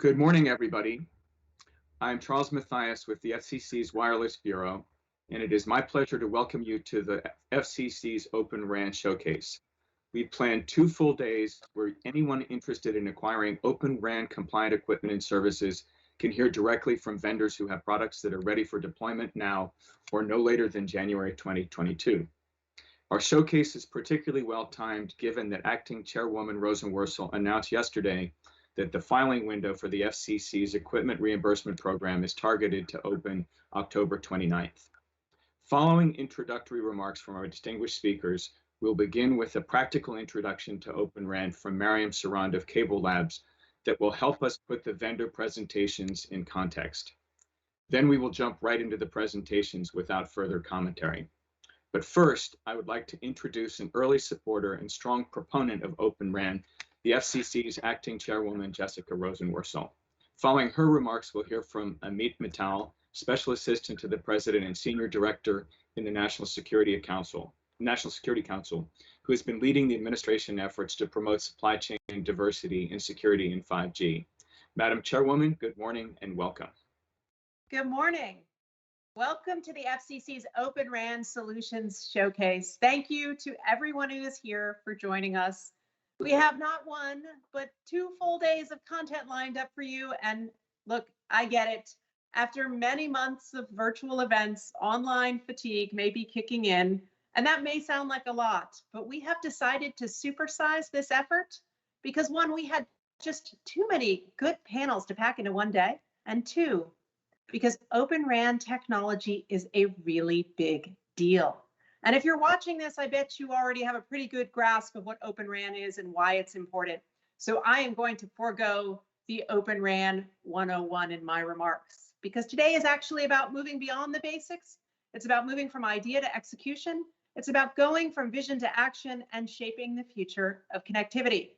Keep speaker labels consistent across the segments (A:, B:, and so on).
A: Good morning, everybody. I'm Charles Mathias with the FCC's Wireless Bureau, and it is my pleasure to welcome you to the FCC's Openran Showcase. We planned 2 full days where anyone interested in acquiring Openran compliant equipment and services can hear directly from vendors who have products that are ready for deployment now or no later than January 2022. Our showcase is particularly well timed given that Acting Chairwoman Rosenworcel announced yesterday that the filing window for the FCC's equipment reimbursement program is targeted to open October 29th. Following introductory remarks from our distinguished speakers, we'll begin with a practical introduction to Openran from Mariam Sarand of Cable Labs that will help us put the vendor presentations in context. Then we will jump right into the presentations without further commentary. But first, I would like to introduce an early supporter and strong proponent of Openran, the FCC's Acting Chairwoman, Jessica Rosenworcel. Following her remarks, we'll hear from Amit Mittal, Special Assistant to the President and Senior Director in the National Security Council, who has been leading the administration efforts to promote supply chain diversity and security in 5G. Madam Chairwoman, good morning and welcome.
B: Good morning. Welcome to the FCC's Openran Solutions Showcase. Thank you to everyone who is here for joining us. We have not 1, but 2 full days of content lined up for you. And look, I get it. After many months of virtual events, online fatigue may be kicking in, and that may sound like a lot, but we have decided to supersize this effort because 1, we had just too many good panels to pack into 1 day, and 2, because Openran technology is a really big deal. And if you're watching this, I bet you already have a pretty good grasp of what Openran is and why it's important. So I am going to forego the Openran 101 in my remarks, because today is actually about moving beyond the basics. It's about moving from idea to execution. It's about going from vision to action and shaping the future of connectivity.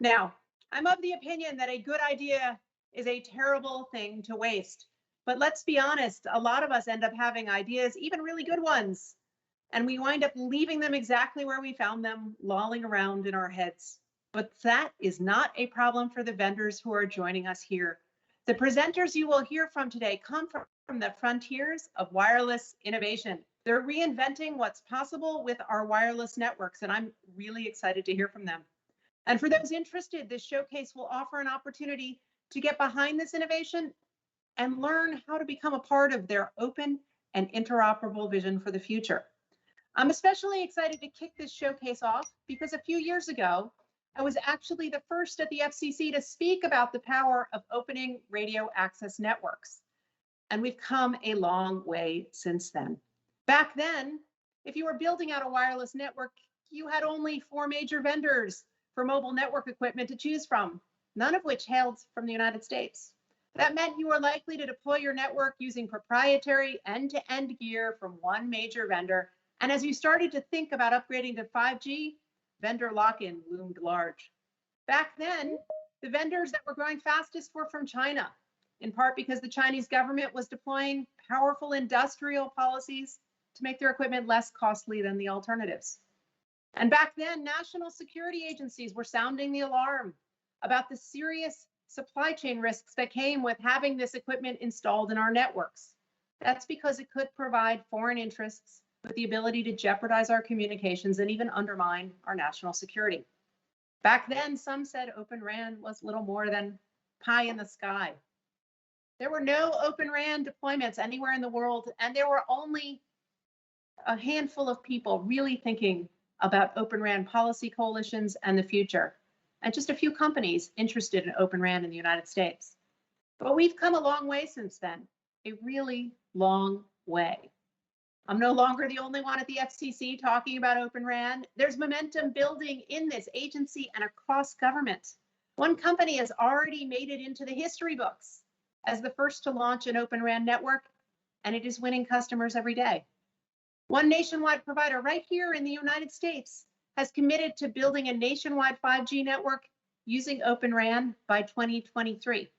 B: Now, I'm of the opinion that a good idea is a terrible thing to waste. But let's be honest, a lot of us end up having ideas, even really good ones, and we wind up leaving them exactly where we found them, lolling around in our heads. But that is not a problem for the vendors who are joining us here. The presenters you will hear from today come from the frontiers of wireless innovation. They're reinventing what's possible with our wireless networks, and I'm really excited to hear from them. And for those interested, this showcase will offer an opportunity to get behind this innovation and learn how to become a part of their open and interoperable vision for the future. I'm especially excited to kick this showcase off because a few years ago, I was actually the first at the FCC to speak about the power of opening radio access networks. And we've come a long way since then. Back then, if you were building out a wireless network, you had only 4 major vendors for mobile network equipment to choose from, none of which hailed from the United States. That meant you were likely to deploy your network using proprietary end-to-end gear from 1 major vendor. And as you started to think about upgrading to 5G, vendor lock-in loomed large. Back then, the vendors that were growing fastest were from China, in part because the Chinese government was deploying powerful industrial policies to make their equipment less costly than the alternatives. And back then, national security agencies were sounding the alarm about the serious supply chain risks that came with having this equipment installed in our networks. That's because it could provide foreign interests with the ability to jeopardize our communications and even undermine our national security. Back then, some said Openran was little more than pie in the sky. There were no Openran deployments anywhere in the world, and there were only a handful of people really thinking about Openran policy coalitions and the future, and just a few companies interested in Openran in the United States. But we've come a long way since then, a really long way. I'm no longer the only one at the FCC talking about Openran. There's momentum building in this agency and across government. One company has already made it into the history books as the first to launch an Openran network, and it is winning customers every day. One nationwide provider right here in the United States has committed to building a nationwide 5G network using Openran by 2023.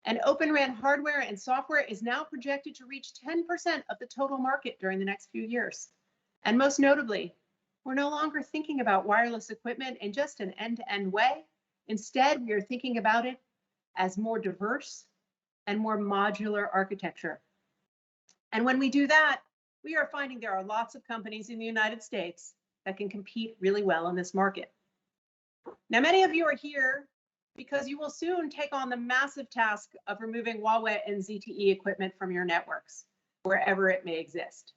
B: And Openran hardware and software is now projected to reach 10% of the total market during the next few years. And most notably, we're no longer thinking about wireless equipment in just an end-to-end way. Instead, we are thinking about it as more diverse and more modular architecture. And when we do that, we are finding there are lots of companies in the United States that can compete really well in this market. Now, many of you are here because you will soon take on the massive task of removing Huawei and ZTE equipment from your networks, wherever it may exist.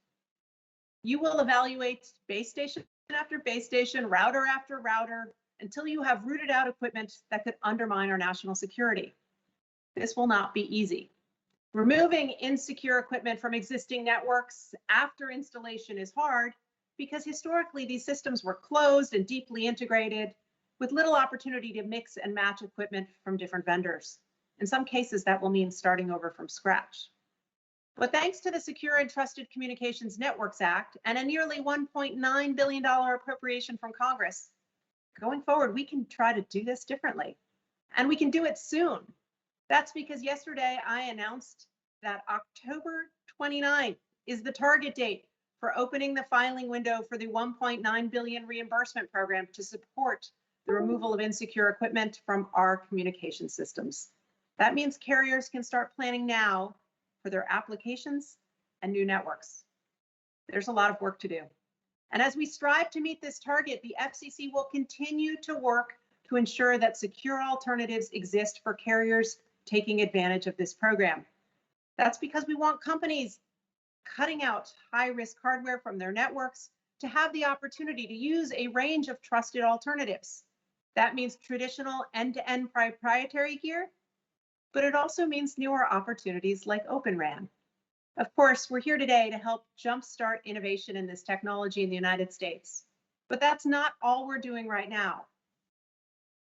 B: You will evaluate base station after base station, router after router, until you have rooted out equipment that could undermine our national security. This will not be easy. Removing insecure equipment from existing networks after installation is hard because historically these systems were closed and deeply integrated with little opportunity to mix and match equipment from different vendors. In some cases, that will mean starting over from scratch. But thanks to the Secure and Trusted Communications Networks Act and a nearly $1.9 billion appropriation from Congress, going forward, we can try to do this differently. And we can do it soon. That's because yesterday I announced that October 29th is the target date for opening the filing window for the $1.9 billion reimbursement program to support the removal of insecure equipment from our communication systems. That means carriers can start planning now for their applications and new networks. There's a lot of work to do. And as we strive to meet this target, the FCC will continue to work to ensure that secure alternatives exist for carriers taking advantage of this program. That's because we want companies cutting out high-risk hardware from their networks to have the opportunity to use a range of trusted alternatives. That means traditional end-to-end proprietary gear, but it also means newer opportunities like Openran. Of course, we're here today to help jumpstart innovation in this technology in the United States. But that's not all we're doing right now.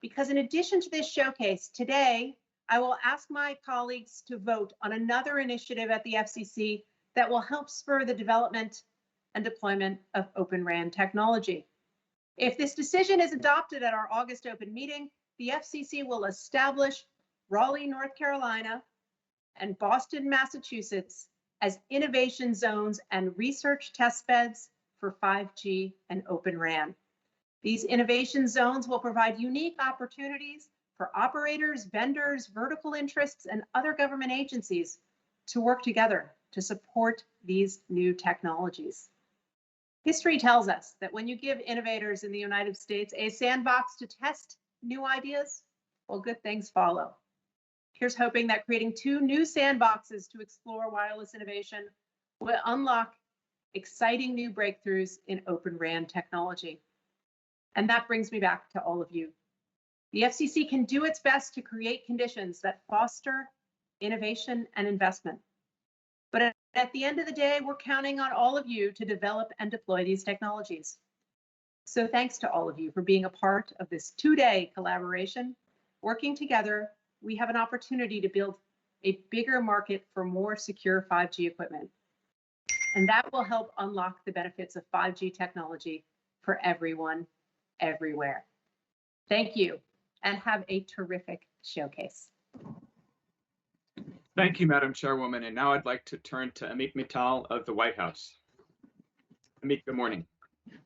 B: Because in addition to this showcase, today, I will ask my colleagues to vote on another initiative at the FCC that will help spur the development and deployment of Openran technology. If this decision is adopted at our August open meeting, the FCC will establish Raleigh, North Carolina, and Boston, Massachusetts as innovation zones and research test beds for 5G and Openran. These innovation zones will provide unique opportunities for operators, vendors, vertical interests, and other government agencies to work together to support these new technologies. History tells us that when you give innovators in the United States a sandbox to test new ideas, well, good things follow. Here's hoping that creating 2 new sandboxes to explore wireless innovation will unlock exciting new breakthroughs in Openran technology. And that brings me back to all of you. The FCC can do its best to create conditions that foster innovation and investment. But at the end of the day, we're counting on all of you to develop and deploy these technologies. So thanks to all of you for being a part of this 2-day collaboration. Working together, we have an opportunity to build a bigger market for more secure 5G equipment. And that will help unlock the benefits of 5G technology for everyone, everywhere. Thank you, and have a terrific showcase.
A: Thank you, Madam Chairwoman. And now I'd like to turn to Amit Mittal of the White House. Amit, good morning.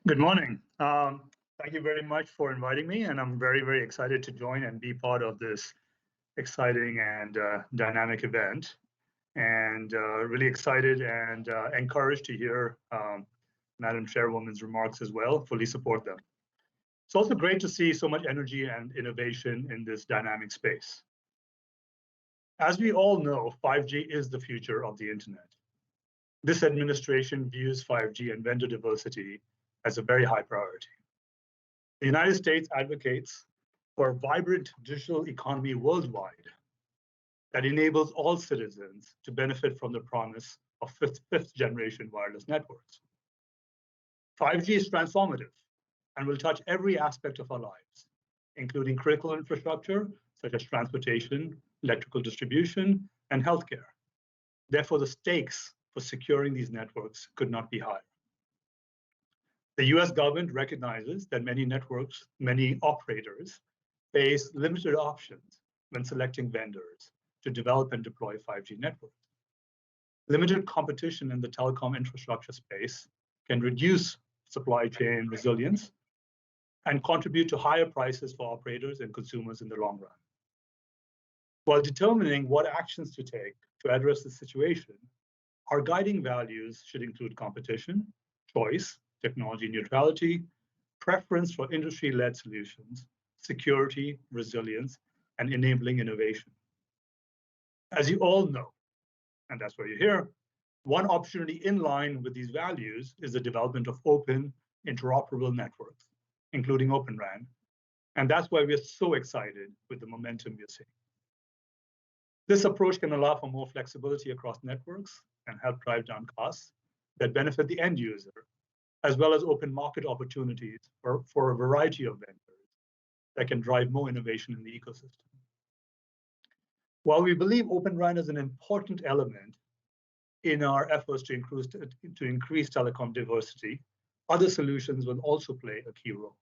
C: Good morning. Thank you very much for inviting me, and I'm very, very excited to join and be part of this exciting and dynamic event. And really excited and encouraged to hear Madam Chairwoman's remarks as well. Fully support them. It's also great to see so much energy and innovation in this dynamic space. As we all know, 5G is the future of the internet. This administration views 5G and vendor diversity as a very high priority. The United States advocates for a vibrant digital economy worldwide that enables all citizens to benefit from the promise of fifth generation wireless networks. 5G is transformative and will touch every aspect of our lives, including critical infrastructure such as transportation, electrical distribution, and healthcare. Therefore, the stakes for securing these networks could not be higher. The US government recognizes that many operators face limited options when selecting vendors to develop and deploy 5G networks. Limited competition in the telecom infrastructure space can reduce supply chain resilience and contribute to higher prices for operators and consumers in the long run. While determining what actions to take to address the situation, our guiding values should include competition, choice, technology neutrality, preference for industry-led solutions, security, resilience, and enabling innovation. As you all know, and that's why you're here, one opportunity in line with these values is the development of open, interoperable networks, including Openran. And that's why we're so excited with the momentum we're seeing. This approach can allow for more flexibility across networks and help drive down costs that benefit the end user, as well as open market opportunities for a variety of vendors that can drive more innovation in the ecosystem. While we believe Openran is an important element in our efforts to increase telecom diversity, other solutions will also play a key role.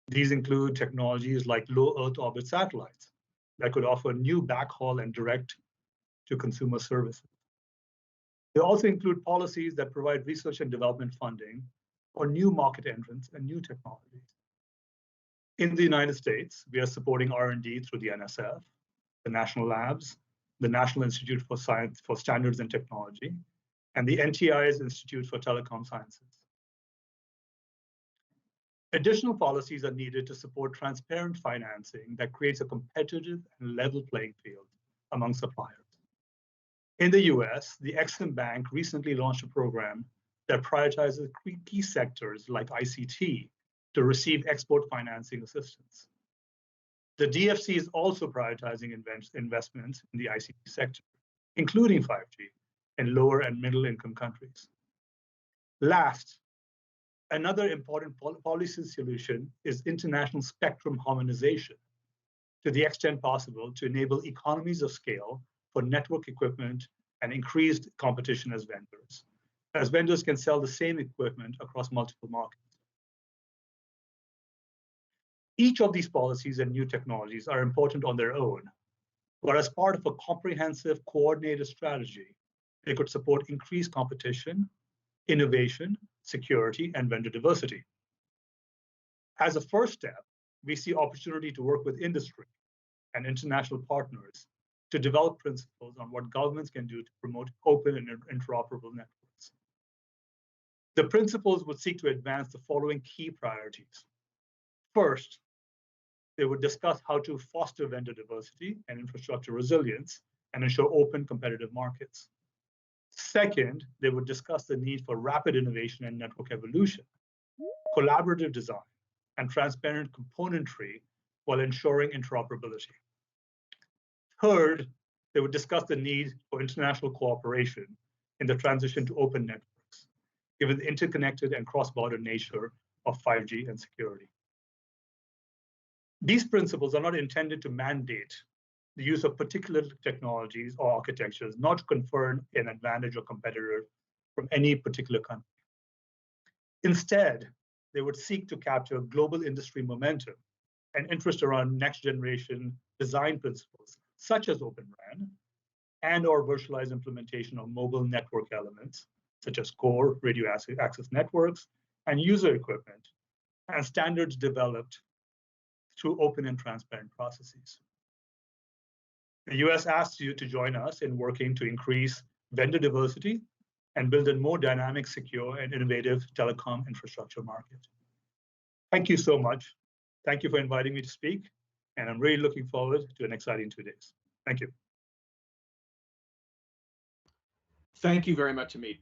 C: These include technologies like low Earth orbit satellites that could offer new backhaul and direct-to-consumer services. They also include policies that provide research and development funding for new market entrants and new technologies. In the United States, we are supporting R&D through the NSF, the national labs, the National Institute for Science for Standards and Technology, and the NTI's Institute for Telecom Sciences. Additional policies are needed to support transparent financing that creates a competitive and level playing field among suppliers. In the US, the Exim Bank recently launched a program that prioritizes key sectors like ICT to receive export financing assistance. The DFC is also prioritizing investments in the ICT sector, including 5G in lower and middle income countries. Last, another important policy solution is international spectrum harmonization to the extent possible to enable economies of scale for network equipment and increased competition as vendors can sell the same equipment across multiple markets. Each of these policies and new technologies are important on their own, but as part of a comprehensive, coordinated strategy, they could support increased competition, innovation, security, and vendor diversity. As a first step, we see opportunity to work with industry and international partners to develop principles on what governments can do to promote open and interoperable networks. The principles would seek to advance the following key priorities. First, they would discuss how to foster vendor diversity and infrastructure resilience and ensure open competitive markets. Second, they would discuss the need for rapid innovation and network evolution, collaborative design, and transparent componentry while ensuring interoperability. Third, they would discuss the need for international cooperation in the transition to open networks, given the interconnected and cross-border nature of 5G and security. These principles are not intended to mandate the use of particular technologies or architectures, not to confer an advantage or competitor from any particular country. Instead, they would seek to capture global industry momentum and interest around next generation design principles, such as Openran, and or virtualized implementation of mobile network elements, such as core radio access networks and user equipment, and standards developed through open and transparent processes. The US asks you to join us in working to increase vendor diversity and build a more dynamic, secure, and innovative telecom infrastructure market. Thank you so much. Thank you for inviting me to speak, and I'm really looking forward to an exciting 2 days. Thank you.
A: Thank you very much, Amit.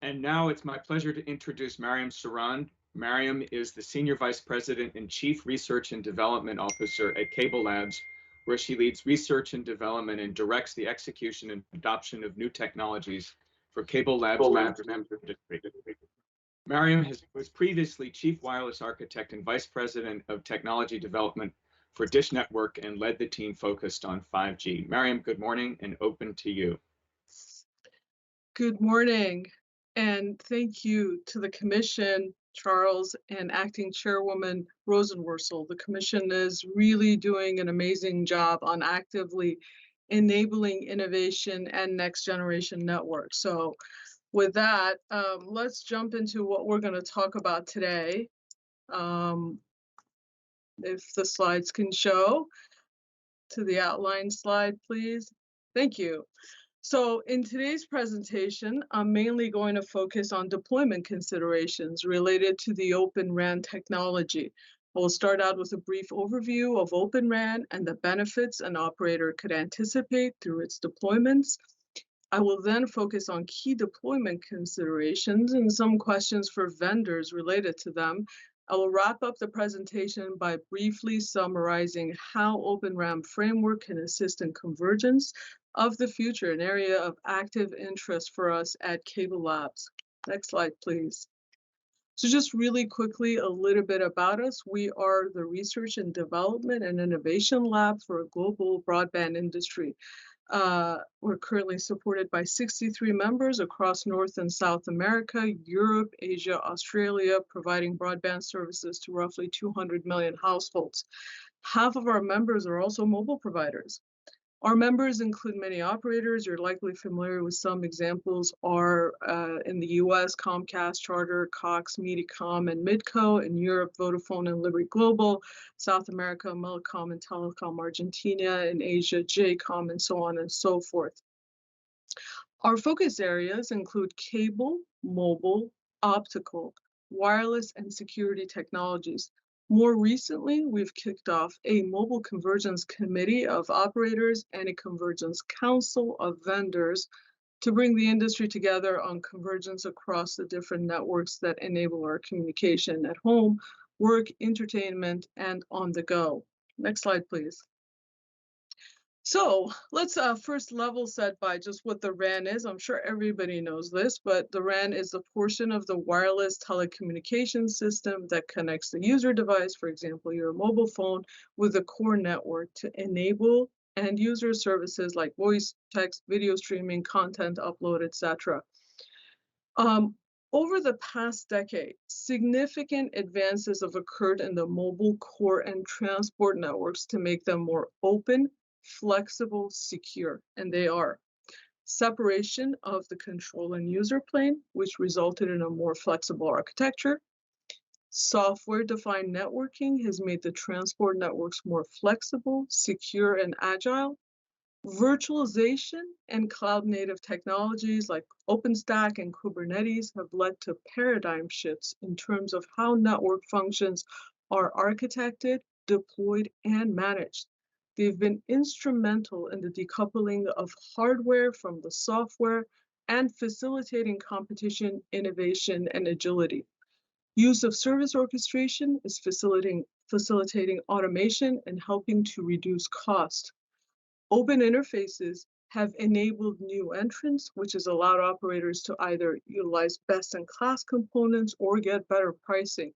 A: And now it's my pleasure to introduce Mariam Saran. Mariam is the Senior Vice President and Chief Research and Development Officer at Cable Labs, where she leads research and development and directs the execution and adoption of new technologies for Cable Labs member district. Mariam was previously Chief Wireless Architect and Vice President of Technology Development for Dish Network and led the team focused on 5G. Mariam, good morning and open to you.
D: Good morning, and thank you to the Commission, Charles, and Acting Chairwoman Rosenworcel. The Commission is really doing an amazing job on actively enabling innovation and next generation networks. So with that, let's jump into what we're going to talk about today. If the slides can show. to the outline slide, please. Thank you. So in today's presentation, I'm mainly going to focus on deployment considerations related to the Openran technology. I will start out with a brief overview of Openran and the benefits an operator could anticipate through its deployments. I will then focus on key deployment considerations and some questions for vendors related to them. I will wrap up the presentation by briefly summarizing how Openran framework can assist in convergence of the future, an area of active interest for us at Cable Labs. Next slide, please. So just really quickly, a little bit about us. We are the Research and Development and Innovation Lab for a global broadband industry. We're currently supported by 63 members across North and South America, Europe, Asia, Australia, providing broadband services to roughly 200 million households. Half of our members are also mobile providers. Our members include many operators. You're likely familiar with some examples are in the US, Comcast, Charter, Cox, Mediacom, and Midco. In Europe, Vodafone and Liberty Global. South America, Millicom and Telecom Argentina. In Asia, JCom, and so on and so forth. Our focus areas include cable, mobile, optical, wireless, and security technologies. More recently, we've kicked off a mobile convergence committee of operators and a convergence council of vendors to bring the industry together on convergence across the different networks that enable our communication at home, work, entertainment, and on the go. Next slide, please. So let's first level set by just what the RAN is. I'm sure everybody knows this, but the RAN is the portion of the wireless telecommunications system that connects the user device, for example, your mobile phone, with the core network to enable end user services like voice, text, video streaming, content upload, etc. Over the past decade, significant advances have occurred in the mobile core and transport networks to make them more open, flexible, secure, and they are. Separation of the control and user plane, which resulted in a more flexible architecture. Software-defined networking has made the transport networks more flexible, secure, and agile. Virtualization and cloud-native technologies like OpenStack and Kubernetes have led to paradigm shifts in terms of how network functions are architected, deployed, and managed. They've been instrumental in the decoupling of hardware from the software and facilitating competition, innovation, and agility. Use of service orchestration is facilitating automation and helping to reduce cost. Open interfaces have enabled new entrants, which has allowed operators to either utilize best-in-class components or get better pricing.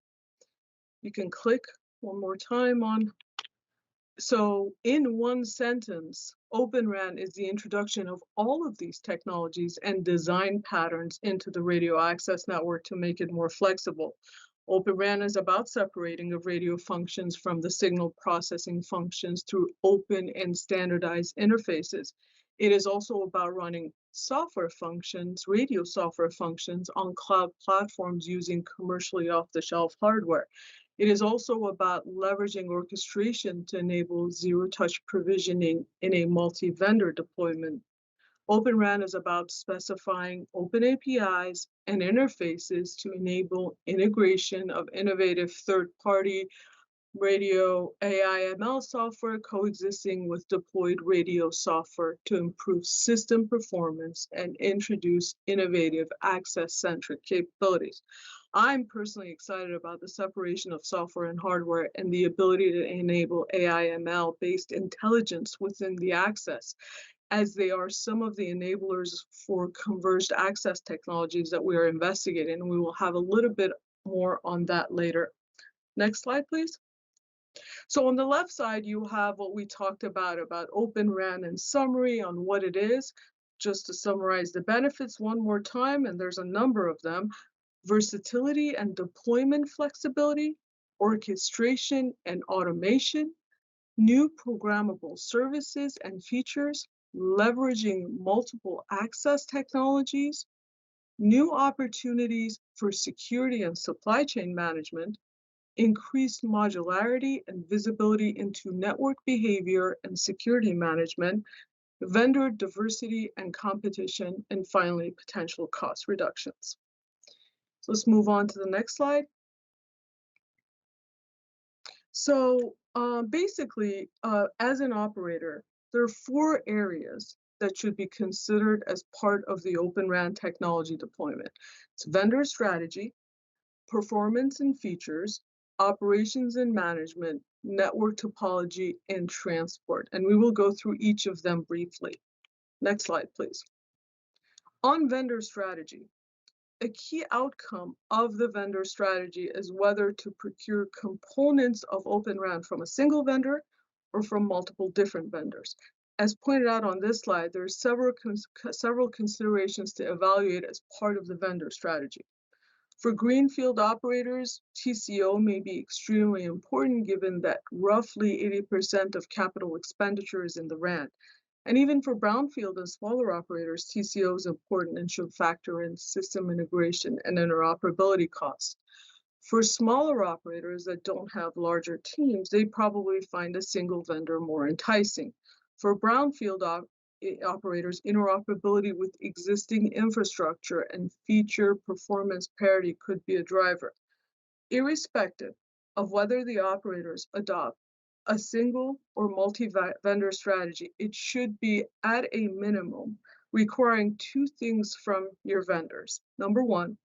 D: You can click one more time on. So in one sentence, Openran is the introduction of all of these technologies and design patterns into the radio access network to make it more flexible. Openran is about separating of radio functions from the signal processing functions through open and standardized interfaces. It is also about running software functions, radio software functions on cloud platforms using commercially off-the-shelf hardware. It is also about leveraging orchestration to enable zero-touch provisioning in a multi-vendor deployment. Openran is about specifying open APIs and interfaces to enable integration of innovative third-party radio AI/ML software coexisting with deployed radio software to improve system performance and introduce innovative access-centric capabilities. I'm personally excited about the separation of software and hardware and the ability to enable AI/ML-based intelligence within the access, as they are some of the enablers for converged access technologies that we are investigating. And we will have a little bit more on that later. Next slide, please. So on the left side, you have what we talked about Openran in summary on what it is. Just to summarize the benefits one more time, and there's a number of them: versatility and deployment flexibility, orchestration and automation, new programmable services and features, leveraging multiple access technologies, new opportunities for security and supply chain management, increased modularity and visibility into network behavior and security management, vendor diversity and competition, and finally, potential cost reductions. So let's move on to the next slide. So basically, as an operator, there are 4 areas that should be considered as part of the Open RAN technology deployment. It's vendor strategy, performance and features, operations and management, network topology, and transport. And we will go through each of them briefly. Next slide, please. On vendor strategy, a key outcome of the vendor strategy is whether to procure components of Open RAN from a single vendor or from multiple different vendors. As pointed out on this slide, there are several considerations to evaluate as part of the vendor strategy. For greenfield operators, TCO may be extremely important given that roughly 80% of capital expenditure is in the RAN. And even for brownfield and smaller operators, TCO is important and should factor in system integration and interoperability costs. For smaller operators that don't have larger teams, they probably find a single vendor more enticing. For brownfield operators, interoperability with existing infrastructure and feature performance parity could be a driver. Irrespective of whether the operators adopt a single or multi-vendor strategy, it should be at a minimum requiring 2 things from your vendors. Number 1,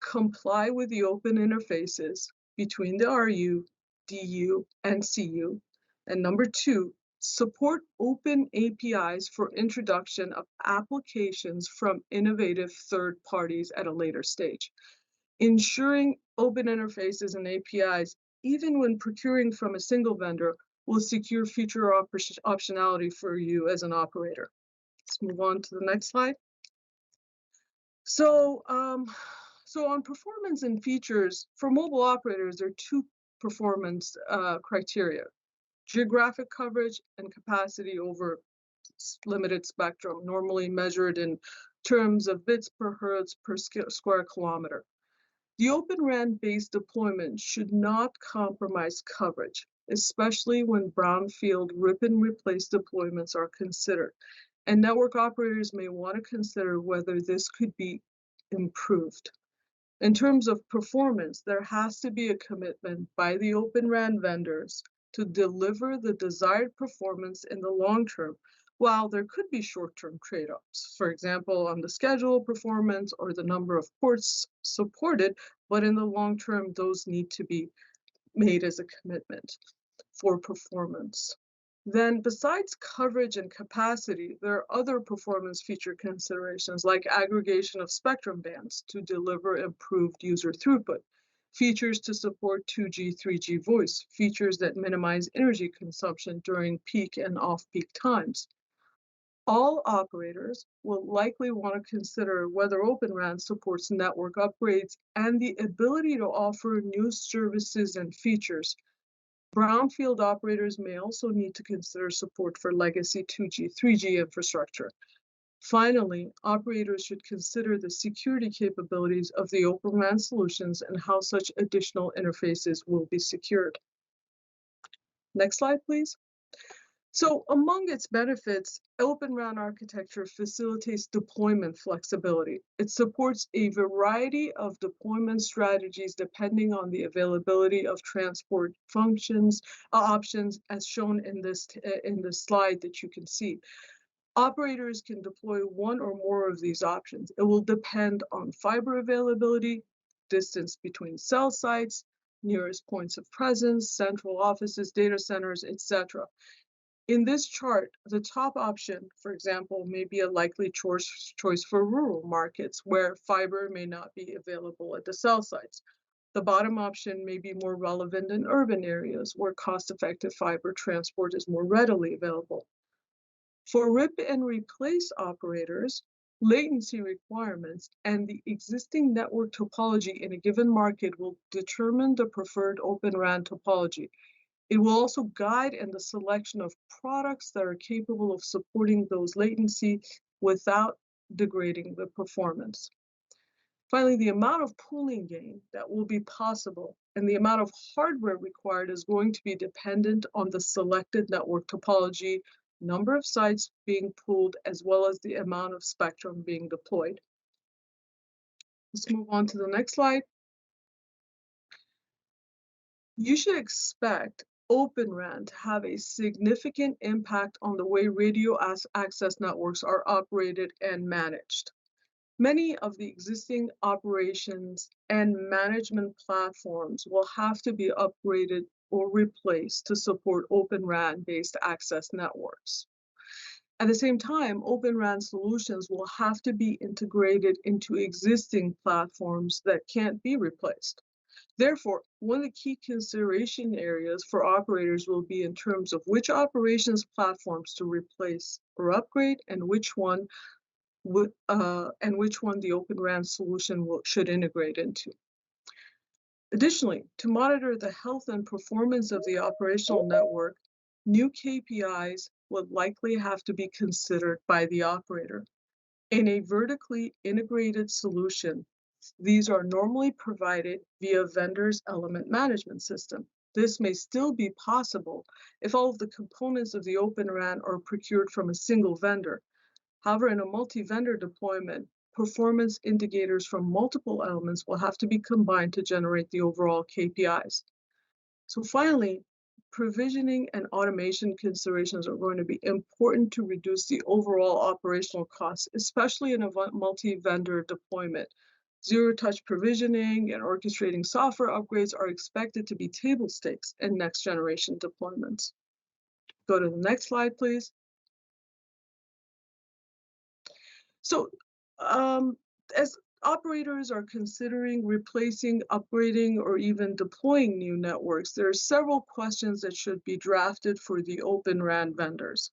D: comply with the open interfaces between the RU, DU, and CU. And number 2, support open APIs for introduction of applications from innovative third parties at a later stage. Ensuring open interfaces and APIs, even when procuring from a single vendor, will secure future optionality for you as an operator. Let's move on to the next slide. So on performance and features, for mobile operators, there are 2 performance criteria: geographic coverage and capacity over limited spectrum, normally measured in terms of bits per hertz per square kilometer. The Open RAN-based deployment should not compromise coverage, especially when brownfield rip and replace deployments are considered. And network operators may want to consider whether this could be improved. In terms of performance, there has to be a commitment by the Open RAN vendors to deliver the desired performance in the long term, while there could be short-term trade-offs, for example, on the schedule performance or the number of ports supported, but in the long term, those need to be made as a commitment for performance. Then besides coverage and capacity, there are other performance feature considerations like aggregation of spectrum bands to deliver improved user throughput, features to support 2G, 3G voice, features that minimize energy consumption during peak and off-peak times. All operators will likely want to consider whether Open RAN supports network upgrades and the ability to offer new services and features. Brownfield operators may also need to consider support for legacy 2G, 3G infrastructure. Finally, operators should consider the security capabilities of the Open RAN solutions and how such additional interfaces will be secured. Next slide, please. So among its benefits, Open RAN architecture facilitates deployment flexibility. It supports a variety of deployment strategies depending on the availability of transport functions, options, as shown in this slide that you can see. Operators can deploy one or more of these options. It will depend on fiber availability, distance between cell sites, nearest points of presence, central offices, data centers, etc. In this chart, the top option, for example, may be a likely choice for rural markets where fiber may not be available at the cell sites. The bottom option may be more relevant in urban areas where cost-effective fiber transport is more readily available. For rip and replace operators, latency requirements and the existing network topology in a given market will determine the preferred Open RAN topology. It will also guide in the selection of products that are capable of supporting those latency without degrading the performance. Finally, the amount of pooling gain that will be possible and the amount of hardware required is going to be dependent on the selected network topology, number of sites being pooled, as well as the amount of spectrum being deployed. Let's move on to the next slide. You should expect Openran to have a significant impact on the way radio access networks are operated and managed. Many of the existing operations and management platforms will have to be upgraded or replaced to support Open RAN-based access networks. At the same time, Open RAN solutions will have to be integrated into existing platforms that can't be replaced. Therefore, one of the key consideration areas for operators will be in terms of which operations platforms to replace or upgrade, and which one the Open RAN solution should integrate into. Additionally, to monitor the health and performance of the operational network, new KPIs would likely have to be considered by the operator. In a vertically integrated solution, these are normally provided via vendor's element management system. This may still be possible if all of the components of the Open RAN are procured from a single vendor. However, in a multi-vendor deployment, performance indicators from multiple elements will have to be combined to generate the overall KPIs. So finally, provisioning and automation considerations are going to be important to reduce the overall operational costs, especially in a multi-vendor deployment. Zero-touch provisioning and orchestrating software upgrades are expected to be table stakes in next-generation deployments. Go to the next slide, please. So as operators are considering replacing, upgrading, or even deploying new networks, there are several questions that should be drafted for the Open RAN vendors.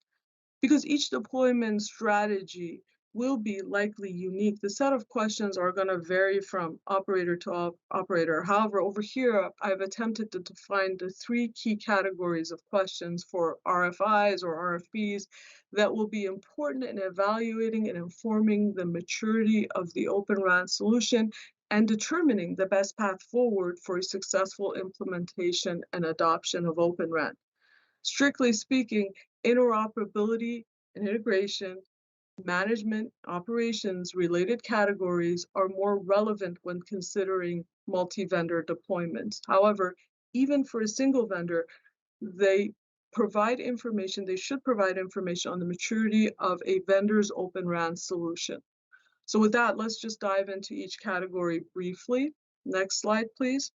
D: Because each deployment strategy will be likely unique, the set of questions are going to vary from operator to operator. However, over here, I've attempted to define the three key categories of questions for RFIs or RFPs that will be important in evaluating and informing the maturity of the Open RAN solution and determining the best path forward for a successful implementation and adoption of Open RAN. Strictly speaking, interoperability and integration, management, operations related categories are more relevant when considering multi-vendor deployments. However, even for a single vendor, they should provide information on the maturity of a vendor's Open RAN solution. So with that, let's just dive into each category briefly. Next slide, please.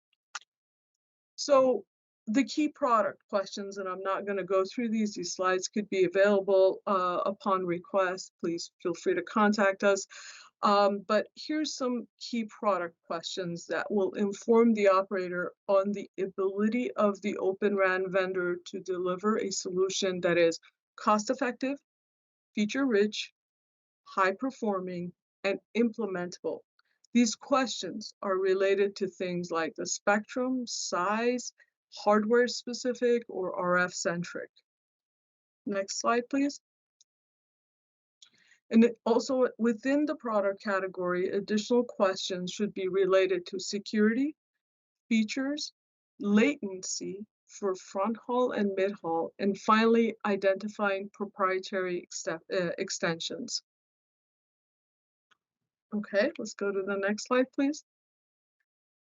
D: So the key product questions, and I'm not going to go through these slides could be available upon request. Please feel free to contact us. But here's some key product questions that will inform the operator on the ability of the Open RAN vendor to deliver a solution that is cost-effective, feature-rich, high-performing, and implementable. These questions are related to things like the spectrum, size, hardware-specific, or RF-centric. Next slide, please. And also within the product category, additional questions should be related to security, features, latency for front haul and mid haul, and finally identifying proprietary extensions. Okay, let's go to the next slide, please.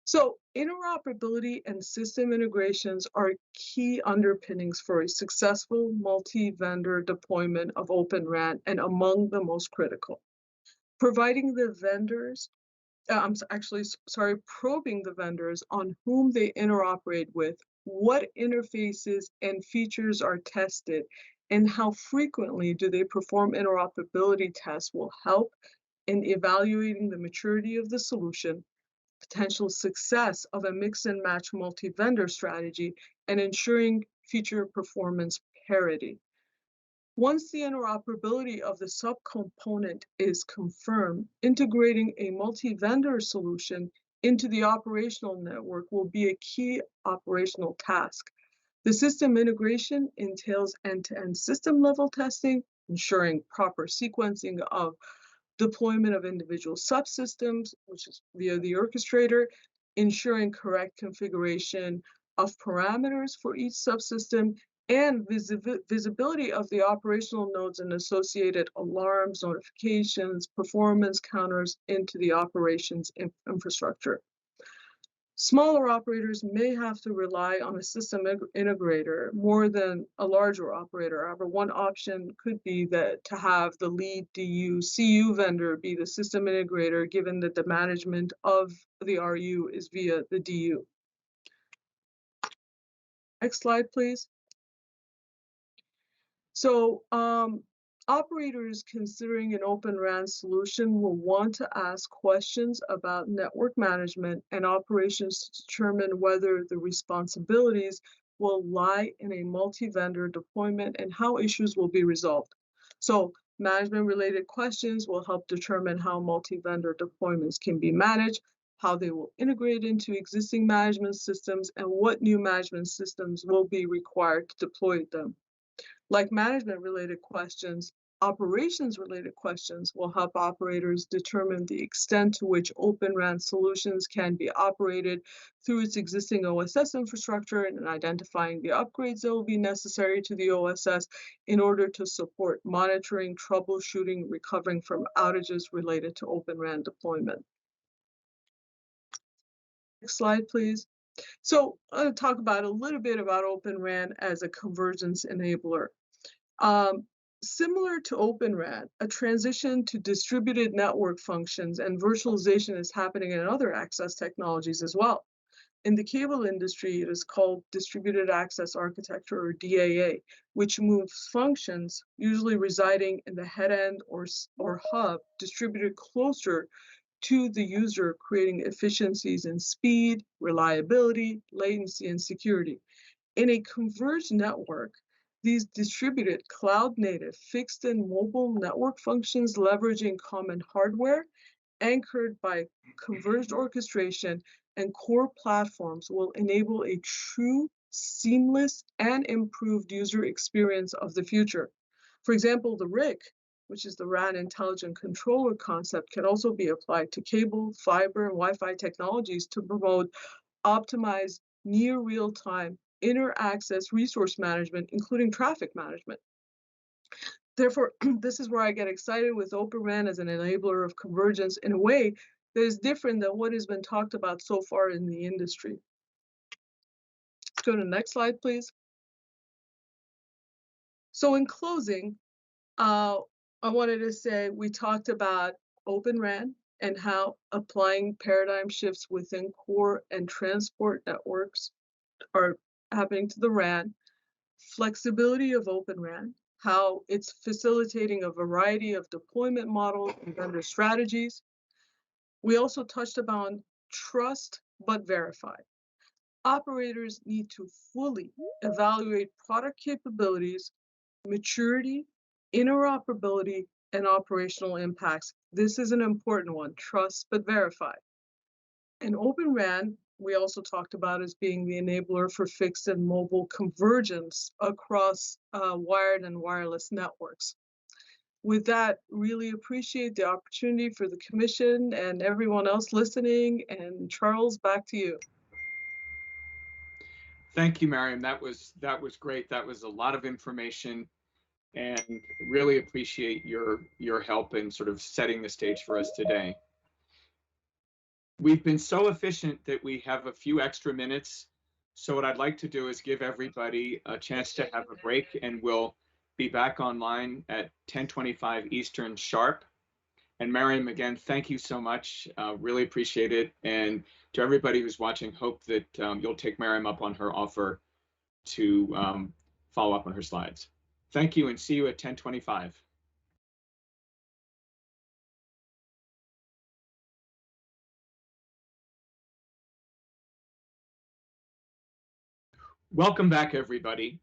D: So interoperability and system integrations are key underpinnings for a successful multi-vendor deployment of Open RAN and among the most critical. Providing the vendors, probing the vendors on whom they interoperate with, what interfaces and features are tested, and how frequently do they perform interoperability tests will help in evaluating the maturity of the solution, potential success of a mix and match multi-vendor strategy, and ensuring future performance parity. Once the interoperability of the subcomponent is confirmed, integrating a multi-vendor solution into the operational network will be a key operational task. The system integration entails end-to-end system level testing, ensuring proper sequencing of deployment of individual subsystems, which is via the orchestrator, ensuring correct configuration of parameters for each subsystem, and visibility of the operational nodes and associated alarms, notifications, performance counters into the operations infrastructure. Smaller operators may have to rely on a system integrator more than a larger operator. However, one option could be that to have the lead DU/CU vendor be the system integrator, given that the management of the RU is via the DU. Next slide, please. So operators considering an Open RAN solution will want to ask questions about network management and operations to determine whether the responsibilities will lie in a multi-vendor deployment and how issues will be resolved. So management-related questions will help determine how multi-vendor deployments can be managed, how they will integrate into existing management systems, and what new management systems will be required to deploy them. Like management-related questions, operations-related questions will help operators determine the extent to which Open RAN solutions can be operated through its existing OSS infrastructure and identifying the upgrades that will be necessary to the OSS in order to support monitoring, troubleshooting, recovering from outages related to Open RAN deployment. Next slide, please. So I'm going to talk about a little bit about Open RAN as a convergence enabler. Similar to Open RAN, a transition to distributed network functions and virtualization is happening in other access technologies as well. In the cable industry, it is called Distributed Access Architecture, or DAA, which moves functions, usually residing in the head end or hub, distributed closer to the user, creating efficiencies in speed, reliability, latency, and security. In a converged network, these distributed cloud-native fixed and mobile network functions leveraging common hardware anchored by converged orchestration and core platforms will enable a true, seamless, and improved user experience of the future. For example, the RIC, which is the RAN Intelligent Controller concept, can also be applied to cable, fiber, and Wi-Fi technologies to promote optimized near real-time inter-access resource management, including traffic management. Therefore, this is where I get excited with Open RAN as an enabler of convergence in a way that is different than what has been talked about so far in the industry. Let's go to the next slide, please. So in closing, I wanted to say we talked about Open RAN and how applying paradigm shifts within core and transport networks are happening to the RAN, flexibility of Open RAN, how it's facilitating a variety of deployment models and vendor strategies. We also touched upon trust but verify. Operators need to fully evaluate product capabilities, maturity, interoperability, and operational impacts. This is an important one, trust but verify. And Open RAN, we also talked about as being the enabler for fixed and mobile convergence across wired and wireless networks. With that, really appreciate the opportunity for the commission and everyone else listening. And Charles, back to you.
A: Thank you, Miriam. That was great. That was a lot of information, and really appreciate your help in sort of setting the stage for us today. We've been so efficient that we have a few extra minutes. So what I'd like to do is give everybody a chance to have a break, and we'll be back online at 10:25 Eastern sharp. And Miriam, again, thank you so much. Really appreciate it. And to everybody who's watching, hope that you'll take Miriam up on her offer to follow up on her slides. Thank you, and see you at 10:25. Welcome back, everybody.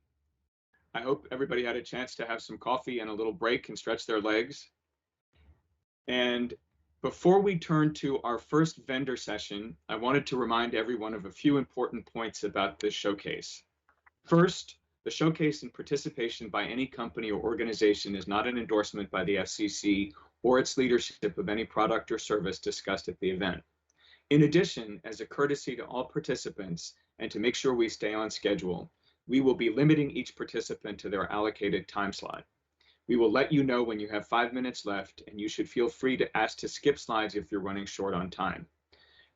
A: I hope everybody had a chance to have some coffee and a little break and stretch their legs. And before we turn to our first vendor session, I wanted to remind everyone of a few important points about this showcase. First, the showcase and participation by any company or organization is not an endorsement by the FCC or its leadership of any product or service discussed at the event. In addition, as a courtesy to all participants and to make sure we stay on schedule, we will be limiting each participant to their allocated time slot. We will let you know when you have 5 minutes left, and you should feel free to ask to skip slides if you're running short on time.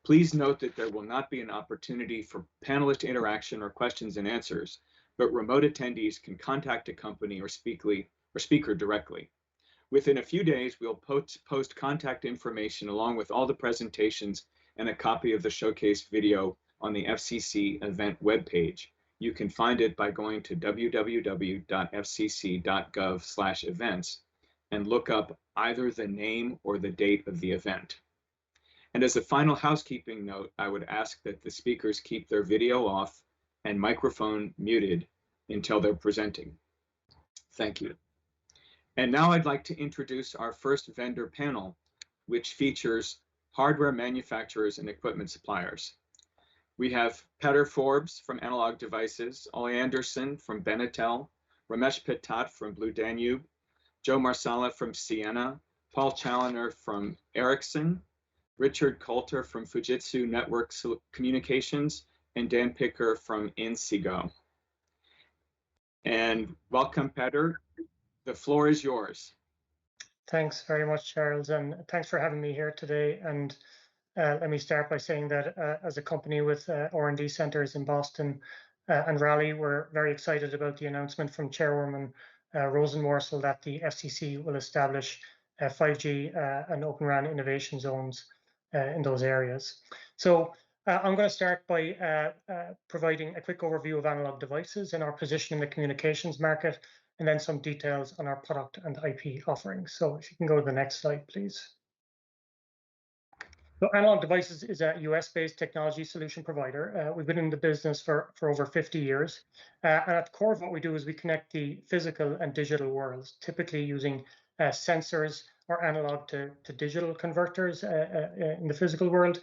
A: Please note that there will not be an opportunity for panelist interaction or questions and answers, but remote attendees can contact a company or speaker directly. Within a few days, we'll post contact information along with all the presentations and a copy of the showcase video on the FCC event webpage. You can find it by going to www.fcc.gov/events and look up either the name or the date of the event. And as a final housekeeping note, I would ask that the speakers keep their video off and microphone muted until they're presenting. Thank you. And now I'd like to introduce our first vendor panel, which features hardware manufacturers and equipment suppliers. We have Petter Forbes from Analog Devices, Ollie Anderson from Benatel, Ramesh Pitat from Blue Danube, Joe Marsala from Sienna, Paul Chalaner from Ericsson, Richard Coulter from Fujitsu Network Communications, and Dan Picker from Inseego. And welcome, Petter. The floor is yours.
E: Thanks very much, Charles, and thanks for having me here today. And let me start by saying that as a company with R&D centers in Boston and Raleigh, we're very excited about the announcement from Chairwoman Rosenworcel that the FCC will establish 5G and Openran innovation zones in those areas. So I'm going to start by providing a quick overview of Analog Devices and our position in the communications market, and then some details on our product and IP offerings. So if you can go to the next slide, please. So Analog Devices is a US-based technology solution provider. We've been in the business for over 50 years. And at the core of what we do is we connect the physical and digital worlds, typically using sensors or analog to digital converters in the physical world.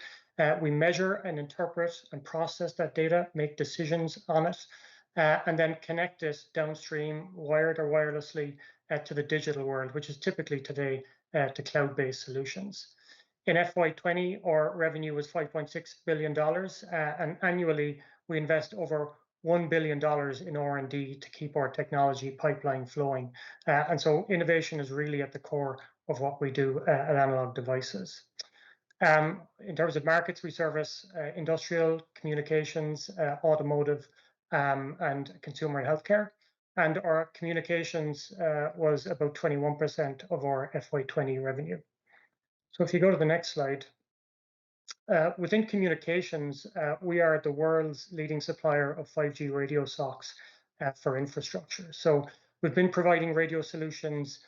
E: We measure and interpret and process that data, make decisions on it, and then connect it downstream, wired or wirelessly, to the digital world, which is typically today to cloud-based solutions. In FY20, our revenue was $5.6 billion, and annually we invest over $1 billion in R&D to keep our technology pipeline flowing. And so innovation is really at the core of what we do at Analog Devices. In terms of markets, we service industrial, communications, automotive, and consumer and healthcare. And our communications was about 21% of our FY20 revenue. So if you go to the next slide, within communications, we are the world's leading supplier of 5G radio SoCs for infrastructure. So we've been providing radio solutions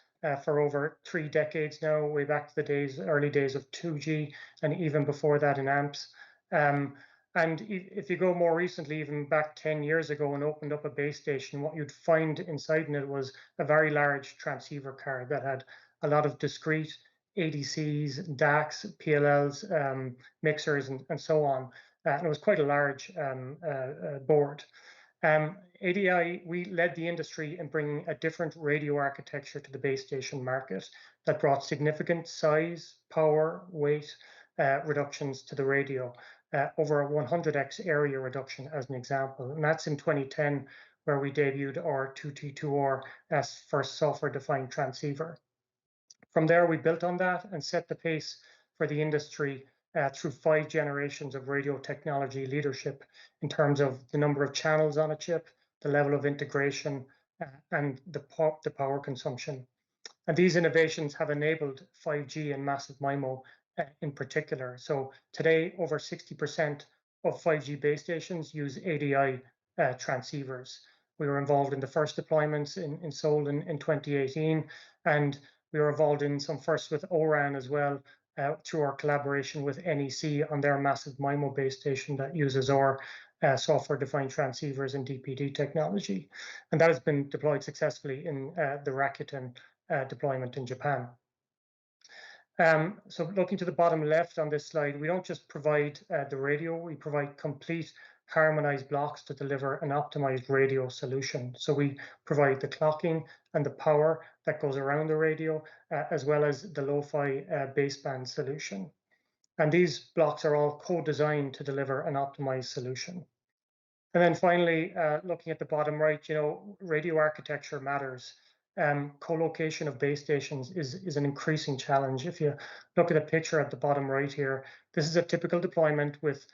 E: for over 3 decades now, way back to the early days of 2G, and even before that in amps. And if you go more recently, even back 10 years ago and opened up a base station, what you'd find inside in it was a very large transceiver card that had a lot of discrete ADCs, DACs, PLLs, mixers, and so on. And it was quite a large board. ADI, we led the industry in bringing a different radio architecture to the base station market that brought significant size, power, weight reductions to the radio, over a 100x area reduction as an example. And that's in 2010, where we debuted our 2T2R as first software-defined transceiver. From there, we built on that and set the pace for the industry through 5 generations of radio technology leadership in terms of the number of channels on a chip, the level of integration, and the power consumption. And these innovations have enabled 5G and massive MIMO in particular. So today, over 60% of 5G base stations use ADI transceivers. We were involved in the first deployments in Seoul in 2018, and we were involved in some firsts with Oram as well, through our collaboration with NEC on their massive MIMO base station that uses our software-defined transceivers and DPD technology. And that has been deployed successfully in the Rakuten deployment in Japan. So looking to the bottom left on this slide, we don't just provide the radio, we provide complete harmonized blocks to deliver an optimized radio solution. So we provide the clocking and the power that goes around the radio, as well as the lo-fi baseband solution. And these blocks are all co-designed to deliver an optimized solution. And then finally, looking at the bottom right, radio architecture matters. Co-location of base stations is an increasing challenge. If you look at a picture at the bottom right here, this is a typical deployment with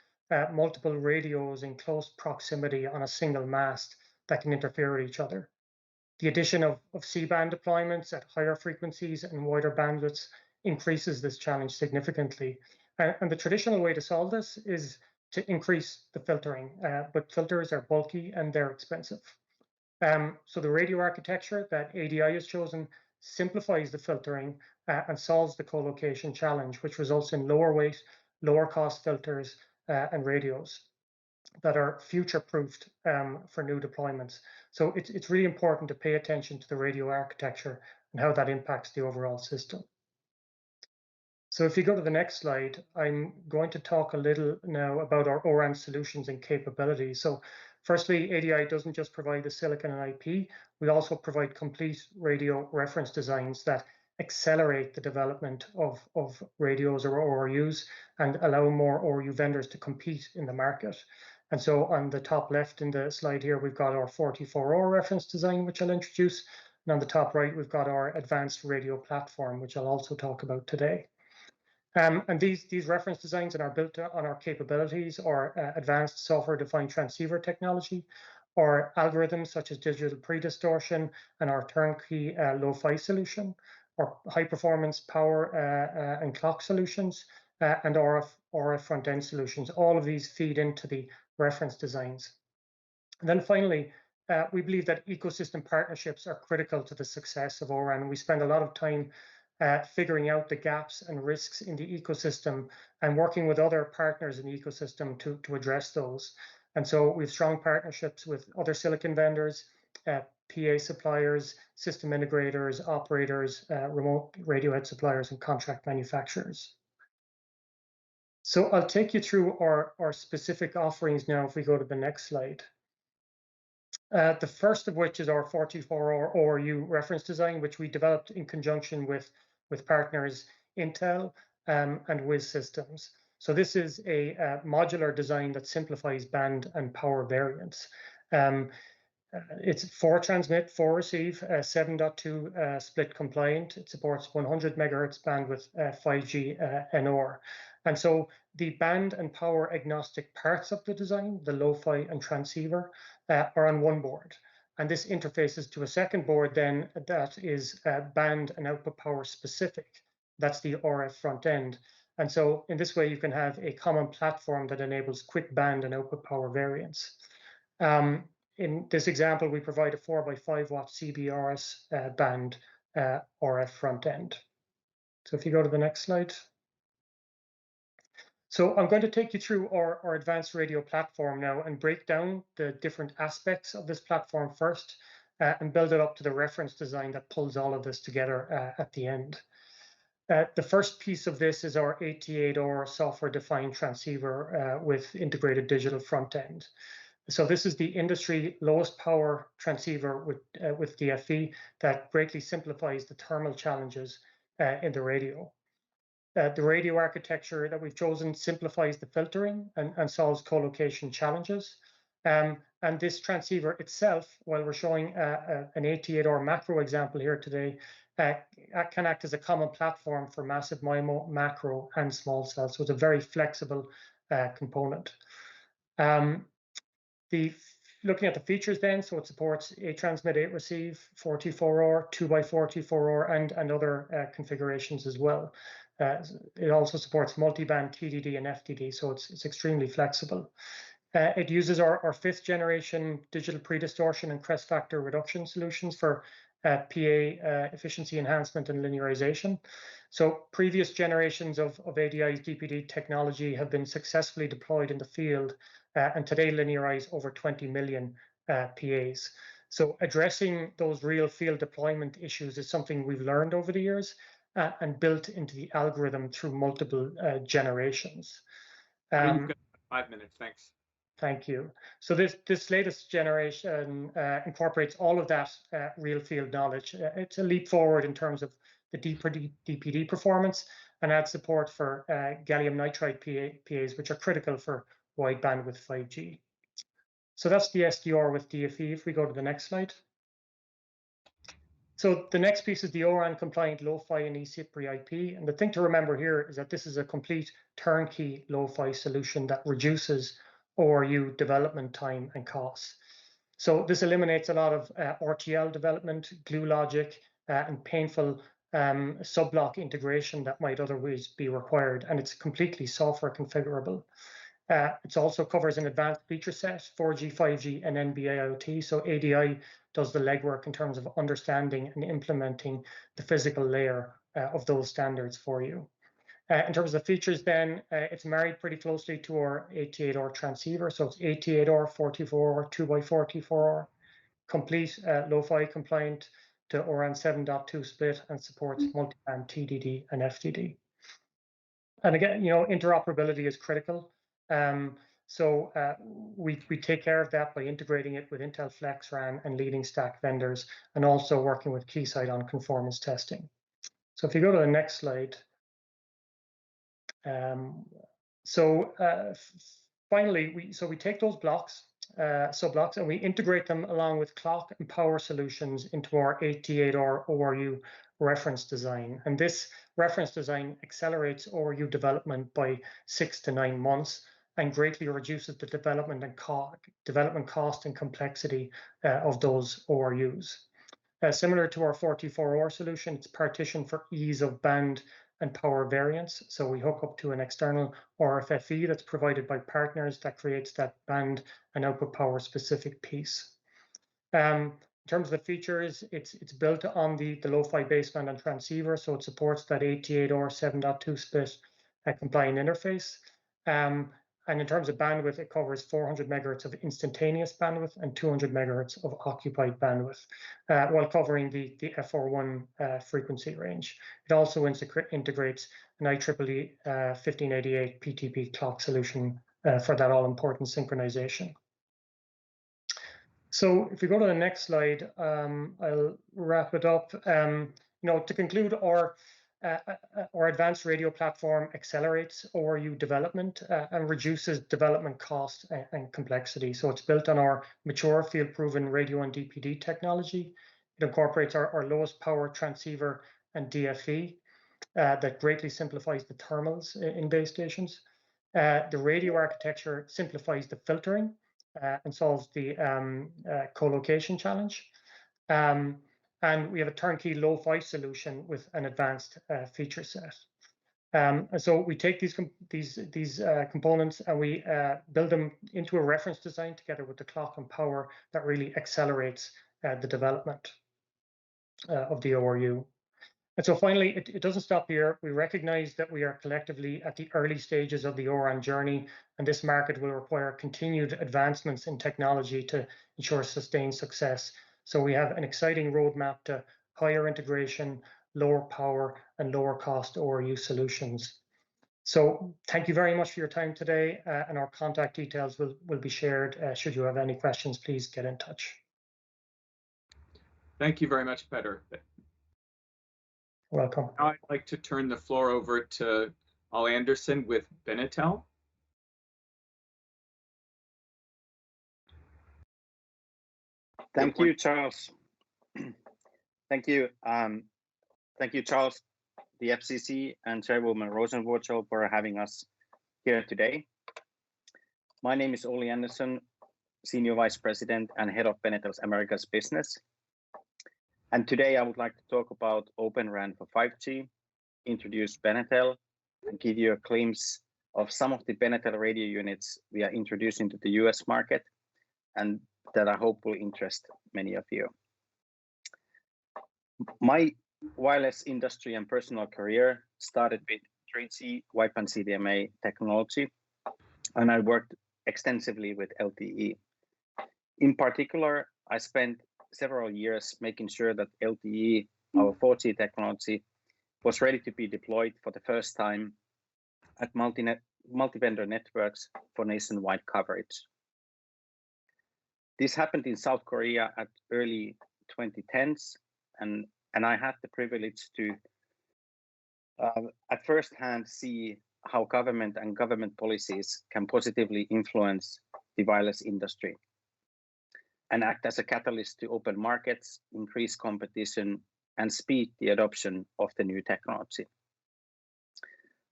E: multiple radios in close proximity on a single mast that can interfere with each other. The addition of C-band deployments at higher frequencies and wider bandwidths increases this challenge significantly. And the traditional way to solve this is to increase the filtering, but filters are bulky and they're expensive. So the radio architecture that ADI has chosen simplifies the filtering and solves the co-location challenge, which results in lower weight, lower cost filters and radios that are future-proofed for new deployments. So it's really important to pay attention to the radio architecture and how that impacts the overall system. So if you go to the next slide, I'm going to talk a little now about our Oram solutions and capabilities. So firstly, ADI doesn't just provide the silicon and IP, we also provide complete radio reference designs that accelerate the development of radios or ORUs and allow more ORU vendors to compete in the market. And so on the top left in the slide here, we've got our 44 Oru Reference Design, which I'll introduce. And on the top right, we've got our advanced radio platform, which I'll also talk about today. And these reference designs are built on our capabilities or advanced software-defined transceiver technology, or algorithms such as digital pre-distortion and our turnkey lo-fi solution, or high-performance power and clock solutions, and RF front-end solutions. All of these feed into the reference designs. And then finally, we believe that ecosystem partnerships are critical to the success of Oram. We spend a lot of time figuring out the gaps and risks in the ecosystem and working with other partners in the ecosystem to address those. And so we have strong partnerships with other silicon vendors, PA suppliers, system integrators, operators, remote radio head suppliers, and contract manufacturers. So I'll take you through our specific offerings now if we go to the next slide. The first of which is our 44 ORU reference design, which we developed in conjunction with partners Intel and Wiz Systems. So this is a modular design that simplifies band and power variants. It's 4 transmit, 4 receive, 7.2 split compliant. It supports 100 megahertz bandwidth 5G NOR. And so the band and power agnostic parts of the design, the lo-fi and transceiver, are on one board. And this interfaces to a second board then that is band and output power specific. That's the RF front end. And so in this way, you can have a common platform that enables quick band and output power variants. In this example, we provide a 4x5 watt CBRS band RF front end. So if you go to the next slide. So I'm going to take you through our advanced radio platform now and break down the different aspects of this platform first and build it up to the reference design that pulls all of this together at the end. The first piece of this is our 88OR software-defined transceiver with integrated digital front end. So this is the industry lowest power transceiver with DFE that greatly simplifies the thermal challenges in the radio. The radio architecture that we've chosen simplifies the filtering and solves co-location challenges. And this transceiver itself, while we're showing an 88OR macro example here today, can act as a common platform for massive MIMO, macro, and small cells. So it's a very flexible component. Looking at the features then, so it supports 8 transmit, 8 receive, 44OR, 2x44OR, and other configurations as well. It also supports multiband TDD and FDD, so it's extremely flexible. It uses our 5th generation digital pre-distortion and crest factor reduction solutions for PA efficiency enhancement and linearization. So previous generations of ADI's DPD technology have been successfully deployed in the field and today linearize over 20 million PAs. So addressing those real field deployment issues is something we've learned over the years and built into the algorithm through multiple generations.
A: You've got 5 minutes, thanks.
E: Thank you. So this latest generation incorporates all of that real field knowledge. It's a leap forward in terms of the DPD performance and adds support for gallium nitride PAs, which are critical for wide bandwidth 5G. So that's the SDR with DFE. If we go to the next slide. So the next piece is the Oram compliant Lo-Fi and eCPRI IP. And the thing to remember here is that this is a complete turnkey Lo-Fi solution that reduces ORU development time and costs. So this eliminates a lot of RTL development, glue logic, and painful sub-block integration that might otherwise be required. And it's completely software configurable. It also covers an advanced feature set, 4G, 5G, and NB-IoT. So ADI does the legwork in terms of understanding and implementing the physical layer of those standards for you. In terms of features then, it's married pretty closely to our 88R transceiver. So it's 88R, 44R, 2x44R, complete Lo-Fi compliant to Oram 7.2 split and supports multi-band TDD and FDD. And again, interoperability is critical. So we take care of that by integrating it with Intel FlexRAN and leading stack vendors, and also working with Keysight on conformance testing. So if you go to the next slide. Finally, we take those blocks, sub-blocks, and we integrate them along with clock and power solutions into our 88R ORU reference design. And this reference design accelerates ORU development by 6 to 9 months and greatly reduces the development cost and complexity of those ORUs. Similar to our 44R solution, it's partitioned for ease of band and power variance. So we hook up to an external RFFE that's provided by partners that creates that band and output power specific piece. In terms of the features, it's built on the Lo-Fi baseband and transceiver, so it supports that 88R 7.2 split compliant interface. And in terms of bandwidth, it covers 400 megahertz of instantaneous bandwidth and 200 megahertz of occupied bandwidth, while covering the FR1 frequency range. It also integrates an IEEE 1588 PTP clock solution for that all-important synchronization. So if we go to the next slide, I'll wrap it up. To conclude, our advanced radio platform accelerates ORU development and reduces development cost and complexity. So it's built on our mature field-proven radio and DPD technology. It incorporates our lowest power transceiver and DFE that greatly simplifies the thermals in base stations. The radio architecture simplifies the filtering and solves the co-location challenge. And we have a turnkey Lo-Fi solution with an advanced feature set. And so we take these components and we build them into a reference design together with the clock and power that really accelerates the development of the ORU. And so finally, it doesn't stop here. We recognize that we are collectively at the early stages of the Oram journey, and this market will require continued advancements in technology to ensure sustained success. So we have an exciting roadmap to higher integration, lower power, and lower cost ORU solutions. So thank you very much for your time today, and our contact details will be shared. Should you have any questions, please get in touch.
A: Thank you very much, Peter.
E: Welcome.
A: Now I'd like to turn the floor over to Al Anderson with Benetel.
F: Thank you, Charles. Thank you. Thank you, Charles, the FCC, and Chairwoman Rosenworcel for having us here today. My name is Olli Anderson, Senior Vice President and Head of Benetel's Americas Business. And today I would like to talk about Openran for 5G, introduce Benetel, and give you a glimpse of some of the Benetel radio units we are introducing to the US market, and that I hope will interest many of you. My wireless industry and personal career started with 3G WiFi CDMA technology, and I worked extensively with LTE. In particular, I spent several years making sure that LTE, our 4G technology, was ready to be deployed for the first time at multi-vendor networks for nationwide coverage. This happened in South Korea at early 2010s, and I had the privilege to at first hand see how government and government policies can positively influence the wireless industry and act as a catalyst to open markets, increase competition, and speed the adoption of the new technology.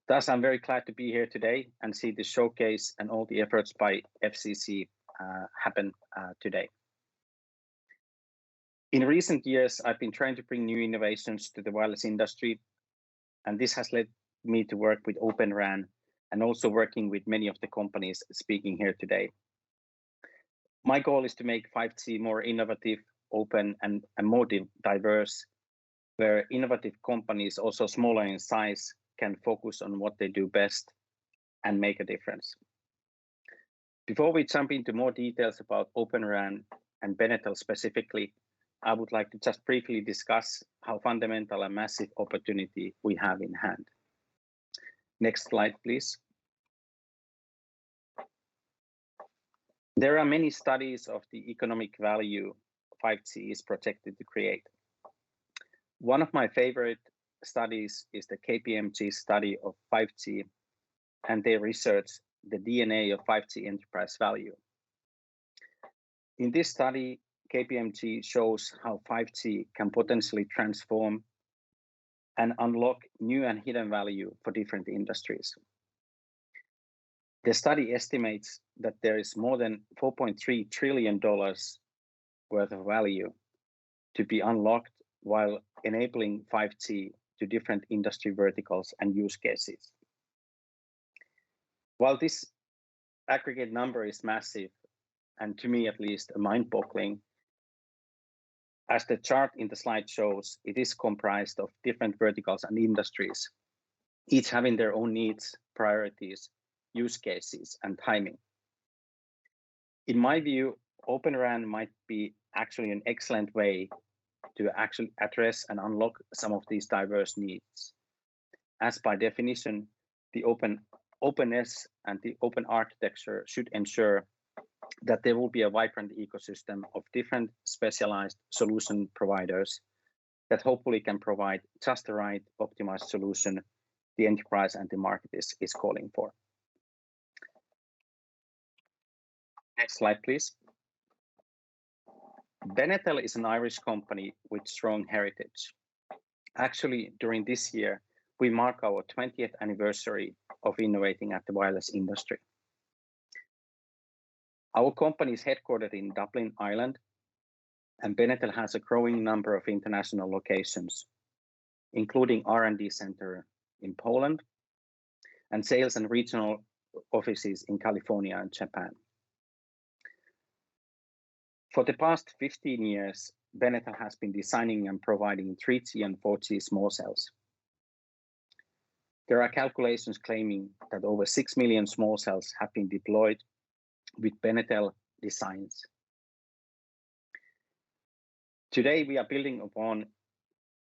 F: Thus, I'm very glad to be here today and see the showcase and all the efforts by FCC happen today. In recent years, I've been trying to bring new innovations to the wireless industry, and this has led me to work with Openran and also working with many of the companies speaking here today. My goal is to make 5G more innovative, open, and more diverse, where innovative companies, also smaller in size, can focus on what they do best and make a difference. Before we jump into more details about Openran and Benetel specifically, I would like to just briefly discuss how fundamental and massive opportunity we have in hand. Next slide, please. There are many studies of the economic value 5G is projected to create. One of my favorite studies is the KPMG study of 5G, and they research the DNA of 5G enterprise value. In this study, KPMG shows how 5G can potentially transform and unlock new and hidden value for different industries. The study estimates that there is more than $4.3 trillion worth of value to be unlocked while enabling 5G to different industry verticals and use cases. While this aggregate number is massive, and to me at least mind-boggling, as the chart in the slide shows, it is comprised of different verticals and industries, each having their own needs, priorities, use cases, and timing. In my view, Openran might be actually an excellent way to actually address and unlock some of these diverse needs, as by definition, the openness and the open architecture should ensure that there will be a vibrant ecosystem of different specialized solution providers that hopefully can provide just the right optimized solution the enterprise and the market is calling for. Next slide, please. Benetel is an Irish company with strong heritage. Actually, during this year, we mark our 20th anniversary of innovating at the wireless industry. Our company is headquartered in Dublin, Ireland, and Benetel has a growing number of international locations, including R&D center in Poland and sales and regional offices in California and Japan. For the past 15 years, Benetel has been designing and providing 3G and 4G small cells. There are calculations claiming that over 6 million small cells have been deployed with Benetel designs. Today, we are building upon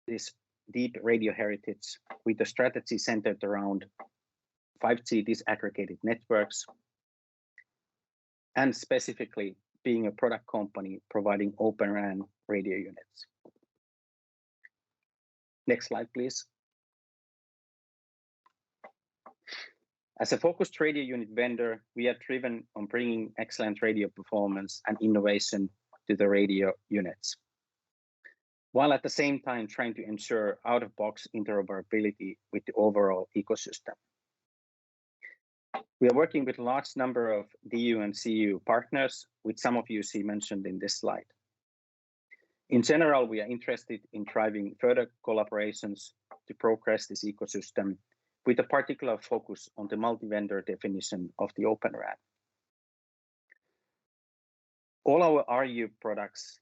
F: this deep radio heritage with a strategy centered around 5G disaggregated networks, and specifically being a product company providing Openran radio units. Next slide, please. As a focused radio unit vendor, we are driven on bringing excellent radio performance and innovation to the radio units, while at the same time trying to ensure out-of-box interoperability with the overall ecosystem. We are working with a large number of DU and CU partners, which some of you see mentioned in this slide. In general, we are interested in driving further collaborations to progress this ecosystem with a particular focus on the multi-vendor definition of the Openran. All our RU products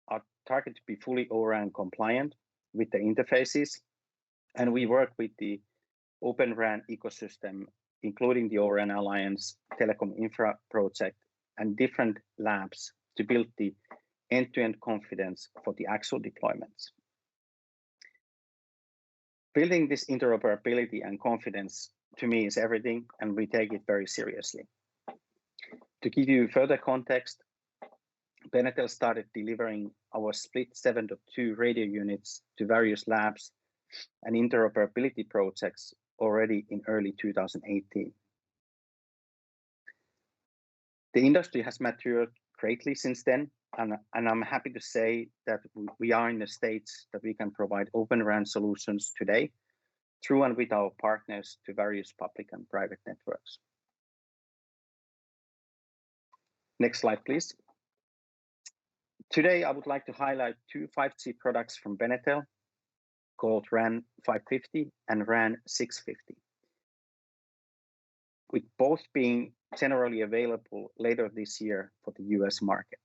F: are targeted to be fully ORAN compliant with the interfaces, and we work with the Openran ecosystem, including the ORAN Alliance, Telecom Infra project, and different labs to build the end-to-end confidence for the actual deployments. Building this interoperability and confidence, to me, is everything, and we take it very seriously. To give you further context, Benetel started delivering our split 7.2 radio units to various labs and interoperability projects already in early 2018. The industry has matured greatly since then, and I'm happy to say that we are in the stage that we can provide Open RAN solutions today through and with our partners to various public and private networks. Next slide, please. Today, I would like to highlight two 5G products from Benetel called RAN 550 and RAN 650, with both being generally available later this year for the US market.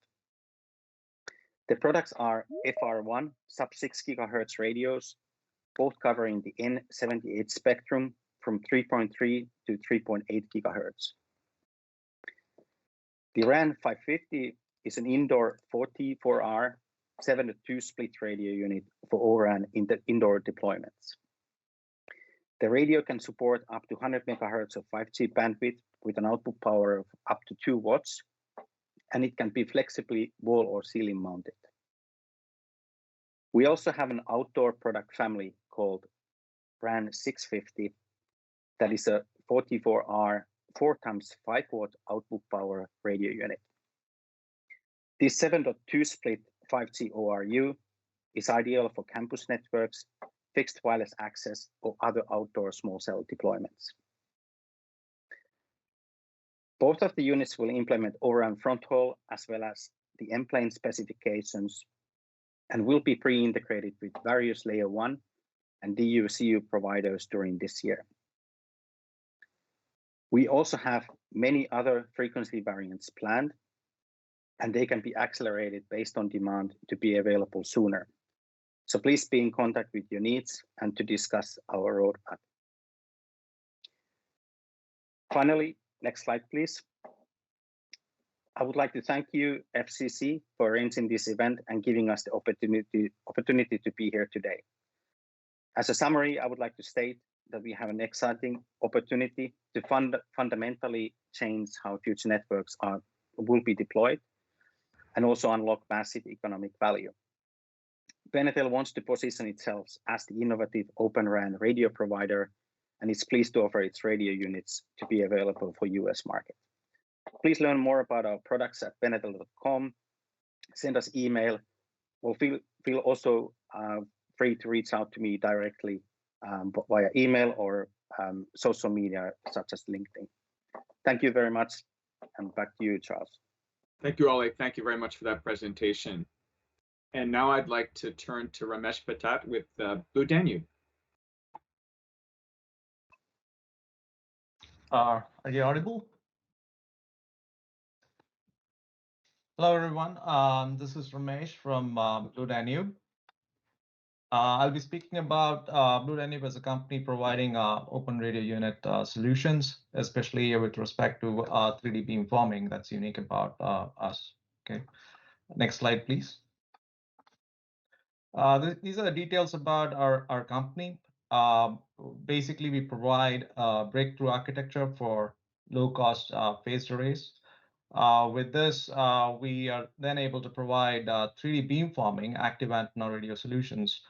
F: The products are FR1 sub-6 GHz radios, both covering the N78 spectrum from 3.3 to 3.8 GHz. The RAN 550 is an indoor 44R 7-2 split radio unit for Oram in the indoor deployments. The radio can support up to 100 MHz of 5G bandwidth with an output power of up to 2 watts, and it can be flexibly wall or ceiling mounted. We also have an outdoor product family called RAN 650 that is a 44R 4x5 watt output power radio unit. This 7.2 split 5G ORU is ideal for campus networks, fixed wireless access, or other outdoor small cell deployments. Both of the units will implement Oram fronthaul as well as the M-plane specifications and will be pre-integrated with various layer 1 and DU/CU providers during this year. We also have many other frequency variants planned, and they can be accelerated based on demand to be available sooner. So please be in contact with your needs and to discuss our roadmap. Finally, next slide, please. I would like to thank you, FCC, for arranging this event and giving us the opportunity to be here today. As a summary, I would like to state that we have an exciting opportunity to fundamentally change how future networks will be deployed and also unlock massive economic value. Benetel wants to position itself as the innovative Open RAN radio provider and is pleased to offer its radio units to be available for US market. Please learn more about our products at benetel.com, send us email, or feel also free to reach out to me directly via email or social media such as LinkedIn. Thank you very much, and back to you, Charles.
A: Thank you, Ole. Thank you very much for that presentation. And now I'd like to turn to Ramesh Patat with Blue Danube.
G: Are you audible? Hello, everyone. This is Ramesh from Blue Danube. I'll be speaking about Blue Danube as a company providing open radio unit solutions, especially with respect to 3D beamforming. That's unique about us. Okay, next slide, please. These are the details about our company. Basically, we provide breakthrough architecture for low-cost phased arrays. With this, we are then able to provide 3D beamforming, active antenna radio solutions,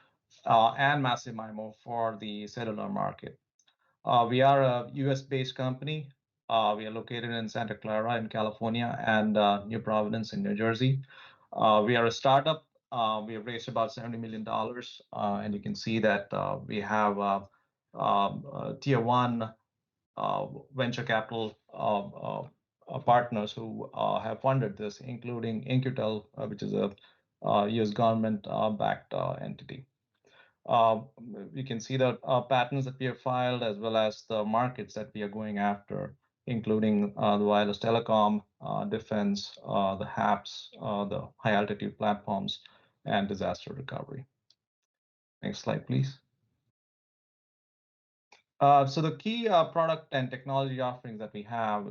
G: and massive MIMO for the cellular market. We are a US-based company. We are located in Santa Clara in California and New Providence in New Jersey. We are a startup. We have raised about $70 million, and you can see that we have tier 1 venture capital partners who have funded this, including Incutel, which is a US government-backed entity. You can see the patents that we have filed, as well as the markets that we are going after, including the wireless telecom, defense, the HAPS, the high altitude platforms, and disaster recovery. Next slide, please. So the key product and technology offerings that we have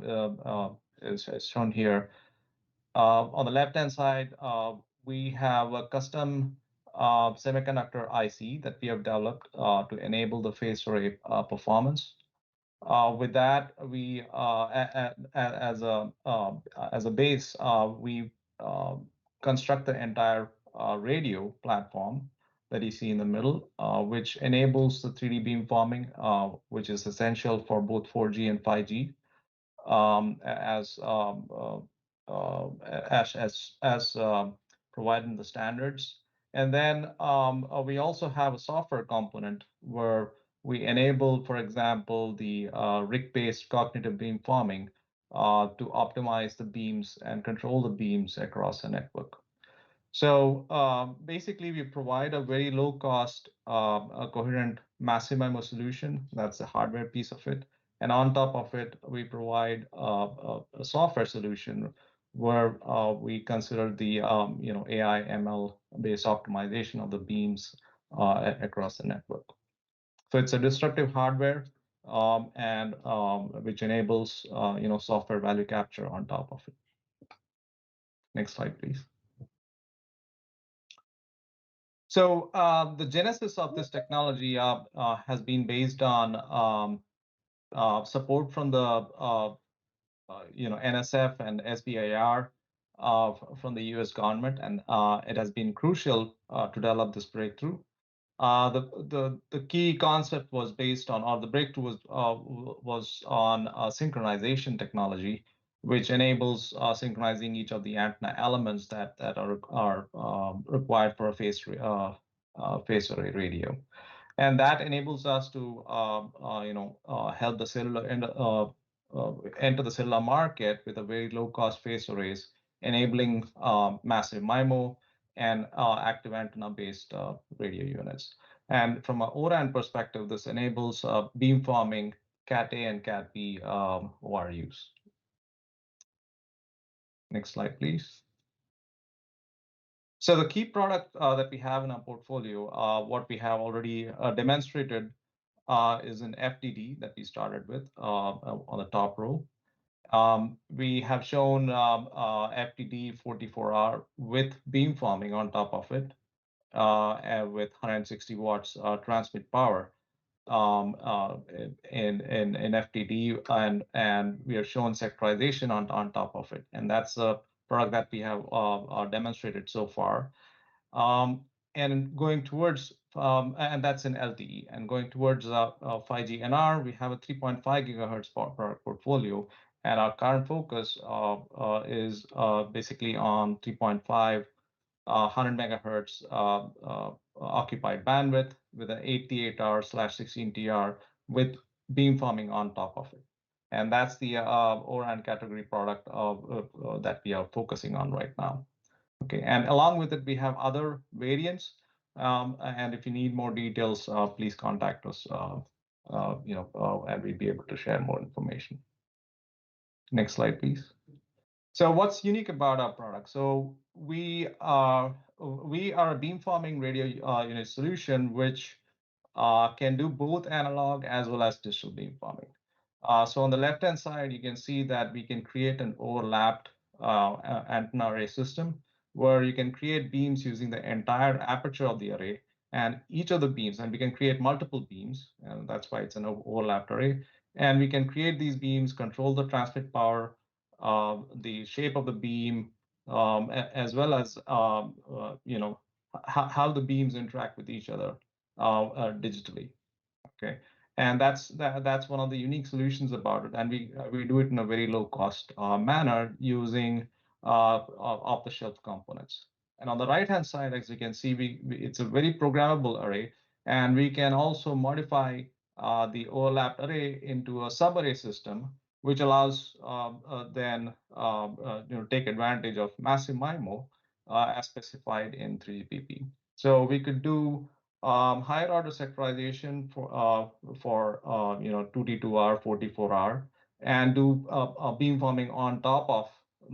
G: is shown here. On the left-hand side, we have a custom semiconductor IC that we have developed to enable the phased array performance. With that, we, as a base, we construct the entire radio platform that you see in the middle, which enables the 3D beamforming, which is essential for both 4G and 5G, as provided in the standards. And then we also have a software component where we enable, for example, the RIC-based cognitive beamforming to optimize the beams and control the beams across the network. So basically, we provide a very low-cost, coherent massive MIMO solution. That's the hardware piece of it. And on top of it, we provide a software solution where we consider the AI ML-based optimization of the beams across the network. So it's a disruptive hardware and which enables software value capture on top of it. Next slide, please. So the genesis of this technology has been based on support from the NSF and SBIR from the U.S. government, and it has been crucial to develop this breakthrough. The key concept was based on, or the breakthrough was on synchronization technology, which enables synchronizing each of the antenna elements that are required for a phased array radio, and that enables us to help the cellular enter the cellular market with a very low cost phased arrays, enabling massive MIMO and active antenna based radio units. And from an Oram perspective, this enables beamforming Cat A and Cat B ORUs. Next slide, please. So the key product that we have in our portfolio, what we have already demonstrated is an FDD that we started with on the top row. We have shown FDD 44R with beamforming on top of it with 160 watts transmit power in FDD, and we have shown sectorization on top of it. And that's a product that we have demonstrated so far. And going towards, and that's in LTE, and going towards 5G NR, we have a 3.5 gigahertz product portfolio, and our current focus is basically on 3.5, 100 megahertz occupied bandwidth with an 88R/16TR with beamforming on top of it. And that's the Oram category product that we are focusing on right now. Okay, and along with it, we have other variants. And if you need more details, please contact us, and we'll be able to share more information. Next slide, please. So what's unique about our product? So we are a beamforming radio unit solution, which can do both analog as well as digital beamforming. So on the left-hand side, you can see that we can create an overlapped antenna array system, where you can create beams using the entire aperture of the array, and each of the beams, and we can create multiple beams, and that's why it's an overlapped array. And we can create these beams, control the transmit power, the shape of the beam, as well as how the beams interact with each other digitally. Okay, and that's one of the unique solutions about it, and we do it in a very low cost manner using off-the-shelf components. And on the right-hand side, as you can see, it's a very programmable array, and we can also modify the overlapped array into a subarray system, which allows then take advantage of massive MIMO as specified in 3GPP. So we could do higher order sectorization for 2T2R, 44R, and do beamforming on top of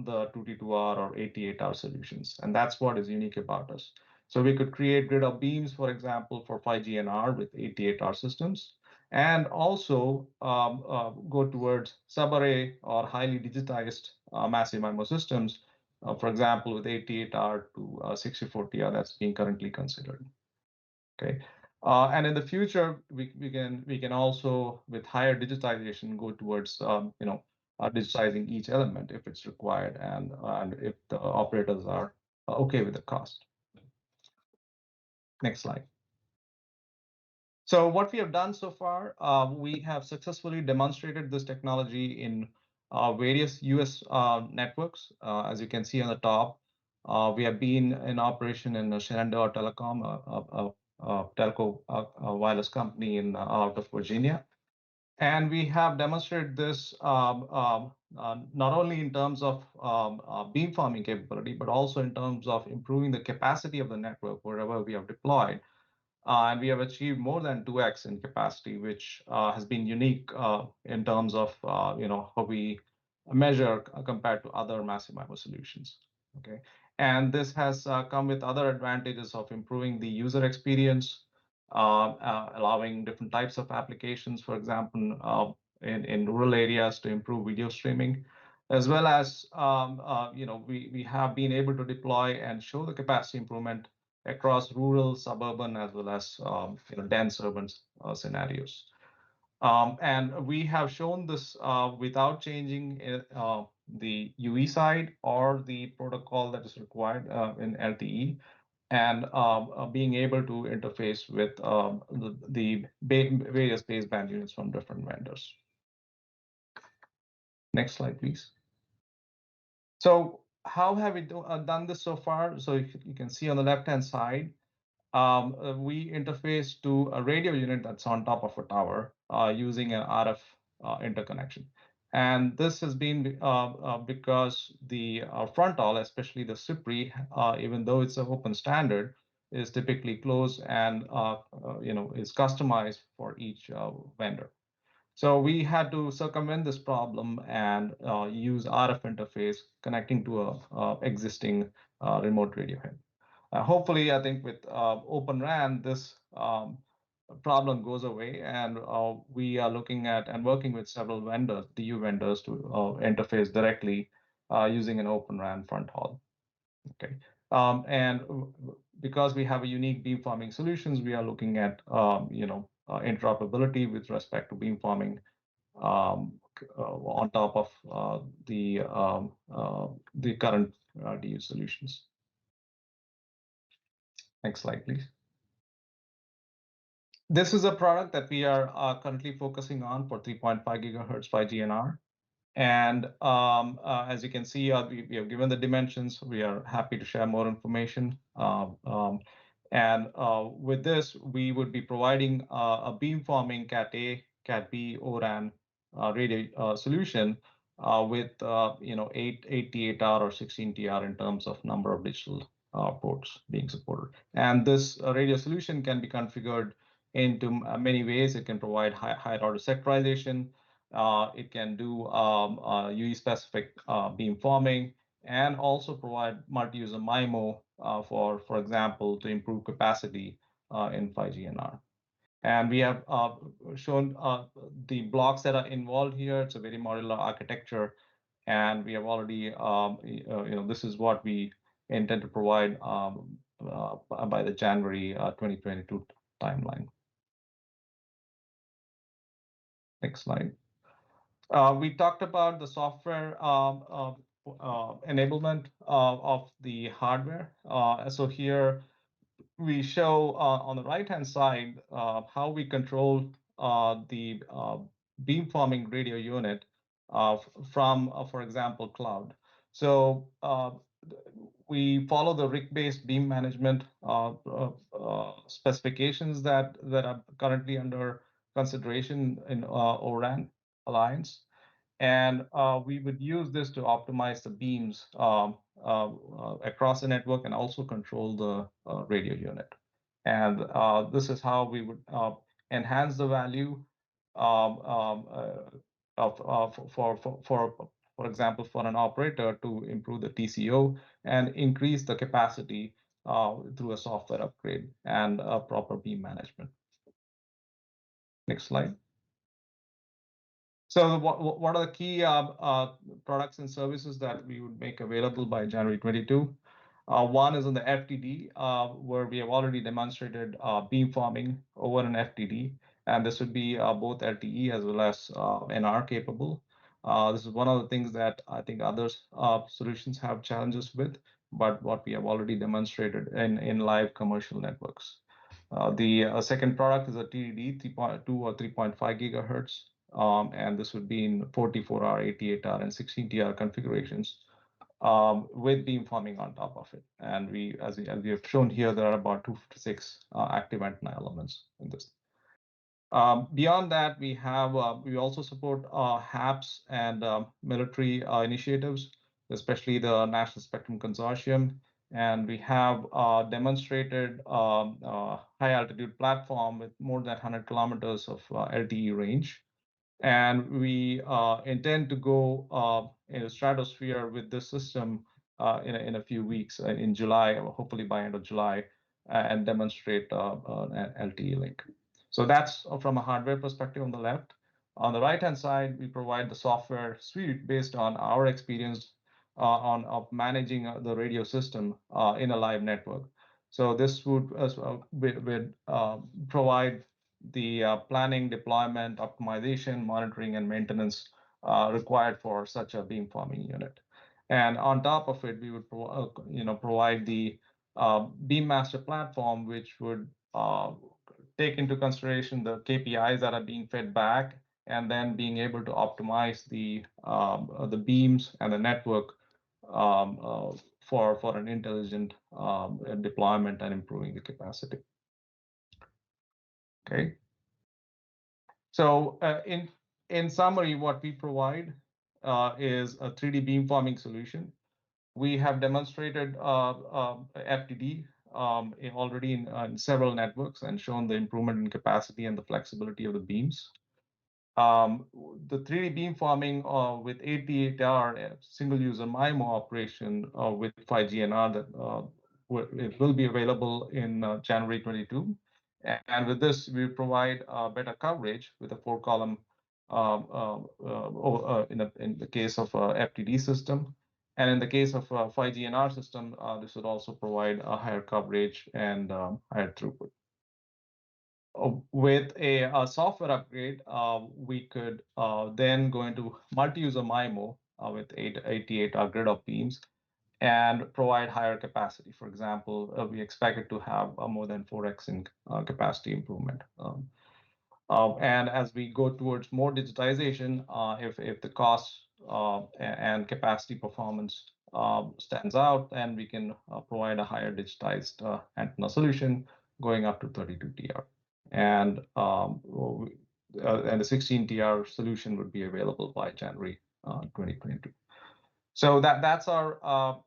G: the 2T2R or 88R solutions. And that's what is unique about us. So we could create grid of beams, for example, for 5G NR with 88R systems, and also go towards subarray or highly digitized massive MIMO systems, for example, with 88R to 64TR that's being currently considered. Okay, and in the future, we can also, with higher digitization, go towards digitizing each element if it's required, and if the operators are okay with the cost. Next slide. So what we have done so far, we have successfully demonstrated this technology in various US networks. As you can see on the top, we have been in operation in Shenandoah Telecom, a telco wireless company out of Virginia. And we have demonstrated this not only in terms of beamforming capability, but also in terms of improving the capacity of the network wherever we have deployed. And we have achieved more than 2x in capacity, which has been unique in terms of how we measure compared to other massive MIMO solutions. Okay, and this has come with other advantages of improving the user experience, allowing different types of applications, for example, in rural areas to improve video streaming, as well as we have been able to deploy and show the capacity improvement across rural, suburban, as well as dense urban scenarios. And we have shown this without changing the UE side or the protocol that is required in LTE, and being able to interface with the various baseband units from different vendors. Next slide, please. So how have we done this so far? So you can see on the left-hand side, we interface to a radio unit that's on top of a tower using an RF interconnection. And this has been because the fronthaul, especially the CIPRI, even though it's an open standard, is typically closed and is customized for each vendor. So we had to circumvent this problem and use RF interface connecting to a existing remote radio head. Hopefully, I think with Openran, this problem goes away, and we are looking at and working with several vendors, DU vendors, to interface directly using an Openran fronthaul. Okay, and because we have a unique beamforming solutions, we are looking at interoperability with respect to beamforming on top of the current DU solutions. Next slide, please. This is a product that we are currently focusing on for 3.5 gigahertz 5GNR. And as you can see, we have given the dimensions. We are happy to share more information. And with this, we would be providing a beamforming Cat A, Cat B, Oram radio solution with 8T8R or 16TR in terms of number of digital ports being supported. And this radio solution can be configured into many ways. It can provide higher order sectorization. It can do UE-specific beamforming, and also provide multi-user MIMO for example, to improve capacity in 5GNR. And we have shown the blocks that are involved here. It's a very modular architecture, and we have already, this is what we intend to provide by the January 2022 timeline. Next slide. We talked about the software enablement of the hardware. So here we show on the right-hand side how we control the beamforming radio unit from, for example, cloud. So we follow the RIC-based beam management specifications that are currently under consideration in Oram Alliance. And we would use this to optimize the beams across the network and also control the radio unit. And this is how we would enhance the value for example, for an operator to improve the TCO and increase the capacity through a software upgrade and proper beam management. Next slide. So what are the key products and services that we would make available by January 22? One is on the FTD, where we have already demonstrated beamforming over an FTD, and this would be both LTE as well as NR capable. This is one of the things that I think other solutions have challenges with, but what we have already demonstrated in live commercial networks. The second product is a TDD 3.2 or 3.5 gigahertz, and this would be in 44R, 88R, and 16TR configurations with beamforming on top of it. And as we have shown here, there are about 256 active antenna elements in this. Beyond that, we also support HAPS and military initiatives, especially the National Spectrum Consortium. And we have demonstrated high altitude platform with more than 100 kilometers of LTE range. And we intend to go in the stratosphere with this system in a few weeks, in July, or hopefully by end of July, and demonstrate an LTE link. So that's from a hardware perspective on the left. On the right-hand side, we provide the software suite based on our experience of managing the radio system in a live network. So this would provide the planning, deployment, optimization, monitoring, and maintenance required for such a beamforming unit. And on top of it, we would provide the Beam Master platform, which would take into consideration the KPIs that are being fed back, and then being able to optimize the beams and the network for an intelligent deployment and improving the capacity. Okay. So in summary, what we provide is a 3D beamforming solution. We have demonstrated FDD already in several networks and shown the improvement in capacity and the flexibility of the beams. The 3D beamforming with 88R single user MIMO operation with 5GNR that it will be available in January 22. And with this, we provide better coverage with a 4-column in the case of FTD system. And in the case of 5GNR system, this would also provide a higher coverage and higher throughput. With a software upgrade, we could then go into multi-user MIMO with 88R grid of beams and provide higher capacity. For example, we expect it to have more than 4x in capacity improvement. And as we go towards more digitization, if the cost and capacity performance stands out, then we can provide a higher digitized antenna solution going up to 32TR. And the 16TR solution would be available by January 2022. So that's our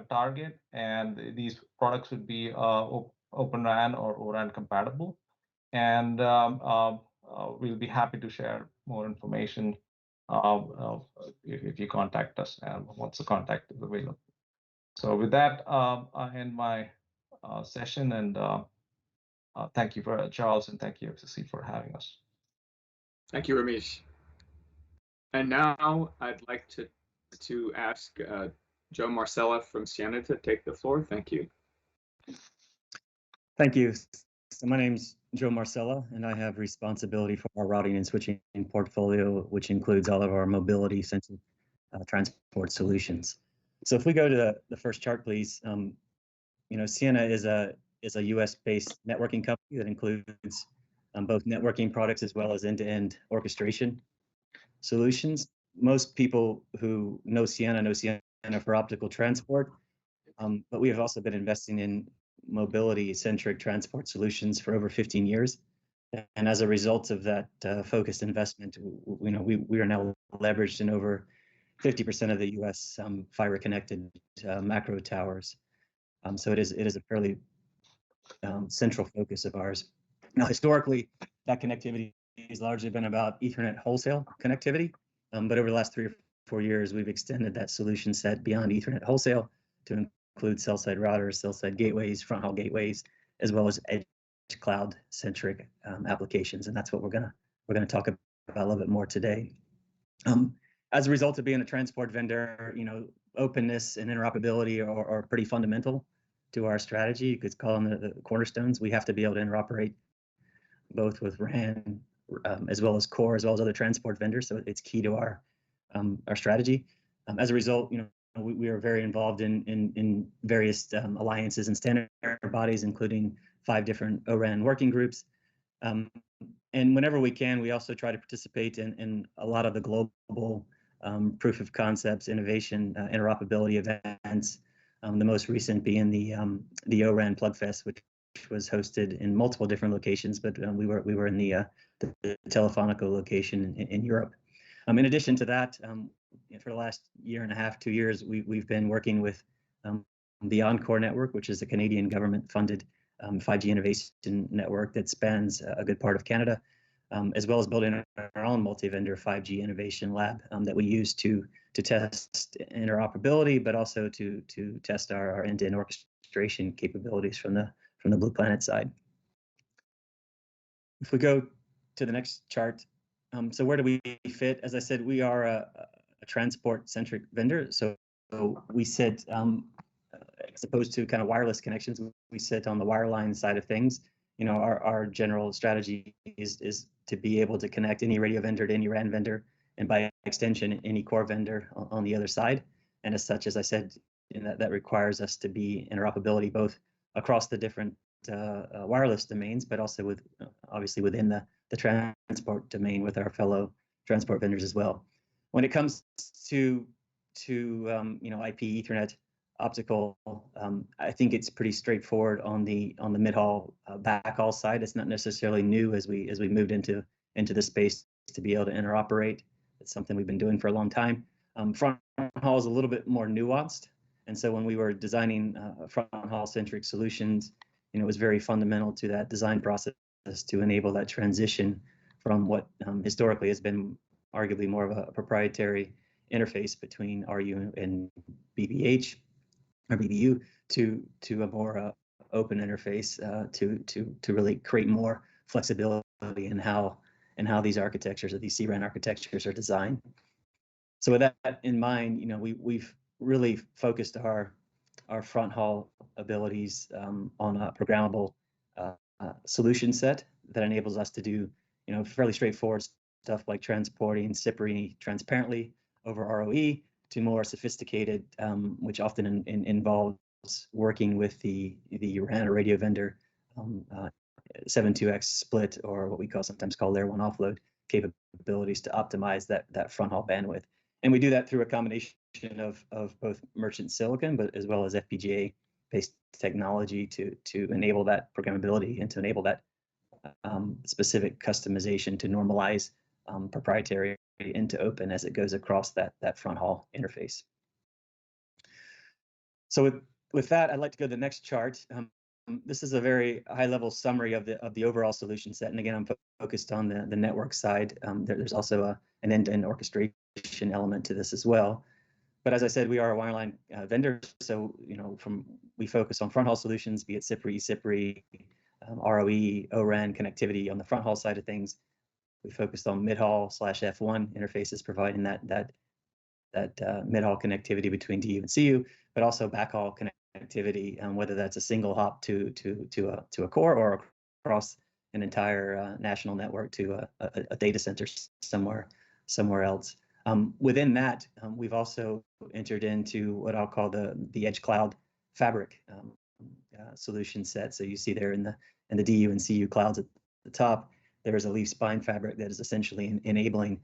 G: target, and these products would be Openran or Oram compatible. And we'll be happy to share more information if you contact us and once the contact is available. So with that, I end my session, and thank you for Charles, and thank you FCC for having us.
A: Thank you, Ramesh. And now I'd like to ask Joe Marcella from Siena to take the floor. Thank you.
H: Thank you. So my name's Joe Marcella, and I have responsibility for our routing and switching portfolio, which includes all of our mobility-centered transport solutions. So if we go to the first chart, please. Siena is a US-based networking company that includes both networking products as well as end-to-end orchestration solutions. Most people who know Siena for optical transport, but we have also been investing in mobility-centric transport solutions for over 15 years. And as a result of that focused investment, we are now leveraged in over 50% of the US fiber-connected macro towers. So it is a fairly central focus of ours. Now, historically, that connectivity has largely been about Ethernet wholesale connectivity, but over the last 3 or 4 years, we've extended that solution set beyond Ethernet wholesale to include cell-side routers, cell-side gateways, front-haul gateways, as well as edge cloud-centric applications, and that's what we're gonna talk about a little bit more today. As a result of being a transport vendor, openness and interoperability are pretty fundamental to our strategy. You could call them the cornerstones. We have to be able to interoperate both with RAN as well as core, as well as other transport vendors. So it's key to our strategy. As a result, we are very involved in various alliances and standard bodies, including 5 different ORAN working groups. And whenever we can, we also try to participate in a lot of the global proof of concepts, innovation, interoperability events. The most recent being the ORAN Plugfest, which was hosted in multiple different locations, but we were in the Telefonica location in Europe. In addition to that, for the last year and a half, 2 years, we've been working with the Encore Network, which is a Canadian government-funded 5G innovation network that spans a good part of Canada, as well as building our own multi-vendor 5G innovation lab that we use to test interoperability, but also to test our end-to-end orchestration capabilities from the Blue Planet side. If we go to the next chart, so where do we fit? As I said, we are a transport-centric vendor, so we sit, as opposed to kind of wireless connections, we sit on the wireline side of things. Our general strategy is to be able to connect any radio vendor to any RAN vendor, and by extension, any core vendor on the other side. And as such, as I said, that requires us to be interoperability both across the different wireless domains, but also obviously within the transport domain with our fellow transport vendors as well. When it comes to IP, Ethernet, optical, I think it's pretty straightforward on the mid-haul backhaul side. It's not necessarily new as we moved into the space to be able to interoperate. It's something we've been doing for a long time. Front haul is a little bit more nuanced, and so when we were designing front haul centric solutions, it was very fundamental to that design process to enable that transition from what historically has been arguably more of a proprietary interface between RU and BBH or BBU to a more open interface to really create more flexibility in how these architectures or these CRAN architectures are designed. So with that in mind, we've really focused our front haul abilities on a programmable solution set that enables us to do fairly straightforward stuff like transporting CPRI transparently over ROE to more sophisticated, which often involves working with the RAN or radio vendor 7.2x split, or what we sometimes call layer 1 offload capabilities to optimize that front haul bandwidth. And we do that through a combination of both merchant silicon, but as well as FPGA based technology to enable that programmability and to enable that specific customization to normalize proprietary into open as it goes across that front haul interface. So with that, I'd like to go to the next chart. This is a very high-level summary of the overall solution set. And again, I'm focused on the network side. There's also an end-to-end orchestration element to this as well. But as I said, we are a wireline vendor, so we focus on front haul solutions, be it CPRI, ROE, ORAN connectivity on the front haul side of things. We focused on mid-haul /F1 interfaces, providing that mid-haul connectivity between DU and CU, but also backhaul connectivity, whether that's a single hop to a core or across an entire national network to a data center somewhere else. Within that, we've also entered into what I'll call the edge cloud fabric solution set. So you see there in the DU and CU clouds at the top, there is a leaf spine fabric that is essentially enabling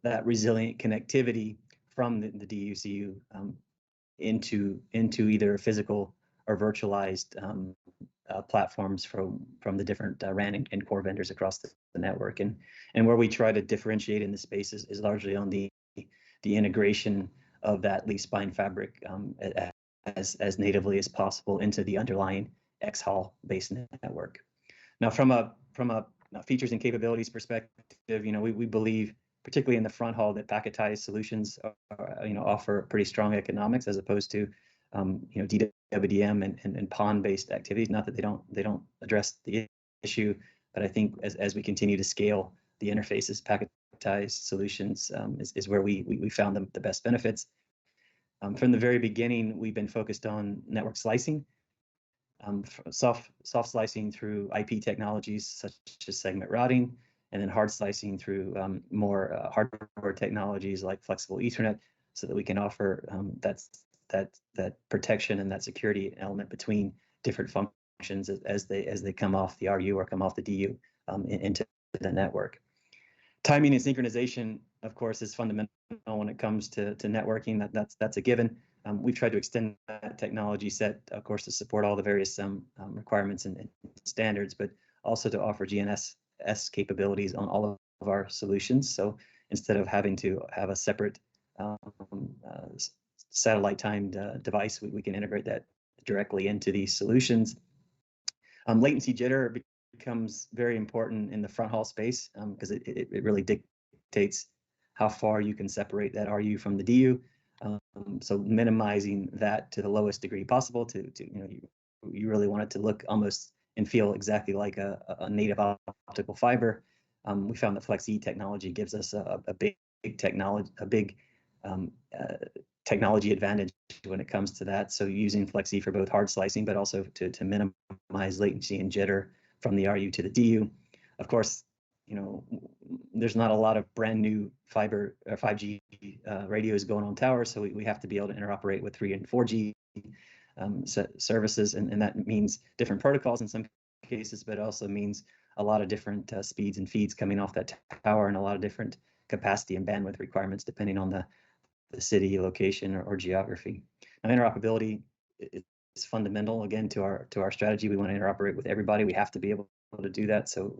H: that resilient connectivity from the DU CU into either physical or virtualized platforms from the different RAN and core vendors across the network. And where we try to differentiate in the space is largely on the integration of that leaf spine fabric as natively as possible into the underlying X-Hall based network. Now, from a features and capabilities perspective, we believe, particularly in the front haul, that packetized solutions offer pretty strong economics as opposed to DWDM and PON based activities. Not that they don't address the issue, but I think as we continue to scale the interfaces, packetized solutions is where we found the best benefits. From the very beginning, we've been focused on network slicing, soft slicing through IP technologies such as segment routing, and then hard slicing through more hardware technologies like flexible Ethernet, so that we can offer that that protection and that security element between different functions as they come off the RU or come off the DU into the network. Timing and synchronization, of course, is fundamental when it comes to networking. That's a given. We've tried to extend that technology set, of course, to support all the various requirements and standards, but also to offer GNSS capabilities on all of our solutions. So instead of having to have a separate satellite timed device, we can integrate that directly into these solutions. Latency jitter becomes very important in the front haul space because it really dictates how far you can separate that RU from the DU. So minimizing that to the lowest degree possible to you really want it to look almost and feel exactly like a native optical fiber. We found that FlexE technology gives us a big technology advantage when it comes to that. So using FlexE for both hard slicing, but also to minimize latency and jitter from the RU to the DU. Of course, there's not a lot of brand new fiber or 5G radios going on towers, so we have to be able to interoperate with 3 and 4G services, and that means different protocols in some cases, but it also means a lot of different speeds and feeds coming off that tower and a lot of different capacity and bandwidth requirements depending on the city, location, or geography. Now, interoperability is fundamental again to our strategy. We want to interoperate with everybody. We have to be able to do that, so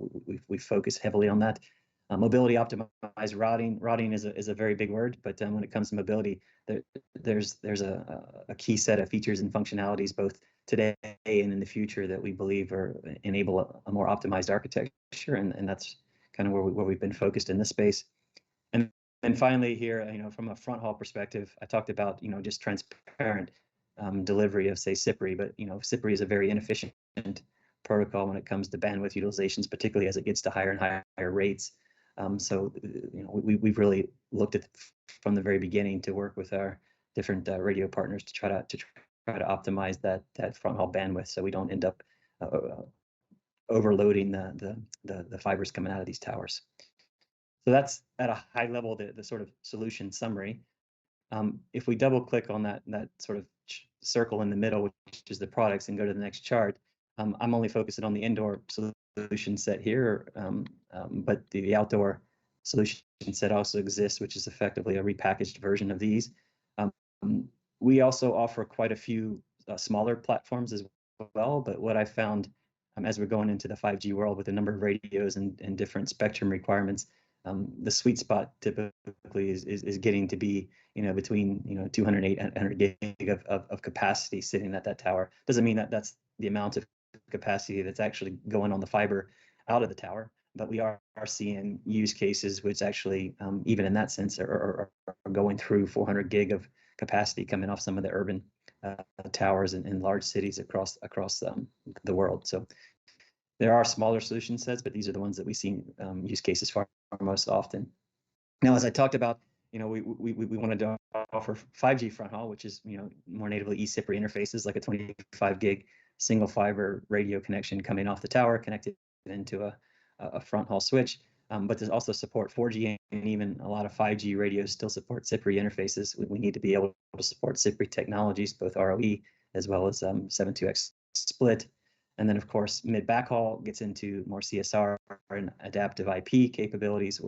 H: we focus heavily on that. Mobility optimized routing. Routing is a very big word, but when it comes to mobility, there's a key set of features and functionalities both today and in the future that we believe enable a more optimized architecture, and that's kind of where we've been focused in this space. And finally here, from a front haul perspective, I talked about just transparent delivery of say CPRI, but CPRI is a very inefficient protocol when it comes to bandwidth utilizations, particularly as it gets to higher and higher rates. So we've really looked at from the very beginning to work with our different radio partners to try to optimize that front haul bandwidth, so we don't end up overloading the fibers coming out of these towers. So that's at a high level the sort of solution summary. If we double click on that sort of circle in the middle, which is the products, and go to the next chart, I'm only focusing on the indoor solution set here, but the outdoor solution set also exists, which is effectively a repackaged version of these. We also offer quite a few smaller platforms as well, but what I found as we're going into the 5G world with a number of radios and different spectrum requirements, the sweet spot typically is getting to be between 200 and 800 gig of capacity sitting at that tower. Doesn't mean that that's the amount of capacity that's actually going on the fiber out of the tower, but we are seeing use cases which actually even in that sense are going through 400 gig of capacity coming off some of the urban towers in large cities across the world. So there are smaller solution sets, but these are the ones that we see use cases for most often. Now, as I talked about, we wanted to offer 5G front haul, which is more natively eCPRI interfaces, like a 25 gig single fiber radio connection coming off the tower, connected into a front haul switch. But there's also support 4G, and even a lot of 5G radios still support CPRI interfaces. We need to be able to support CPRI technologies, both ROE as well as 7.2x split. And then, of course, mid backhaul gets into more CSR and adaptive IP capabilities.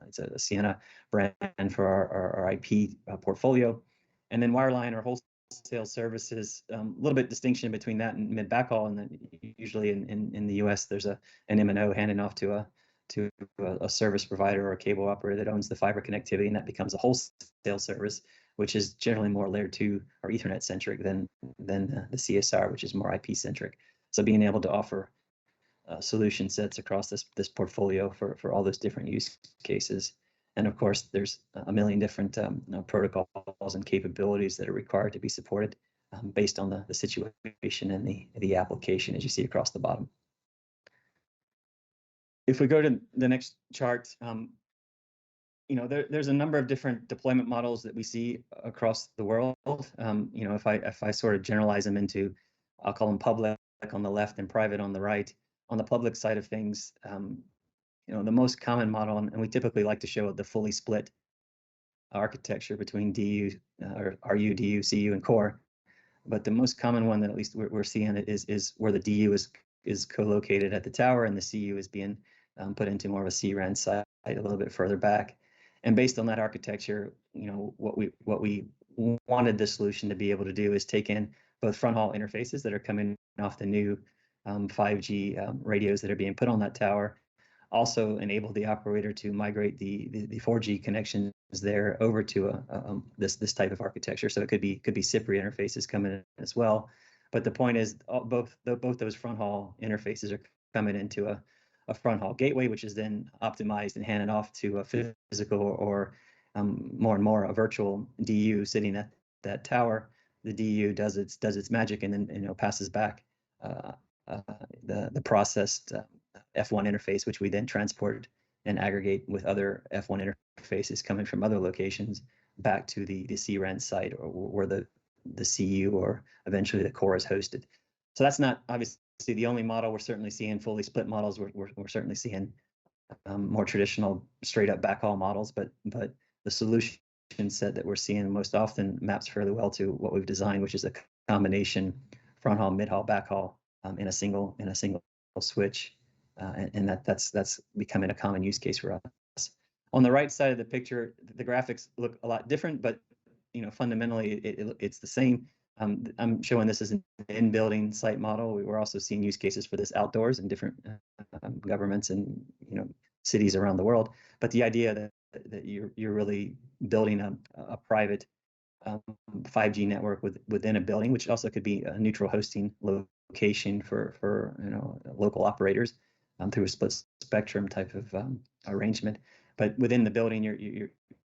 H: It's a Sienna brand for our IP portfolio. And then wireline or wholesale services, a little bit distinction between that and mid backhaul. And then usually in the US, there's an MNO handing off to a service provider or a cable operator that owns the fiber connectivity, and that becomes a wholesale service, which is generally more layer 2 or Ethernet centric than the CSR, which is more IP centric. So being able to offer solution sets across this portfolio for all those different use cases. And of course, there's a million different protocols and capabilities that are required to be supported based on the situation and the application, as you see across the bottom. If we go to the next chart, there's a number of different deployment models that we see across the world. If I sort of generalize them into, I'll call them public on the left and private on the right. On the public side of things, the most common model, and we typically like to show the fully split architecture between DU, or RU, DU, CU, and core. But the most common one that at least we're seeing is where the DU is co-located at the tower, and the CU is being put into more of a CRAN site a little bit further back. And based on that architecture, what we wanted the solution to be able to do is take in both front haul interfaces that are coming off the new 5G radios that are being put on that tower, also enable the operator to migrate the 4G connections there over to this type of architecture. So it could be CPRI interfaces coming in as well. But the point is, both those front haul interfaces are coming into a front haul gateway, which is then optimized and handed off to a physical or more and more a virtual DU sitting at that tower. The DU does its magic and then passes back the processed F1 interface, which we then transport and aggregate with other F1 interfaces coming from other locations back to the CRAN site, or where the CU or eventually the core is hosted. So that's not obviously the only model. We're certainly seeing fully split models. We're certainly seeing more traditional straight up backhaul models, but the solution set that we're seeing most often maps fairly well to what we've designed, which is a combination front haul, mid haul, backhaul in a single switch, and that's becoming a common use case for us. On the right side of the picture, the graphics look a lot different, but fundamentally it's the same. I'm showing this as an in-building site model. We're also seeing use cases for this outdoors in different governments and cities around the world. But the idea that you're really building a private 5G network within a building, which also could be a neutral hosting location for local operators through a split spectrum type of arrangement. But within the building,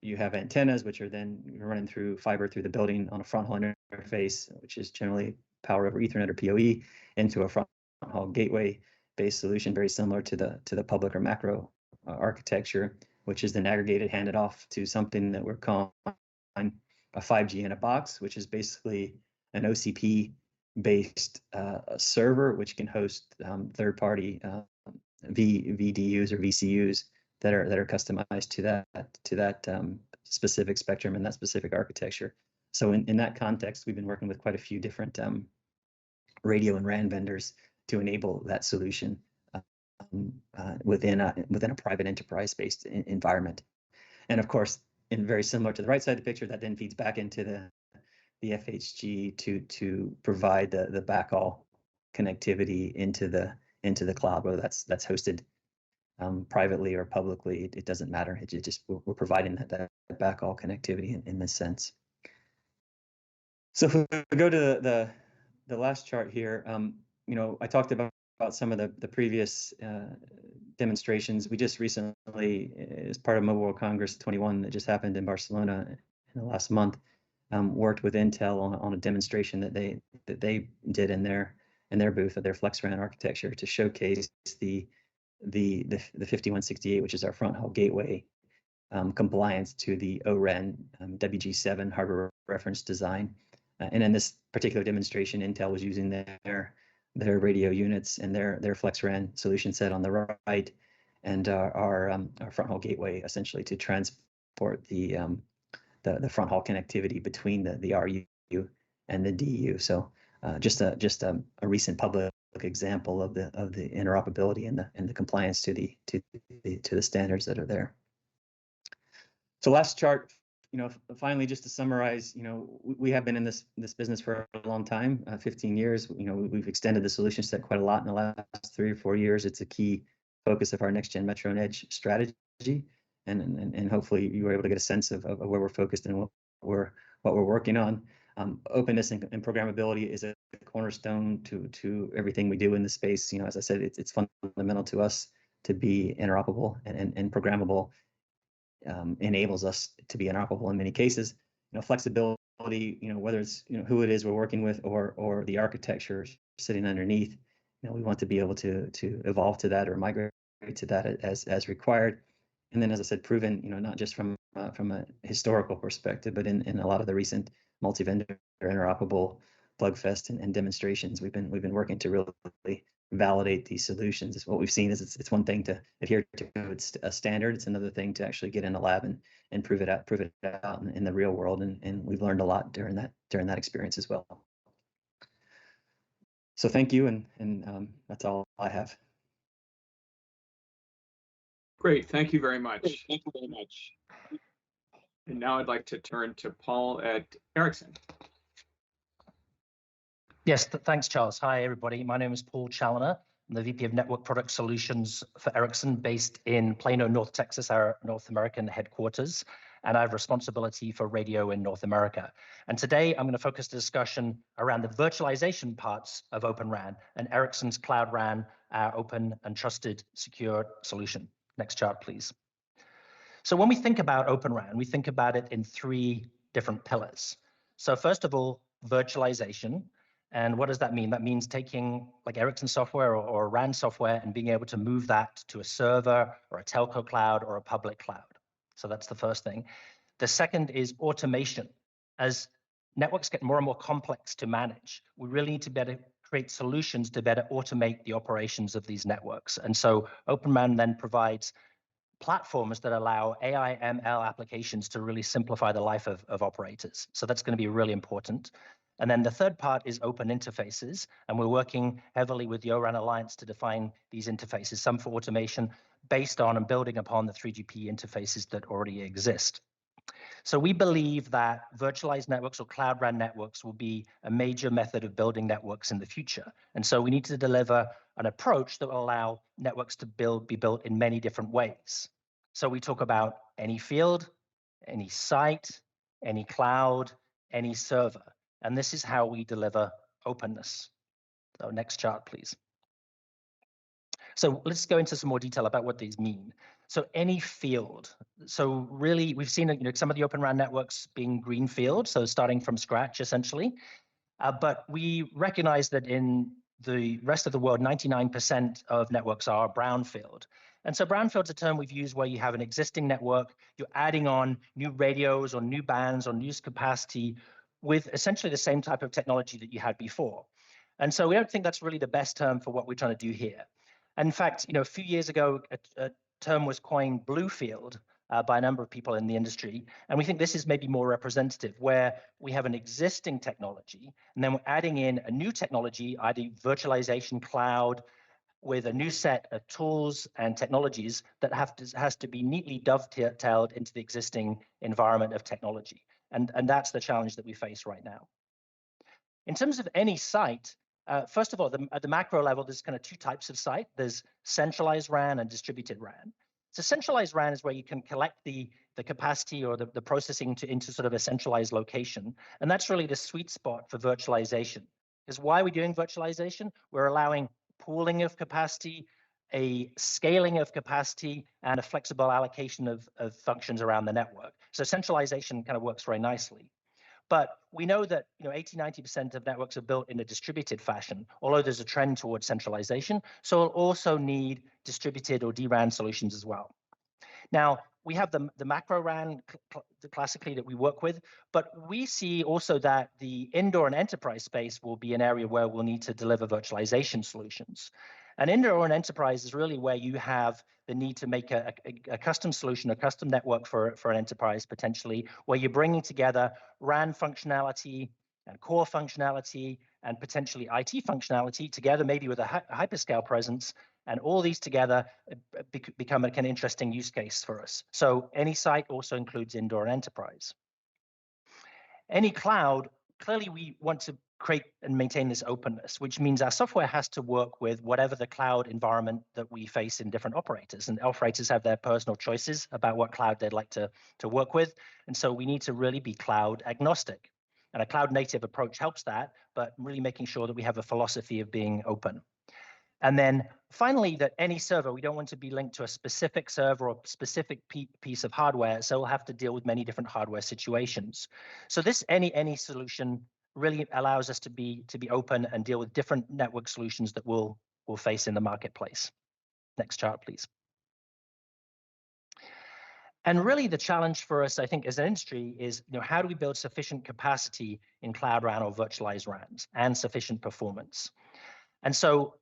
H: you have antennas, which are then running through fiber through the building on a front haul interface, which is generally power over Ethernet or PoE, into a front haul gateway based solution, very similar to the public or macro architecture, which is then aggregated, handed off to something that we're calling a 5G in a box, which is basically an OCP based server, which can host third party VDUs or VCUs that are customized to that specific spectrum and that specific architecture. So in that context, we've been working with quite a few different radio and RAN vendors to enable that solution within a private enterprise-based environment. And of course, very similar to the right side of the picture, that then feeds back into the FHG to provide the backhaul connectivity into the cloud, whether that's hosted privately or publicly. It doesn't matter. It just we're providing that backhaul connectivity in this sense. So if we go to the last chart here, I talked about some of the previous demonstrations. We just recently, as part of Mobile World Congress 21 that just happened in Barcelona in the last month, worked with Intel on a demonstration that they did in their booth of their FlexRAN architecture to showcase the 5168, which is our front haul gateway, compliance to the Oram WG7 hardware reference design. And in this particular demonstration, Intel was using their radio units and their FlexRAN solution set on the right, and our front haul gateway essentially to transport the front haul connectivity between the RU and the DU. So just a recent public example of the interoperability and the compliance to the standards that are there. So last chart, finally, just to summarize, we have been in this business for a long time, 15 years. We've extended the solution set quite a lot in the last 3 or 4 years. It's a key focus of our next gen Metro and Edge strategy, and hopefully you were able to get a sense of where we're focused and what we're working on. Openness and programmability is a cornerstone to everything we do in the space. As I said, it's fundamental to us to be interoperable, and programmable enables us to be interoperable in many cases. Flexibility, whether it's who it is we're working with or the architecture sitting underneath, we want to be able to evolve to that or migrate to that as required. And then, as I said, proven, not just from a historical perspective, but in a lot of the recent multi-vendor interoperable plugfest and demonstrations, we've been working to really validate these solutions. What we've seen is it's one thing to adhere to a standard. It's another thing to actually get in a lab and prove it out in the real world. And we've learned a lot during that experience as well. So thank you, and that's all I have.
A: Great, thank you very much. And now I'd like to turn to Paul at Ericsson.
I: Yes, thanks, Charles. Hi, everybody. My name is Paul Chalaner. I'm the VP of Network Product Solutions for Ericsson, based in Plano, North Texas, our North American headquarters. And I have responsibility for radio in North America. And today I'm going to focus the discussion around the virtualization parts of Openran and Ericsson's Cloud RAN, our open and trusted secure solution. Next chart, please. So when we think about Openran, we think about it in three different pillars. So first of all, virtualization. And what does that mean? That means taking like Ericsson software or RAN software and being able to move that to a server or a telco cloud or a public cloud. So that's the first thing. The second is automation. As networks get more and more complex to manage, we really need to better create solutions to better automate the operations of these networks. And so Openran then provides platforms that allow AI, ML applications to really simplify the life of operators. So that's going to be really important. And then the third part is open interfaces. And we're working heavily with the Oram Alliance to define these interfaces, some for automation based on and building upon the 3GP interfaces that already exist. So we believe that virtualized networks or cloud RAN networks will be a major method of building networks in the future. And so we need to deliver an approach that will allow networks to be built in many different ways. So we talk about any field, any site, any cloud, any server. And this is how we deliver openness. So next chart, please. So let's go into some more detail about what these mean. So any field. So really, we've seen some of the Open RAN networks being greenfield, so starting from scratch, essentially. But we recognize that in the rest of the world, 99% of networks are brownfield. And so brownfield's a term we've used where you have an existing network, you're adding on new radios or new bands or new capacity with essentially the same type of technology that you had before. And so we don't think that's really the best term for what we're trying to do here. And in fact, a few years ago, a term was coined bluefield by a number of people in the industry. And we think this is maybe more representative, where we have an existing technology, and then we're adding in a new technology, either virtualization cloud, with a new set of tools and technologies that has to be neatly dovetailed into the existing environment of technology. And that's the challenge that we face right now. In terms of any site, first of all, at the macro level, there's kind of two types of site. There's centralized RAN and distributed RAN. So centralized RAN is where you can collect the capacity or the processing into sort of a centralized location. And that's really the sweet spot for virtualization. Because why are we doing virtualization? We're allowing pooling of capacity, a scaling of capacity, and a flexible allocation of functions around the network. So centralization kind of works very nicely. But we know that 80–90% of networks are built in a distributed fashion, although there's a trend towards centralization. So we'll also need distributed or DRAN solutions as well. Now, we have the macro RAN classically that we work with, but we see also that the indoor and enterprise space will be an area where we'll need to deliver virtualization solutions. And indoor and enterprise is really where you have the need to make a custom solution, a custom network for an enterprise potentially, where you're bringing together RAN functionality and core functionality and potentially IT functionality together, maybe with a hyperscale presence. And all these together become an interesting use case for us. So any site also includes indoor and enterprise. Any cloud, clearly we want to create and maintain this openness, which means our software has to work with whatever the cloud environment that we face in different operators. And operators have their personal choices about what cloud they'd like to work with. And so we need to really be cloud agnostic. And a cloud native approach helps that, but really making sure that we have a philosophy of being open. And then finally, that any server, we don't want to be linked to a specific server or specific piece of hardware. So we'll have to deal with many different hardware situations. So this any solution really allows us to be open and deal with different network solutions that we'll face in the marketplace. Next chart, please. And really the challenge for us, I think, as an industry is, how do we build sufficient capacity in cloud RAN or virtualized RANs and sufficient performance? And so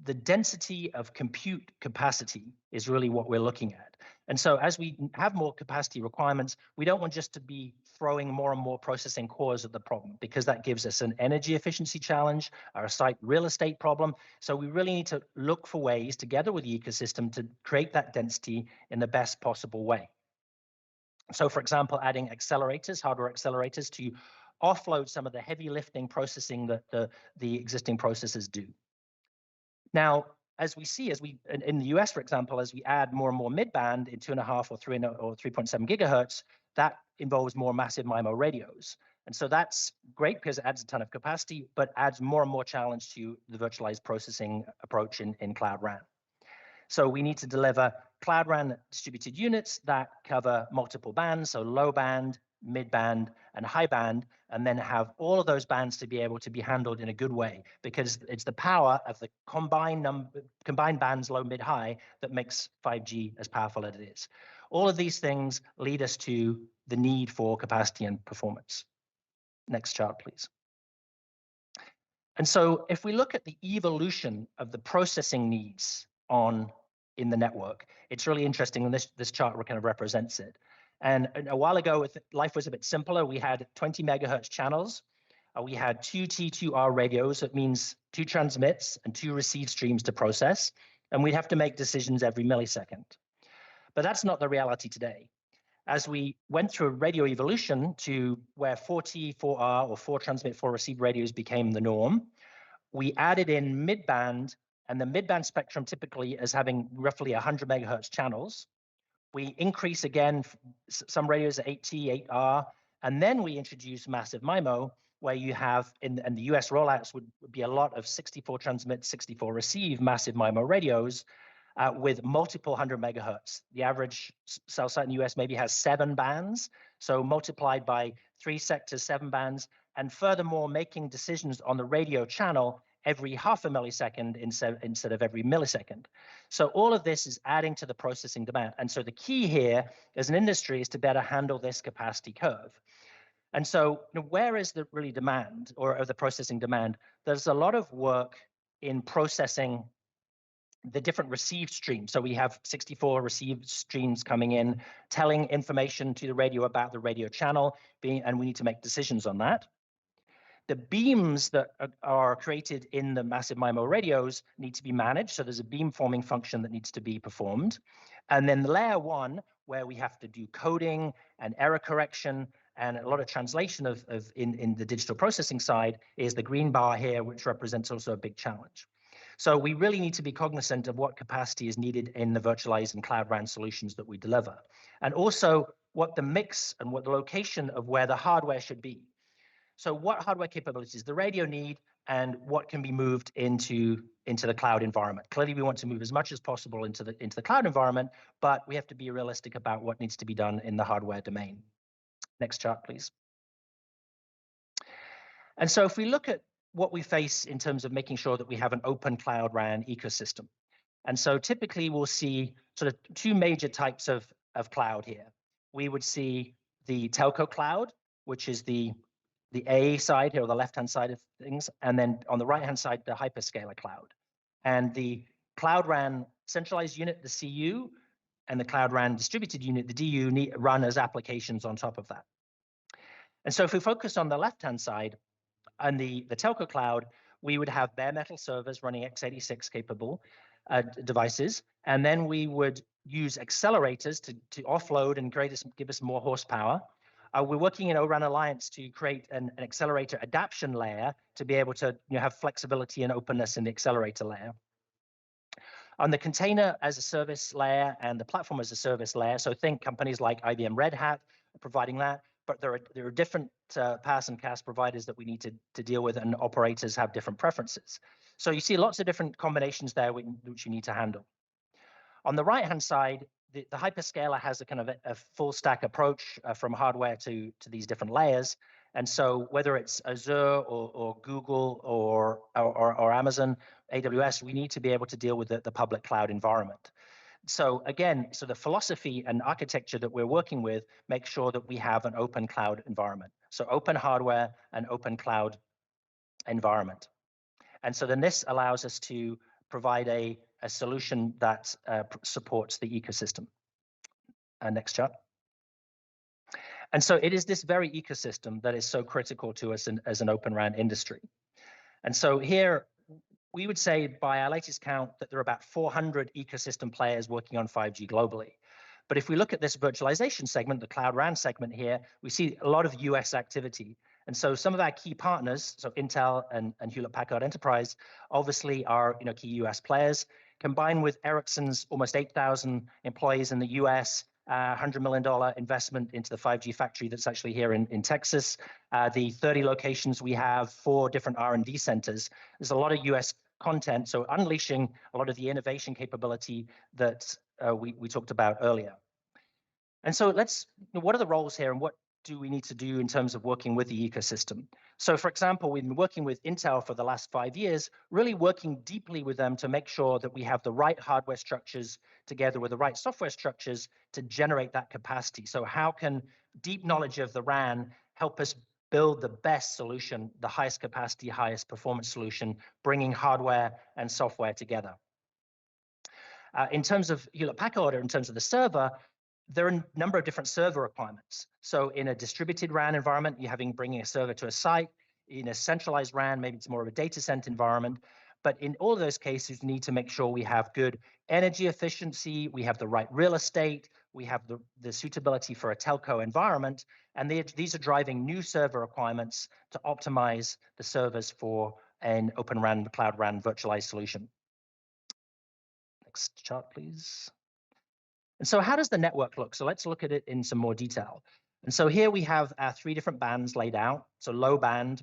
I: the density of compute capacity is really what we're looking at. And so as we have more capacity requirements, we don't want just to be throwing more and more processing cores at the problem, because that gives us an energy efficiency challenge or a site real estate problem. So we really need to look for ways together with the ecosystem to create that density in the best possible way. So for example, adding accelerators, hardware accelerators, to offload some of the heavy lifting processing that the existing processors do. Now, as we see, in the US, for example, as we add more and more mid-band in 2.5 or 3 or 3.7 gigahertz, that involves more massive MIMO radios. And so that's great because it adds a ton of capacity, but adds more and more challenge to the virtualized processing approach in Cloud RAN. So we need to deliver Cloud RAN distributed units that cover multiple bands, so low band, mid band, and high band, and then have all of those bands to be able to be handled in a good way, because it's the power of the combined bands, low, mid, high, that makes 5G as powerful as it is. All of these things lead us to the need for capacity and performance. Next chart, please. And so if we look at the evolution of the processing needs in the network, it's really interesting, and this chart kind of represents it. And a while ago, life was a bit simpler. We had 20 megahertz channels. We had 2 T2R radios. That means 2 transmits and 2 receive streams to process. And we'd have to make decisions every millisecond. But that's not the reality today. As we went through a radio evolution to where 4T, 4R, or 4 transmit, 4 receive radios became the norm, we added in mid-band, and the mid-band spectrum typically is having roughly 100 megahertz channels. We increase again some radios at 8T, 8R, and then we introduce massive MIMO, where you have, and the US rollouts would be a lot of 64 transmit, 64 receive massive MIMO radios with multiple 100 megahertz. The average cell site in the US maybe has 7 bands, so multiplied by 3 sectors, 7 bands, and furthermore, making decisions on the radio channel every half a millisecond instead of every millisecond. So all of this is adding to the processing demand. And so the key here as an industry is to better handle this capacity curve. And so where is the really demand or the processing demand? There's a lot of work in processing the different received streams. So we have 64 received streams coming in, telling information to the radio about the radio channel, and we need to make decisions on that. The beams that are created in the massive MIMO radios need to be managed. So there's a beam forming function that needs to be performed. And then the layer 1, where we have to do coding and error correction and a lot of translation in the digital processing side, is the green bar here, which represents also a big challenge. So we really need to be cognizant of what capacity is needed in the virtualized and Cloud RAN solutions that we deliver. And also what the mix and what the location of where the hardware should be. So what hardware capabilities the radio need, and what can be moved into the cloud environment. Clearly, we want to move as much as possible into the cloud environment, but we have to be realistic about what needs to be done in the hardware domain. Next chart, please. And so if we look at what we face in terms of making sure that we have an open Cloud RAN ecosystem. And so typically we'll see sort of 2 major types of cloud here. We would see the telco cloud, which is the A side here, or the left-hand side of things, and then on the right-hand side, the hyperscaler cloud. And the Cloud RAN centralized unit, the CU, and the Cloud RAN distributed unit, the DU, run as applications on top of that. And so if we focus on the left-hand side, on the telco cloud, we would have bare metal servers running x86 capable devices, and then we would use accelerators to offload and give us more horsepower. We're working in Oran Alliance to create an accelerator adaption layer to be able to have flexibility and openness in the accelerator layer. On the container as a service layer and the platform as a service layer, so think companies like IBM Red Hat providing that, but there are different PaaS and CaaS providers that we need to deal with, and operators have different preferences. So you see lots of different combinations there which you need to handle. On the right-hand side, the hyperscaler has a kind of a full stack approach from hardware to these different layers. And so whether it's Azure or Google or Amazon, AWS, we need to be able to deal with the public cloud environment. So again, so the philosophy and architecture that we're working with makes sure that we have an open cloud environment. So open hardware and open cloud environment. And so then this allows us to provide a solution that supports the ecosystem. Next chart. And so it is this very ecosystem that is so critical to us as an Open RAN industry. And so here, we would say by our latest count that there are about 400 ecosystem players working on 5G globally. But if we look at this virtualization segment, the Cloud RAN segment here, we see a lot of US activity. And so some of our key partners, so Intel and Hewlett-Packard Enterprise, obviously are key US players. Combined with Ericsson's almost 8,000 employees in the US, $100 million investment into the 5G factory that's actually here in Texas, the 30 locations we have, 4 different R&D centers. There's a lot of US content, so unleashing a lot of the innovation capability that we talked about earlier. And so what are the roles here and what do we need to do in terms of working with the ecosystem? So for example, we've been working with Intel for the last 5 years, really working deeply with them to make sure that we have the right hardware structures together with the right software structures to generate that capacity. So how can deep knowledge of the RAN help us build the best solution, the highest capacity, highest performance solution, bringing hardware and software together? In terms of Hewlett-Packard, or in terms of the server, there are a number of different server requirements. So in a distributed RAN environment, you're bringing a server to a site. In a centralized RAN, maybe it's more of a data center environment. But in all of those cases, we need to make sure we have good energy efficiency, we have the right real estate, we have the suitability for a telco environment, and these are driving new server requirements to optimize the servers for an Open RAN, Cloud RAN virtualized solution. Next chart, please. And so how does the network look? So let's look at it in some more detail. And so here we have our 3 different bands laid out. So low band,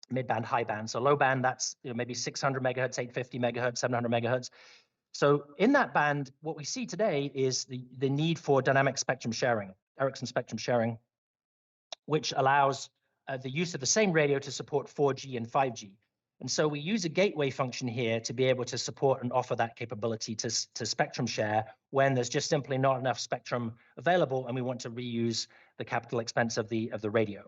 I: mid band, high band. So low band, that's maybe 600 megahertz, 850 megahertz, 700 megahertz. So in that band, what we see today is the need for dynamic spectrum sharing, Ericsson spectrum sharing, which allows the use of the same radio to support 4G and 5G. And so we use a gateway function here to be able to support and offer that capability to spectrum share when there's just simply not enough spectrum available and we want to reuse the capital expense of the radio.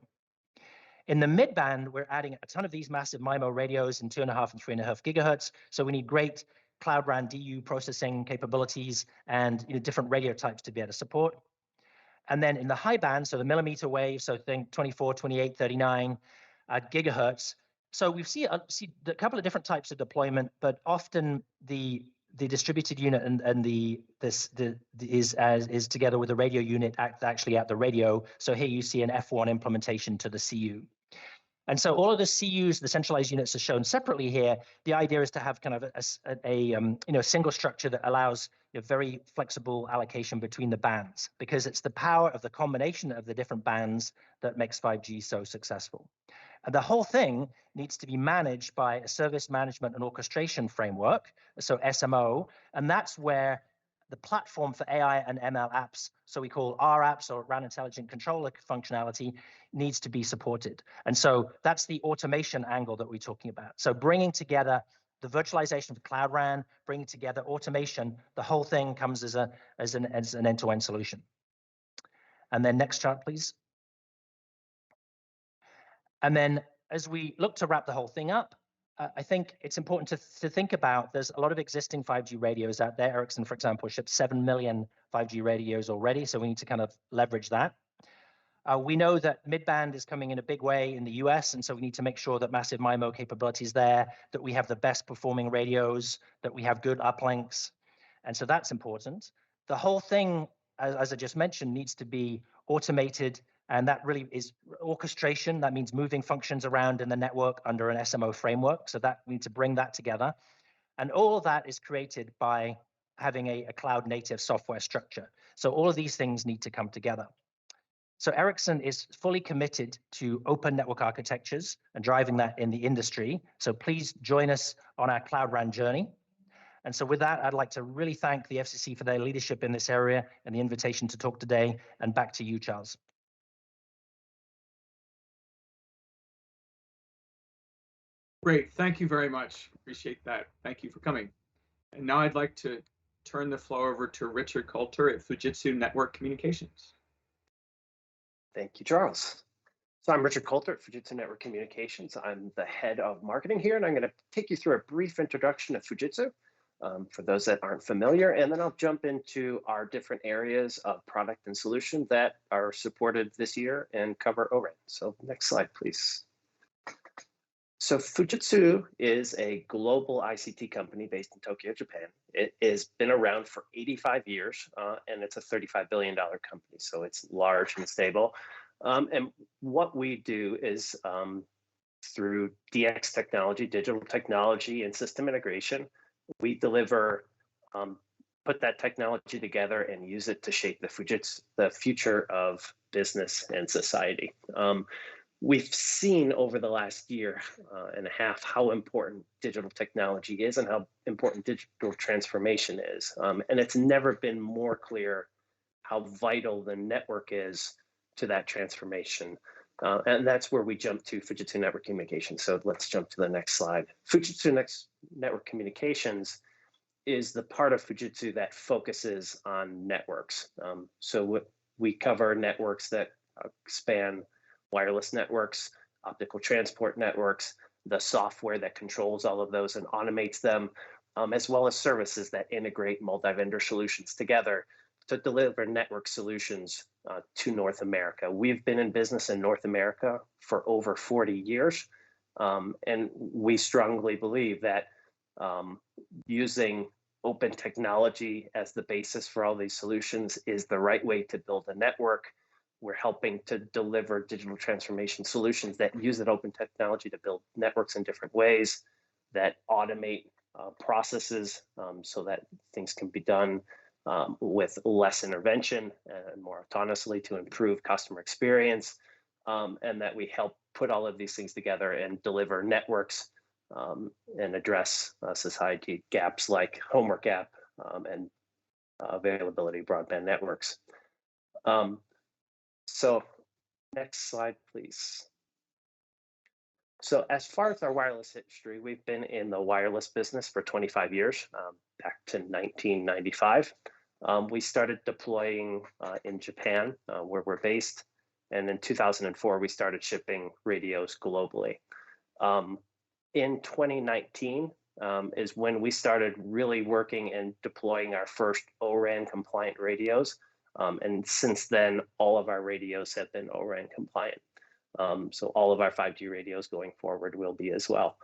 I: In the mid-band, we're adding a ton of these massive MIMO radios in 2.5 and 3.5 gigahertz. So we need great Cloud RAN DU processing capabilities and different radio types to be able to support. And then in the high band, so the millimeter wave, so think 24, 28, 39 gigahertz. So we see a couple of different types of deployment, but often the distributed unit and is together with the radio unit actually at the radio. So here you see an F1 implementation to the CU. And so all of the CUs, the centralized units, are shown separately here. The idea is to have kind of a single structure that allows very flexible allocation between the bands, because it's the power of the combination of the different bands that makes 5G so successful. And the whole thing needs to be managed by a service management and orchestration framework, so SMO, and that's where the platform for AI and ML apps, so we call R apps or RAN Intelligent Controller functionality, needs to be supported. And so that's the automation angle that we're talking about. So bringing together the virtualization of Cloud RAN, bringing together automation, the whole thing comes as an end-to-end solution. And then next chart, please. And then as we look to wrap the whole thing up, I think it's important to think about, there's a lot of existing 5G radios out there. Ericsson, for example, shipped 7 million 5G radios already, so we need to kind of leverage that. We know that mid-band is coming in a big way in the US, and so we need to make sure that massive MIMO capability is there, that we have the best performing radios, that we have good uplinks, and so that's important. The whole thing, as I just mentioned, needs to be automated, and that really is orchestration. That means moving functions around in the network under an SMO framework. So that we need to bring that together. And all of that is created by having a cloud native software structure. So all of these things need to come together. So Ericsson is fully committed to open network architectures and driving that in the industry. So please join us on our Cloud RAN journey. And so with that, I'd like to really thank the FCC for their leadership in this area and the invitation to talk today. And back to you, Charles.
A: Great, thank you very much. Appreciate that. Thank you for coming. And now I'd like to turn the floor over to Richard Coulter at Fujitsu Network Communications.
J: Thank you, Charles. So I'm Richard Coulter at Fujitsu Network Communications. I'm the head of marketing here, and I'm going to take you through a brief introduction of Fujitsu for those that aren't familiar, and then I'll jump into our different areas of product and solution that are supported this year and cover Oram. So next slide, please. So Fujitsu is a global ICT company based in Tokyo, Japan. It has been around for 85 years, and it's a $35 billion company, so it's large and stable. And what we do is through DX technology, digital technology, and system integration, we deliver, put that technology together and use it to shape the future of business and society. We've seen over the last year and a half how important digital technology is and how important digital transformation is. And it's never been more clear how vital the network is to that transformation. And that's where we jump to Fujitsu Network Communications. So let's jump to the next slide. Fujitsu Network Communications is the part of Fujitsu that focuses on networks. So we cover networks that span wireless networks, optical transport networks, the software that controls all of those and automates them, as well as services that integrate multi-vendor solutions together to deliver network solutions to North America. We've been in business in North America for over 40 years, and we strongly believe that using open technology as the basis for all these solutions is the right way to build a network. We're helping to deliver digital transformation solutions that use that open technology to build networks in different ways, that automate processes so that things can be done with less intervention and more autonomously to improve customer experience, and that we help put all of these things together and deliver networks and address society gaps like homework gap and availability broadband networks. So next slide, please. So as far as our wireless history, we've been in the wireless business for 25 years, back to 1995. We started deploying in Japan, where we're based. And in 2004, we started shipping radios globally. In 2019 is when we started really working and deploying our first ORAN compliant radios. And since then, all of our radios have been ORAN compliant. So all of our 5G radios going forward will be as well.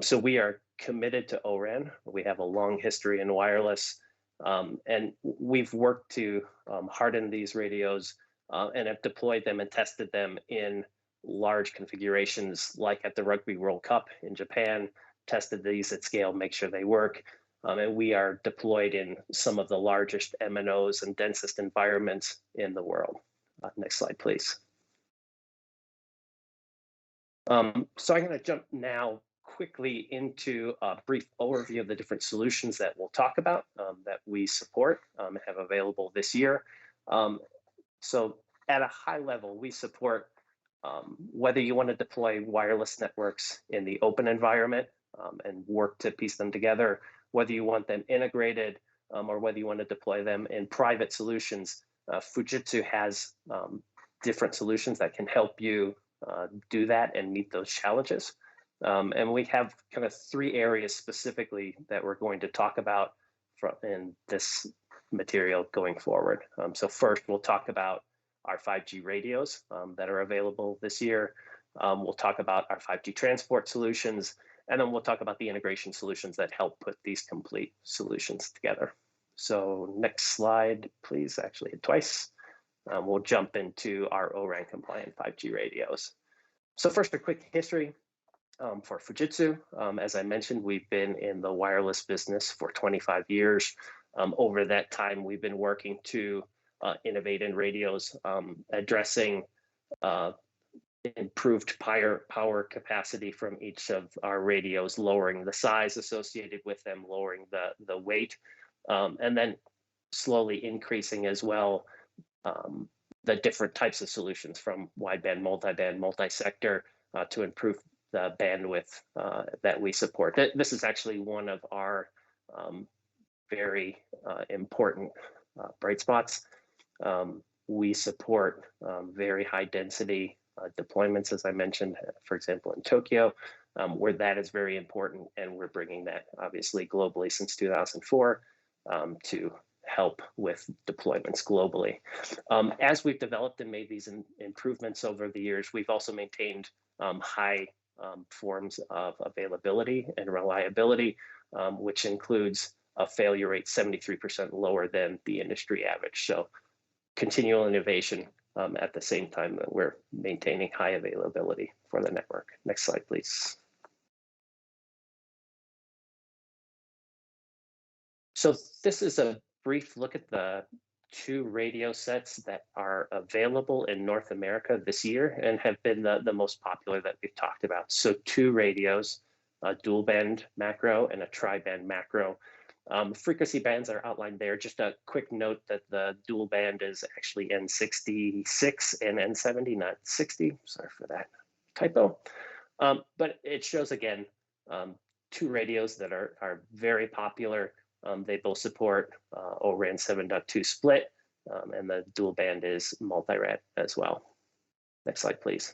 J: So we are committed to ORAN. We have a long history in wireless, and we've worked to harden these radios and have deployed them and tested them in large configurations, like at the Rugby World Cup in Japan, tested these at scale, make sure they work. And we are deployed in some of the largest MNOs and densest environments in the world. Next slide, please. So I'm going to jump now quickly into a brief overview of the different solutions that we'll talk about that we support and have available this year. So at a high level, we support whether you want to deploy wireless networks in the open environment and work to piece them together, whether you want them integrated or whether you want to deploy them in private solutions. Fujitsu has different solutions that can help you do that and meet those challenges. And we have kind of three areas specifically that we're going to talk about in this material going forward. So first, we'll talk about our 5G radios that are available this year. We'll talk about our 5G transport solutions, and then we'll talk about the integration solutions that help put these complete solutions together. So next slide, please, actually hit twice. We'll jump into our ORAN compliant 5G radios. So first, a quick history for Fujitsu. As I mentioned, we've been in the wireless business for 25 years. Over that time, we've been working to innovate in radios, addressing improved power capacity from each of our radios, lowering the size associated with them, lowering the weight, and then slowly increasing as well the different types of solutions from wideband, multi-sector to improve the bandwidth that we support. This is actually one of our very important bright spots. We support very high density deployments, as I mentioned, for example, in Tokyo, where that is very important. And we're bringing that obviously globally since 2004 to help with deployments globally. As we've developed and made these improvements over the years, we've also maintained high forms of availability and reliability, which includes a failure rate 73% lower than the industry average. So continual innovation at the same time that we're maintaining high availability for the network. Next slide, please. So this is a brief look at the 2 radio sets that are available in North America this year and have been the most popular that we've talked about. So 2 radios, a dual band macro and a tri-band macro. Frequency bands are outlined there. Just a quick note that the dual band is actually N66 and N70, not 60. Sorry for that typo. But it shows, again, 2 radios that are very popular. They both support ORAN 7.2 split, and the dual band is multi-rad as well. Next slide, please.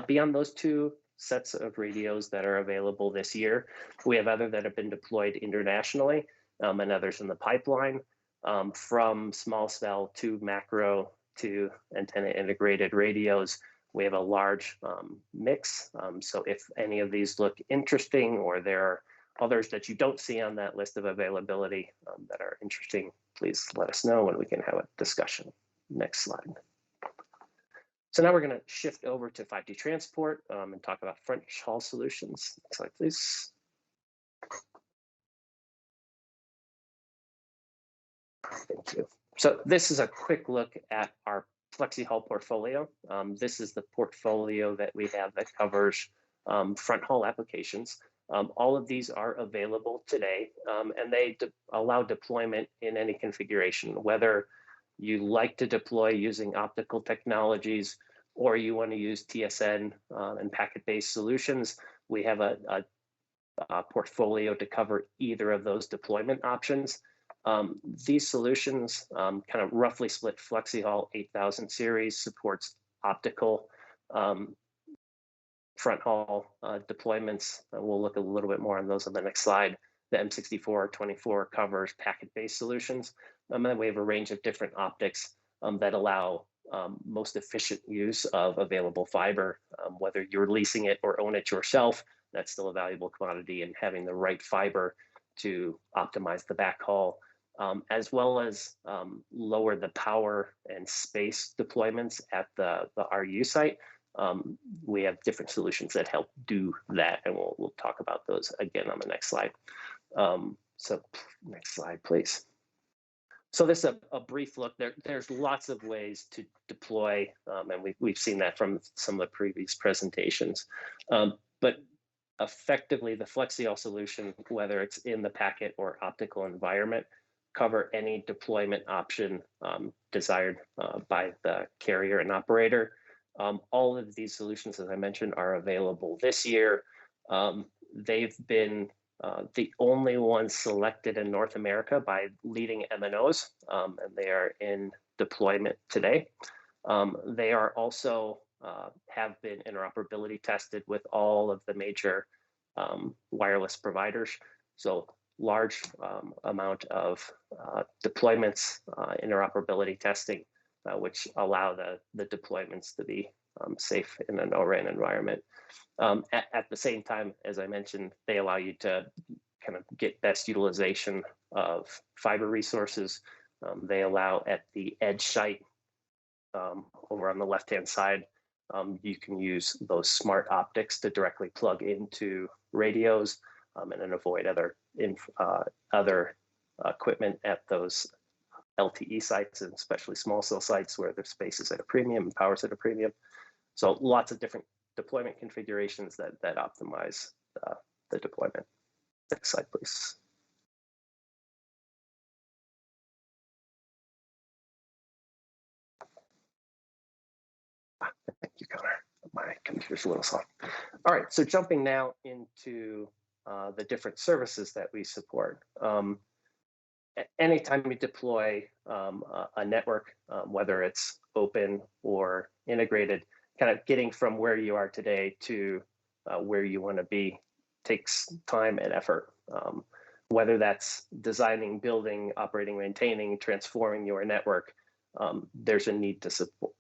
J: Beyond those 2 sets of radios that are available this year, we have other that have been deployed internationally and others in the pipeline, from small cell to macro to antenna integrated radios. We have a large mix. So if any of these look interesting or there are others that you don't see on that list of availability that are interesting, please let us know and we can have a discussion. Next slide. So now we're going to shift over to 5G transport and talk about front haul solutions. Next slide, please. Thank you. So this is a quick look at our FlexiHaul portfolio. This is the portfolio that we have that covers front haul applications. All of these are available today, and they allow deployment in any configuration, whether you like to deploy using optical technologies or you want to use TSN and packet-based solutions. We have a portfolio to cover either of those deployment options. These solutions kind of roughly split. FlexiHaul 8000 series supports optical front haul deployments. We'll look a little bit more on those on the next slide. The M6424 covers packet-based solutions. And then we have a range of different optics that allow most efficient use of available fiber. Whether you're leasing it or own it yourself, that's still a valuable commodity, and having the right fiber to optimize the backhaul, as well as lower the power and space deployments at the RU site. We have different solutions that help do that, and we'll talk about those again on the next slide. So next slide, please. So this is a brief look. There's lots of ways to deploy, and we've seen that from some of the previous presentations. But effectively, the FlexiHaul solution, whether it's in the packet or optical environment, cover any deployment option desired by the carrier and operator. All of these solutions, as I mentioned, are available this year. They've been the only ones selected in North America by leading MNOs, and they are in deployment today. They are also have been interoperability tested with all of the major wireless providers. So large amount of deployments, interoperability testing, which allow the deployments to be safe in an ORAN environment. At the same time, as I mentioned, they allow you to kind of get best utilization of fiber resources. They allow at the edge site over on the left-hand side, you can use those smart optics to directly plug into radios and then avoid other equipment at those LTE sites, and especially small cell sites where the space is at a premium and power is at a premium. So lots of different deployment configurations that optimize the deployment. Next slide, please. Thank you, Connor. My computer's a little slow. All right, so jumping now into the different services that we support. Anytime we deploy a network, whether it's open or integrated, kind of getting from where you are today to where you want to be takes time and effort. Whether that's designing, building, operating, maintaining, transforming your network, there's a need to support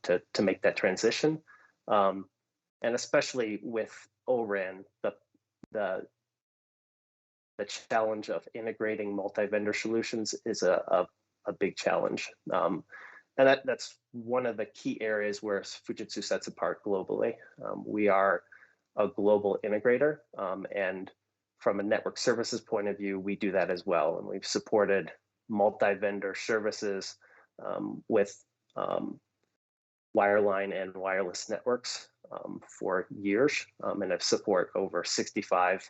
J: to make that transition. And especially with ORAN, the challenge of integrating multi-vendor solutions is a big challenge. And that's one of the key areas where Fujitsu sets apart globally. We are a global integrator, and from a network services point of view, we do that as well. And we've supported multi-vendor services with wireline and wireless networks for years, and have support over 65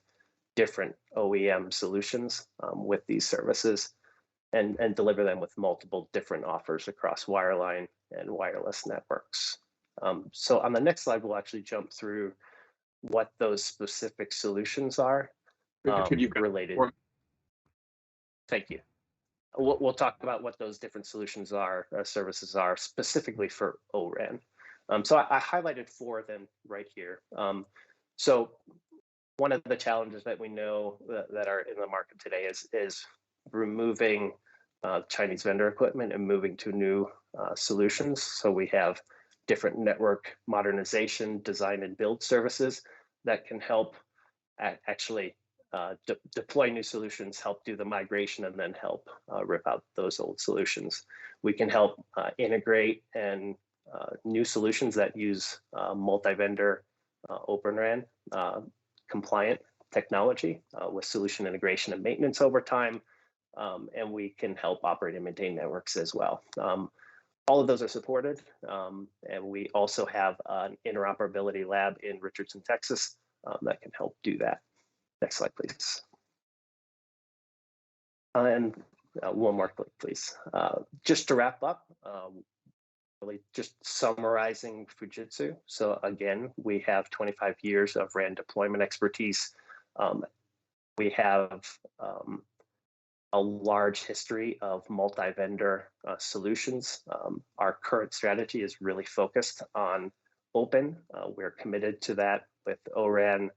J: different OEM solutions with these services, and deliver them with multiple different offers across wireline and wireless networks. So on the next slide, we'll actually jump through what those specific solutions are related. Thank you. We'll talk about what those different solutions are, services are specifically for ORAN. So I highlighted 4 of them right here. So one of the challenges that we know that are in the market today is removing Chinese vendor equipment and moving to new solutions. So we have different network modernization, design and build services that can help actually deploy new solutions, help do the migration, and then help rip out those old solutions. We can help integrate and new solutions that use multi-vendor Openran compliant technology with solution integration and maintenance over time. And we can help operate and maintain networks as well. All of those are supported. And we also have an interoperability lab in Richardson, Texas that can help do that. Next slide, please. And one more click, please. Just to wrap up, really just summarizing Fujitsu. So again, we have 25 years of RAN deployment expertise. We have a large history of multi-vendor solutions. Our current strategy is really focused on open. We're committed to that with ORAN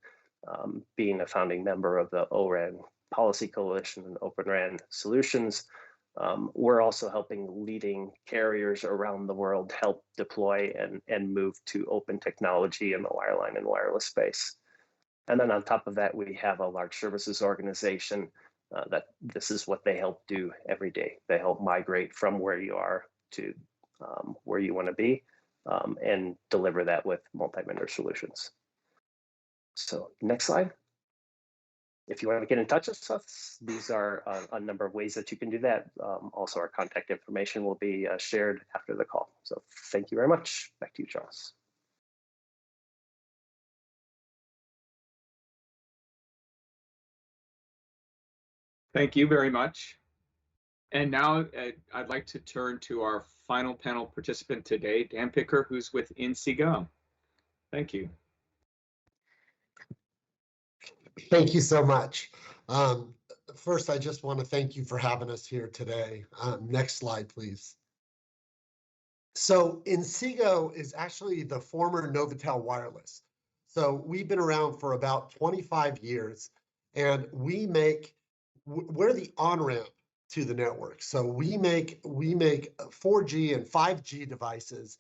J: being a founding member of the ORAN Policy Coalition and Openran Solutions. We're also helping leading carriers around the world help deploy and move to open technology in the wireline and wireless space. And then on top of that, we have a large services organization that this is what they help do every day. They help migrate from where you are to where you want to be and deliver that with multi-vendor solutions. So next slide. If you want to get in touch with us, these are a number of ways that you can do that. Also, our contact information will be shared after the call. So thank you very much. Back to you, Charles.
A: Thank you very much. And now I'd like to turn to our final panel participant today, Dan Picker, who's with Inseego. Thank you.
K: Thank you so much. First, I just want to thank you for having us here today. Next slide, please. So Inseego is actually the former Novatel Wireless. So we've been around for about 25 years, and we're the on-ramp to the network. So we make 4G and 5G devices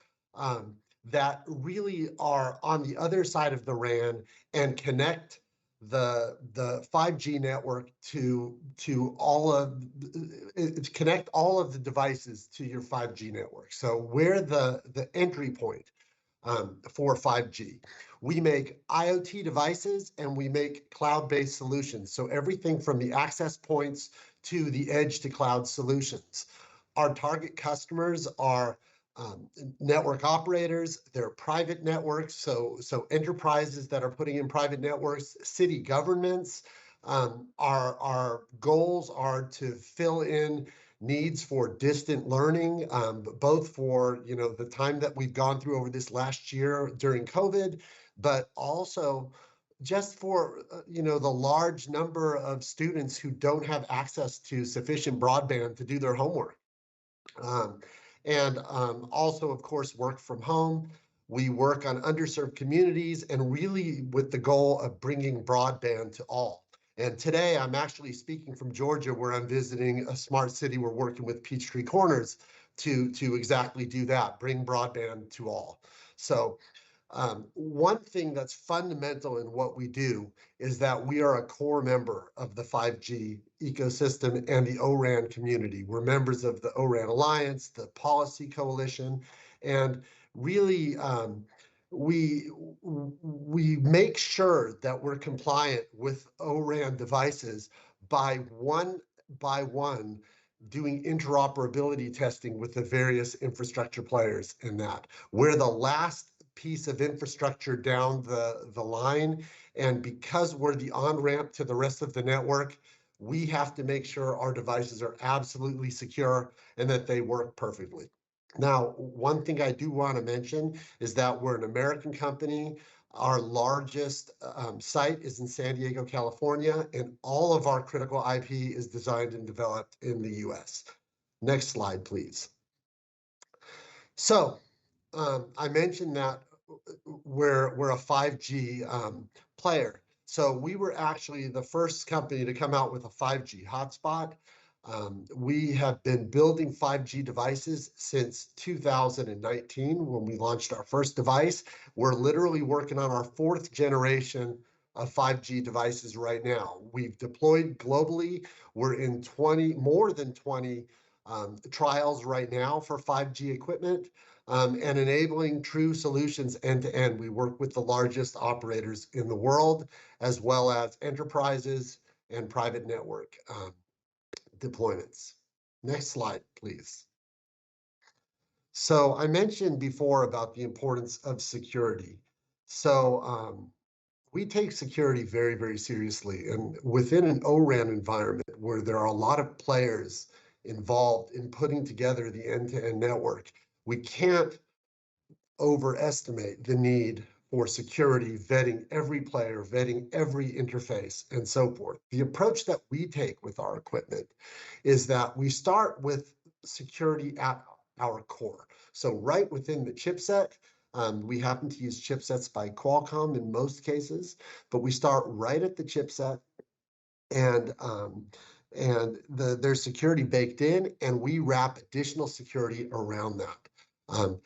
K: that really are on the other side of the RAN and connect the 5G network to connect all of the devices to your 5G network. So we're the entry point for 5G. We make IoT devices and we make cloud-based solutions. So everything from the access points to the edge to cloud solutions. Our target customers are network operators, they're private networks, so enterprises that are putting in private networks, city governments. Our goals are to fill in needs for distant learning, both for the time that we've gone through over this last year during COVID, but also just for the large number of students who don't have access to sufficient broadband to do their homework. And also, of course, work from home. We work on underserved communities and really with the goal of bringing broadband to all. And today I'm actually speaking from Georgia, where I'm visiting a smart city. We're working with Peachtree Corners to exactly do that, bring broadband to all. So one thing that's fundamental in what we do is that we are a core member of the 5G ecosystem and the ORAN community. We're members of the ORAN Alliance, the Policy Coalition, and really we make sure that we're compliant with ORAN devices by one doing interoperability testing with the various infrastructure players in that. We're the last piece of infrastructure down the line, and because we're the on-ramp to the rest of the network, we have to make sure our devices are absolutely secure and that they work perfectly. Now, one thing I do want to mention is that we're an American company. Our largest site is in San Diego, California, and all of our critical IP is designed and developed in the US. Next slide, please. So I mentioned that we're a 5G player. So we were actually the first company to come out with a 5G hotspot. We have been building 5G devices since 2019 when we launched our first device. We're literally working on our 4th generation of 5G devices right now. We've deployed globally. We're in more than 20 trials right now for 5G equipment. And enabling true solutions end-to-end. We work with the largest operators in the world, as well as enterprises and private network deployments. Next slide, please. So I mentioned before about the importance of security. So we take security very, very seriously. And within an ORAN environment where there are a lot of players involved in putting together the end-to-end network, we can't overestimate the need for security, vetting every player, vetting every interface, and so forth. The approach that we take with our equipment is that we start with security at our core. So right within the chipset, we happen to use chipsets by Qualcomm in most cases, but we start right at the chipset, and there's security baked in, and we wrap additional security around that.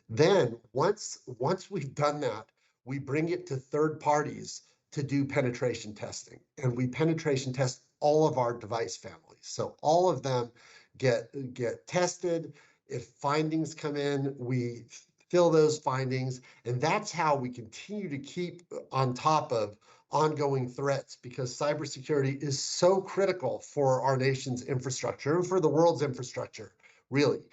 K: Then once we've done that, we bring it to third parties to do penetration testing, and we penetration test all of our device families. So all of them get tested. If findings come in, we fill those findings, and that's how we continue to keep on top of ongoing threats, because cybersecurity is so critical for our nation's infrastructure and for the world's infrastructure, really.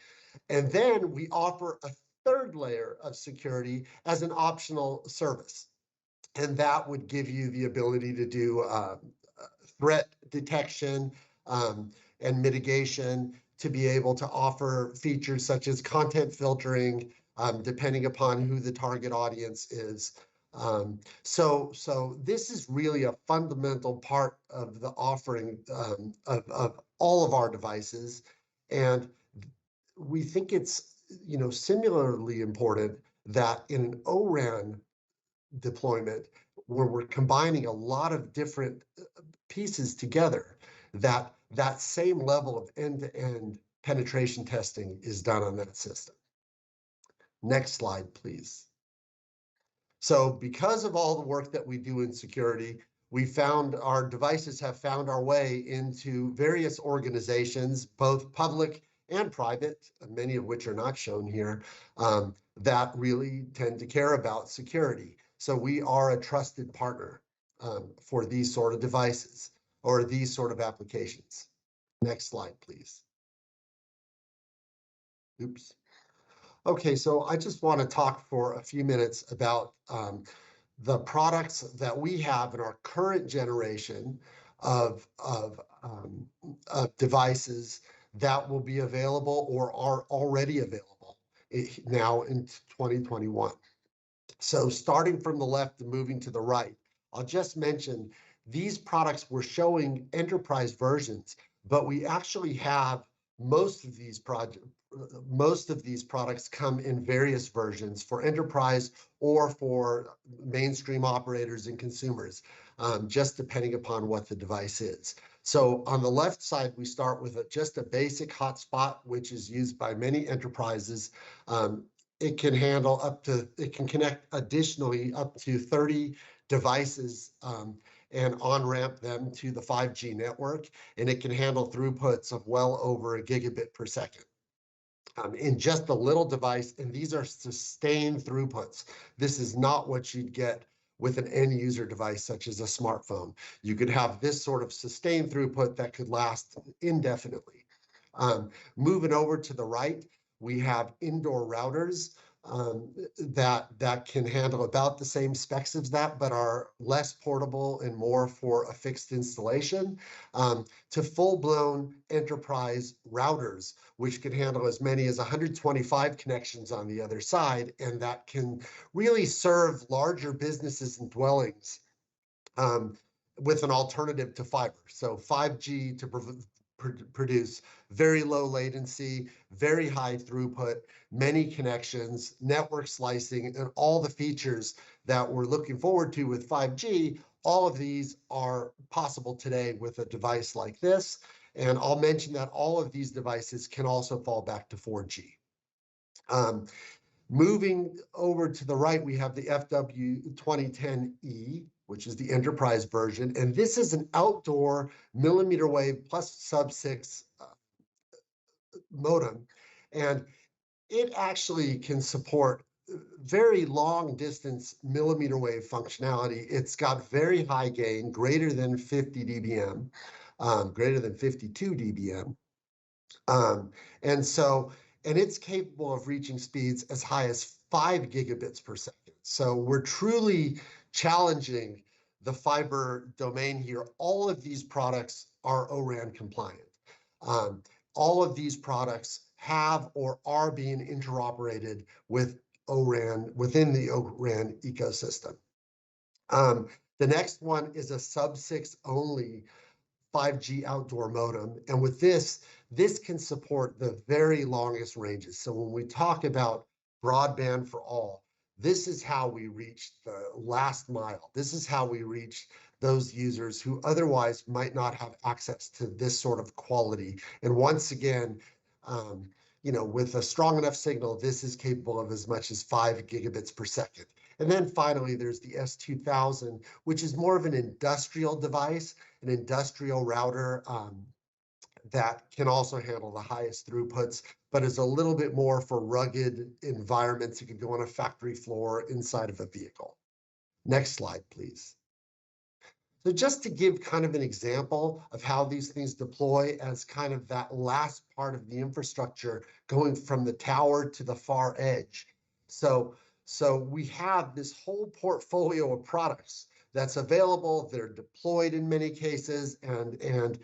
K: And then we offer a third layer of security as an optional service. And that would give you the ability to do threat detection and mitigation, to be able to offer features such as content filtering, depending upon who the target audience is. So this is really a fundamental part of the offering of all of our devices. And we think it's, similarly important that in an ORAN deployment, where we're combining a lot of different pieces together, that same level of end-to-end penetration testing is done on that system. Next slide, please. So because of all the work that we do in security, we found our devices have found our way into various organizations, both public and private, many of which are not shown here, that really tend to care about security. So we are a trusted partner for these sort of devices or these sort of applications. Next slide, please. Oops. Okay, so I just want to talk for a few minutes about the products that we have in our current generation of devices that will be available or are already available now in 2021. So starting from the left and moving to the right, I'll just mention these products we're showing enterprise versions, but we actually have most of these products come in various versions for enterprise or for mainstream operators and consumers, just depending upon what the device is. So on the left side, we start with just a basic hotspot, which is used by many enterprises. It can connect additionally up to 30 devices and on-ramp them to the 5G network, and it can handle throughputs of well over a gigabit per second. In just a little device, and these are sustained throughputs. This is not what you'd get with an end user device such as a smartphone. You could have this sort of sustained throughput that could last indefinitely. Moving over to the right, we have indoor routers that can handle about the same specs as that, but are less portable and more for a fixed installation, to full-blown enterprise routers, which can handle as many as 125 connections on the other side, and that can really serve larger businesses and dwellings with an alternative to fiber. So 5G to produce very low latency, very high throughput, many connections, network slicing, and all the features that we're looking forward to with 5G. All of these are possible today with a device like this. And I'll mention that all of these devices can also fall back to 4G. Moving over to the right, we have the FW2010E, which is the enterprise version. And this is an outdoor millimeter wave plus sub-6 modem. And it actually can support very long distance millimeter wave functionality. It's got very high gain, greater than 50 dBm, greater than 52 dBm. And it's capable of reaching speeds as high as 5 gigabits per second. So we're truly challenging the fiber domain here. All of these products are ORAN compliant. All of these products have or are being interoperated with ORAN within the ORAN ecosystem. The next one is a sub-6 only 5G outdoor modem. And with this can support the very longest ranges. So when we talk about broadband for all, this is how we reach the last mile. This is how we reach those users who otherwise might not have access to this sort of quality. And once again, with a strong enough signal, this is capable of as much as 5 gigabits per second. And then finally, there's the S2000, which is more of an industrial device, an industrial router that can also handle the highest throughputs, but is a little bit more for rugged environments. It could go on a factory floor inside of a vehicle. Next slide, please. So just to give kind of an example of how these things deploy as kind of that last part of the infrastructure going from the tower to the far edge. So we have this whole portfolio of products that's available. They're deployed in many cases, and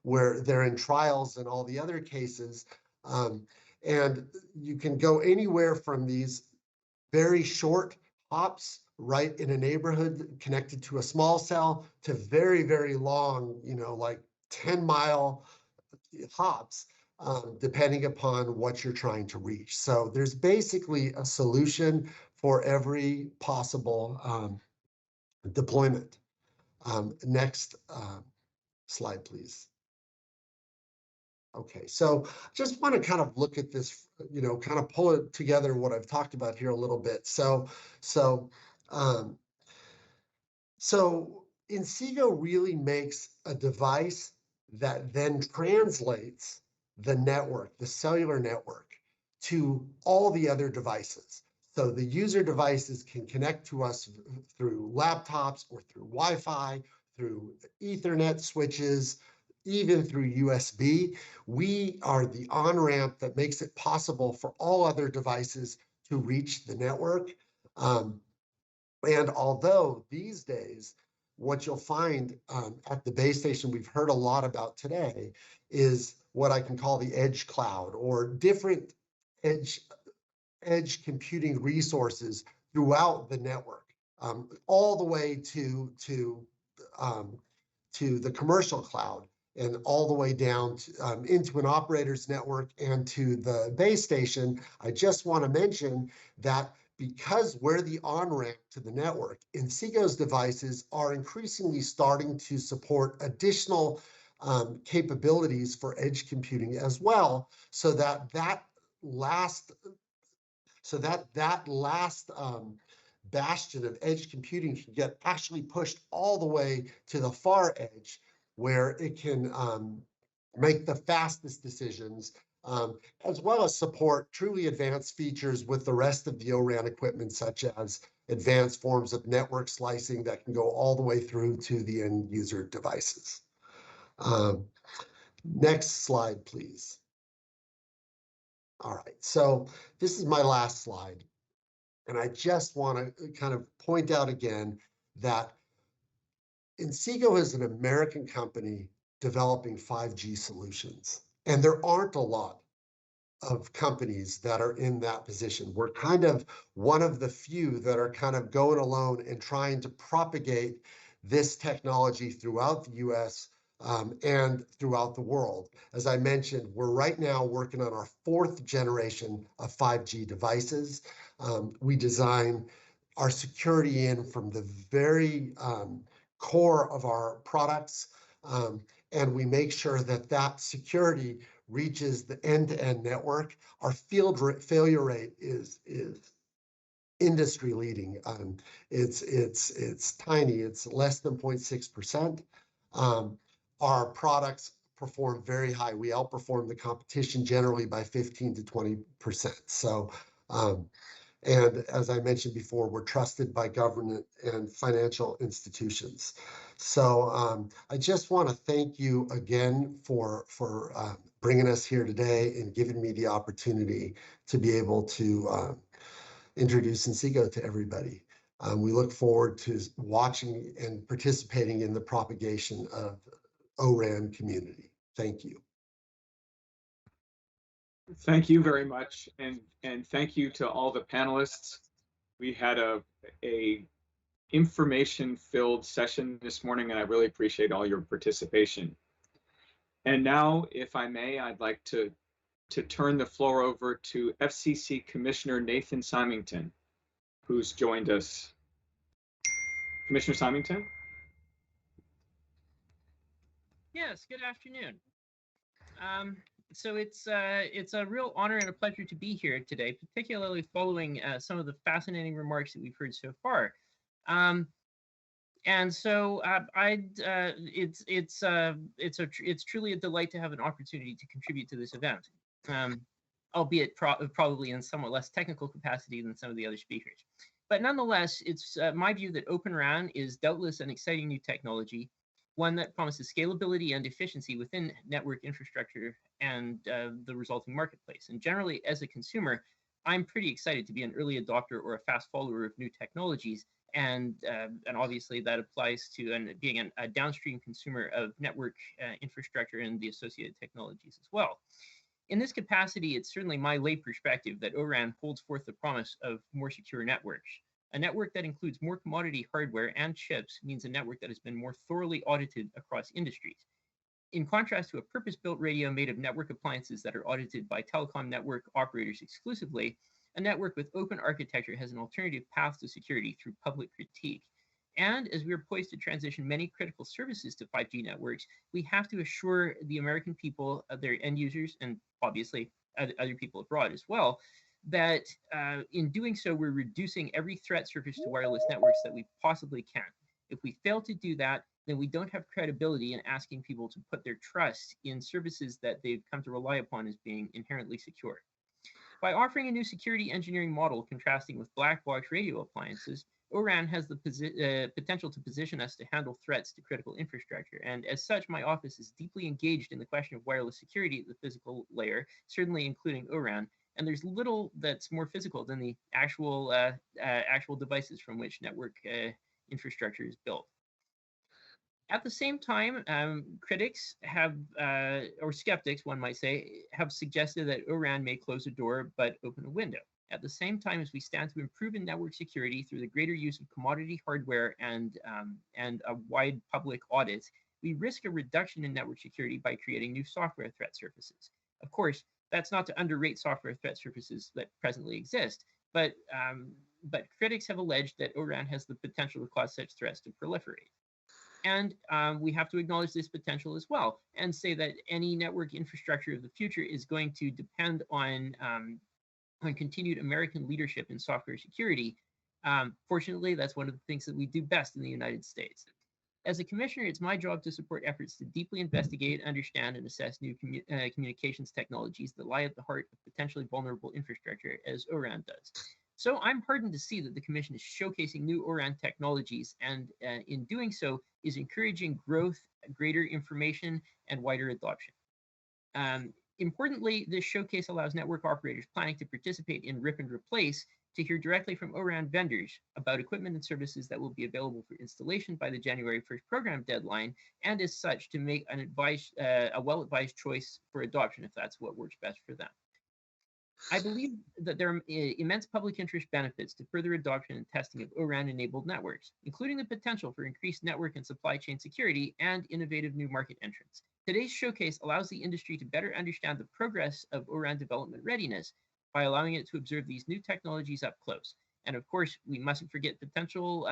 K: where they're in trials and all the other cases. And you can go anywhere from these very short hops right in a neighborhood connected to a small cell to very, very long, like 10-mile hops, depending upon what you're trying to reach. So there's basically a solution for every possible deployment. Next slide, please. Okay, so just want to kind of look at this, kind of pull it together what I've talked about here a little bit. So Inseego really makes a device that then translates the network, the cellular network, to all the other devices. So the user devices can connect to us through laptops or through Wi-Fi, through Ethernet switches, even through USB. We are the on-ramp that makes it possible for all other devices to reach the network. And although these days, what you'll find at the base station we've heard a lot about today is what I can call the edge cloud, or different edge computing resources throughout the network, all the way to the commercial cloud. and all the way down to, into an operator's network and to the base station. I just want to mention that because we're the on-ramp to the network, Inseego's devices are increasingly starting to support additional capabilities for edge computing as well, so that last bastion of edge computing can get actually pushed all the way to the far edge, where it can make the fastest decisions, as well as support truly advanced features with the rest of the ORAN equipment, such as advanced forms of network slicing that can go all the way through to the end user devices. Next slide, please. All right, so this is my last slide. And I just want to kind of point out again that Inseego is an American company developing 5G solutions. And there aren't a lot of companies that are in that position. We're kind of one of the few that are kind of going alone and trying to propagate this technology throughout the US and throughout the world. As I mentioned, we're right now working on our 4th generation of 5G devices. We design our security in from the very core of our products, and we make sure that that security reaches the end-to-end network. Our failure rate is industry leading. It's tiny. It's less than 0.6%. Our products perform very high. We outperform the competition generally by 15 to 20%. So, and as I mentioned before, we're trusted by government and financial institutions. So I just want to thank you again for bringing us here today and giving me the opportunity to be able to introduce Inseego to everybody. We look forward to watching and participating in the propagation of ORAN community. Thank you.
A: Thank you very much, and thank you to all the panelists. We had a information-filled session this morning, and I really appreciate all your participation. And now, if I may, I'd like to turn the floor over to FCC Commissioner Nathan Symington, who's joined us. Commissioner Symington?
L: Yes, good afternoon. So it's a real honor and a pleasure to be here today, particularly following some of the fascinating remarks that we've heard so far. And so it's truly a delight to have an opportunity to contribute to this event, albeit probably in somewhat less technical capacity than some of the other speakers. But nonetheless, it's my view that Openran is doubtless an exciting new technology, one that promises scalability and efficiency within network infrastructure and the resulting marketplace. And generally, as a consumer, I'm pretty excited to be an early adopter or a fast follower of new technologies. And obviously that applies to being a downstream consumer of network infrastructure and the associated technologies as well. In this capacity, it's certainly my lay perspective that ORAN holds forth the promise of more secure networks. A network that includes more commodity hardware and chips means a network that has been more thoroughly audited across industries. In contrast to a purpose-built radio made of network appliances that are audited by telecom network operators exclusively, a network with open architecture has an alternative path to security through public critique. And as we are poised to transition many critical services to 5G networks, we have to assure the American people, their end users, and obviously other people abroad as well, that in doing so, we're reducing every threat surface to wireless networks that we possibly can. If we fail to do that, then we don't have credibility in asking people to put their trust in services that they've come to rely upon as being inherently secure. By offering a new security engineering model contrasting with black box radio appliances, ORAN has the potential to position us to handle threats to critical infrastructure. And as such, my office is deeply engaged in the question of wireless security at the physical layer, certainly including ORAN. And there's little that's more physical than the actual devices from which network infrastructure is built. At the same time, critics have, or skeptics, one might say, have suggested that ORAN may close a door but open a window. At the same time as we stand to improve in network security through the greater use of commodity hardware and a wide public audit, we risk a reduction in network security by creating new software threat surfaces. Of course, that's not to underrate software threat surfaces that presently exist, but critics have alleged that Oran has the potential to cause such threats to proliferate. And we have to acknowledge this potential as well and say that any network infrastructure of the future is going to depend on continued American leadership in software security. Fortunately, that's one of the things that we do best in the United States. As a commissioner, it's my job to support efforts to deeply investigate, understand, and assess new communications technologies that lie at the heart of potentially vulnerable infrastructure, as Oran does. So I'm heartened to see that the Commission is showcasing new Oran technologies and in doing so is encouraging growth, greater information, and wider adoption. Importantly, this showcase allows network operators planning to participate in RIP and Replace to hear directly from Oran vendors about equipment and services that will be available for installation by the January 1st program deadline, and as such to make a well-advised choice for adoption if that's what works best for them. I believe that there are immense public interest benefits to further adoption and testing of Oran-enabled networks, including the potential for increased network and supply chain security and innovative new market entrants. Today's showcase allows the industry to better understand the progress of Oran development readiness by allowing it to observe these new technologies up close. And of course, we mustn't forget potential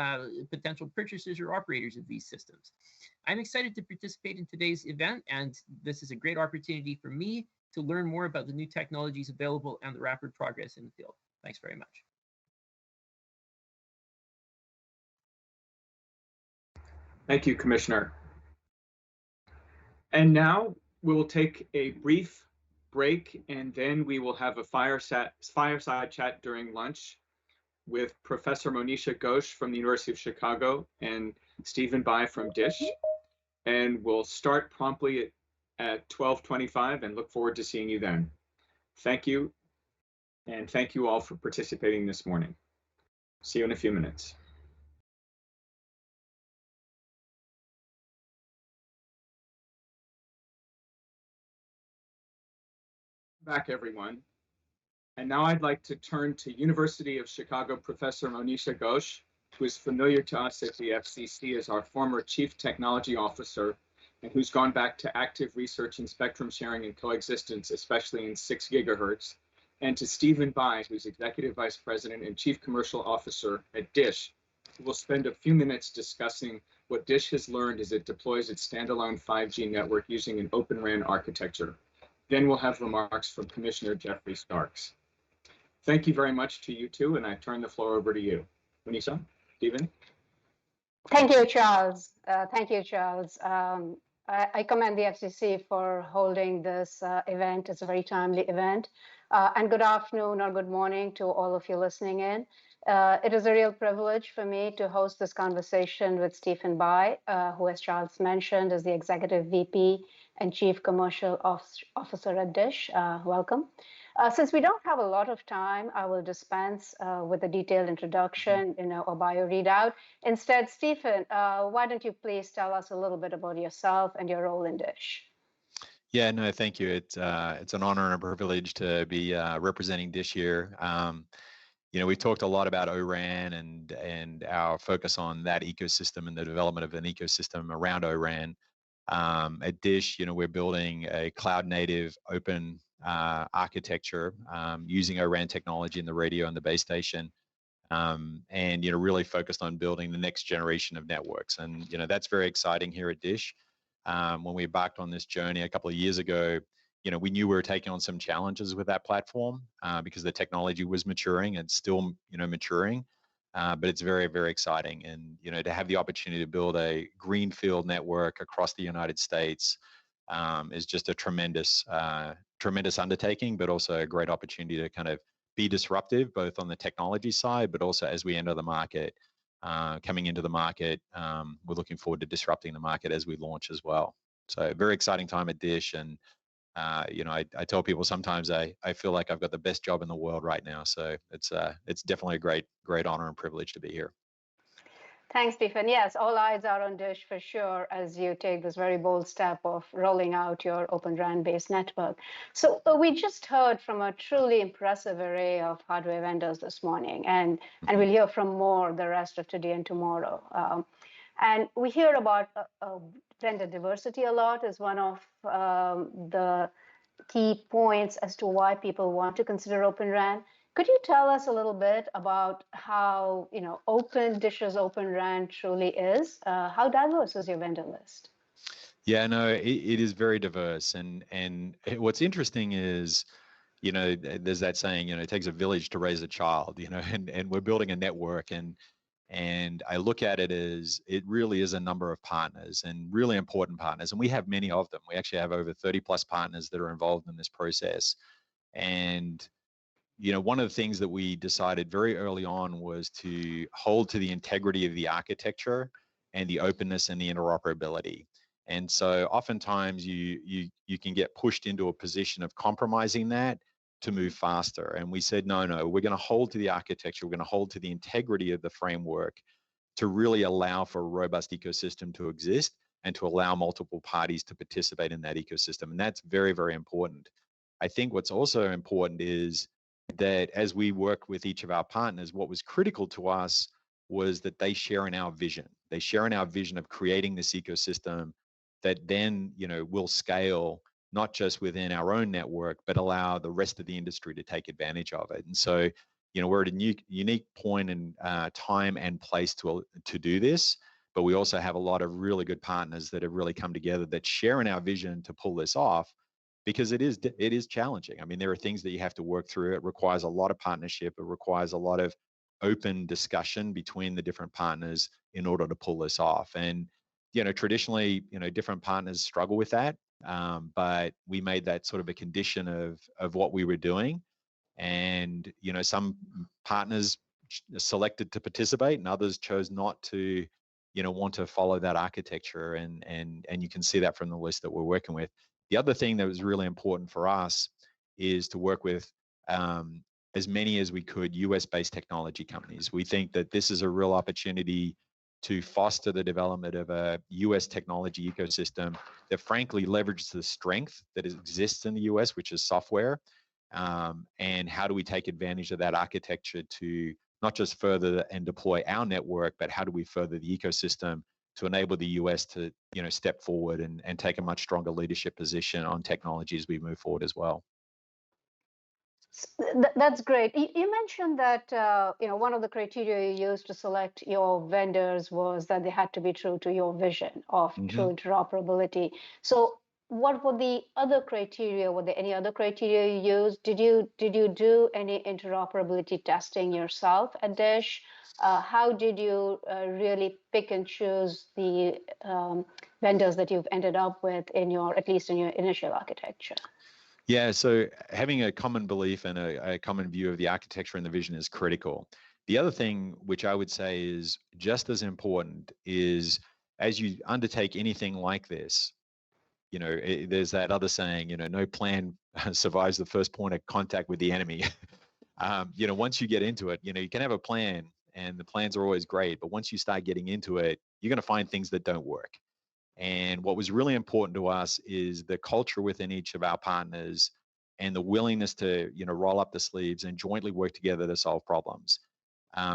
L: purchasers or operators of these systems. I'm excited to participate in today's event, and this is a great opportunity for me to learn more about the new technologies available and the rapid progress in the field. Thanks very much.
A: Thank you, Commissioner. And now we will take a brief break, and then we will have a fireside chat during lunch with Professor Monisha Ghosh from the University of Chicago and Stephen Bai from DISH. And we'll start promptly at 12:25 and look forward to seeing you then. Thank you, and thank you all for participating this morning. See you in a few minutes. Back, everyone. And now I'd like to turn to University of Chicago Professor Monisha Ghosh, who is familiar to us at the FCC as our former Chief Technology Officer, and who's gone back to active research in spectrum sharing and coexistence, especially in 6 gigahertz, and to Stephen Bai, who's Executive Vice President and Chief Commercial Officer at DISH, who will spend a few minutes discussing what DISH has learned as it deploys its standalone 5G network using an Openran architecture. Then we'll have remarks from Commissioner Jeffrey Starks. Thank you very much to you two, and I turn the floor over to you. Monisha, Stephen?
M: Thank you, Charles. Thank you, Charles. I commend the FCC for holding this event. It's a very timely event. And good afternoon or good morning to all of you listening in. It is a real privilege for me to host this conversation with Stephen Bai, who, as Charles mentioned, is the Executive VP and Chief Commercial Officer at DISH. Welcome. Since we don't have a lot of time, I will dispense with a detailed introduction, a bio readout. Instead, Stephen, why don't you please tell us a little bit about yourself and your role in DISH?
N: Yeah, no, thank you. It's an honor and a privilege to be representing DISH here. We've talked a lot about Oran and our focus on that ecosystem and the development of an ecosystem around Oran. At DISH, we're building a cloud-native open architecture using Oran technology in the radio and the base station, and really focused on building the next generation of networks. And that's very exciting here at DISH. When we embarked on this journey a couple of years ago, we knew we were taking on some challenges with that platform because the technology was maturing and still maturing. But it's very, very exciting. And, to have the opportunity to build a greenfield network across the United States is just a tremendous undertaking, but also a great opportunity to kind of be disruptive, both on the technology side, but also as we enter the market, coming into the market, we're looking forward to disrupting the market as we launch as well. So very exciting time at DISH. And I tell people sometimes I feel like I've got the best job in the world right now. So it's definitely a great honor and privilege to be here.
M: Thanks, Stephen. Yes, all eyes are on DISH for sure as you take this very bold step of rolling out your Open RAN-based network. So we just heard from a truly impressive array of hardware vendors this morning, and we'll hear from more the rest of today and tomorrow. And we hear about vendor diversity a lot as one of the key points as to why people want to consider Open RAN. Could you tell us a little bit about how DISH's Open RAN truly is? How diverse is your vendor list?
N: Yeah, no, it is very diverse, and what's interesting is, there's that saying, it takes a village to raise a child, and we're building a network, and I look at it as it really is a number of partners and really important partners, and we have many of them. We actually have over 30 plus partners that are involved in this process, and one of the things that we decided very early on was to hold to the integrity of the architecture and the openness and the interoperability. And so oftentimes you can get pushed into a position of compromising that to move faster. And we said, no, we're going to hold to the architecture. We're going to hold to the integrity of the framework to really allow for a robust ecosystem to exist and to allow multiple parties to participate in that ecosystem. And that's very, very important. I think what's also important is that as we work with each of our partners, what was critical to us was that they share in our vision. They share in our vision of creating this ecosystem that then, will scale not just within our own network, but allow the rest of the industry to take advantage of it. And so, we're at a unique point in time and place to do this, but we also have a lot of really good partners that have really come together that share in our vision to pull this off, because it is challenging. I mean, there are things that you have to work through. It requires a lot of partnership. It requires a lot of open discussion between the different partners in order to pull this off. And traditionally, different partners struggle with that, but we made that sort of a condition of what we were doing. And some partners selected to participate, and others chose not to, want to follow that architecture. And you can see that from the list that we're working with. The other thing that was really important for us is to work with as many as we could US-based technology companies. We think that this is a real opportunity to foster the development of a US technology ecosystem that frankly leverages the strength that exists in the US, which is software. And how do we take advantage of that architecture to not just further and deploy our network, but how do we further the ecosystem to enable the US to step forward and take a much stronger leadership position on technology as we move forward as well.
M: That's great. You mentioned that one of the criteria you used to select your vendors was that they had to be true to your vision of true interoperability. So what were the other criteria? Were there any other criteria you used? Did you do any interoperability testing yourself at DISH? How did you really pick and choose the vendors that you've ended up with at least in your initial architecture?
N: Yeah, so having a common belief and a common view of the architecture and the vision is critical. The other thing, which I would say is just as important, is as you undertake anything like this, there's that other saying, no plan survives the first point of contact with the enemy. Once you get into it, you can have a plan and the plans are always great, but once you start getting into it, you're going to find things that don't work. And what was really important to us is the culture within each of our partners and the willingness to, roll up the sleeves and jointly work together to solve problems.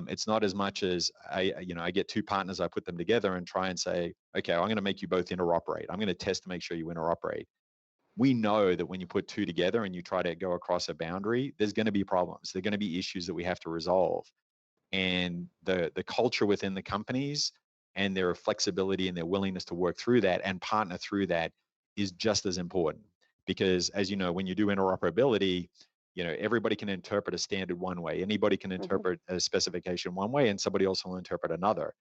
N: It's not as much as I get two partners, I put them together and try and say, okay, I'm going to make you both interoperate. I'm going to test to make sure you interoperate. We know that when you put two together and you try to go across a boundary, there's going to be problems. There are going to be issues that we have to resolve. And the culture within the companies and their flexibility and their willingness to work through that and partner through that is just as important. Because as you know, when you do interoperability, everybody can interpret a standard one way. Anybody can interpret a specification one way and somebody else will interpret another.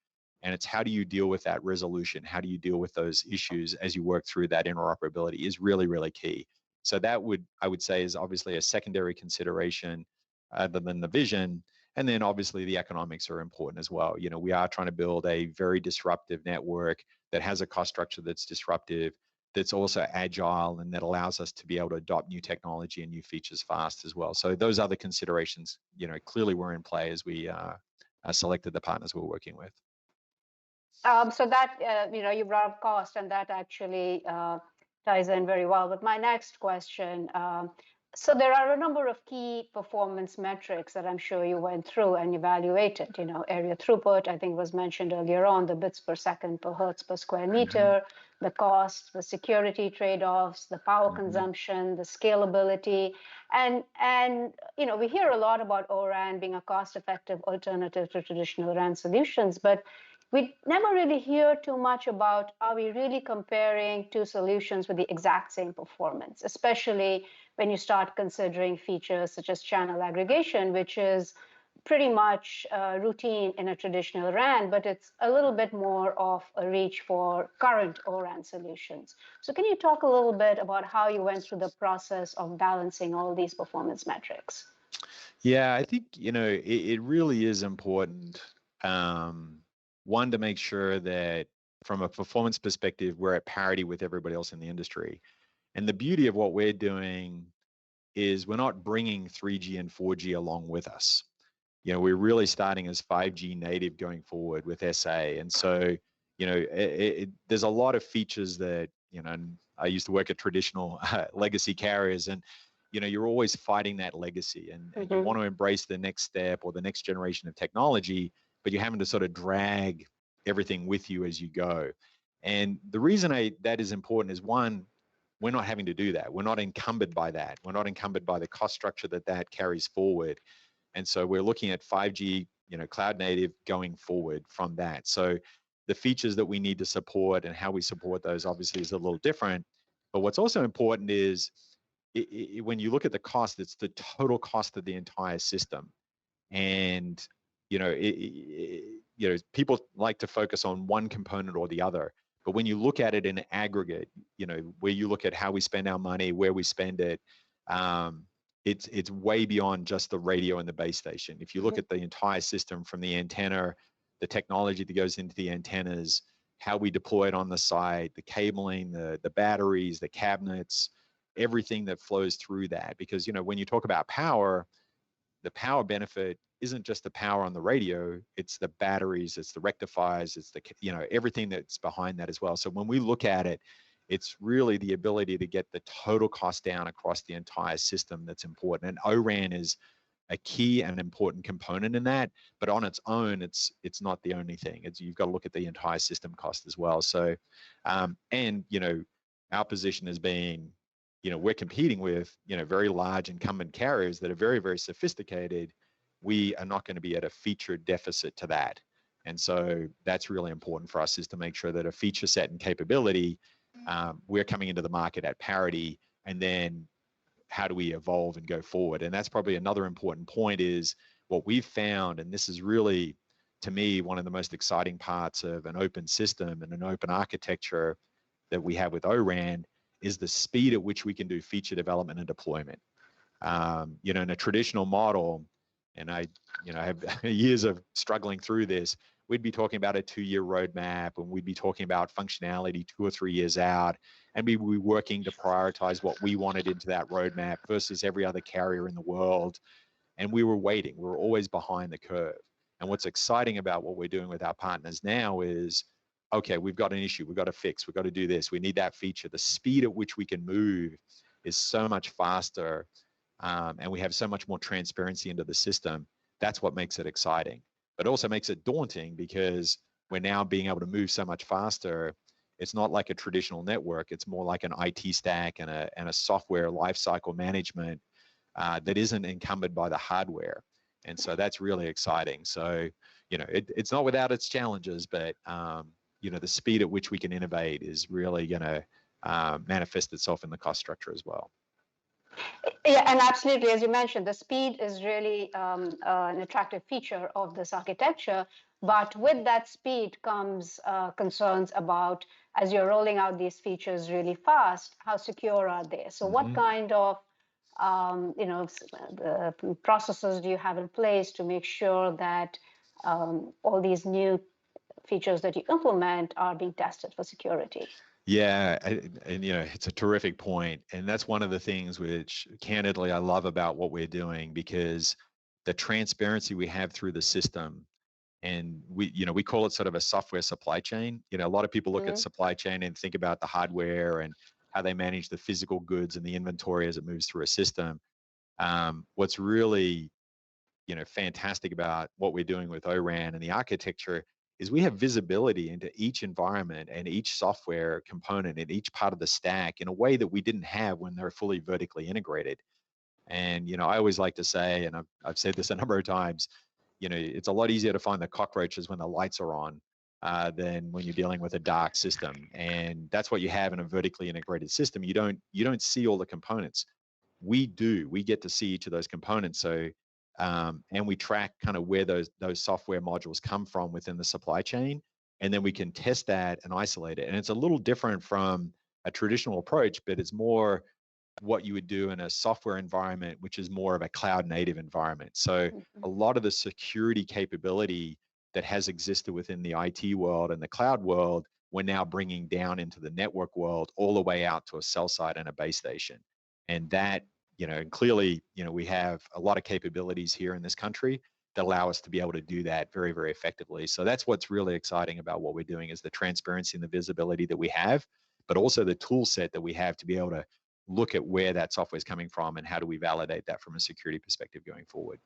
N: And it's how do you deal with that resolution? How do you deal with those issues as you work through that interoperability is really, really key. So that I would say is obviously a secondary consideration other than the vision. And then obviously the economics are important as well. We are trying to build a very disruptive network that has a cost structure that's disruptive, that's also agile, and that allows us to be able to adopt new technology and new features fast as well. So those other considerations, clearly were in play as we selected the partners we're working with.
M: So that, you brought up cost, and that actually ties in very well with my next question. So there are a number of key performance metrics that I'm sure you went through and evaluated. You know, area throughput, I think was mentioned earlier on, the bits per second per hertz per square meter, the cost, the security trade-offs, the power consumption, the scalability. And you know, we hear a lot about ORAN being a cost-effective alternative to traditional RAN solutions, but we never really hear too much about, are we really comparing two solutions with the exact same performance, especially when you start considering features such as channel aggregation, which is pretty much routine in a traditional RAN, but it's a little bit more of a reach for current ORAN solutions. So can you talk a little bit about how you went through the process of balancing all these performance metrics?
N: Yeah, I think, you know, it really is important. One, to make sure that from a performance perspective, we're at parity with everybody else in the industry. And the beauty of what we're doing is we're not bringing 3G and 4G along with us. You know, we're really starting as 5G native going forward with SA. And so, you know, there's a lot of features that, you know, I used to work at traditional legacy carriers, and, you know, you're always fighting that legacy, and you want to embrace the next step or the next generation of technology, but you're having to sort of drag everything with you as you go. And the reason that is important is, one, we're not having to do that. We're not encumbered by that. We're not encumbered by the cost structure that carries forward. And so we're looking at 5G, you know, cloud native going forward from that. So the features that we need to support and how we support those obviously is a little different. But what's also important is when you look at the cost, it's the total cost of the entire system. And, you know, you know, people like to focus on one component or the other. But when you look at it in aggregate, you know, where you look at how we spend our money, where we spend it, it's way beyond just the radio and the base station. If you look at the entire system, from the antenna, the technology that goes into the antennas, how we deploy it on the site, the cabling, the batteries, the cabinets, everything that flows through that. Because, you know, when you talk about power, the power benefit isn't just the power on the radio, it's the batteries, it's the rectifiers, it's the, you know, everything that's behind that as well. So when we look at it, it's really the ability to get the total cost down across the entire system that's important. And ORAN is a key and important component in that, but on its own, it's not the only thing. You've got to look at the entire system cost as well. So, and, you know, our position as being, you know, we're competing with, you know, very large incumbent carriers that are very, very sophisticated. We are not going to be at a feature deficit to that. And so that's really important for us, is to make sure that a feature set and capability, we're coming into the market at parity, and then how do we evolve and go forward? And that's probably another important point, is what we've found, and this is really, to me, one of the most exciting parts of an open system and an open architecture that we have with ORAN, is the speed at which we can do feature development and deployment. You know, in a traditional model, and I have years of struggling through this, we'd be talking about a 2-year roadmap, and we'd be talking about functionality 2 or 3 years out, and we'd be working to prioritize what we wanted into that roadmap versus every other carrier in the world. And we were waiting. We were always behind the curve. And what's exciting about what we're doing with our partners now is, okay, we've got an issue, we've got to fix, we've got to do this, we need that feature. The speed at which we can move is so much faster, and we have so much more transparency into the system. That's what makes it exciting, but also makes it daunting, because we're now being able to move so much faster. It's not like a traditional network, it's more like an IT stack and a software lifecycle management that isn't encumbered by the hardware. And so that's really exciting. So, you know, it's not without its challenges, but you know, the speed at which we can innovate is really going to manifest itself in the cost structure as well.
M: Yeah, and absolutely, as you mentioned, the speed is really an attractive feature of this architecture. But with that speed comes concerns about, as you're rolling out these features really fast, how secure are they? So what kind of you know, the processes do you have in place to make sure that all these new features that you implement are being tested for security?
N: Yeah, and you know, it's a terrific point, and that's one of the things which, candidly, I love about what we're doing, because the transparency we have through the system, and we call it sort of a software supply chain. You know, a lot of people look at supply chain and think about the hardware and how they manage the physical goods and the inventory as it moves through a system. What's really, fantastic about what we're doing with ORAN and the architecture is we have visibility into each environment and each software component in each part of the stack in a way that we didn't have when they're fully vertically integrated. And, I always like to say, and I've said this a number of times, it's a lot easier to find the cockroaches when the lights are on than when you're dealing with a dark system. And that's what you have in a vertically integrated system. You don't see all the components. We do. We get to see each of those components. So, and we track kind of where those software modules come from within the supply chain, and then we can test that and isolate it. And it's a little different from a traditional approach, but it's more what you would do in a software environment, which is more of a cloud native environment. So a lot of the security capability that has existed within the IT world and the cloud world, we're now bringing down into the network world all the way out to a cell site and a base station. And that, and clearly, we have a lot of capabilities here in this country that allow us to be able to do that very, very effectively. So that's what's really exciting about what we're doing is the transparency and the visibility that we have, but also the tool set that we have to be able to look at where that software is coming from and how do we validate that from a security perspective going forward.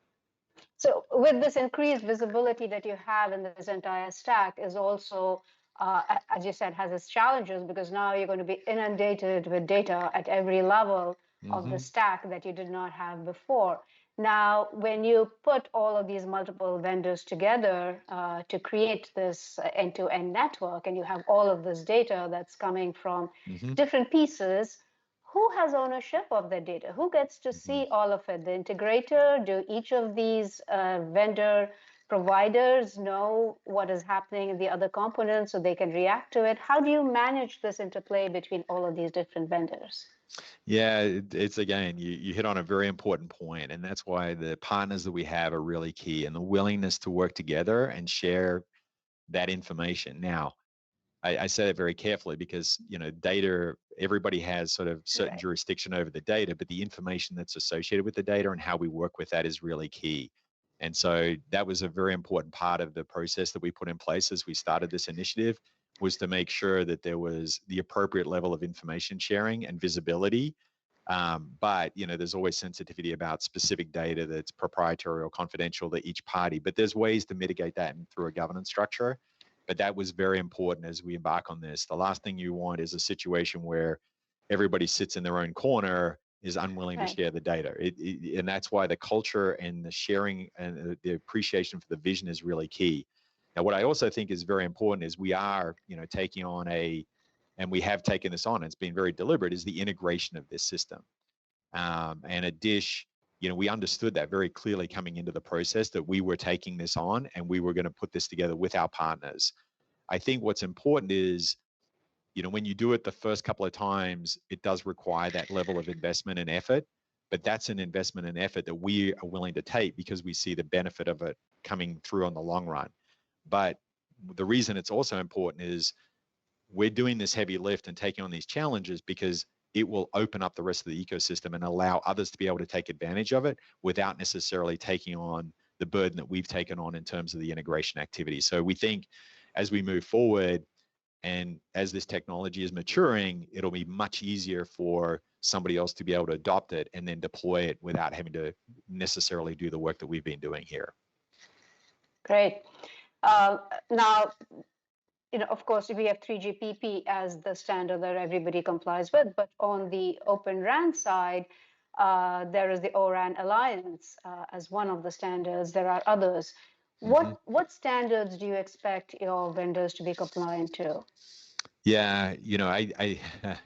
M: So with this increased visibility that you have in this entire stack is also, as you said, has its challenges because now you're going to be inundated with data at every level of the stack that you did not have before. Now, when you put all of these multiple vendors together to create this end-to-end network and you have all of this data that's coming from different pieces, who has ownership of the data? Who gets to see all of it? The integrator? Do each of these vendor providers know what is happening in the other components so they can react to it? How do you manage this interplay between all of these different vendors?
N: Yeah, it's again, you hit on a very important point, and that's why the partners that we have are really key and the willingness to work together and share that information. Now, I say that very carefully because, data, everybody has sort of certain jurisdiction over the data, but the information that's associated with the data and how we work with that is really key. And so that was a very important part of the process that we put in place as we started this initiative, was to make sure that there was the appropriate level of information sharing and visibility. But, there's always sensitivity about specific data that's proprietary or confidential to each party, but there's ways to mitigate that through a governance structure. But that was very important as we embark on this. The last thing you want is a situation where everybody sits in their own corner, is unwilling to share the data. And that's why the culture and the sharing and the appreciation for the vision is really key. Now, what I also think is very important is we are, taking on and we have taken this on, and it's been very deliberate, is the integration of this system. And at Dish, we understood that very clearly coming into the process that we were taking this on and we were going to put this together with our partners. I think what's important is, when you do it the first couple of times, it does require that level of investment and effort, but that's an investment and effort that we are willing to take because we see the benefit of it coming through on the long run. But the reason it's also important is we're doing this heavy lift and taking on these challenges because it will open up the rest of the ecosystem and allow others to be able to take advantage of it without necessarily taking on the burden that we've taken on in terms of the integration activity. So we think as we move forward and as this technology is maturing, it'll be much easier for somebody else to be able to adopt it and then deploy it without having to necessarily do the work that we've been doing here.
M: Great. Now, of course, we have 3GPP as the standard that everybody complies with, but on the Openran side, there is the ORAN Alliance as one of the standards. There are others. What standards do you expect your vendors to be compliant to?
N: Yeah,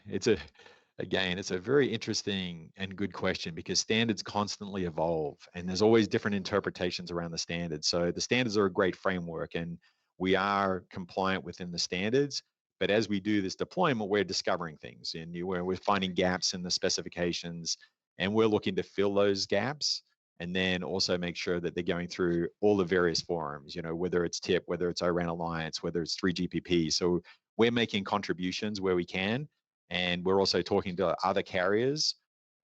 N: it's a very interesting and good question because standards constantly evolve and there's always different interpretations around the standards. So the standards are a great framework and we are compliant within the standards, but as we do this deployment, we're discovering things and we're finding gaps in the specifications and we're looking to fill those gaps and then also make sure that they're going through all the various forums, whether it's TIP, whether it's ORAN Alliance, whether it's 3GPP. So we're making contributions where we can, and we're also talking to other carriers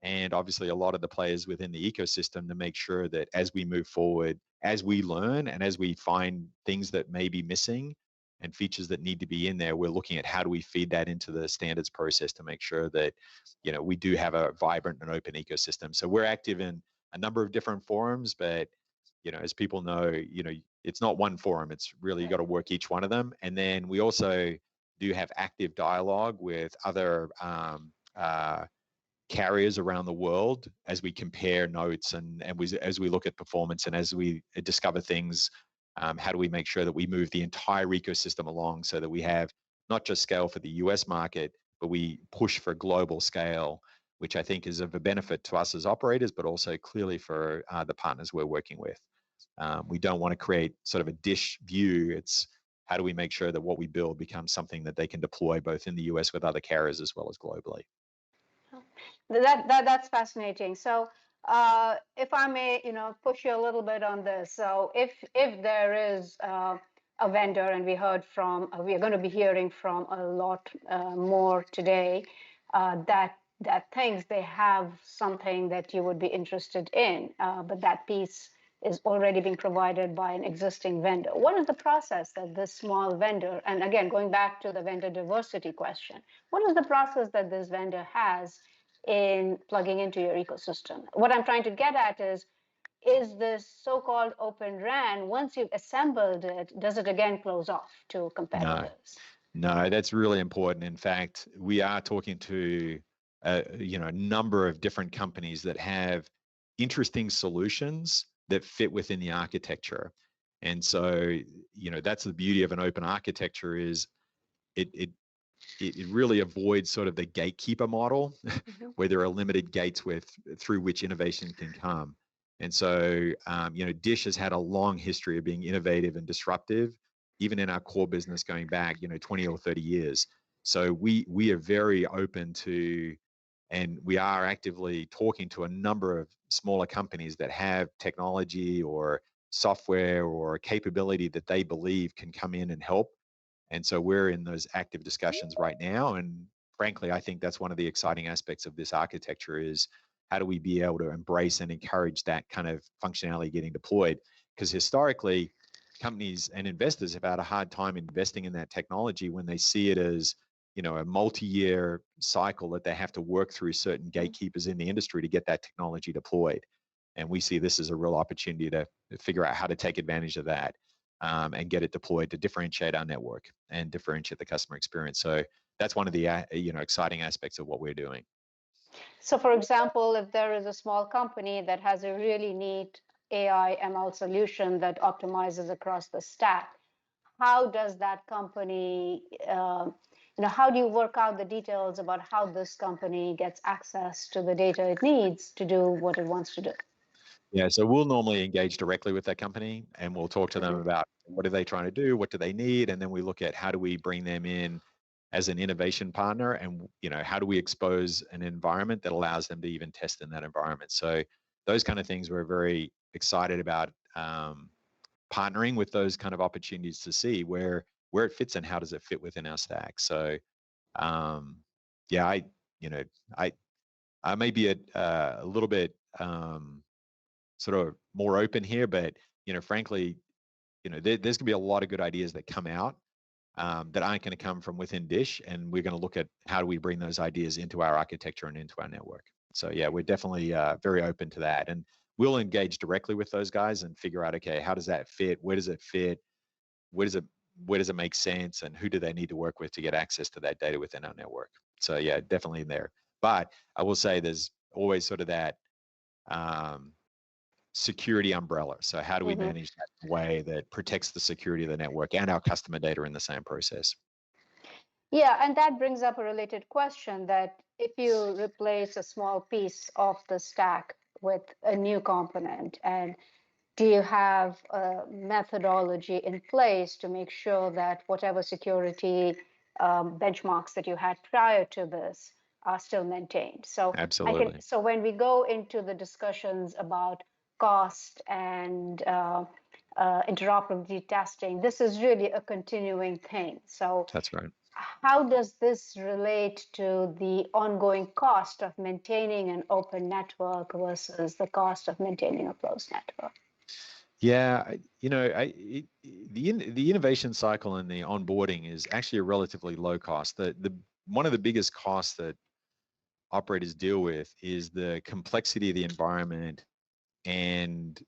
N: and obviously a lot of the players within the ecosystem to make sure that as we move forward, as we learn and as we find things that may be missing and features that need to be in there, we're looking at how do we feed that into the standards process to make sure that, we do have a vibrant and open ecosystem. So we're active in a number of different forums, but, as people know, it's not one forum. It's really, you got to work each one of them. And then we also do have active dialogue with other carriers around the world as we compare notes and as we look at performance and as we discover things. How do we make sure that we move the entire ecosystem along so that we have not just scale for the US market, but we push for global scale, which I think is of a benefit to us as operators, but also clearly for the partners we're working with. We don't want to create sort of a dish view. It's how do we make sure that what we build becomes something that they can deploy both in the US with other carriers as well as globally.
M: That's fascinating. So if I may, push you a little bit on this. So if there is a vendor, and we are going to be hearing from a lot more today, that thinks they have something that you would be interested in, but that piece is already being provided by an existing vendor. What is the process that this small vendor, and again, going back to the vendor diversity question, what is the process that this vendor has in plugging into your ecosystem? What I'm trying to get at is this so-called Openran, once you've assembled it, does it again close off to competitors?
N: No, that's really important. In fact, we are talking to a number of different companies that have interesting solutions that fit within the architecture. And so, that's the beauty of an open architecture is it really avoids sort of the gatekeeper model where there are limited gates through which innovation can come. And so, Dish has had a long history of being innovative and disruptive, even in our core business going back, 20 or 30 years. So we are very open to, and we are actively talking to a number of smaller companies that have technology or software or capability that they believe can come in and help. And so we're in those active discussions right now. And frankly, I think that's one of the exciting aspects of this architecture is how do we be able to embrace and encourage that kind of functionality getting deployed? Because historically, companies and investors have had a hard time investing in that technology when they see it as, a multi-year cycle that they have to work through certain gatekeepers in the industry to get that technology deployed. And we see this as a real opportunity to figure out how to take advantage of that. And get it deployed to differentiate our network and differentiate the customer experience. So that's one of the exciting aspects of what we're doing.
M: So, for example, if there is a small company that has a really neat AI ML solution that optimizes across the stack, how does that company, how do you work out the details about how this company gets access to the data it needs to do what it wants to do?
N: Yeah, so we'll normally engage directly with that company and we'll talk to them about what are they trying to do, what do they need, and then we look at how do we bring them in as an innovation partner and how do we expose an environment that allows them to even test in that environment. So those kind of things we're very excited about partnering with those kind of opportunities to see where it fits and how does it fit within our stack. So yeah, I may be a little bit sort of more open here, but frankly, there's going to be a lot of good ideas that come out that aren't going to come from within Dish, and we're going to look at how do we bring those ideas into our architecture and into our network. So yeah, we're definitely very open to that, and we'll engage directly with those guys and figure out, okay, how does that fit? Where does it fit? Where does it make sense? And who do they need to work with to get access to that data within our network? So yeah, definitely in there. But I will say there's always sort of that security umbrella. So how do we manage that in a way that protects the security of the network and our customer data in the same process?
M: Yeah, and that brings up a related question that if you replace a small piece of the stack with a new component, and do you have a methodology in place to make sure that whatever security benchmarks that you had prior to this are still maintained? So
N: absolutely.
M: So when we go into the discussions about cost and interoperability testing, this is really a continuing thing. So
N: that's right.
M: How does this relate to the ongoing cost of maintaining an open network versus the cost of maintaining a closed network?
N: Yeah, the innovation cycle and the onboarding is actually a relatively low cost. The one of the biggest costs that operators deal with is the complexity of the environment and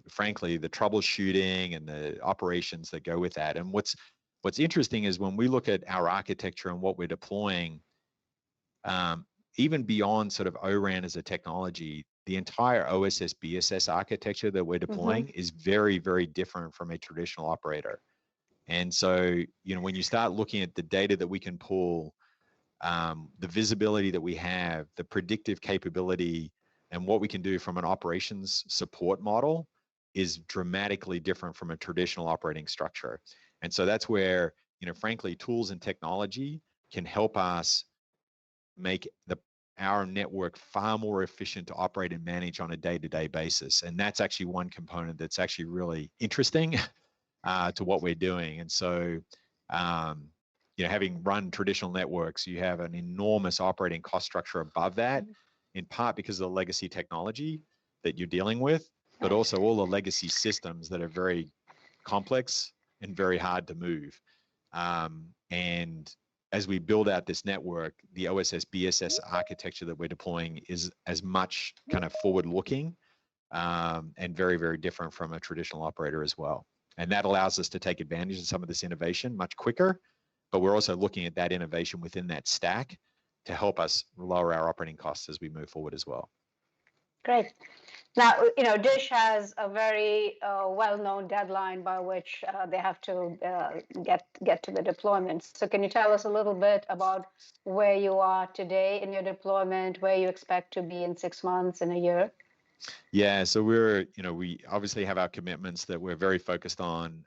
N: frankly the troubleshooting and the operations that go with that. And what's interesting is when we look at our architecture and what we're deploying, even beyond sort of ORAN as a technology, the entire OSS BSS architecture that we're deploying is very, very different from a traditional operator. And so, when you start looking at the data that we can pull, the visibility that we have, the predictive capability, and what we can do from an operations support model is dramatically different from a traditional operating structure. And so that's where, frankly, tools and technology can help us make our network far more efficient to operate and manage on a day-to-day basis. And that's actually one component that's actually really interesting to what we're doing. And so, having run traditional networks, you have an enormous operating cost structure above that, in part because of the legacy technology that you're dealing with, but also all the legacy systems that are very complex and very hard to move. And as we build out this network, the OSS BSS architecture that we're deploying is as much kind of forward-looking and very, very different from a traditional operator as well. And that allows us to take advantage of some of this innovation much quicker, but we're also looking at that innovation within that stack to help us lower our operating costs as we move forward as well.
M: Great. Now, Dish has a very well-known deadline by which they have to get to the deployment. So can you tell us a little bit about where you are today in your deployment, where you expect to be in 6 months, in a year?
N: Yeah, so we obviously have our commitments that we're very focused on.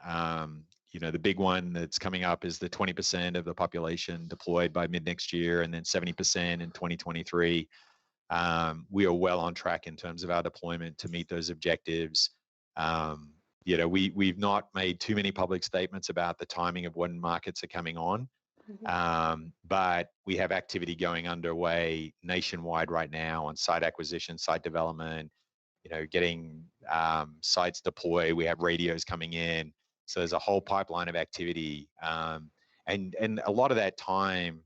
N: The big one that's coming up is the 20% of the population deployed by mid next year, and then 70% in 2023. We are well on track in terms of our deployment to meet those objectives. We've not made too many public statements about the timing of when markets are coming on, but we have activity going underway nationwide right now on site acquisition, site development, getting sites deployed. We have radios coming in. So there's a whole pipeline of activity. And a lot of that time,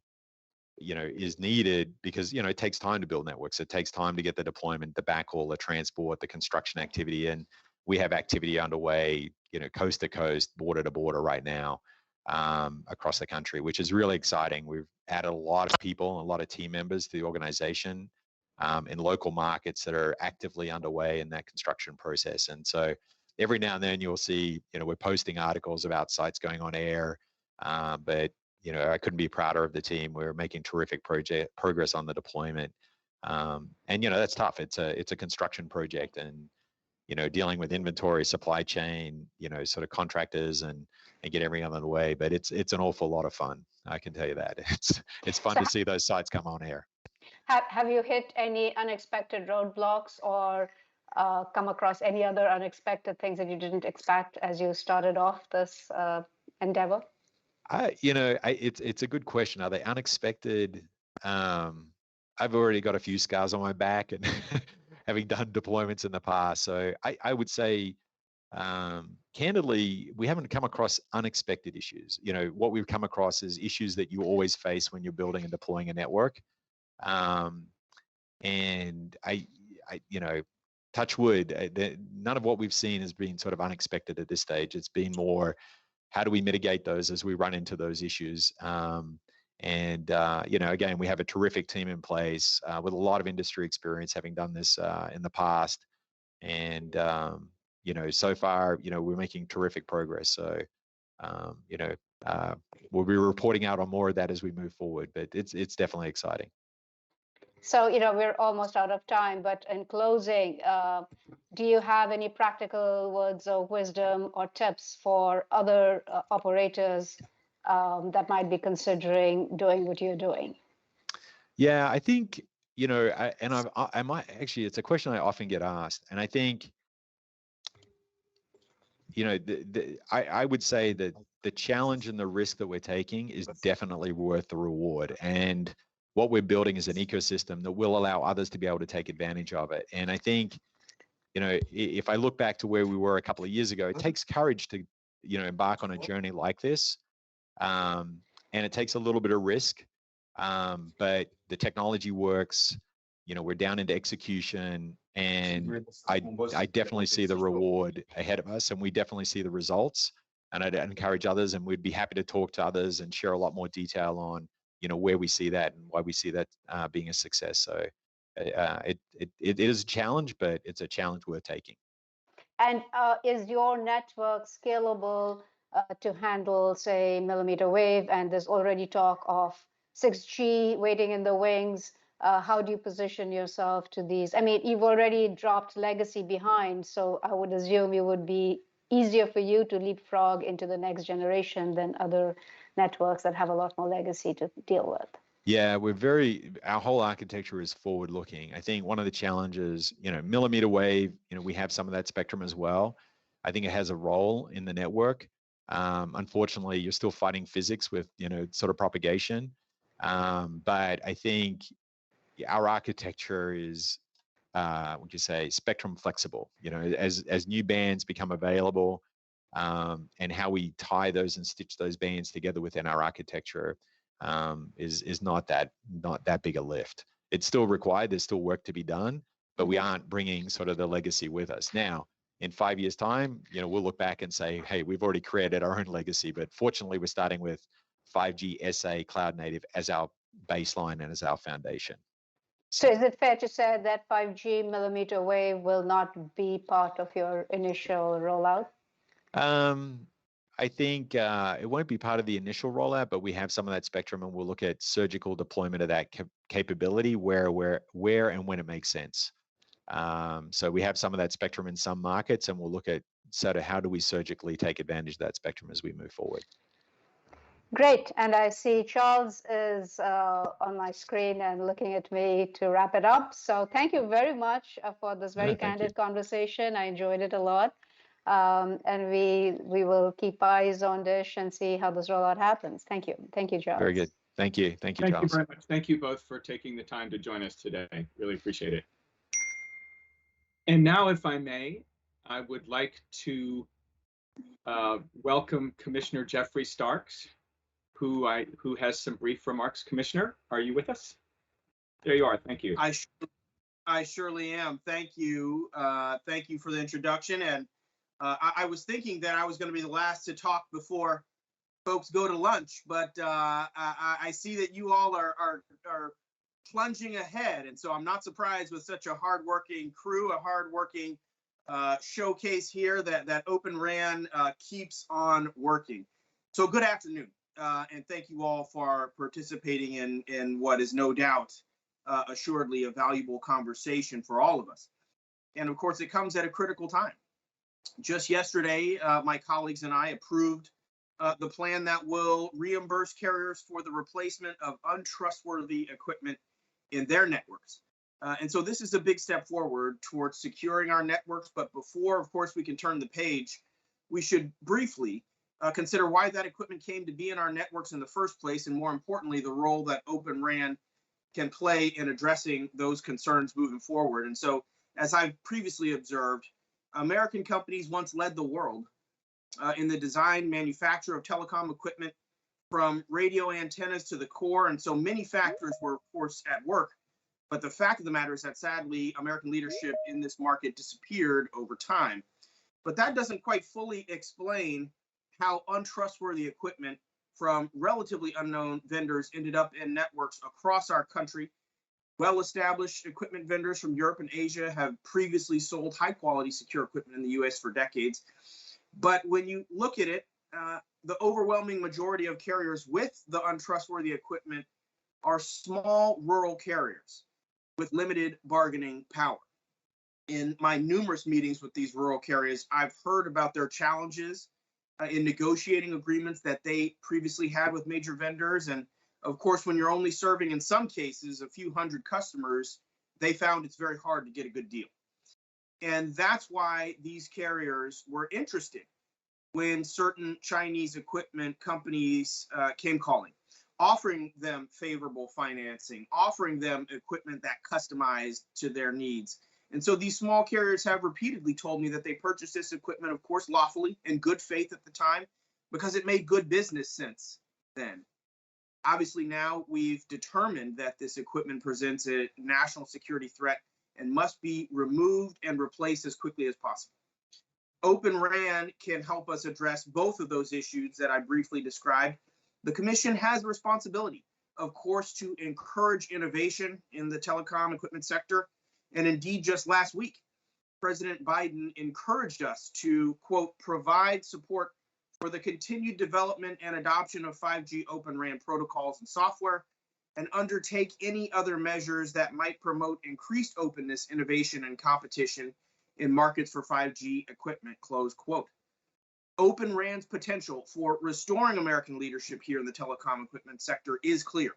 N: is needed because, it takes time to build networks. It takes time to get the deployment, the backhaul, the transport, the construction activity. And we have activity underway, coast to coast, border to border right now across the country, which is really exciting. We've added a lot of people, a lot of team members to the organization in local markets that are actively underway in that construction process. And so every now and then you'll see, we're posting articles about sites going on air, but I couldn't be prouder of the team. We're making terrific progress on the deployment. And that's tough. It's a construction project, and dealing with inventory, supply chain, sort of contractors and get everything on the way. But it's an awful lot of fun. I can tell you that. It's fun to see those sites come on air.
M: Have you hit any unexpected roadblocks or come across any other unexpected things that you didn't expect as you started off this endeavor?
N: It's a good question. Are they unexpected? I've already got a few scars on my back and having done deployments in the past. So I would say, candidly, we haven't come across unexpected issues. What we've come across is issues that you always face when you're building and deploying a network. And I touch wood, none of what we've seen has been sort of unexpected at this stage. It's been more, how do we mitigate those as we run into those issues? Again, we have a terrific team in place with a lot of industry experience, having done this in the past. And, so far, we're making terrific progress. So, we'll be reporting out on more of that as we move forward, but it's definitely exciting.
M: So, we're almost out of time, but in closing, do you have any practical words of wisdom or tips for other operators that might be considering doing what you're doing?
N: Yeah, I think, it's a question I often get asked. And I think, I would say that the challenge and the risk that we're taking is definitely worth the reward. And what we're building is an ecosystem that will allow others to be able to take advantage of it. And I think, if I look back to where we were a couple of years ago, it takes courage to, embark on a journey like this. And it takes a little bit of risk, but the technology works. We're down into execution, and I definitely see the reward ahead of us, and we definitely see the results. And I'd encourage others, and we'd be happy to talk to others and share a lot more detail on, where we see that and why we see that being a success. So it is a challenge, but it's a challenge worth taking.
M: And is your network scalable to handle, say, millimeter wave? And there's already talk of 6G waiting in the wings. How do you position yourself to these? I mean, you've already dropped legacy behind, so I would assume it would be easier for you to leapfrog into the next generation than other networks that have a lot more legacy to deal with.
N: Yeah, our whole architecture is forward looking. I think one of the challenges, millimeter wave, we have some of that spectrum as well. I think it has a role in the network. Unfortunately, you're still fighting physics with, sort of propagation. But I think our architecture is, would you say, spectrum flexible, as new bands become available, and how we tie those and stitch those bands together within our architecture is not that big a lift. It's still required. There's still work to be done, but we aren't bringing sort of the legacy with us. Now, in 5 years' time, we'll look back and say, hey, we've already created our own legacy. But fortunately, we're starting with 5G SA cloud native as our baseline and as our foundation.
M: So is it fair to say that 5G millimeter wave will not be part of your initial rollout?
N: I think it won't be part of the initial rollout, but we have some of that spectrum, and we'll look at surgical deployment of that capability where and when it makes sense. So we have some of that spectrum in some markets, and we'll look at sort of how do we surgically take advantage of that spectrum as we move forward.
M: Great. And I see Charles is on my screen and looking at me to wrap it up. So thank you very much for this very candid conversation. I enjoyed it a lot. And we will keep eyes on Dish and see how this rollout happens. Thank you. Thank you, Charles.
N: Very good. Thank you. Thank you, Charles.
A: Thank you very much. Thank you both for taking the time to join us today. Really appreciate it. And now, if I may, I would like to welcome Commissioner Jeffrey Starks, who has some brief remarks. Commissioner, are you with us? There you are. Thank you.
O: I surely am. Thank you. Thank you for the introduction. And I was thinking that I was going to be the last to talk before folks go to lunch, but I see that you all are plunging ahead, and so I'm not surprised with such a hardworking crew, a hardworking showcase here that Openran keeps on working. So good afternoon, and thank you all for participating in what is no doubt assuredly a valuable conversation for all of us. And of course, it comes at a critical time. Just yesterday, my colleagues and I approved the plan that will reimburse carriers for the replacement of untrustworthy equipment in their networks. And so this is a big step forward towards securing our networks. But before, of course, we can turn the page, we should briefly consider why that equipment came to be in our networks in the first place, and more importantly, the role that Openran can play in addressing those concerns moving forward. And so, as I've previously observed, American companies once led the world in the design, manufacture of telecom equipment, from radio antennas to the core. And so many factors were, of course, at work. But the fact of the matter is that sadly, American leadership in this market disappeared over time. But that doesn't quite fully explain how untrustworthy equipment from relatively unknown vendors ended up in networks across our country. Well-established equipment vendors from Europe and Asia have previously sold high-quality secure equipment in the US for decades. But when you look at it, the overwhelming majority of carriers with the untrustworthy equipment are small rural carriers with limited bargaining power. In my numerous meetings with these rural carriers, I've heard about their challenges in negotiating agreements that they previously had with major vendors. And of course, when you're only serving, in some cases, a few hundred customers, they found it's very hard to get a good deal. And that's why these carriers were interested when certain Chinese equipment companies came calling, offering them favorable financing, offering them equipment that customized to their needs. And so these small carriers have repeatedly told me that they purchased this equipment, of course, lawfully, in good faith at the time, because it made good business sense then. Obviously, now we've determined that this equipment presents a national security threat and must be removed and replaced as quickly as possible. Openran can help us address both of those issues that I briefly described. The Commission has a responsibility, of course, to encourage innovation in the telecom equipment sector. And indeed, just last week, President Biden encouraged us to, quote, provide support for the continued development and adoption of 5G Open RAN protocols and software, and undertake any other measures that might promote increased openness, innovation, and competition in markets for 5G equipment, close quote. Open RAN's potential for restoring American leadership here in the telecom equipment sector is clear.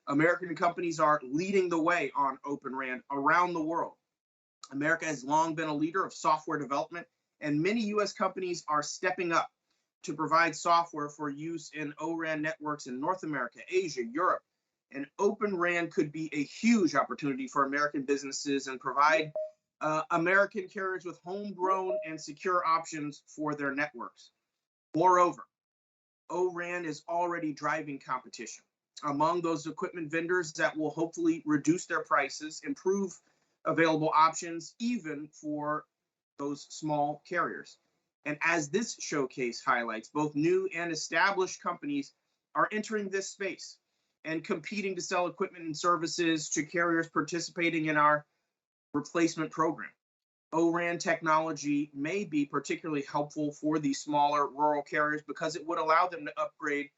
O: American companies are leading the way on Open RAN around the world. America has long been a leader of software development, and many US companies are stepping up to provide software for use in O-RAN networks in North America, Asia, Europe. And Open RAN could be a huge opportunity for American businesses and provide American carriers with homegrown and secure options for their networks. Moreover, O-RAN is already driving competition among those equipment vendors that will hopefully reduce their prices, improve available options, even for those small carriers. And as this showcase highlights, both new and established companies are entering this space and competing to sell equipment and services to carriers participating in our replacement program. O-RAN technology may be particularly helpful for these smaller rural carriers because it would allow them to upgrade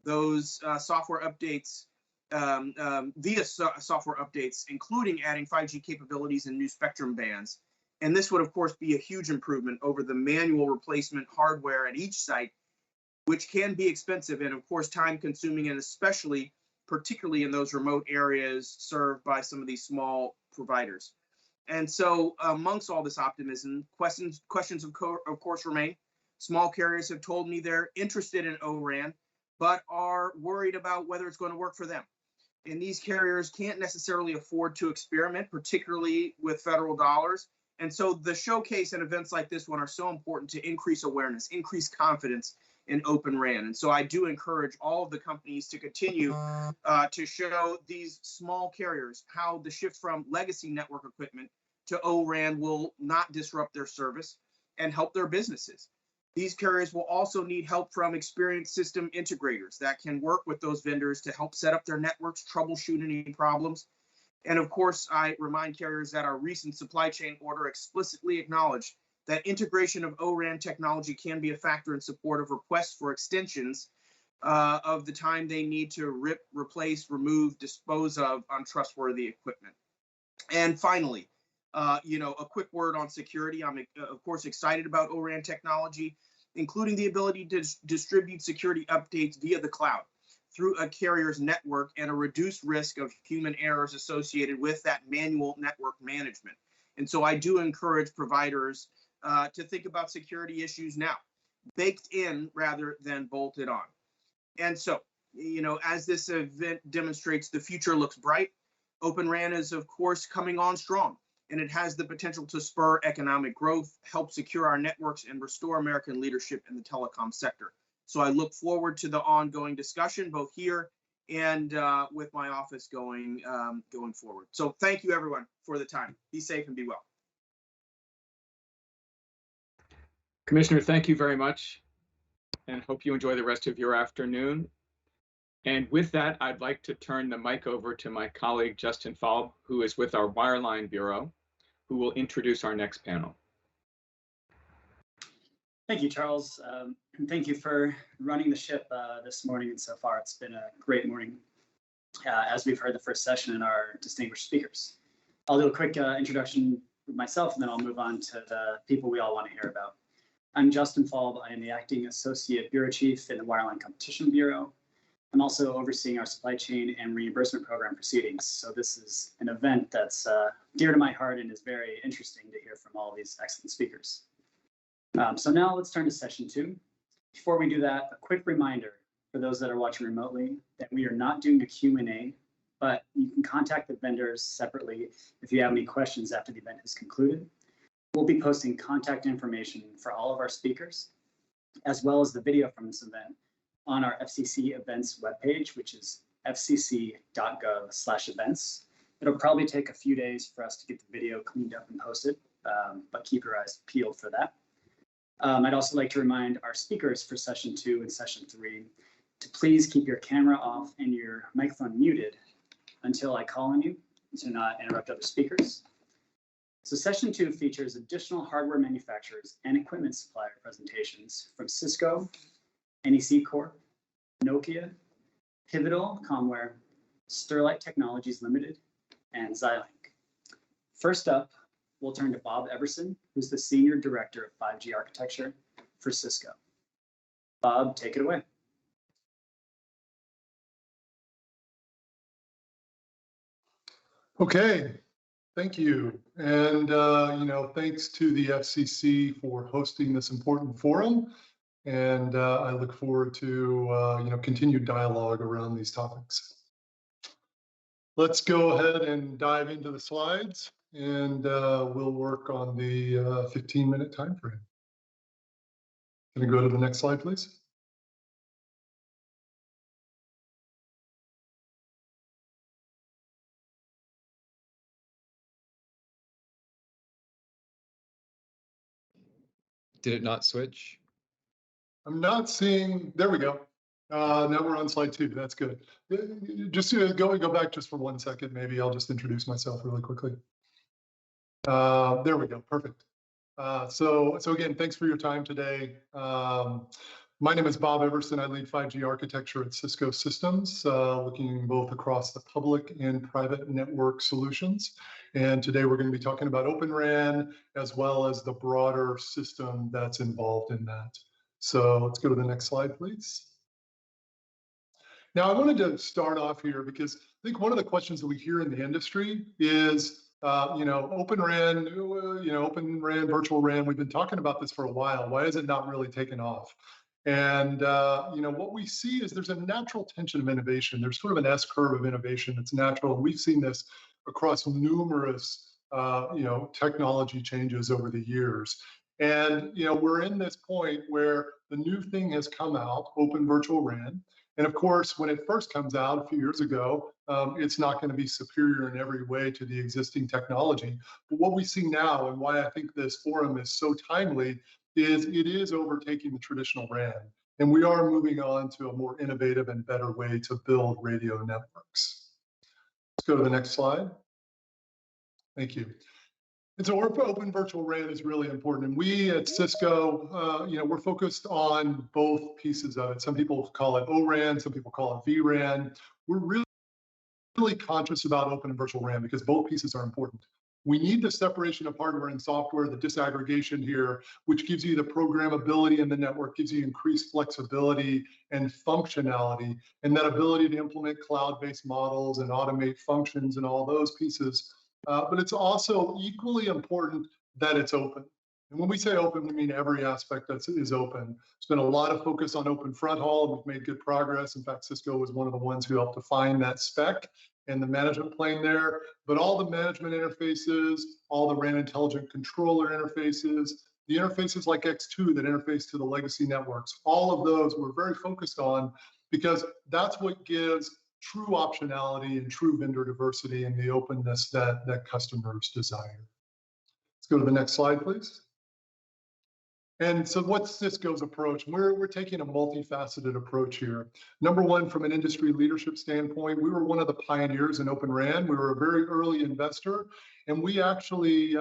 O: those software updates via software updates, including adding 5G capabilities and new spectrum bands. And this would, of course, be a huge improvement over the manual replacement hardware at each site, which can be expensive and, of course, time consuming, and especially, particularly in those remote areas served by some of these small providers. And so amongst all this optimism, questions of course remain. Small carriers have told me they're interested in O-RAN, but are worried about whether it's going to work for them. And these carriers can't necessarily afford to experiment, particularly with federal dollars. And so the showcase and events like this one are so important to increase awareness, increase confidence in Open RAN. And so I do encourage all of the companies to continue to show these small carriers how the shift from legacy network equipment to O-RAN will not disrupt their service and help their businesses. These carriers will also need help from experienced system integrators that can work with those vendors to help set up their networks, troubleshoot any problems. And of course, I remind carriers that our recent supply chain order explicitly acknowledged that integration of O-RAN technology can be a factor in support of requests for extensions of the time they need to replace, remove, dispose of untrustworthy equipment. And finally, a quick word on security. I'm, of course, excited about O-RAN technology, including the ability to distribute security updates via the cloud through a carrier's network and a reduced risk of human errors associated with that manual network management. And so I do encourage providers to think about security issues now, baked in rather than bolted on. And so, as this event demonstrates, the future looks bright. Open RAN is, of course, coming on strong, and it has the potential to spur economic growth, help secure our networks, and restore American leadership in the telecom sector. So I look forward to the ongoing discussion, both here and with my office going forward. So thank you, everyone, for the time. Be safe and be well.
A: Commissioner, thank you very much, and hope you enjoy the rest of your afternoon. And with that, I'd like to turn the mic over to my colleague, Justin Falb, who is with our Wireline Bureau, who will introduce our next panel.
P: Thank you, Charles. And thank you for running the ship this morning and so far. It's been a great morning, as we've heard the first session and our distinguished speakers. I'll do a quick introduction of myself, and then I'll move on to the people we all want to hear about. I'm Justin Falb. I am the Acting Associate Bureau Chief in the Wireline Competition Bureau. I'm also overseeing our supply chain and reimbursement program proceedings. So this is an event that's dear to my heart and is very interesting to hear from all these excellent speakers. So now let's turn to session 2. Before we do that, a quick reminder for those that are watching remotely that we are not doing a Q&A but you can contact the vendors separately if you have any questions after the event is concluded. We'll be posting contact information for all of our speakers, as well as the video from this event on our FCC events webpage, which is fcc.gov/events. It'll probably take a few days for us to get the video cleaned up and posted, but keep your eyes peeled for that. I'd also like to remind our speakers for session 2 and session 3 to please keep your camera off and your microphone muted until I call on you to not interrupt other speakers. So session 2 features additional hardware manufacturers and equipment supplier presentations from Cisco, NEC Corp, Nokia, Pivotal Comware, Sterlite Technologies Limited, and Xilinx. First up, we'll turn to Bob Everson, who's the Senior Director of 5G Architecture for Cisco. Bob, take it away.
Q: Okay, thank you. And, thanks to the FCC for hosting this important forum. And I look forward to, continued dialogue around these topics. Let's go ahead and dive into the slides, and we'll work on the 15-minute time frame. Can I go to the next slide, please?
R: Did it not switch?
Q: I'm not seeing, there we go. Now we're on slide 2, that's good. Just to go back just for 1 second, maybe I'll just introduce myself really quickly. There we go, perfect. So again, thanks for your time today. My name is Bob Everson. I lead 5G architecture at Cisco Systems, looking both across the public and private network solutions. And today we're going to be talking about Openran, as well as the broader system that's involved in that. So let's go to the next slide, please. Now, I wanted to start off here because I think one of the questions that we hear in the industry is, Openran, Openran, Virtual RAN, we've been talking about this for a while. Why is it not really taken off? And, what we see is there's a natural tension of innovation. There's sort of an S-curve of innovation that's natural. And we've seen this across numerous, technology changes over the years. And, we're in this point where the new thing has come out, Open Virtual RAN. And of course, when it first comes out a few years ago, it's not going to be superior in every way to the existing technology. But what we see now, and why I think this forum is so timely, is it is overtaking the traditional RAN. And we are moving on to a more innovative and better way to build radio networks. Let's go to the next slide. Thank you. And so Open Virtual RAN is really important. And we at Cisco, we're focused on both pieces of it. Some people call it ORAN, some people call it vRAN. We're really conscious about Open and Virtual RAN because both pieces are important. We need the separation of hardware and software, the disaggregation here, which gives you the programmability in the network, gives you increased flexibility and functionality, and that ability to implement cloud-based models and automate functions and all those pieces. But it's also equally important that it's open. And when we say open, we mean every aspect that is open. There's been a lot of focus on open front haul, and we've made good progress. In fact, Cisco was one of the ones who helped define that spec and the management plane there. But all the management interfaces, all the RAN intelligent controller interfaces, the interfaces like X2 that interface to the legacy networks, all of those we're very focused on because that's what gives true optionality and true vendor diversity and the openness that customers desire. Let's go to the next slide, please. And so what's Cisco's approach? We're taking a multifaceted approach here. Number one, from an industry leadership standpoint, we were one of the pioneers in Open RAN. We were a very early investor, and we actually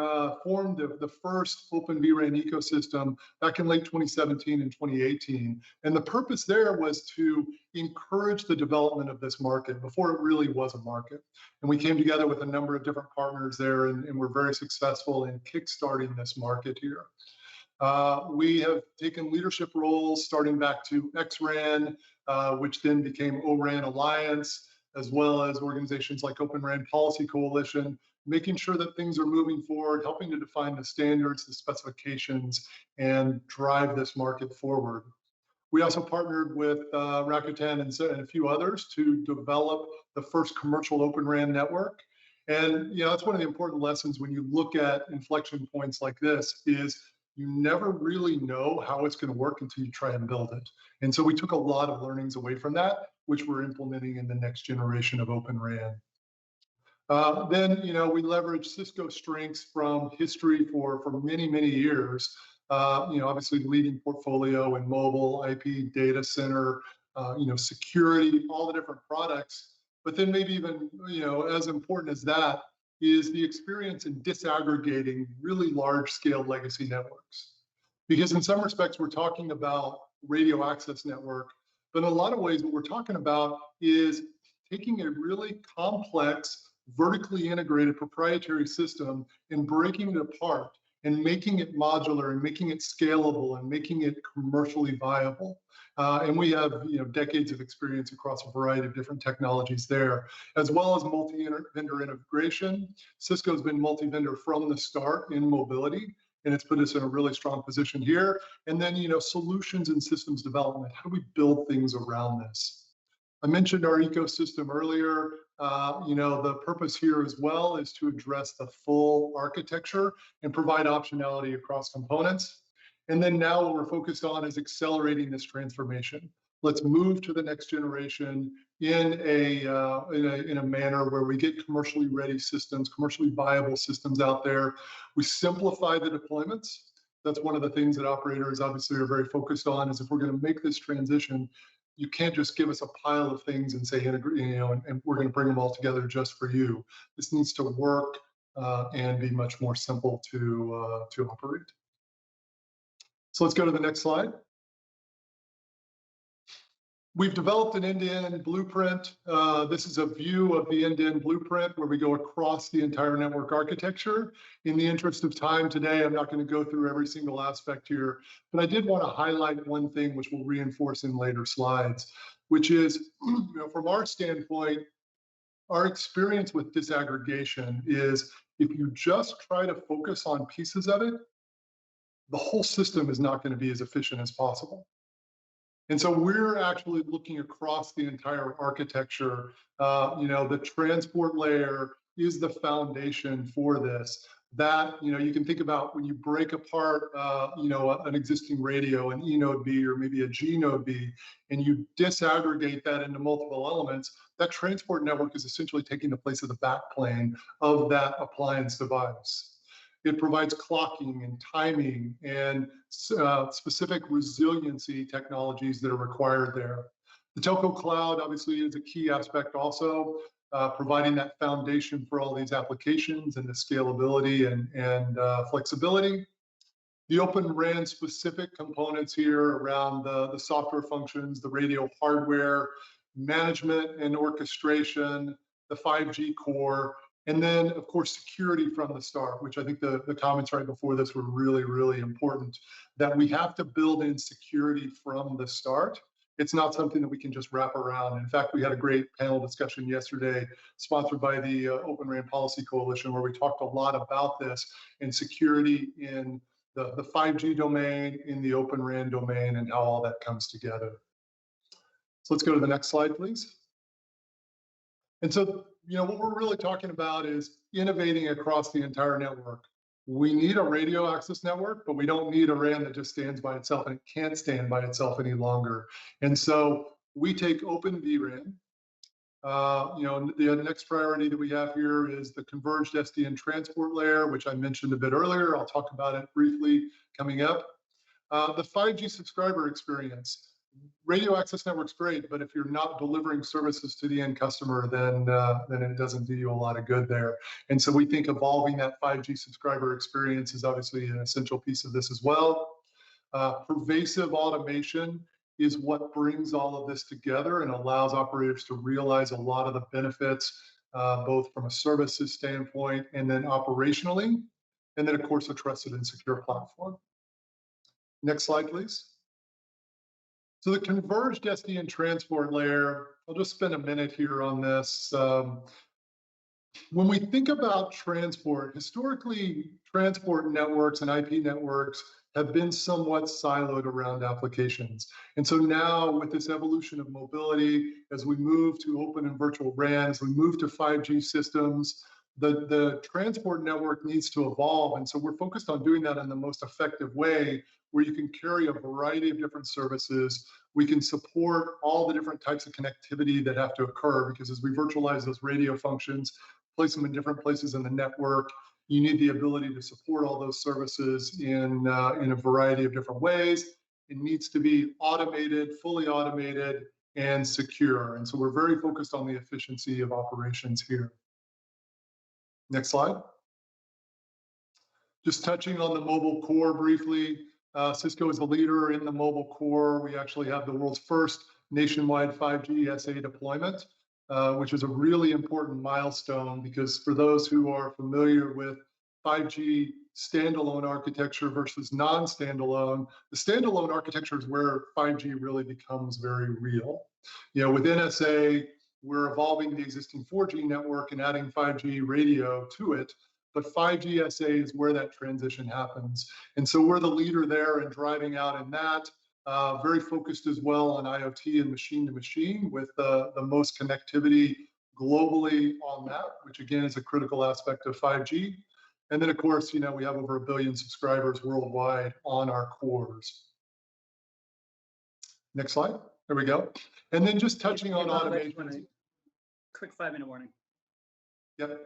Q: formed the first Open vRAN ecosystem back in late 2017 and 2018. And the purpose there was to encourage the development of this market before it really was a market. And we came together with a number of different partners there, and we're very successful in kickstarting this market here. We have taken leadership roles starting back to XRAN, which then became ORAN Alliance, as well as organizations like Open RAN Policy Coalition, making sure that things are moving forward, helping to define the standards, the specifications, and drive this market forward. We also partnered with Rakuten and a few others to develop the first commercial Open RAN network. And that's one of the important lessons when you look at inflection points like this is you never really know how it's going to work until you try and build it. And so we took a lot of learnings away from that, which we're implementing in the next generation of Open RAN. Then, we leverage Cisco strengths from history for many, many years. Obviously leading portfolio in mobile, IP, data center, security, all the different products. But then maybe even, as important as that is the experience in disaggregating really large scale legacy networks. Because in some respects, we're talking about radio access network, but in a lot of ways, what we're talking about is taking a really complex, vertically integrated proprietary system and breaking it apart and making it modular and making it scalable and making it commercially viable. And we have decades of experience across a variety of different technologies there, as well as multi-vendor integration. Cisco's been multi-vendor from the start in mobility, and it's put us in a really strong position here. And then, solutions and systems development. How do we build things around this? I mentioned our ecosystem earlier. The purpose here as well is to address the full architecture and provide optionality across components. And then now what we're focused on is accelerating this transformation. Let's move to the next generation in a manner where we get commercially ready systems, commercially viable systems out there. We simplify the deployments. That's one of the things that operators obviously are very focused on, is if we're going to make this transition, you can't just give us a pile of things and say, and we're going to bring them all together just for you. This needs to work and be much more simple to operate. So let's go to the next slide. We've developed an end-to-end blueprint. This is a view of the end-to-end blueprint where we go across the entire network architecture. In the interest of time today, I'm not going to go through every single aspect here, but I did want to highlight one thing which we'll reinforce in later slides, which is, from our standpoint, our experience with disaggregation is if you just try to focus on pieces of it, the whole system is not going to be as efficient as possible. And so we're actually looking across the entire architecture. The transport layer is the foundation for this. That, you can think about when you break apart, an existing radio, an E node B or maybe a G node B, and you disaggregate that into multiple elements, that transport network is essentially taking the place of the backplane of that appliance device. It provides clocking and timing and specific resiliency technologies that are required there. The telco cloud obviously is a key aspect also, providing that foundation for all these applications and the scalability and flexibility. The Open RAN specific components here around the software functions, the radio hardware, management and orchestration, the 5G core, and then, of course, security from the start, which I think the comments right before this were really, really important, that we have to build in security from the start. It's not something that we can just wrap around. In fact, we had a great panel discussion yesterday, sponsored by the Open RAN Policy Coalition, where we talked a lot about this and security in the 5G domain, in the Open RAN domain, and how all that comes together. So let's go to the next slide, please. And so, what we're really talking about is innovating across the entire network. We need a radio access network, but we don't need a RAN that just stands by itself, and it can't stand by itself any longer. And so we take Open vRAN. The next priority that we have here is the converged SDN transport layer, which I mentioned a bit earlier. I'll talk about it briefly coming up. The 5G subscriber experience. Radio access network's great, but if you're not delivering services to the end customer, then it doesn't do you a lot of good there. And so we think evolving that 5G subscriber experience is obviously an essential piece of this as well. Pervasive automation is what brings all of this together and allows operators to realize a lot of the benefits, both from a services standpoint and then operationally, and then of course a trusted and secure platform. Next slide, please. So the converged SDN transport layer, I'll just spend a minute here on this. When we think about transport, historically, transport networks and IP networks have been somewhat siloed around applications. And so now with this evolution of mobility, as we move to open and virtual RAN, as we move to 5G systems, the transport network needs to evolve. And so we're focused on doing that in the most effective way, where you can carry a variety of different services. We can support all the different types of connectivity that have to occur, because as we virtualize those radio functions, place them in different places in the network, you need the ability to support all those services in a variety of different ways. It needs to be automated, fully automated, and secure. And so we're very focused on the efficiency of operations here. Next slide. Just touching on the mobile core briefly. Cisco is a leader in the mobile core. We actually have the world's first nationwide 5G SA deployment, which is a really important milestone, because for those who are familiar with 5G standalone architecture versus non-standalone, the standalone architecture is where 5G really becomes very real. You know, with NSA, we're evolving the existing 4G network and adding 5G radio to it, but 5G SA is where that transition happens. And so we're the leader there and driving out in that. Very focused as well on IoT and machine to machine, with the most connectivity globally on that, which again is a critical aspect of 5G. And then of course, you know, we have over 1 billion subscribers worldwide on our cores. Next slide. There we go. And then just touching on automation.
P: Quick 5-minute warning.
Q: Yep.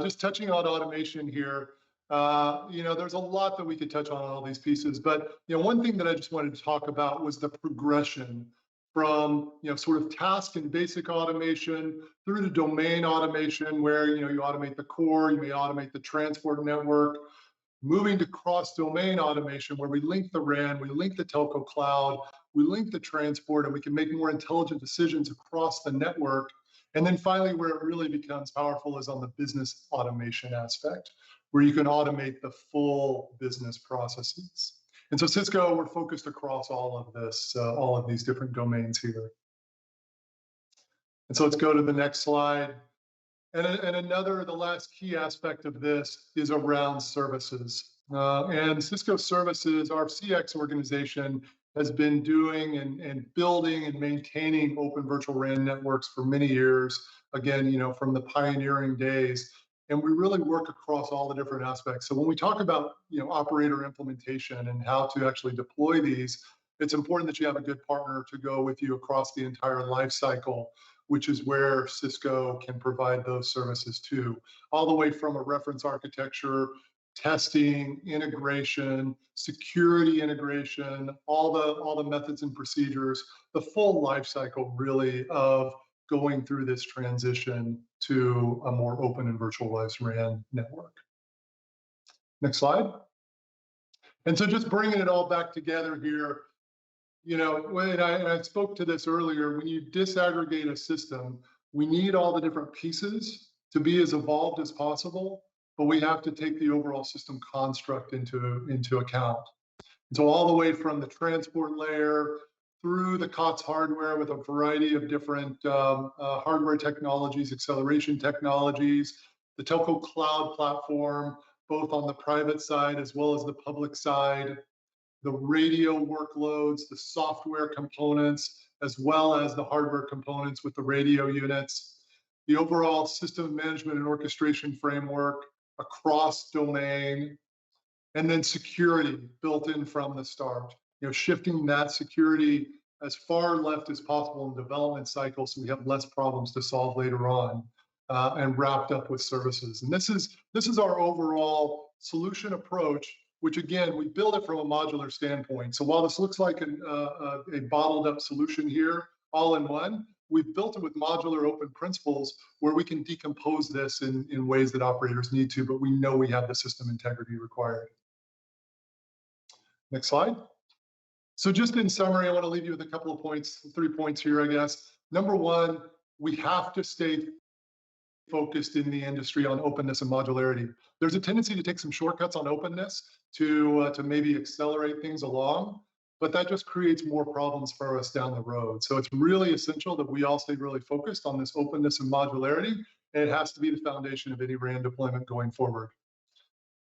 Q: Just touching on automation here. You know, there's a lot that we could touch on all these pieces, but you know, one thing that I just wanted to talk about was the progression from, you know, sort of task and basic automation through to domain automation, where, you know, you automate the core, you may automate the transport network, moving to cross-domain automation, where we link the RAN, we link the telco cloud, we link the transport, and we can make more intelligent decisions across the network. And then finally, where it really becomes powerful is on the business automation aspect, where you can automate the full business processes. And so Cisco, we're focused across all of this, all of these different domains here. And so let's go to the next slide. And another, the last key aspect of this is around services. And Cisco Services, our CX organization, has been doing and building and maintaining open virtual RAN networks for many years. Again, you know, from the pioneering days. And we really work across all the different aspects. So when we talk about, you know, operator implementation and how to actually deploy these, it's important that you have a good partner to go with you across the entire life cycle, which is where Cisco can provide those services to, all the way from a reference architecture, testing, integration, security integration, all the methods and procedures, the full life cycle really of going through this transition to a more open and virtualized RAN network. Next slide. And so just bringing it all back together here, you know, when I spoke to this earlier, when you disaggregate a system, we need all the different pieces to be as evolved as possible, but we have to take the overall system construct into account. And so all the way from the transport layer through the COTS hardware with a variety of different hardware technologies, acceleration technologies, the telco cloud platform, both on the private side as well as the public side, the radio workloads, the software components, as well as the hardware components with the radio units, the overall system management and orchestration framework across domain, and then security built in from the start. You know, shifting that security as far left as possible in development cycles so we have less problems to solve later on, and wrapped up with services. And this is our overall solution approach, which again, we build it from a modular standpoint. So while this looks like a bottled up solution here, all in one, we've built it with modular open principles where we can decompose this in ways that operators need to, but we know we have the system integrity required. Next slide. So just in summary, I want to leave you with a couple of points, 3 points here, I guess. Number one, we have to stay focused in the industry on openness and modularity. There's a tendency to take some shortcuts on openness to maybe accelerate things along, but that just creates more problems for us down the road. So it's really essential that we all stay really focused on this openness and modularity, and it has to be the foundation of any RAN deployment going forward.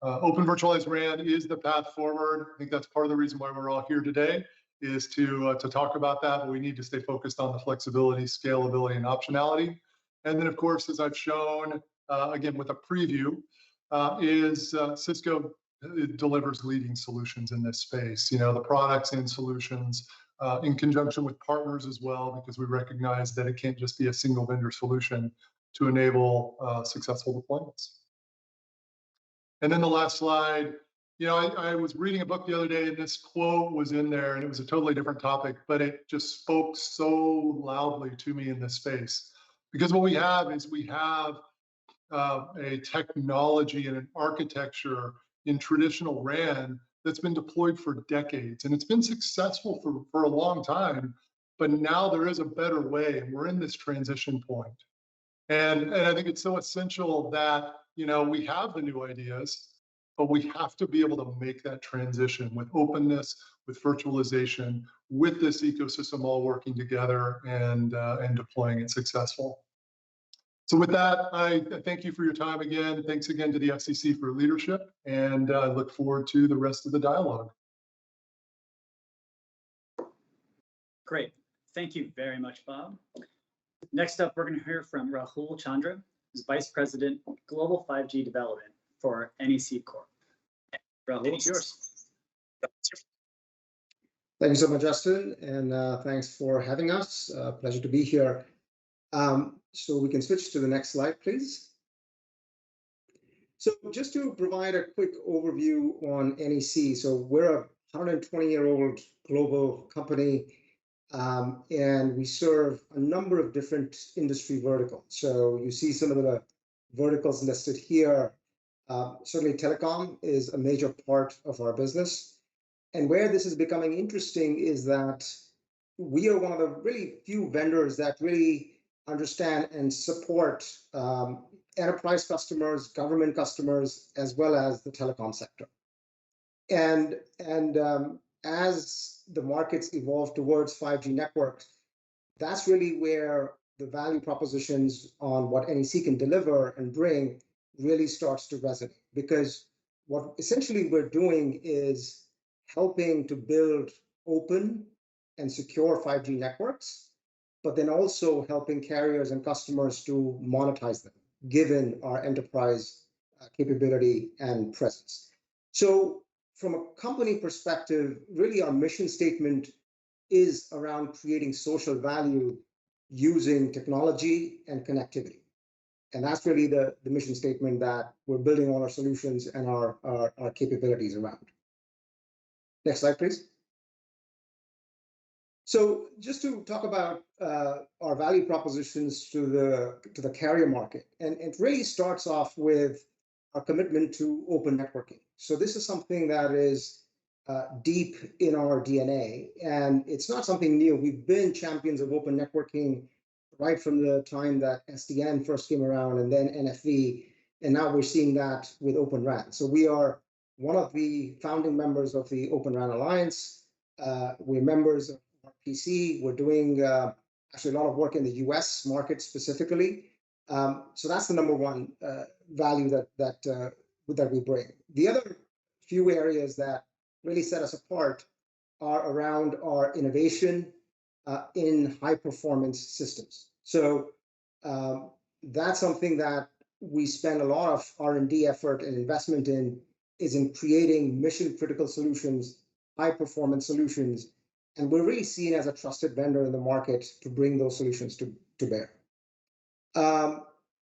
Q: Open virtualized RAN is the path forward. I think that's part of the reason why we're all here today, is to talk about that, but we need to stay focused on the flexibility, scalability, and optionality. And then, of course, as I've shown, again, with a preview, Cisco delivers leading solutions in this space. You know, the products and solutions in conjunction with partners as well, because we recognize that it can't just be a single vendor solution to enable successful deployments. And then the last slide, you know, I was reading a book the other day and this quote was in there and it was a totally different topic, but it just spoke so loudly to me in this space. Because what we have is we have a technology and an architecture in traditional RAN that's been deployed for decades, and it's been successful for a long time, but now there is a better way, and we're in this transition point. And I think it's so essential that, you know, we have the new ideas, but we have to be able to make that transition with openness, with virtualization, with this ecosystem all working together and deploying it successful. So with that, I thank you for your time again. Thanks again to the FCC for leadership, and I look forward to the rest of the dialogue.
P: Great. Thank you very much, Bob. Next up, we're going to hear from Rahul Chandra, who's Vice President, Global 5G Development for NEC Corp. Rahul, it's yours.
S: Thank you so much, Justin, and thanks for having us. Pleasure to be here. So we can switch to the next slide, please. So just to provide a quick overview on NEC. So we're a 120-year-old global company, and we serve a number of different industry verticals. So you see some of the verticals listed here. Certainly telecom is a major part of our business. And where this is becoming interesting is that we are one of the really few vendors that really understand and support enterprise customers, government customers, as well as the telecom sector. And as the markets evolve towards 5G networks, that's really where the value propositions on what NEC can deliver and bring really starts to resonate. Because what essentially we're doing is helping to build open and secure 5G networks, but then also helping carriers and customers to monetize them, given our enterprise capability and presence. So from a company perspective, really our mission statement is around creating social value using technology and connectivity. And that's really the mission statement that we're building all our solutions and our capabilities around. Next slide, please. So just to talk about our value propositions to the carrier market, and it really starts off with our commitment to open networking. So this is something that is deep in our DNA, and it's not something new. We've been champions of open networking right from the time that SDN first came around, and then NFV, and now we're seeing that with Openran. So we are one of the founding members of the Openran Alliance. We're members of RPC. We're doing actually a lot of work in the US market specifically. So that's the number one value that we bring. The other few areas that really set us apart are around our innovation in high performance systems. So that's something that we spend a lot of R&D effort and investment in, is in creating mission critical solutions, high performance solutions. And we're really seen as a trusted vendor in the market to bring those solutions to bear.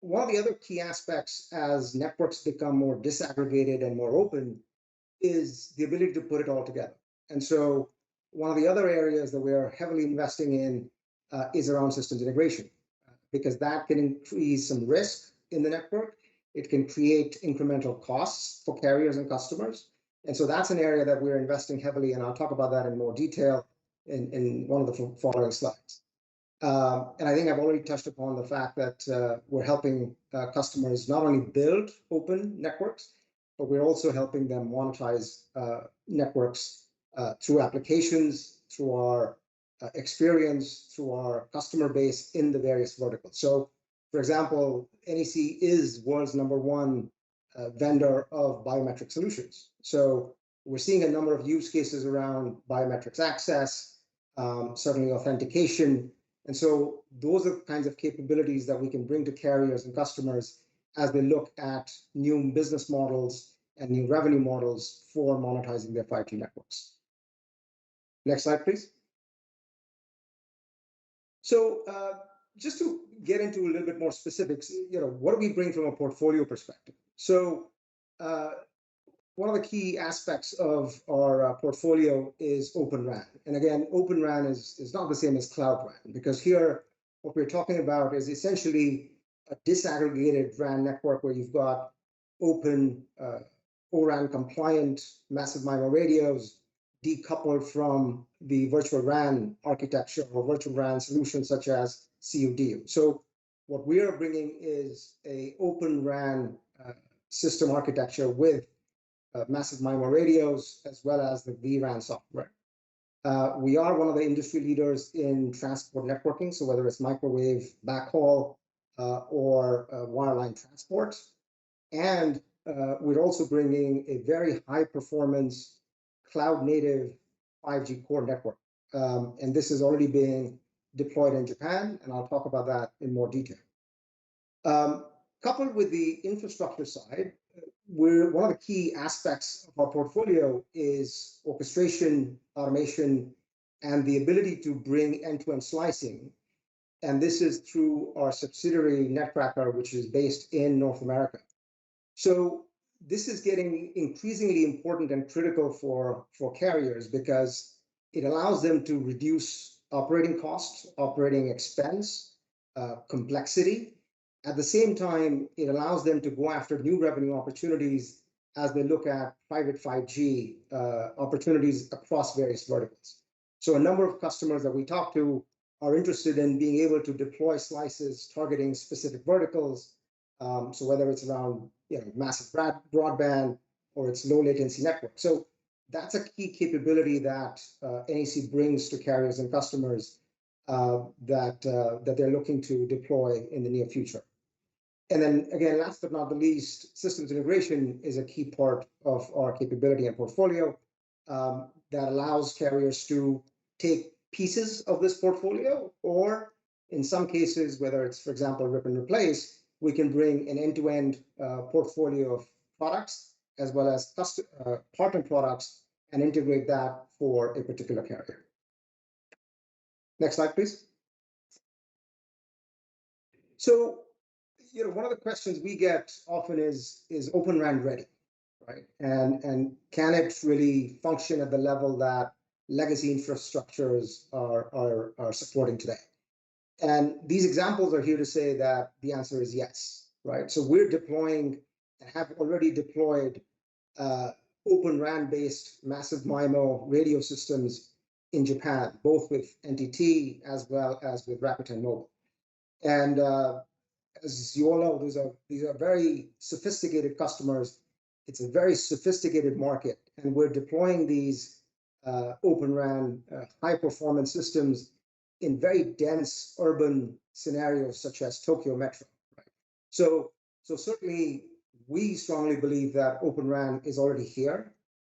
S: One of the other key aspects as networks become more disaggregated and more open is the ability to put it all together. And so one of the other areas that we are heavily investing in is around systems integration, because that can increase some risk in the network. It can create incremental costs for carriers and customers. And so that's an area that we're investing heavily, and I'll talk about that in more detail in one of the following slides. And I think I've already touched upon the fact that we're helping customers not only build open networks, but we're also helping them monetize networks through applications, through our experience, through our customer base in the various verticals. So For example, NEC is world's #1 vendor of biometric solutions. So we're seeing a number of use cases around biometrics access, certainly authentication. And so those are the kinds of capabilities that we can bring to carriers and customers as they look at new business models and new revenue models for monetizing their 5G networks. Next slide, please. So just to get into a little bit more specifics, what do we bring from a portfolio perspective? So one of the key aspects of our portfolio is Openran. And again, Openran is not the same as Cloud RAN, because here what we're talking about is essentially a disaggregated RAN network where you've got open ORAN compliant massive MIMO radios decoupled from the virtual RAN architecture or virtual RAN solutions such as CUDU. So what we are bringing is a open RAN system architecture with massive MIMO radios as well as the vRAN software. We are one of the industry leaders in transport networking, so whether it's microwave backhaul or wireline transport. And we're also bringing a very high performance cloud native 5G core network. And this is already being deployed in Japan, and I'll talk about that in more detail. Coupled with the infrastructure side, one of the key aspects of our portfolio is orchestration, automation, and the ability to bring end-to-end slicing. And this is through our subsidiary Netcracker, which is based in North America. So this is getting increasingly important and critical for carriers because it allows them to reduce operating costs, operating expense, complexity. At the same time, it allows them to go after new revenue opportunities as they look at private 5G opportunities across various verticals. So a number of customers that we talk to are interested in being able to deploy slices targeting specific verticals. So whether it's around massive broadband or it's low latency network. So that's a key capability that NEC brings to carriers and customers that they're looking to deploy in the near future. And then again, last but not the least, systems integration is a key part of our capability and portfolio that allows carriers to take pieces of this portfolio, or in some cases, whether it's, for example, rip and replace, we can bring an end-to-end portfolio of products as well as partner products and integrate that for a particular carrier. Next slide, please. So, one of the questions we get often is Openran ready, right? And can it really function at the level that legacy infrastructures are supporting today? And these examples are here to say that the answer is yes, right? So we're deploying and have already deployed Open RAN-based massive MIMO radio systems in Japan, both with NTT as well as with Rakuten Mobile. And as you all know, these are very sophisticated customers. It's a very sophisticated market, and we're deploying these Open RAN high-performance systems in very dense urban scenarios such as Tokyo Metro. Right? So certainly we strongly believe that Open RAN is already here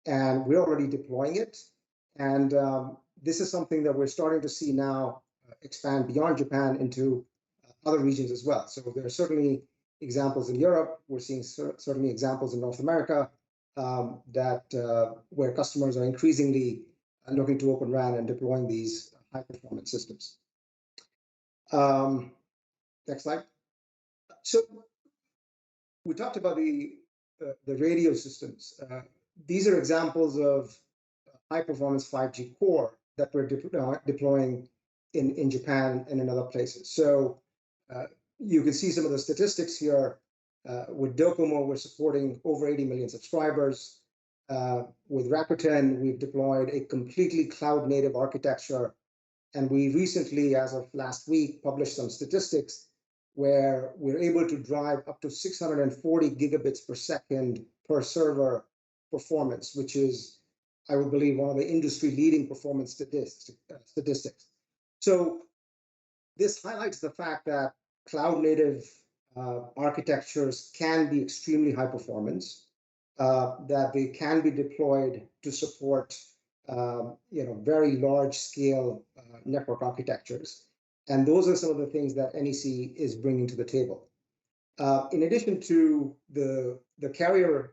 S: and we're already deploying it. And this is something that we're starting to see now expand beyond Japan into other regions as well. So there are certainly examples in Europe. We're seeing certainly examples in North America where customers are increasingly looking to Open RAN and deploying these high-performance systems. Next slide. So we talked about the radio systems. These are examples of high-performance 5G core that we're deploying in Japan and in other places. So you can see some of the statistics here. With Docomo, we're supporting over 80 million subscribers. With Rakuten, we've deployed a completely cloud-native architecture. And we recently, as of last week, published some statistics where we're able to drive up to 640 gigabits per second per server performance, which is, I would believe, one of the industry-leading performance statistics. So this highlights the fact that cloud native architectures can be extremely high performance, that they can be deployed to support very large scale network architectures. And those are some of the things that NEC is bringing to the table. In addition to the carrier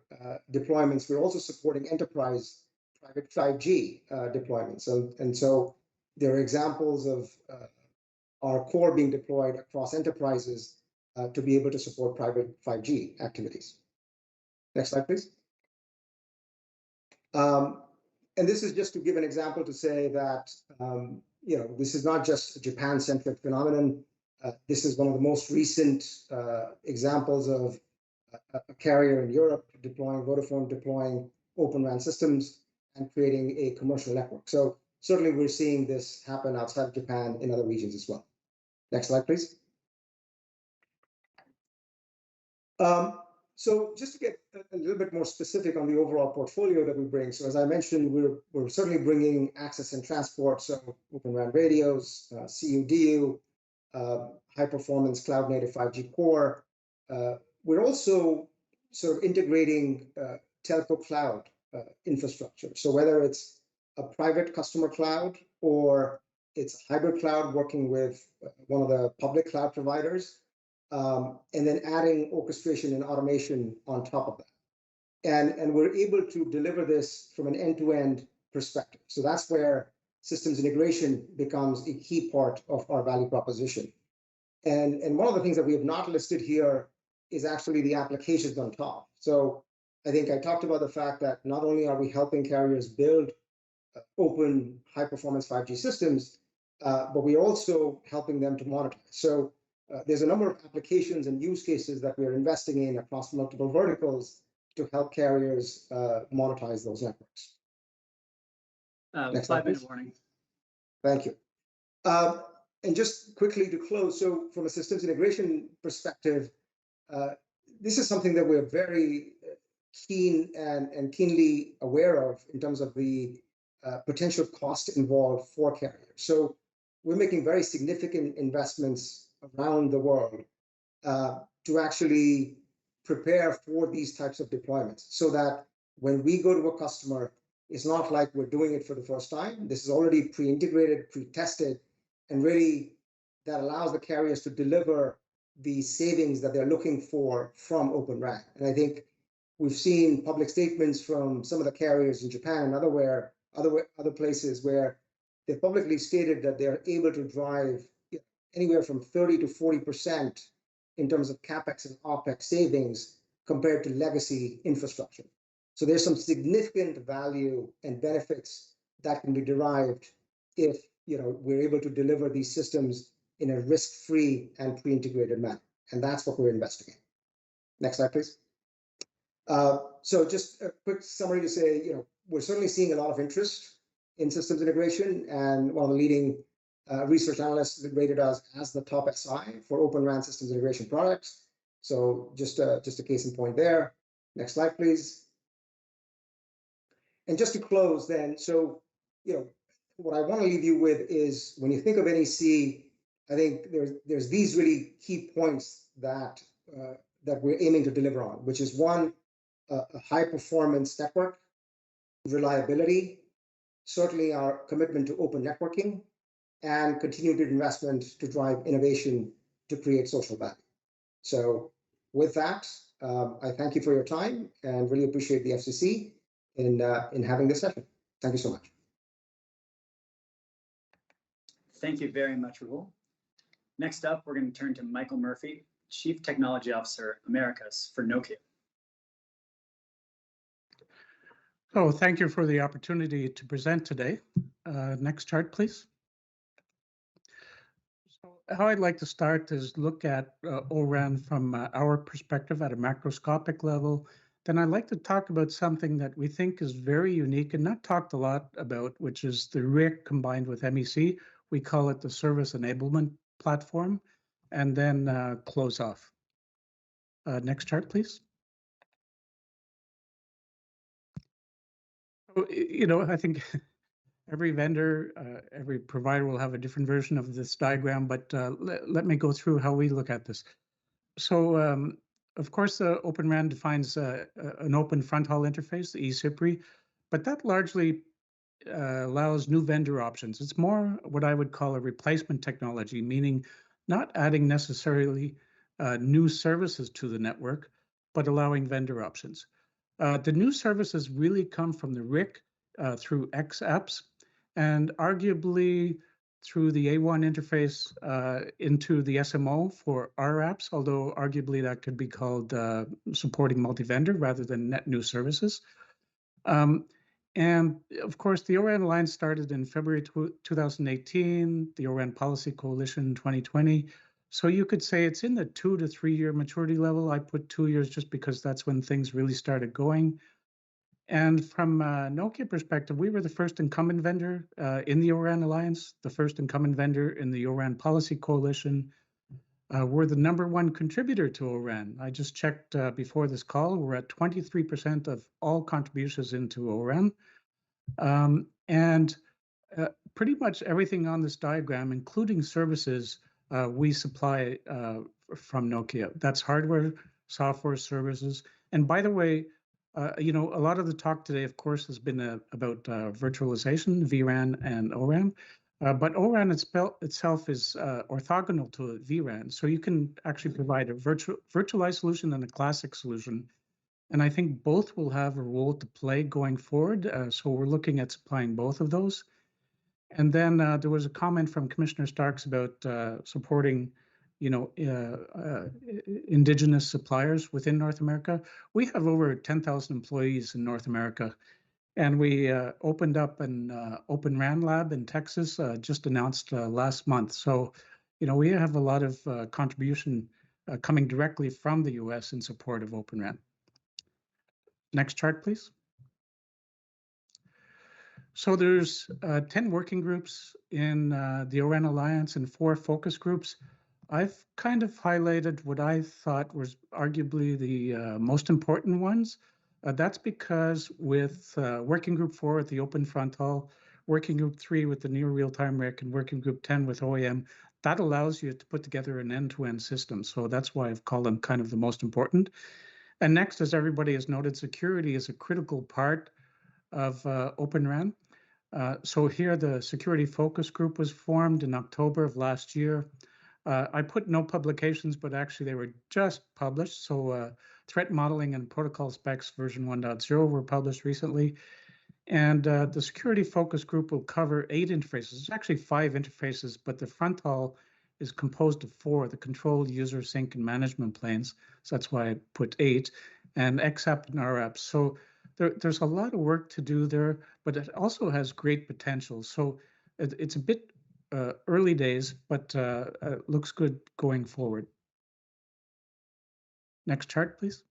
S: deployments, we're also supporting enterprise private 5G deployments. And so there are examples of our core being deployed across enterprises to be able to support private 5G activities. Next slide, please. And this is just to give an example to say that this is not just a Japan-centric phenomenon. This is one of the most recent examples of a carrier in Europe Vodafone deploying Openran systems and creating a commercial network. So certainly we're seeing this happen outside of Japan in other regions as well. Next slide, please. So just to get a little bit more specific on the overall portfolio that we bring. So as I mentioned, we're certainly bringing access and transport, so Openran radios, CU/DU, high performance cloud native 5G core. We're also sort of integrating telco cloud infrastructure. So whether it's a private customer cloud or it's a hybrid cloud working with one of the public cloud providers, and then adding orchestration and automation on top of that. And we're able to deliver this from an end-to-end perspective. So that's where systems integration becomes a key part of our value proposition. And one of the things that we have not listed here is actually the applications on top. So I think I talked about the fact that not only are we helping carriers build open high-performance 5G systems, but we're also helping them to monetize. So there's a number of applications and use cases that we're investing in across multiple verticals to help carriers monetize those networks. Next slide,
P: 5-minute
S: please.
P: warning.
S: Thank you. And just quickly to close, so from a systems integration perspective, this is something that we're very keen and keenly aware of in terms of the potential cost involved for carriers. So we're making very significant investments around the world to actually prepare for these types of deployments so that when we go to a customer, it's not like we're doing it for the first time. This is already pre-integrated, pre-tested, and really that allows the carriers to deliver the savings that they're looking for from Openran. And I think we've seen public statements from some of the carriers in Japan and other places where they've publicly stated that they're able to drive anywhere from 30 to 40% in terms of CapEx and OpEx savings compared to legacy infrastructure. So there's some significant value and benefits that can be derived if we're able to deliver these systems in a risk-free and pre-integrated manner. And that's what we're investing in. Next slide, please. So just a quick summary to say, we're certainly seeing a lot of interest in systems integration, and one of the leading research analysts rated us as the top SI for Openran systems integration products. So just a case in point there. Next slide, please. And just to close then, so what I want to leave you with is when you think of NEC, I think there's these really key points that we're aiming to deliver on, which is one, a high performance network, reliability, certainly our commitment to open networking, and continued investment to drive innovation to create social value. So with that, I thank you for your time and really appreciate the FCC in having this session. Thank you so much.
P: Thank you very much, Rahul. Next up, we're going to turn to Michael Murphy, Chief Technology Officer, Americas for Nokia.
T: Oh, thank you for the opportunity to present today. Next chart, please. So how I'd like to start is look at Oram from our perspective at a macroscopic level. Then I'd like to talk about something that we think is very unique and not talked a lot about, which is the RIC combined with MEC. We call it the Service Enablement Platform, and then close off. Next chart, please. I think every vendor, every provider will have a different version of this diagram, but let me go through how we look at this. So, of course, Openran defines an open front haul interface, the eCPRI, but that largely allows new vendor options. It's more what I would call a replacement technology, meaning not adding necessarily new services to the network, but allowing vendor options. The new services really come from the RIC through X apps, and arguably through the A1 interface into the SMO for our apps, although arguably that could be called supporting multi-vendor rather than net new services. And of course, the ORAN Alliance started in February 2018, the ORAN Policy Coalition 2020. So you could say it's in the 2 to 3 year maturity level. I put 2 years just because that's when things really started going. And from a Nokia perspective, we were the first incumbent vendor in the ORAN Alliance, the first incumbent vendor in the ORAN Policy Coalition. We're the #1 contributor to ORAN. I just checked before this call. We're at 23% of all contributions into ORAN. And pretty much everything on this diagram, including services, we supply from Nokia. That's hardware, software, services. And by the way, you know, a lot of the talk today, of course, has been about virtualization, vRAN and ORAN. But ORAN itself is orthogonal to vRAN. So you can actually provide a virtualized solution and a classic solution. And I think both will have a role to play going forward. So we're looking at supplying both of those. And then there was a comment from Commissioner Starks about supporting, you know, indigenous suppliers within North America. We have over 10,000 employees in North America. And we opened up an Openran lab in Texas, just announced last month. So, you know, we have a lot of contribution coming directly from the US in support of Openran. Next chart, please. So there's 10 working groups in the ORAN Alliance and 4 focus groups. I've kind of highlighted what I thought was arguably the most important ones. That's because with Working Group 4 at the Open Frontal, Working Group 3 with the Near Real-Time RIC, and Working Group 10 with OEM, that allows you to put together an end-to-end system. So that's why I've called them kind of the most important. And next, as everybody has noted, security is a critical part of Openran. So here the Security Focus Group was formed in October of last year. I put no publications, but actually they were just published. So Threat Modeling and Protocol Specs version 1.0 were published recently. And the Security Focus Group will cover 8 interfaces. It's actually 5 interfaces, but the frontal is composed of 4, the control, user, sync, and management planes. So that's why I put 8, and XApp and RApp. So there's a lot of work to do there, but it also has great potential. So it's a bit early days, but looks good going forward. Next chart, please.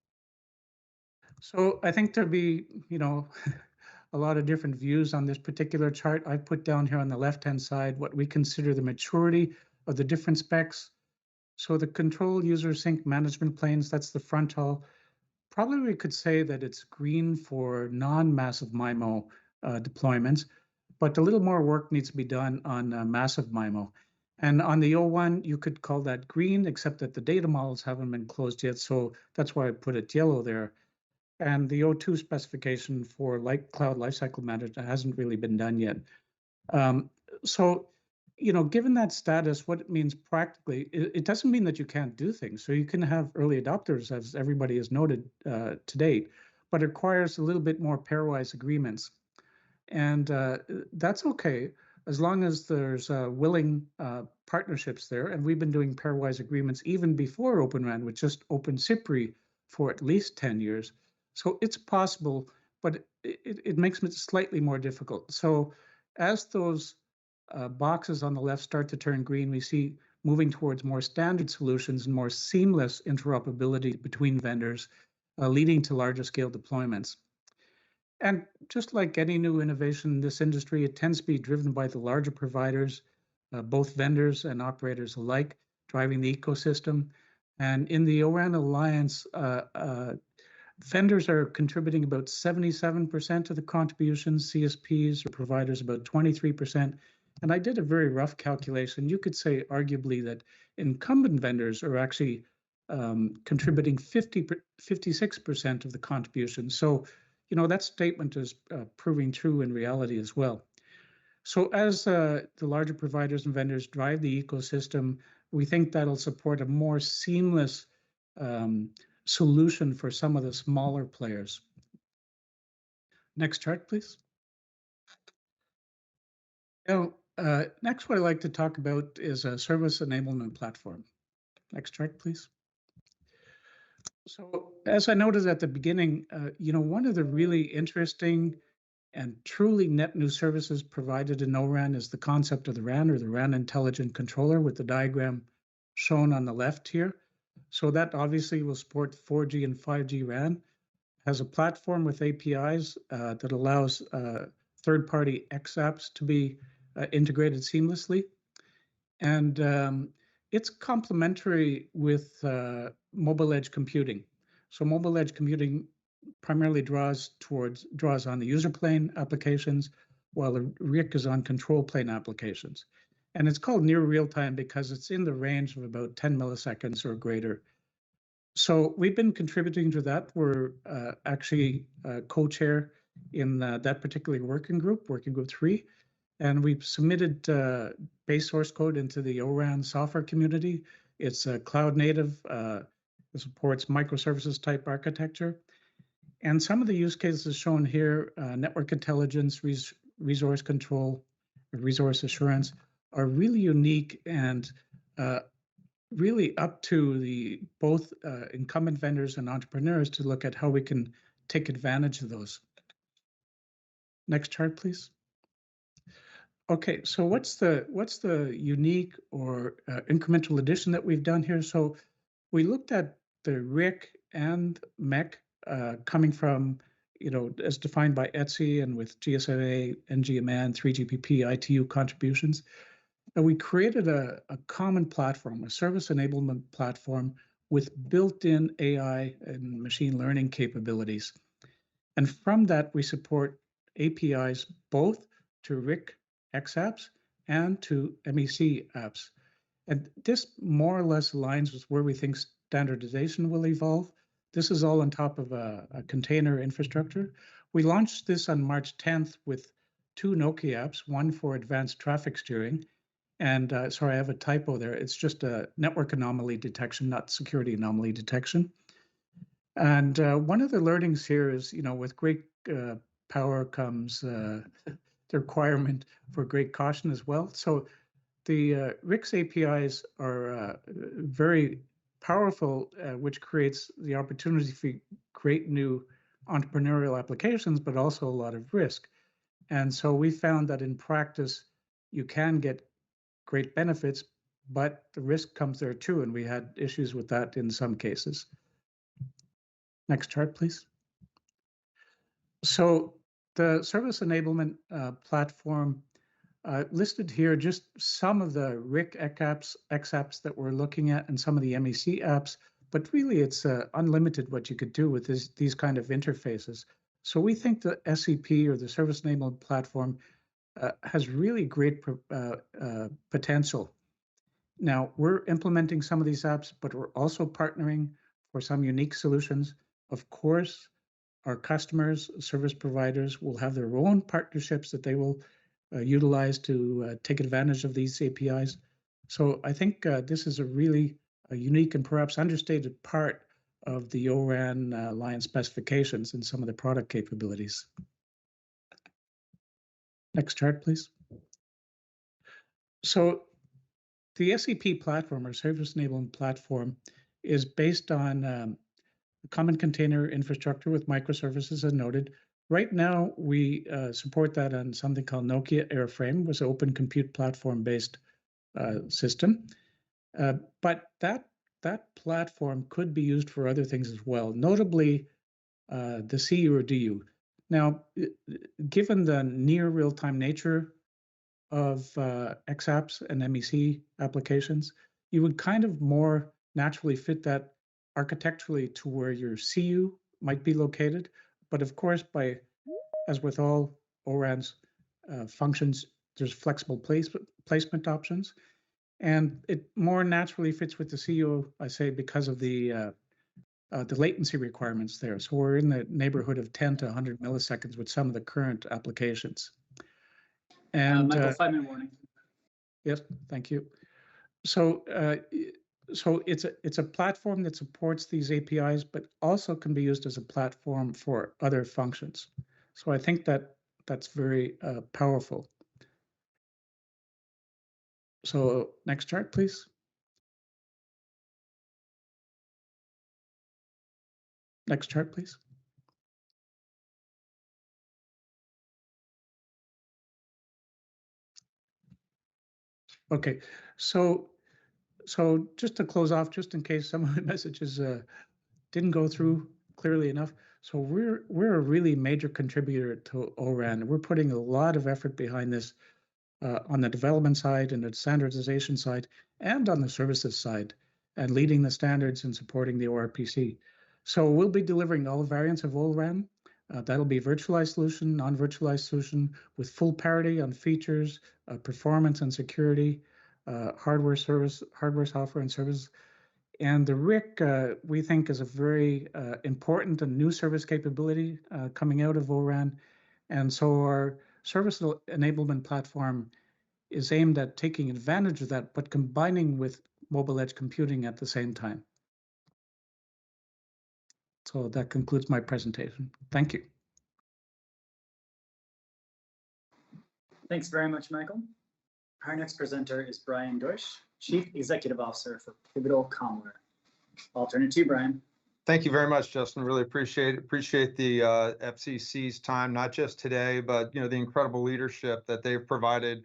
T: So I think there'll be, you know, a lot of different views on this particular chart. I've put down here on the left-hand side what we consider the maturity of the different specs. So the control, user, sync, management planes, that's the frontal. Probably we could say that it's green for non-massive MIMO deployments, but a little more work needs to be done on massive MIMO. And on the O1, you could call that green, except that the data models haven't been closed yet. So that's why I put it yellow there. And the O2 specification for cloud lifecycle management hasn't really been done yet. So, you know, given that status, what it means practically, it doesn't mean that you can't do things. So you can have early adopters, as everybody has noted to date, but it requires a little bit more pairwise agreements. And that's okay, as long as there's willing partnerships there. And we've been doing pairwise agreements even before Openran with just OpenCPRI for at least 10 years. So it's possible, but it makes it slightly more difficult. So as those boxes on the left start to turn green, we see moving towards more standard solutions and more seamless interoperability between vendors, leading to larger scale deployments. And just like any new innovation in this industry, it tends to be driven by the larger providers, both vendors and operators alike, driving the ecosystem. And in the ORAN Alliance, Vendors are contributing about 77% of the contributions, CSPs or providers about 23%. And I did a very rough calculation. You could say arguably that incumbent vendors are actually contributing 56% of the contributions. So, you know, that statement is proving true in reality as well. So as the larger providers and vendors drive the ecosystem, we think that'll support a more seamless solution for some of the smaller players. Next chart, please. Now, next, what I'd like to talk about is a service enablement platform. Next chart, please. So as I noted at the beginning, you know, one of the really interesting and truly net new services provided in ORAN is the concept of the RAN, or the RAN Intelligent Controller, with the diagram shown on the left here. So that obviously will support 4G and 5G RAN, has a platform with APIs that allows third-party XApps to be integrated seamlessly. And it's complementary with mobile edge computing. So mobile edge computing primarily draws on the user plane applications, while the RIC is on control plane applications. And it's called near real time because it's in the range of about 10 milliseconds or greater. So we've been contributing to that. We're actually co-chair in that particular working group 3. And we've submitted base source code into the ORAN software community. It's cloud native. It supports microservices type architecture. And some of the use cases shown here, network intelligence, resource control, resource assurance, are really unique and really up to the both incumbent vendors and entrepreneurs to look at how we can take advantage of those. Next chart, please. Okay, so what's the unique or incremental addition that we've done here? So we looked at the RIC and MEC coming from, you know, as defined by ETSI and with GSMA, NGMAN, 3GPP, ITU contributions. And we created a common platform, a service enablement platform with built-in AI and machine learning capabilities. And from that, we support APIs both to RIC XApps and to MEC apps. And this more or less aligns with where we think standardization will evolve. This is all on top of a container infrastructure. We launched this on March 10th with 2 Nokia apps, one for advanced traffic steering. And sorry, I have a typo there. It's just a network anomaly detection, not security anomaly detection. And one of the learnings here is, you know, with great power comes the requirement for great caution as well. So the RICS APIs are very powerful, which creates the opportunity for great new entrepreneurial applications, but also a lot of risk. And so we found that in practice, you can get great benefits, but the risk comes there too. And we had issues with that in some cases. Next chart, please. So the service enablement platform listed here just some of the RIC XApps that we're looking at and some of the MEC apps, but really it's unlimited what you could do with these kind of interfaces. So we think the SEP, or the service enablement platform, has really great potential. Now, we're implementing some of these apps, but we're also partnering for some unique solutions. Of course, our customers, service providers will have their own partnerships that they will utilize to take advantage of these APIs. So I think this is a really unique and perhaps understated part of the ORAN line specifications and some of the product capabilities. Next chart, please. So the SEP platform, or Service Enablement Platform, is based on a common container infrastructure with microservices, as noted. Right now, we support that on something called Nokia Airframe, which is an open compute platform-based system. But that platform could be used for other things as well, notably the CU or DU. Now, given the near real-time nature of XApps and MEC applications, you would kind of more naturally fit that architecturally to where your CU might be located. But of course, as with all ORAN's functions, there's flexible placement options. And it more naturally fits with the CEO, I say, because of the latency requirements there. So we're in the neighborhood of 10 to 100 milliseconds with some of the current applications. And
P: Michael, 5-minute warning.
T: Yes, thank you. So it's a platform that supports these APIs, but also can be used as a platform for other functions. So I think that's very powerful. So next chart, please. Next chart, please. Okay, so just to close off, just in case some of the messages didn't go through clearly enough. So we're a really major contributor to ORAN. We're putting a lot of effort behind this on the development side and the standardization side and on the services side, and leading the standards and supporting the ORPC. So we'll be delivering all variants of ORAN. That'll be virtualized solution, non-virtualized solution with full parity on features, performance and security, hardware, software, and service. And the RIC, we think, is a very important and new service capability coming out of ORAN. And so our service enablement platform is aimed at taking advantage of that, but combining with mobile edge computing at the same time. So that concludes my presentation. Thank you.
P: Thanks very much, Michael. Our next presenter is Brian Deutsch, Chief Executive Officer for Pivotal Comware. I'll turn it to you, Brian.
S: Thank you very much, Justin. Really appreciate the FCC's time, not just today, but the incredible leadership that they've provided,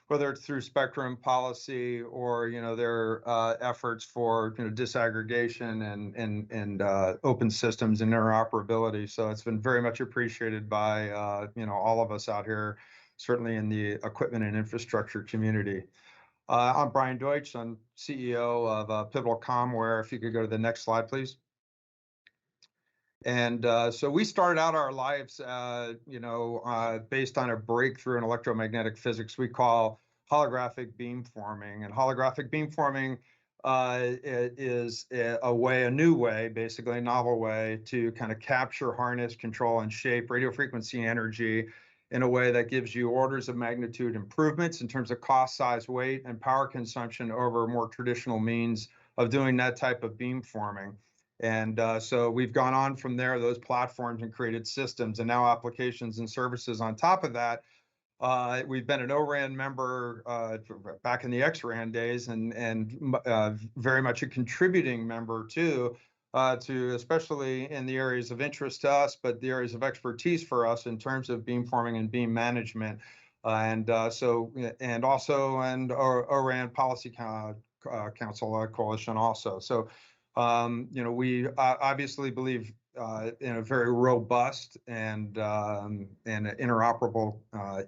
S: whether it's through spectrum policy or their efforts for disaggregation and open systems and interoperability. So it's been very much appreciated by all of us out here, certainly in the equipment and infrastructure community. I'm Brian Deutsch. I'm CEO of Pivotal Comware. If you could go to the next slide, please. And so we started out our lives, based on a breakthrough in electromagnetic physics we call holographic beamforming. And holographic beamforming is a new way, basically a novel way to kind of capture, harness, control, and shape radio frequency energy in a way that gives you orders of magnitude improvements in terms of cost, size, weight, and power consumption over more traditional means of doing that type of beamforming. And so we've gone on from there, those platforms, and created systems and now applications and services on top of that. We've been an ORAN member back in the XRAN days and very much a contributing member too, to especially in the areas of interest to us, but the areas of expertise for us in terms of beamforming and beam management. And also ORAN Policy Council Coalition also. So we obviously believe in a very robust and interoperable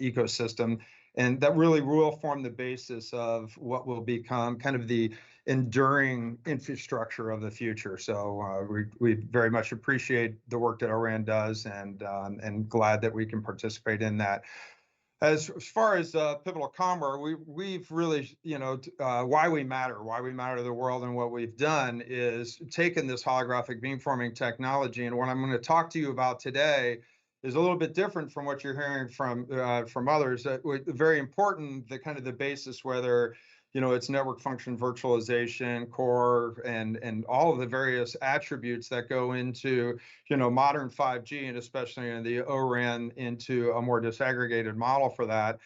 S: ecosystem, and that really will form the basis of what will become kind of the enduring infrastructure of the future. So we very much appreciate the work that ORAN does, and glad that we can participate in that. As far as Pivotal Comware, we've really, why we matter to the world, and what we've done is taken this holographic beamforming technology, and what I'm going to talk to you about today is a little bit different from what you're hearing from others. Very important, the basis, whether it's network function virtualization, core, and all of the various attributes that go into modern 5G, and especially in the ORAN, into a more disaggregated model for that.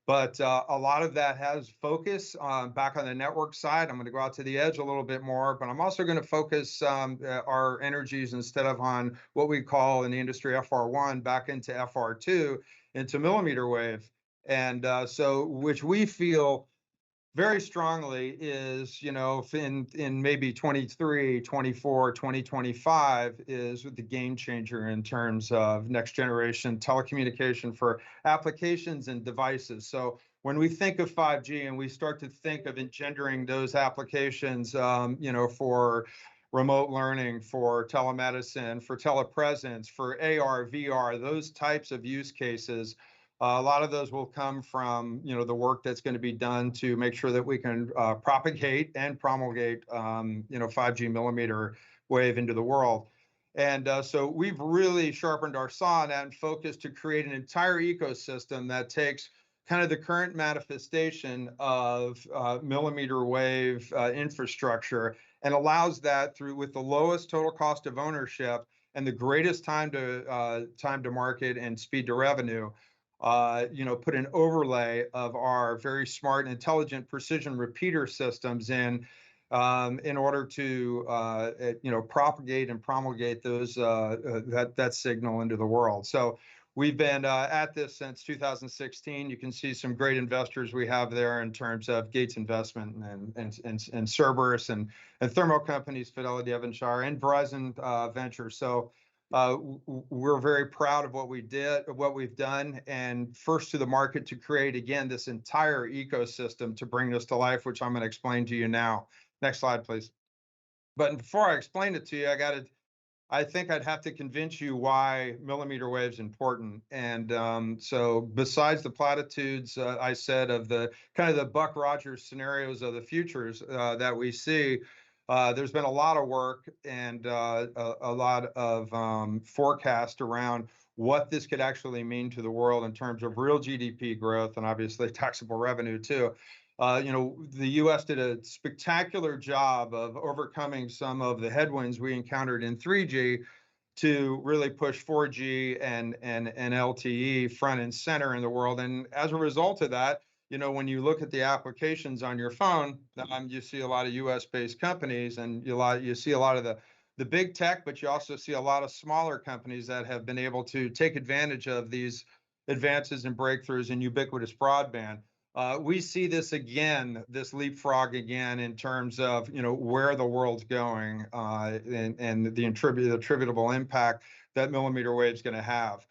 S: But a lot of that has focus back on the network side. I'm going to go out to the edge a little bit more, but I'm also going to focus our energies, instead of on what we call in the industry FR1, back into FR2, into millimeter wave. And so which we feel very strongly is, in maybe 23, 24, 2025 is the game changer in terms of next generation telecommunication for applications and devices. So when we think of 5G and we start to think of engendering those applications, for remote learning, for telemedicine, for telepresence, for AR, VR, those types of use cases. A lot of those will come from, the work that's going to be done to make sure that we can propagate and promulgate, 5G millimeter wave into the world. And so we've really sharpened our saw on that and focused to create an entire ecosystem that takes kind of the current manifestation of millimeter wave infrastructure and allows that through with the lowest total cost of ownership and the greatest time to market and speed to revenue. Put an overlay of our very smart and intelligent precision repeater systems in order to propagate and promulgate those that signal into the world. So we've been at this since 2016. You can see some great investors we have there in terms of Gates Investment and Cerberus and thermo companies, Fidelity, Devonshire, and Verizon Ventures. So we're very proud of what we've done, and first to the market to create, again, this entire ecosystem to bring this to life, which I'm going to explain to you now. Next slide, please. But before I explain it to you, I think I'd have to convince you why millimeter wave's important. And so besides the platitudes I said of the kind of the Buck Rogers scenarios of the futures that we see, there's been a lot of work and a lot of forecast around what this could actually mean to the world in terms of real GDP growth and obviously taxable revenue too. The U.S. did a spectacular job of overcoming some of the headwinds we encountered in 3G to really push 4G and LTE front and center in the world. And as a result of that, when you look at the applications on your phone, you see a lot of U.S.-based companies, and you see a lot of the big tech, but you also see a lot of smaller companies that have been able to take advantage of these advances and breakthroughs in ubiquitous broadband. We see this again, this leapfrog again, in terms of where the world's going and the attributable impact that millimeter wave is going to have.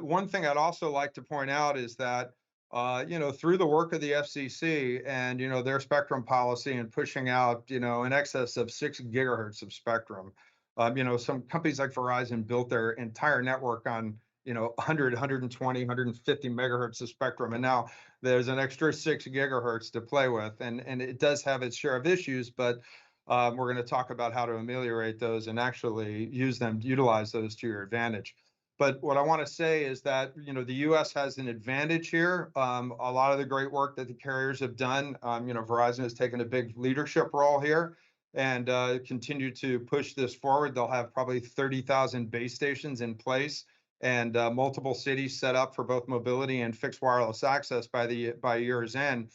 S: One thing I'd also like to point out is that through the work of the FCC and their spectrum policy and pushing out in excess of 6 gigahertz of spectrum, some companies like Verizon built their entire network on 100, 120, 150 megahertz of spectrum. And now there's an extra 6 gigahertz to play with. And it does have its share of issues, but we're going to talk about how to ameliorate those and actually utilize those to your advantage. But what I want to say is that, the U.S. has an advantage here. A lot of the great work that the carriers have done, Verizon has taken a big leadership role here and continue to push this forward. They'll have probably 30,000 base stations in place and multiple cities set up for both mobility and fixed wireless access by year's end.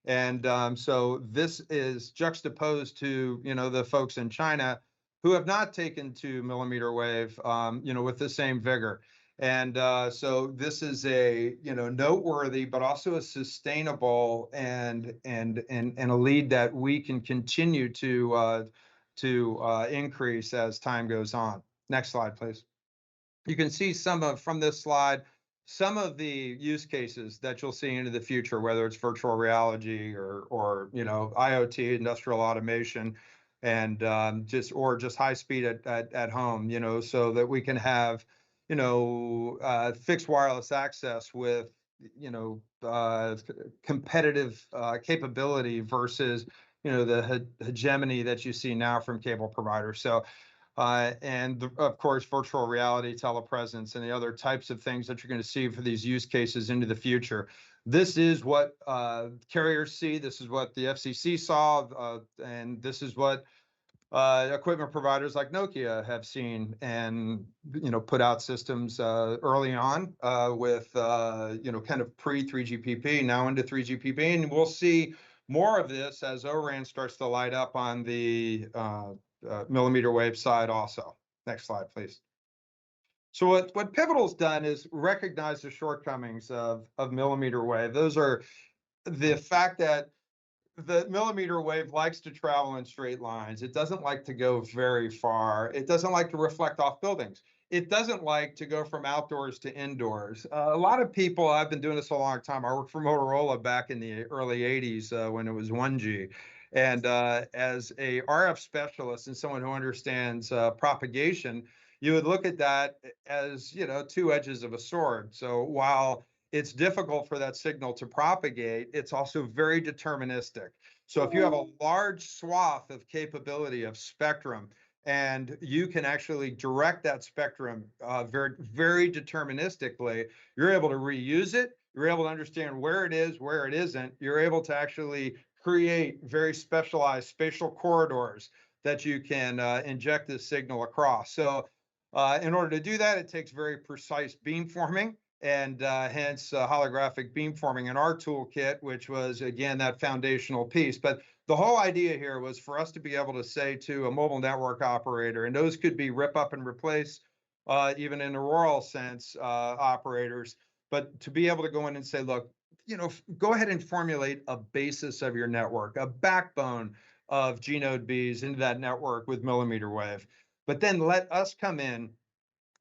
S: And so this is juxtaposed to, the folks in China who have not taken to millimeter wave, with the same vigor. And so this is a, noteworthy, but also a sustainable and a lead that we can continue to increase as time goes on. Next slide, please. You can see from this slide, some of the use cases that you'll see into the future, whether it's virtual reality or IoT, industrial automation, and just high speed at home, so that we can have, fixed wireless access with, competitive capability versus, the hegemony that you see now from cable providers. So. Of course, virtual reality, telepresence, and the other types of things that you're going to see for these use cases into the future. This is what carriers see. This is what the FCC saw, and this is what equipment providers like Nokia have seen, and put out systems early on with kind of pre-3GPP, now into 3GPP, and we'll see more of this as Oran starts to light up on the millimeter wave side also. Next slide, please. So what Pivotal's done is recognize the shortcomings of millimeter wave. Those are the fact that the millimeter wave likes to travel in straight lines. It doesn't like to go very far. It doesn't like to reflect off buildings. It doesn't like to go from outdoors to indoors. A lot of people, I've been doing this a long time. I worked for Motorola back in the early 80s when it was 1G. And as a RF specialist and someone who understands propagation, you would look at that as, you know, two edges of a sword. So while it's difficult for that signal to propagate, it's also very deterministic. So if you have a large swath of capability of spectrum, and you can actually direct that spectrum very, very deterministically, you're able to reuse it. You're able to understand where it is, where it isn't. You're able to actually create very specialized spatial corridors that you can inject this signal across. So in order to do that, it takes very precise beamforming, and hence holographic beamforming in our toolkit, which was, again, that foundational piece. But the whole idea here was for us to be able to say to a mobile network operator, and those could be rip up and replace, even in the rural sense, operators, but to be able to go in and say, look, you know, go ahead and formulate a basis of your network, a backbone of G node Bs into that network with millimeter wave. But then let us come in,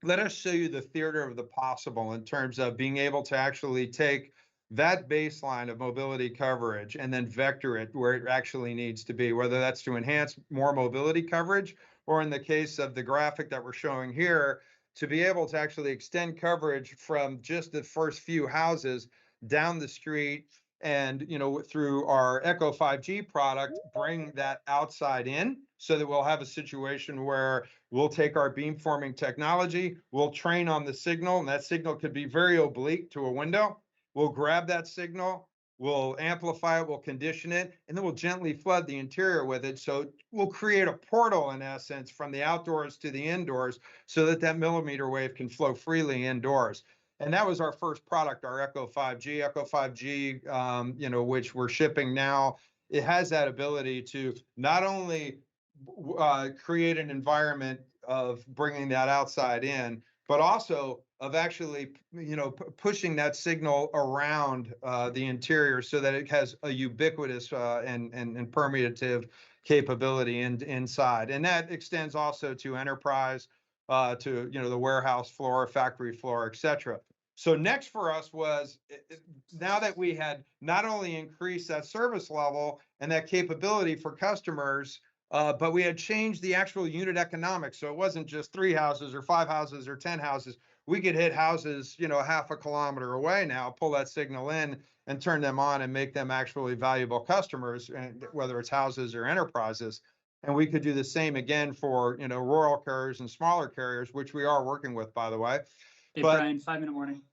S: let us show you the theater of the possible in terms of being able to actually take that baseline of mobility coverage and then vector it where it actually needs to be, whether that's to enhance more mobility coverage, or in the case of the graphic that we're showing here, to be able to actually extend coverage from just the first few houses down the street, and, you know, through our Echo 5G product, bring that outside in, so that we'll have a situation where we'll take our beamforming technology, we'll train on the signal, and that signal could be very oblique to a window. We'll grab that signal, we'll amplify it, we'll condition it, and then we'll gently flood the interior with it. So we'll create a portal, in essence, from the outdoors to the indoors, so that that millimeter wave can flow freely indoors. And that was our first product, our Echo 5G. Echo 5G, you know, which we're shipping now, it has that ability to not only create an environment of bringing that outside in, but also of actually, you know, pushing that signal around the interior so that it has a ubiquitous and permeative capability inside. And that extends also to enterprise, to, you know, the warehouse floor, factory floor, et cetera. So next for us was, now that we had not only increased that service level and that capability for customers, but we had changed the actual unit economics. So it wasn't just 3 houses or 5 houses or 10 houses. We could hit houses, you know, half a kilometer away now, pull that signal in and turn them on and make them actually valuable customers, whether it's houses or enterprises. And we could do the same again for, you know, rural carriers and smaller carriers, which we are working with, by the way.
P: Hey,
S: But
P: Brian, 5-minute warning.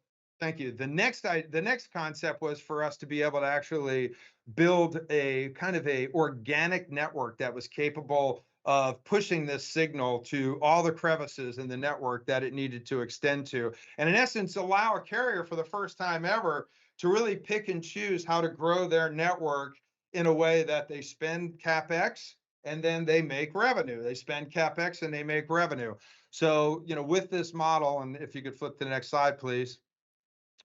S: thank you. The next concept was for us to be able to actually build a kind of a organic network that was capable of pushing this signal to all the crevices in the network that it needed to extend to. And in essence, allow a carrier for the first time ever to really pick and choose how to grow their network in a way that they spend CapEx and then they make revenue. They spend CapEx and they make revenue. So, you know, with this model, and if you could flip to the next slide, please,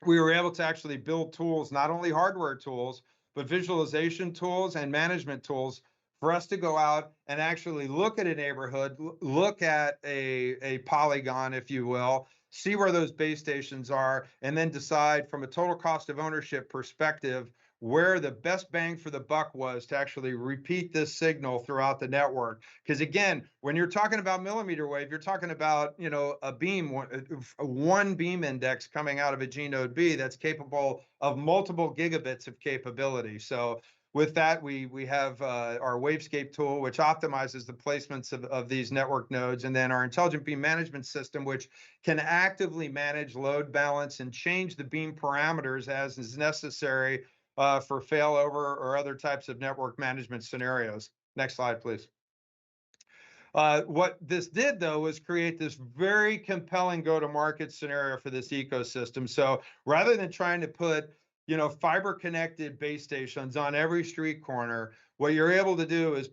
S: we were able to actually build tools, not only hardware tools, but visualization tools and management tools for us to go out and actually look at a neighborhood, look at a polygon, if you will, see where those base stations are, and then decide from a total cost of ownership perspective where the best bang for the buck was to actually repeat this signal throughout the network. Because again, when you're talking about millimeter wave, you're talking about, you know, a beam, one beam index coming out of a G node B that's capable of multiple gigabits of capability. So with that, we have our Wavescape tool, which optimizes the placements of these network nodes, and then our intelligent beam management system, which can actively manage load balance and change the beam parameters as is necessary for failover or other types of network management scenarios. Next slide, please. What this did, though, was create this very compelling go-to-market scenario for this ecosystem. So rather than trying to put, you know, fiber-connected base stations on every street corner, what you're able to do is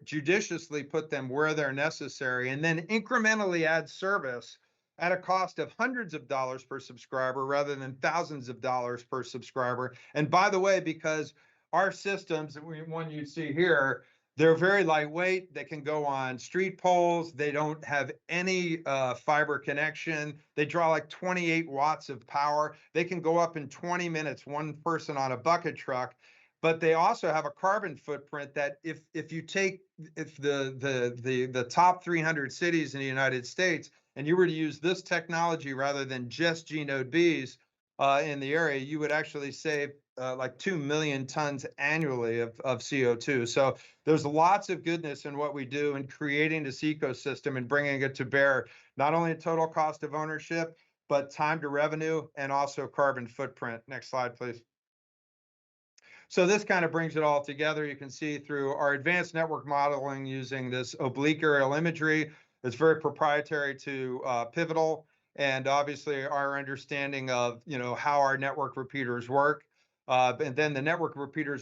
S: judiciously put them where they're necessary, and then incrementally add service at a cost of hundreds of dollars per subscriber rather than thousands of dollars per subscriber. And by the way, because our systems, one you see here, they're very lightweight. They can go on street poles. They don't have any fiber connection. They draw like 28 watts of power. They can go up in 20 minutes, one person on a bucket truck. but they also have a carbon footprint that if you take the top 300 cities in the United States and you were to use this technology rather than just G Node Bs in the area, you would actually save like 2 million tons annually of CO2. So there's lots of goodness in what we do in creating this ecosystem and bringing it to bear, not only total cost of ownership, but time to revenue and also carbon footprint. Next slide, please. So this kind of brings it all together. You can see through our advanced network modeling using this oblique aerial imagery. It's very proprietary to Pivotal, and obviously our understanding of how our network repeaters work. And then the network repeaters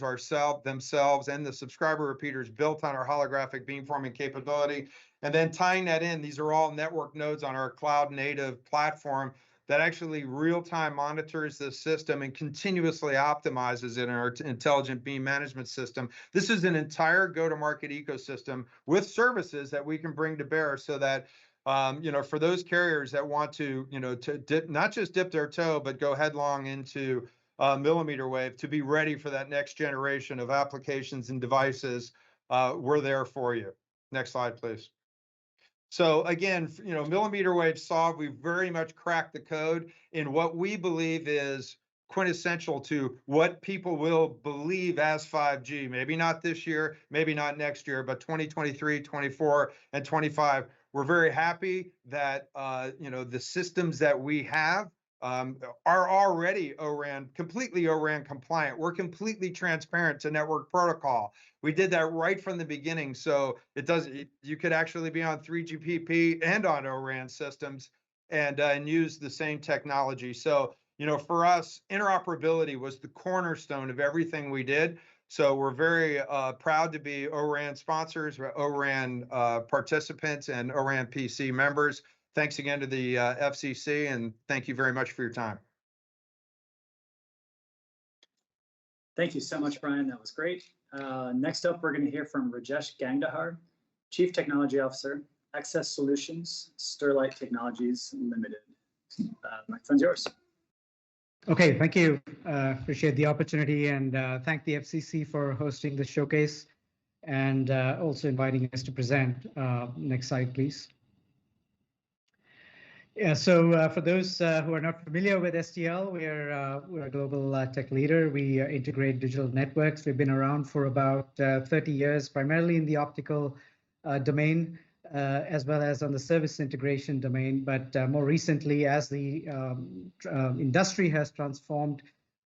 S: themselves and the subscriber repeaters built on our holographic beamforming capability. And then tying that in, these are all network nodes on our cloud native platform that actually real-time monitors the system and continuously optimizes it in our intelligent beam management system. This is an entire go-to-market ecosystem with services that we can bring to bear so that for those carriers that want to not just dip their toe, but go headlong into millimeter wave to be ready for that next generation of applications and devices, we're there for you. Next slide, please. So again, millimeter wave SAW, we very much cracked the code in what we believe is quintessential to what people will believe as 5G. Maybe not this year, maybe not next year, but 2023, 24, and 25. We're very happy that the systems that we have are already completely ORAN compliant. We're completely transparent to network protocol. We did that right from the beginning. So you could actually be on 3GPP and on ORAN systems and use the same technology. So, for us, interoperability was the cornerstone of everything we did. So we're very proud to be ORAN sponsors, ORAN participants, and ORAN PC members. Thanks again to the FCC, and thank you very much for your time.
P: Thank you so much, Brian. That was great. Next up, we're going to hear from Rajesh Gangdahar, Chief Technology Officer, Access Solutions, Sterlite Technologies Limited. Microphone's yours.
U: Okay, thank you. Appreciate the opportunity, and thank the FCC for hosting the showcase and also inviting us to present. Next slide, please. Yeah, so for those who are not familiar with STL, we're a global tech leader. We integrate digital networks. We've been around for about 30 years, primarily in the optical domain, as well as on the service integration domain. But more recently, as the industry has transformed,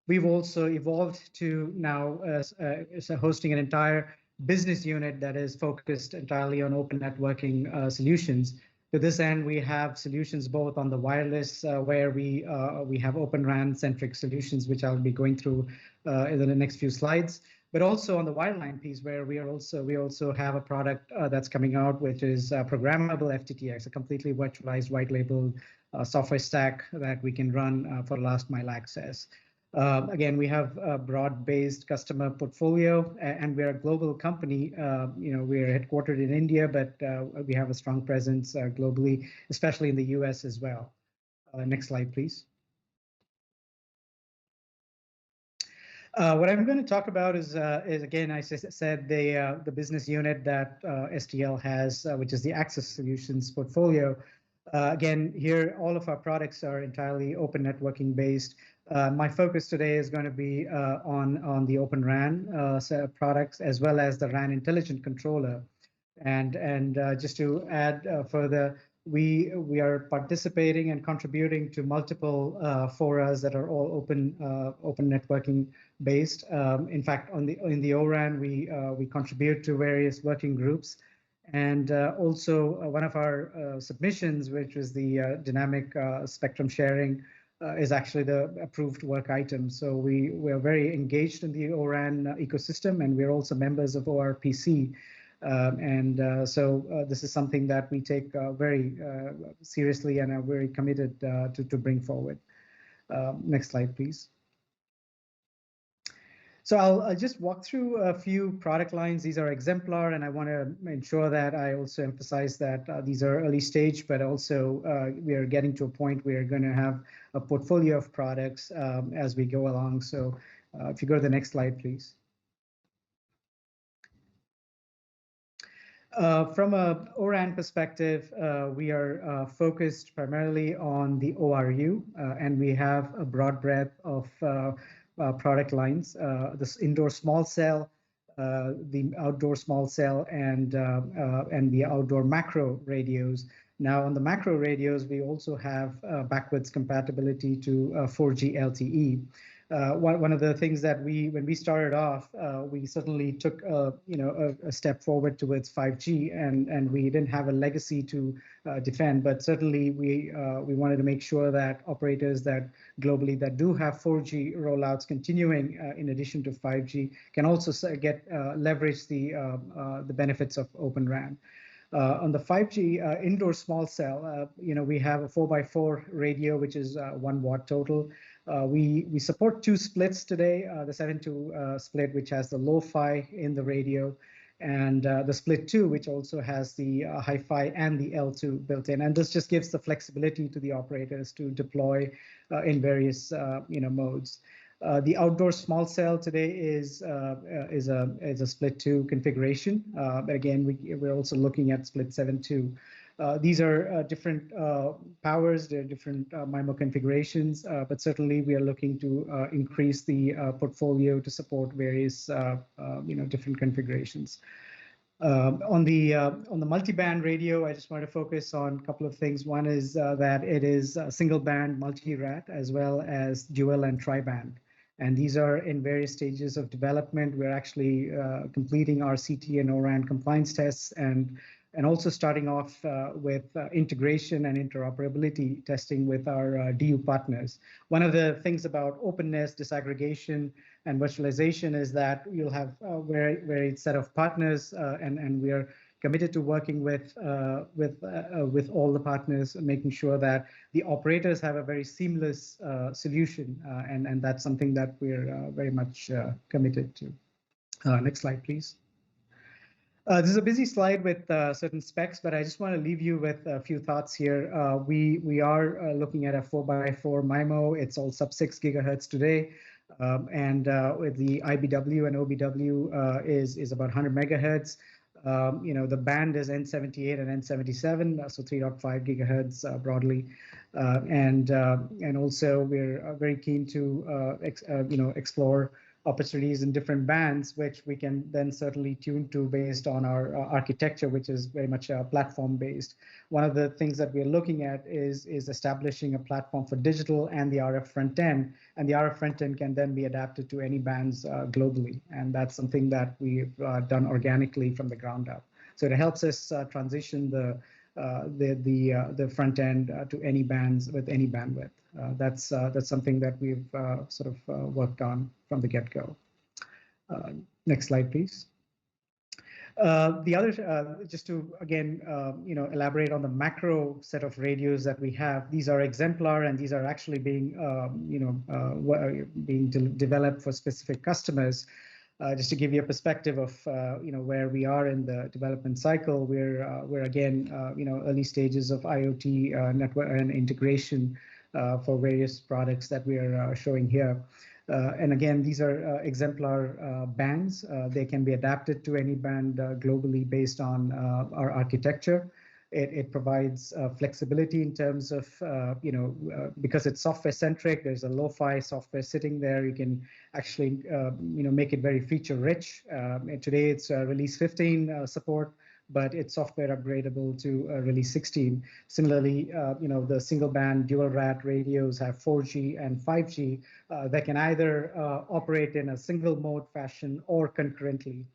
U: we've also evolved to now hosting an entire business unit that is focused entirely on open networking solutions. To this end, we have solutions both on the wireless, where we have Openran centric solutions, which I'll be going through in the next few slides, but also on the wireline piece, where we also have a product that's coming out, which is programmable FTTX, a completely virtualized white label software stack that we can run for last mile access. Again, we have a broad-based customer portfolio, and we're a global company. We're headquartered in India, but we have a strong presence globally, especially in the US as well. Next slide, please. What I'm going to talk about is again, I said, the business unit that STL has, which is the Access Solutions portfolio. Again, here, all of our products are entirely open networking based. My focus today is going to be on the Openran products, as well as the RAN Intelligent Controller. And just to add further, we are participating and contributing to multiple forums that are all open networking based. In fact, in the ORAN, we contribute to various working groups. And also one of our submissions, which is the dynamic spectrum sharing, is actually the approved work item. So we are very engaged in the ORAN ecosystem, and we're also members of ORPC. So this is something that we take very seriously and are very committed to bring forward. Next slide, please. So I'll just walk through a few product lines. These are exemplar, and I want to ensure that I also emphasize that these are early stage, but also we are getting to a point where we're going to have a portfolio of products as we go along. So if you go to the next slide, please. From a ORAN perspective, we are focused primarily on the ORU, and we have a broad breadth of product lines. This indoor small cell, the outdoor small cell, and the outdoor macro radios. Now, on the macro radios, we also have backwards compatibility to 4G LTE. One of the things that when we started off, we certainly took a step forward towards 5G, and we didn't have a legacy to defend, but certainly we wanted to make sure that operators that globally that do have 4G rollouts continuing in addition to 5G can also get leverage the benefits of Open RAN. On the 5G indoor small cell, we have a 4x4 radio, which is 1 watt total. We support 2 splits today, the 7-2 split, which has the low-fi in the radio, and the split 2, which also has the hi-fi and the L2 built in. And this just gives the flexibility to the operators to deploy in various modes. The outdoor small cell today is a split 2 configuration. But again, we're also looking at split 7-2. These are different powers, they're different MIMO configurations, but certainly we are looking to increase the portfolio to support various different configurations. On the multi-band radio, I just want to focus on a couple of things. One is that it is single band multi-rat as well as dual and tri-band. And these are in various stages of development. We're actually completing our CT and ORAN compliance tests and also starting off with integration and interoperability testing with our DU partners. One of the things about openness, disaggregation, and virtualization is that you'll have a very set of partners, and we are committed to working with all the partners, making sure that the operators have a very seamless solution, and that's something that we're very much committed to. Next slide, please. This is a busy slide with certain specs, but I just want to leave you with a few thoughts here. We are looking at a 4x4 MIMO. It's all sub 6 gigahertz today. And with the IBW and OBW is about 100 megahertz. The band is N78 and N77, so 3.5 gigahertz broadly. And also we're very keen to explore opportunities in different bands, which we can then certainly tune to based on our architecture, which is very much platform-based. One of the things that we're looking at is establishing a platform for digital and the RF front end, and the RF front end can then be adapted to any bands globally, and that's something that we've done organically from the ground up. So it helps us transition the front end to any bands with any bandwidth. That's something that we've sort of worked on from the get-go. Next slide, please. The other, just to again, elaborate on the macro set of radios that we have. These are exemplar, and these are actually being, developed for specific customers. Just to give you a perspective of where we are in the development cycle, we're again early stages of IoT network and integration for various products that we are showing here. And again, these are exemplar bands. They can be adapted to any band globally based on our architecture. It provides flexibility in terms of, because it's software centric, there's a lo-fi software sitting there. You can actually, make it very feature rich. Today it's release 15 support, but it's software upgradable to release 16. Similarly, the single band dual rat radios have 4G and 5G that can either operate in a single mode fashion or concurrently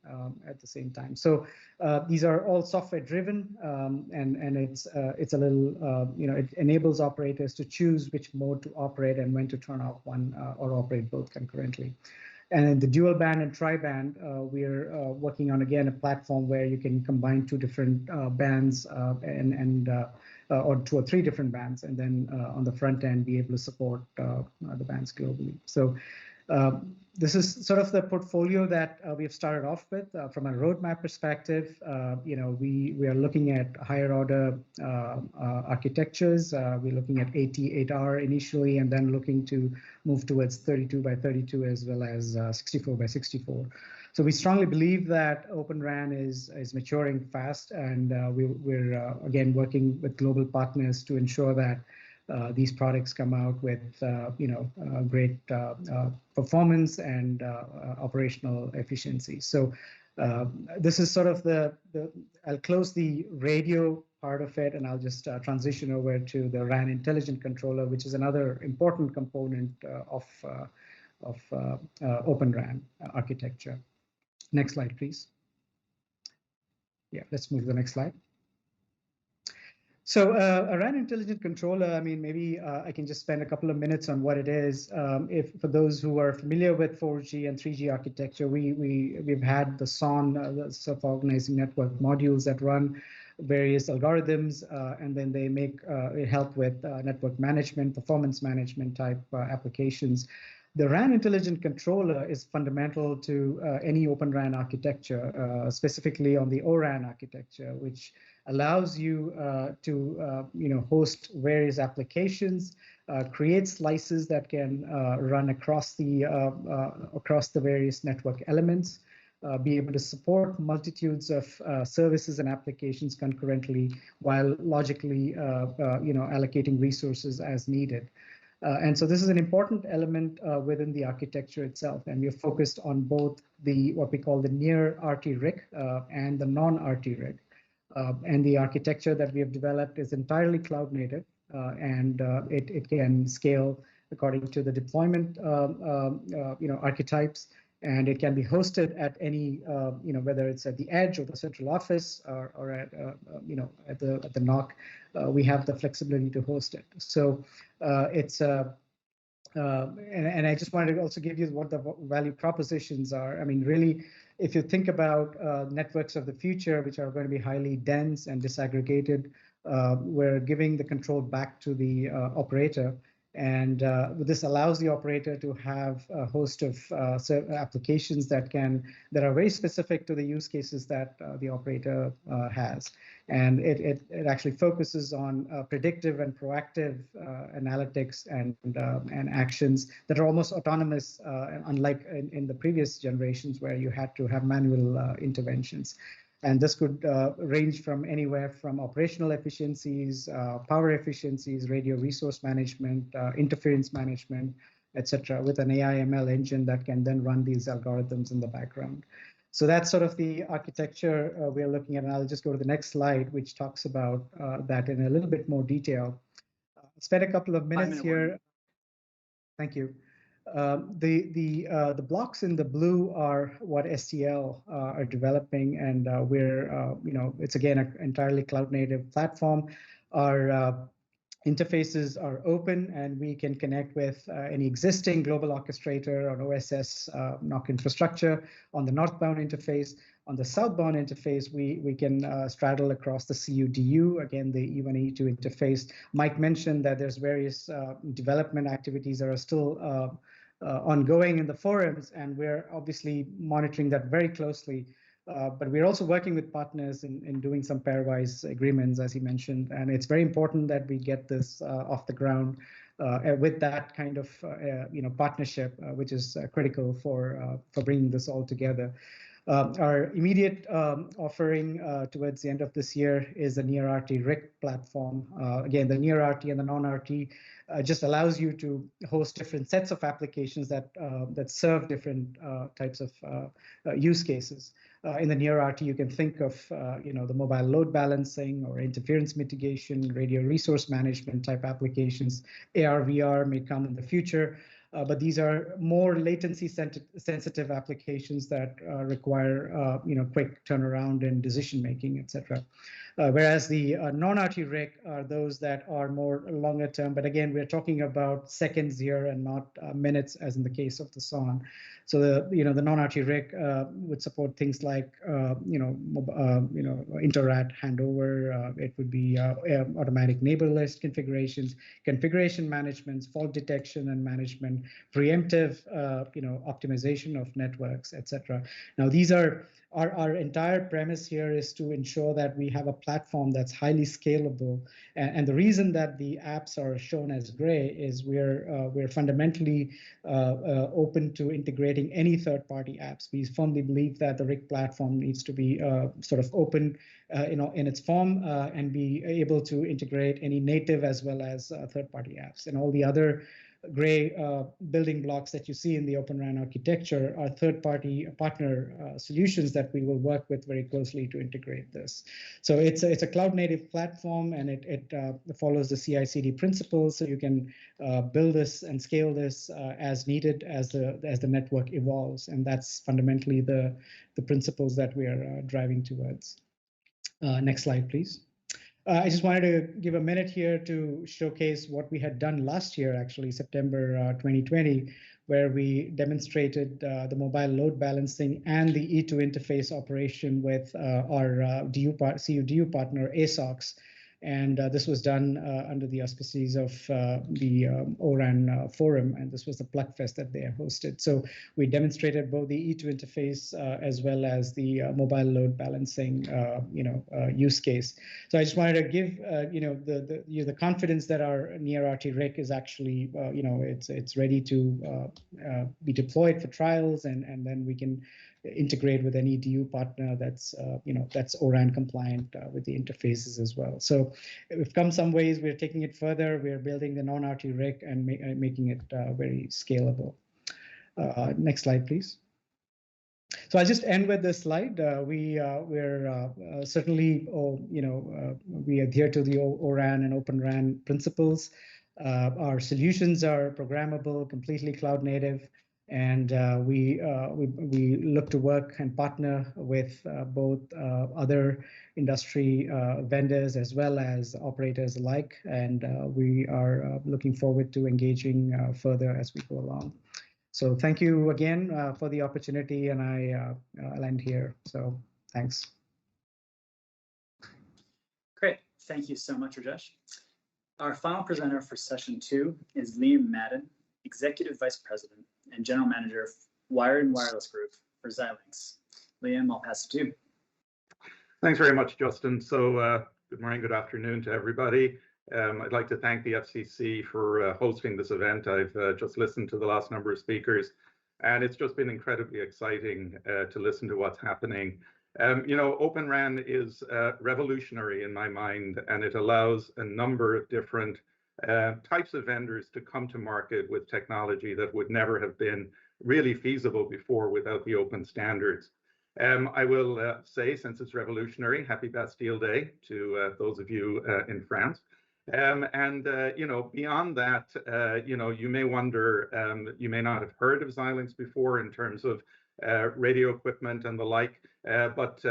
U: at the same time. So these are all software driven, and it's a little, it enables operators to choose which mode to operate and when to turn off one or operate both concurrently. And in the dual band and tri-band, we're working on, again, a platform where you can combine 2 different bands or 2 or 3 different bands, and then on the front end, be able to support the bands globally. So This is sort of the portfolio that we've started off with. From a roadmap perspective, we are looking at higher order architectures. We're looking at 8R initially, and then looking to move towards 32 by 32 as well as 64 by 64. So we strongly believe that Open RAN is maturing fast, and we're again working with global partners to ensure that these products come out with great performance and operational efficiency. So this is sort of I'll close the radio part of it, and I'll just transition over to the RAN intelligent controller, which is another important component of Open RAN architecture. Next slide, please. Yeah, let's move to the next slide. So a RAN intelligent controller, I mean, maybe I can just spend a couple of minutes on what it is. For those who are familiar with 4G and 3G architecture, we've had the SON, the self-organizing network modules that run various algorithms, and then they help with network management, performance management type applications. The RAN intelligent controller is fundamental to any Open RAN architecture, specifically on the ORAN architecture, which allows you to host various applications, create slices that can run across the various network elements, be able to support multitudes of services and applications concurrently, while logically allocating resources as needed. And so this is an important element within the architecture itself, and we're focused on both what we call the near RT-RIC and the non-RT-RIC. And the architecture that we have developed is entirely cloud native, and it can scale according to the deployment archetypes, and it can be hosted at any whether it's at the edge or the central office or at at the NOC. We have the flexibility to host it. So it's and I just wanted to also give you what the value propositions are. I mean, really, if you think about networks of the future, which are going to be highly dense and disaggregated, we're giving the control back to the operator. And this allows the operator to have a host of applications that are very specific to the use cases that the operator has. And it actually focuses on predictive and proactive analytics and actions that are almost autonomous, unlike in the previous generations where you had to have manual interventions. And this could range from anywhere from operational efficiencies, power efficiencies, radio resource management, interference management, etc., with an AI/ML engine that can then run these algorithms in the background. So that's sort of the architecture we're looking at. And I'll just go to the next slide, which talks about that in a little bit more detail. I'll spend a couple of minutes here. Thank you. The blocks in the blue are what STL are developing, and it's again an entirely cloud native platform. Our interfaces are open, and we can connect with any existing global orchestrator or OSS NOC infrastructure on the northbound interface. On the southbound interface, we can straddle across the CU/DU, again, the E1 and E2 interface. Mike mentioned that there's various development activities that are still ongoing in the forums, and we're obviously monitoring that very closely. But we're also working with partners in doing some pairwise agreements, as he mentioned, and it's very important that we get this off the ground with that kind of partnership, which is critical for bringing this all together. Our immediate offering towards the end of this year is a near RT-RIC platform. Again, the near RT and the non-RT just allows you to host different sets of applications that serve different types of use cases. In the near RT, you can think of the mobile load balancing or interference mitigation, radio resource management type applications. AR/VR may come in the future. But these are more latency sensitive applications that require quick turnaround and decision making, etc. Whereas the non-RT-RIC are those that are more longer term. But again, we're talking about seconds here and not minutes, as in the case of the SON. So the non-RT RIC would support things like inter-RAT handover. It would be automatic neighbor list configurations, configuration management, fault detection and management, preemptive optimization of networks, etc. Now these are our entire premise here is to ensure that we have a platform that's highly scalable. And the reason that the apps are shown as gray is we're fundamentally open to integrating any third-party apps. We firmly believe that the RIC platform needs to be sort of open in its form and be able to integrate any native as well as third-party apps. And all the other gray building blocks that you see in the Openran architecture are third-party partner solutions that we will work with very closely to integrate this. So it's a cloud-native platform, and it follows the CI/CD principles, so you can build this and scale this as needed as the network evolves, and that's fundamentally the principles that we are driving towards. Next slide, please. I just wanted to give a minute here to showcase what we had done last year, actually, September 2020, where we demonstrated the mobile load balancing and the E2 interface operation with our CU-DU partner, ASOX. And this was done under the auspices of the Oram forum, and this was the Plug Fest that they hosted. So we demonstrated both the E2 interface as well as the mobile load balancing, use case. So I just wanted to give the confidence that our near RT RIC is actually it's ready to be deployed for trials, and then we can integrate with any DU partner that's ORAN compliant with the interfaces as well. So we've come some ways. We're taking it further. We're building the non-RT RIC and making it very scalable. Next slide, please. So I'll just end with this slide. We're certainly, we adhere to the ORAN and Openran principles. Our solutions are programmable, completely cloud native. And we look to work and partner with both other industry vendors as well as operators alike. And we are looking forward to engaging further as we go along. So thank you again for the opportunity, and I'll end here. So thanks.
P: Great. Thank you so much, Rajesh. Our final presenter for session 2 is Liam Madden, Executive Vice President and General Manager of Wired and Wireless Group for Xilinx. Liam, I'll pass it to you.
B: Thanks very much, Justin. So good morning, good afternoon to everybody. I'd like to thank the FCC for hosting this event. I've just listened to the last number of speakers, and it's just been incredibly exciting to listen to what's happening. Openran is revolutionary in my mind, and it allows a number of different types of vendors to come to market with technology that would never have been really feasible before without the open standards. I will say, since it's revolutionary, happy Bastille Day to those of you in France. Beyond that, you may wonder, you may not have heard of Xilinx before in terms of radio equipment and the like, but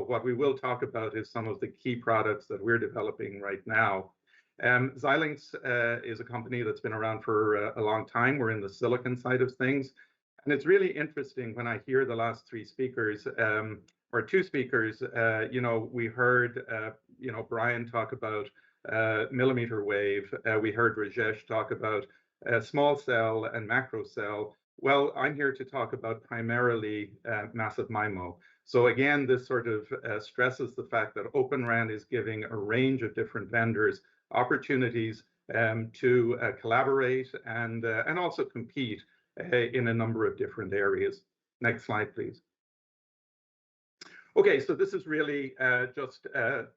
B: what we will talk about is some of the key products that we're developing right now. Xilinx is a company that's been around for a long time. We're in the silicon side of things. And it's really interesting when I hear the last 3 speakers, or 2 speakers, we heard, Brian talk about millimeter wave. We heard Rajesh talk about small cell and macro cell. Well, I'm here to talk about primarily massive MIMO. So again, this sort of stresses the fact that Openran is giving a range of different vendors opportunities to collaborate and also compete in a number of different areas. Next slide, please. Okay, so this is really just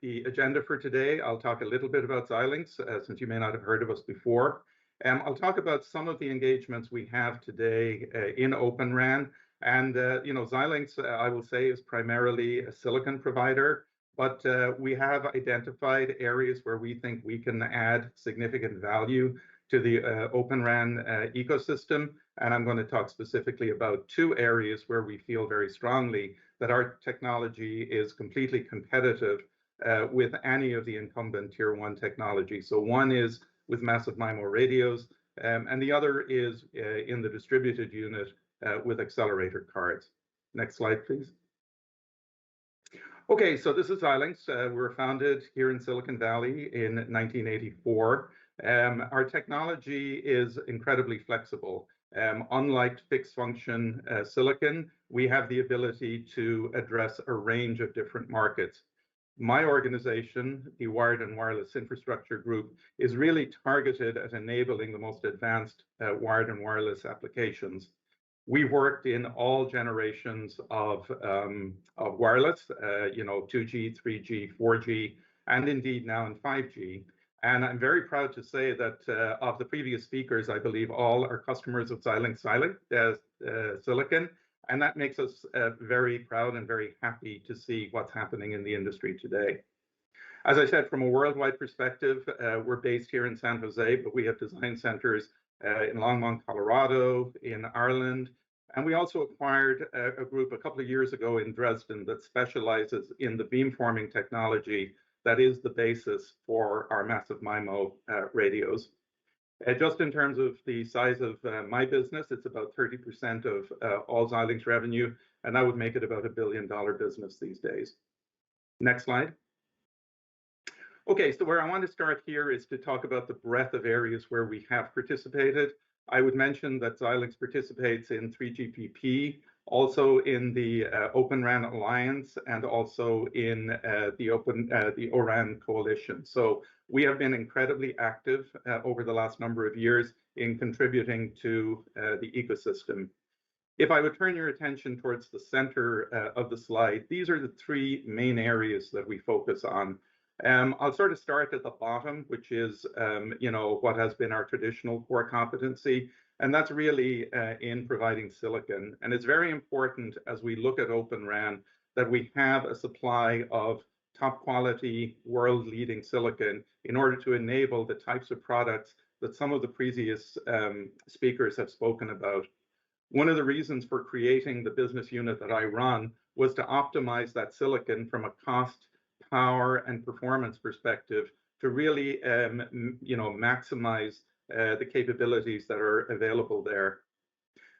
B: the agenda for today. I'll talk a little bit about Xilinx, since you may not have heard of us before. I'll talk about some of the engagements we have today in Openran. And Xilinx, I will say, is primarily a silicon provider. But we have identified areas where we think we can add significant value to the Openran ecosystem. And I'm going to talk specifically about 2 areas where we feel very strongly that our technology is completely competitive with any of the incumbent tier 1 technology. So one is with massive MIMO radios, and the other is in the distributed unit with accelerator cards. Next slide, please. Okay, so this is Xilinx. We were founded here in Silicon Valley in 1984. Our technology is incredibly flexible. Unlike fixed function silicon, we have the ability to address a range of different markets. My organization, the Wired and Wireless Infrastructure Group, is really targeted at enabling the most advanced wired and wireless applications. We worked in all generations of wireless, 2G, 3G, 4G, and indeed now in 5G. And I'm very proud to say that of the previous speakers, I believe all are customers of Xilinx Silicon, and that makes us very proud and very happy to see what's happening in the industry today. As I said, from a worldwide perspective, we're based here in San Jose, but we have design centers in Longmont, Colorado, in Ireland, and we also acquired a group a couple of years ago in Dresden that specializes in the beamforming technology that is the basis for our massive MIMO radios. Just in terms of the size of my business, it's about 30% of all Xilinx revenue, and that would make it about $1 billion business these days. Next slide. Okay, so where I want to start here is to talk about the breadth of areas where we have participated. I would mention that Xilinx participates in 3GPP, also in the Openran Alliance, and also in the Oram coalition. So we have been incredibly active over the last number of years in contributing to the ecosystem. If I would turn your attention towards the center of the slide, these are the three main areas that we focus on. I'll sort of start at the bottom, which is, what has been our traditional core competency, and that's really in providing silicon. And it's very important as we look at Openran that we have a supply of top quality, world-leading silicon in order to enable the types of products that some of the previous speakers have spoken about. One of the reasons for creating the business unit that I run was to optimize that silicon from a cost, power, and performance perspective to really, maximize the capabilities that are available there.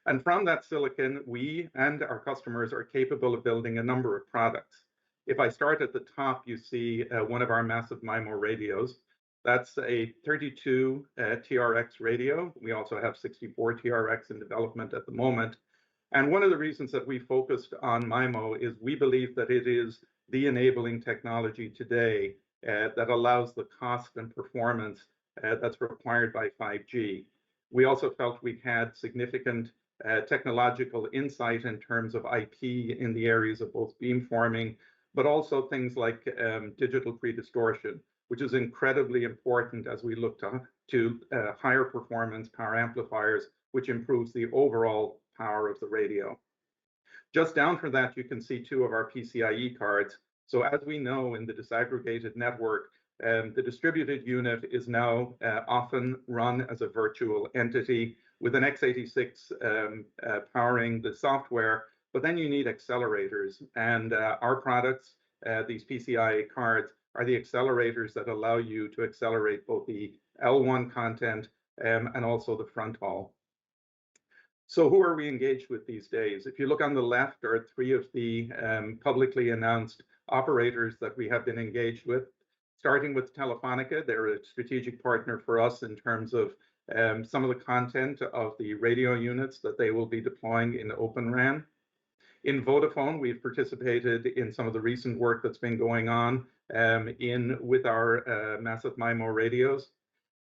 B: And from that silicon, we and our customers are capable of building a number of products. If I start at the top, you see one of our massive MIMO radios. That's a 32 TRX radio. We also have 64 TRX in development at the moment. And one of the reasons that we focused on MIMO is we believe that it is the enabling technology today that allows the cost and performance that's required by 5G. We also felt we had significant technological insight in terms of IP in the areas of both beamforming, but also things like digital pre-distortion, which is incredibly important as we look to higher performance power amplifiers, which improves the overall power of the radio. Just down from that, you can see two of our PCIe cards. So as we know in the disaggregated network, the distributed unit is now often run as a virtual entity with an x86 powering the software, but then you need accelerators. And our products, these PCIe cards, are the accelerators that allow you to accelerate both the L1 content and also the front haul. So who are we engaged with these days? If you look on the left are three of the publicly announced operators that we have been engaged with, starting with Telefonica. They're a strategic partner for us in terms of some of the content of the radio units that they will be deploying in Openran. In Vodafone, we've participated in some of the recent work that's been going on with our massive MIMO radios.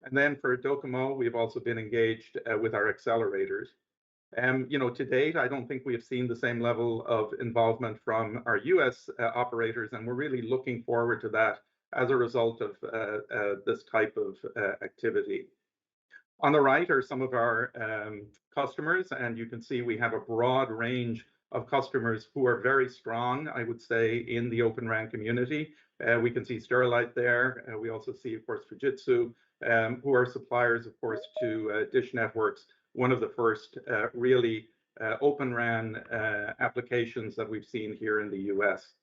B: And then for Docomo, we've also been engaged with our accelerators. To date, I don't think we have seen the same level of involvement from our US operators, and we're really looking forward to that as a result of this type of activity. On the right are some of our customers, and you can see we have a broad range of customers who are very strong, I would say, in the Openran community. We can see Sterlite there. We also see, of course, Fujitsu, who are suppliers, of course, to Dish Networks, one of the first really Openran applications that we've seen here in the US.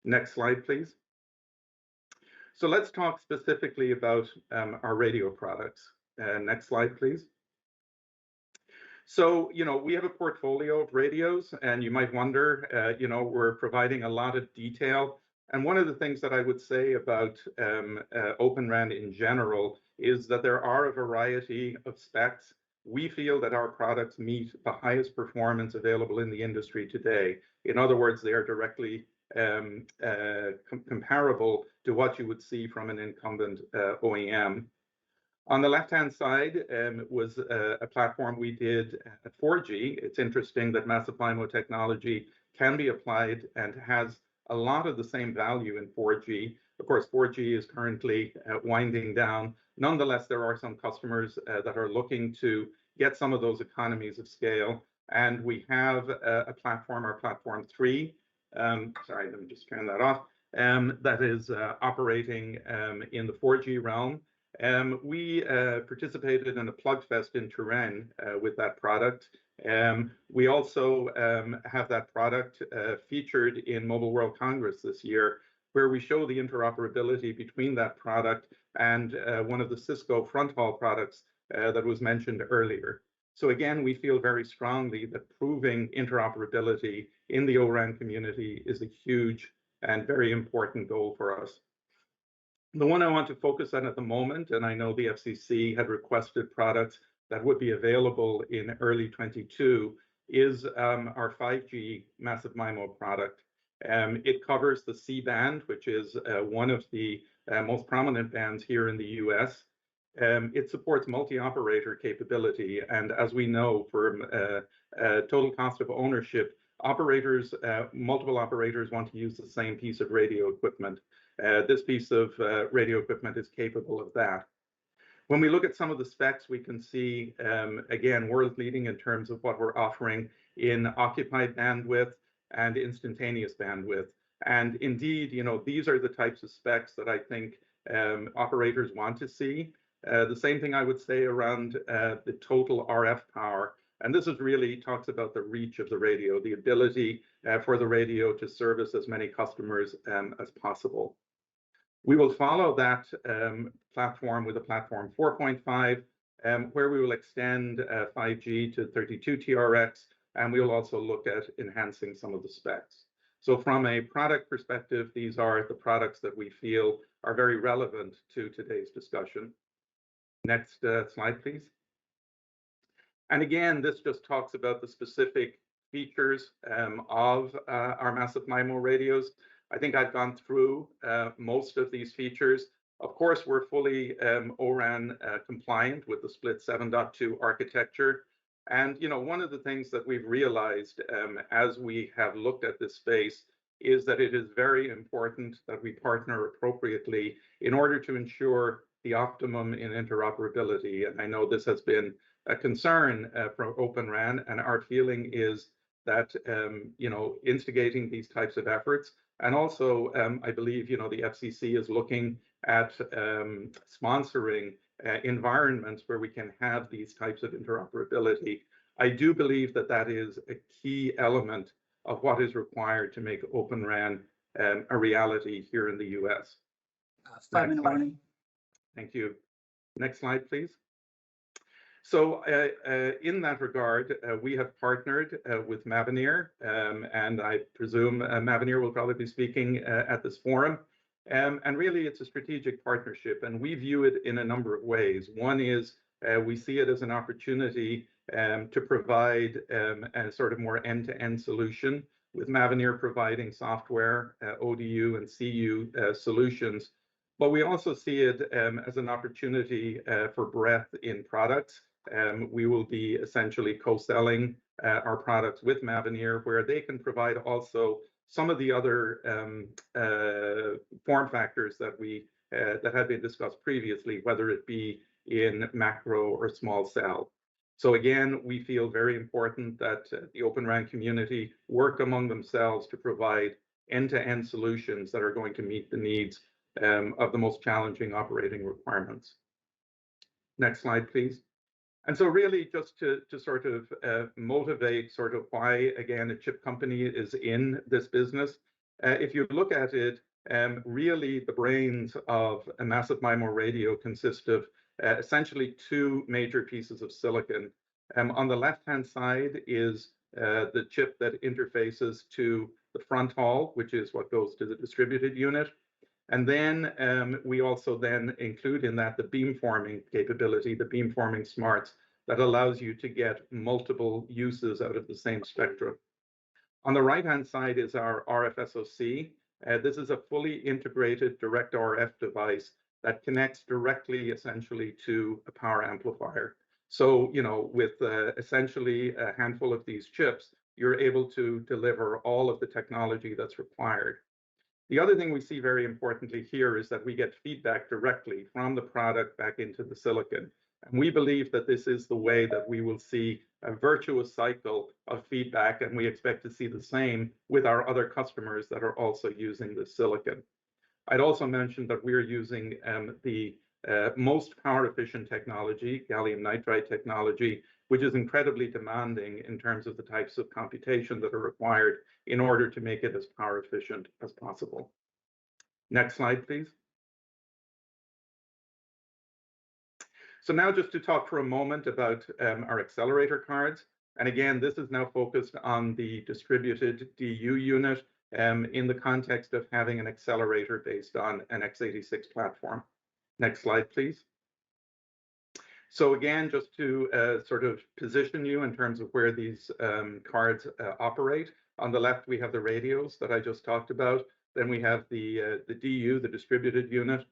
B: Next slide, please. So let's talk specifically about our radio products. Next slide, please. So, we have a portfolio of radios, and you might wonder, we're providing a lot of detail. And one of the things that I would say about Openran in general is that there are a variety of specs. We feel that our products meet the highest performance available in the industry today. In other words, they are directly comparable to what you would see from an incumbent OEM. On the left-hand side was a platform we did at 4G. It's interesting that massive MIMO technology can be applied and has a lot of the same value in 4G. Of course, 4G is currently winding down. Nonetheless, there are some customers that are looking to get some of those economies of scale. And we have a platform, our platform 3. Sorry, let me just turn that off. That is operating in the 4G realm. We participated in a plug fest in Turin with that product. We also have that product featured in Mobile World Congress this year, where we show the interoperability between that product and one of the Cisco front haul products that was mentioned earlier. So again, we feel very strongly that proving interoperability in the ORAN community is a huge and very important goal for us. The one I want to focus on at the moment, and I know the FCC had requested products that would be available in early 22, is our 5G massive MIMO product. It covers the C-band, which is one of the most prominent bands here in the US. It supports multi-operator capability, and as we know, for total cost of ownership, multiple operators want to use the same piece of radio equipment. This piece of radio equipment is capable of that. When we look at some of the specs, we can see, again, world leading in terms of what we're offering in occupied bandwidth and instantaneous bandwidth. And indeed, these are the types of specs that I think operators want to see. The same thing I would say around the total RF power. And this is really talks about the reach of the radio, the ability for the radio to service as many customers as possible. We will follow that platform with a platform 4.5, where we will extend 5G to 32 TRX, and we will also look at enhancing some of the specs. So from a product perspective, these are the products that we feel are very relevant to today's discussion. Next slide, please. And again, this just talks about the specific features of our massive MIMO radios. I think I've gone through most of these features. Of course, we're fully ORAN compliant with the split 7.2 architecture. And one of the things that we've realized as we have looked at this space is that it is very important that we partner appropriately in order to ensure the optimum in interoperability. And I know this has been a concern for Openran, and our feeling is that instigating these types of efforts, and also I believe the FCC is looking at sponsoring environments where we can have these types of interoperability. I do believe that that is a key element of what is required to make Openran a reality here in the US.
C: 5-minute warning.
B: Thank you. Next slide, please. So in that regard, we have partnered with Mavenir, and I presume Mavenir will probably be speaking at this forum. And really, it's a strategic partnership, and we view it in a number of ways. One is we see it as an opportunity to provide a sort of more end-to-end solution, with Mavenir providing software, ODU and CU solutions. But we also see it as an opportunity for breadth in products. We will be essentially co-selling our products with Mavenir, where they can provide also some of the other form factors that had been discussed previously, whether it be in macro or small cell. So again, we feel very important that the Openran community work among themselves to provide end-to-end solutions that are going to meet the needs of the most challenging operating requirements. Next slide, please. And so really just to sort of motivate sort of why, again, a chip company is in this business, if you look at it, really the brains of a massive MIMO radio consist of essentially two major pieces of silicon. On the left-hand side is the chip that interfaces to the front hall, which is what goes to the distributed unit. And then we also then include in that the beamforming capability, the beamforming smarts, that allows you to get multiple uses out of the same spectrum. On the right-hand side is our RF SoC. This is a fully integrated direct RF device that connects directly, essentially, to a power amplifier. So, you know, with essentially a handful of these chips, you're able to deliver all of the technology that's required. The other thing we see very importantly here is that we get feedback directly from the product back into the silicon. And we believe that this is the way that we will see a virtuous cycle of feedback, and we expect to see the same with our other customers that are also using the silicon. I'd also mention that we're using the most power efficient technology, gallium nitride technology, which is incredibly demanding in terms of the types of computation that are required in order to make it as power efficient as possible. Next slide, please. So now just to talk for a moment about our accelerator cards. And again, this is now focused on the distributed DU unit in the context of having an accelerator based on an x86 platform. Next slide, please. So again, just to sort of position you in terms of where these cards operate. On the left, we have the radios that I just talked about. Then we have the DU, the distributed unit.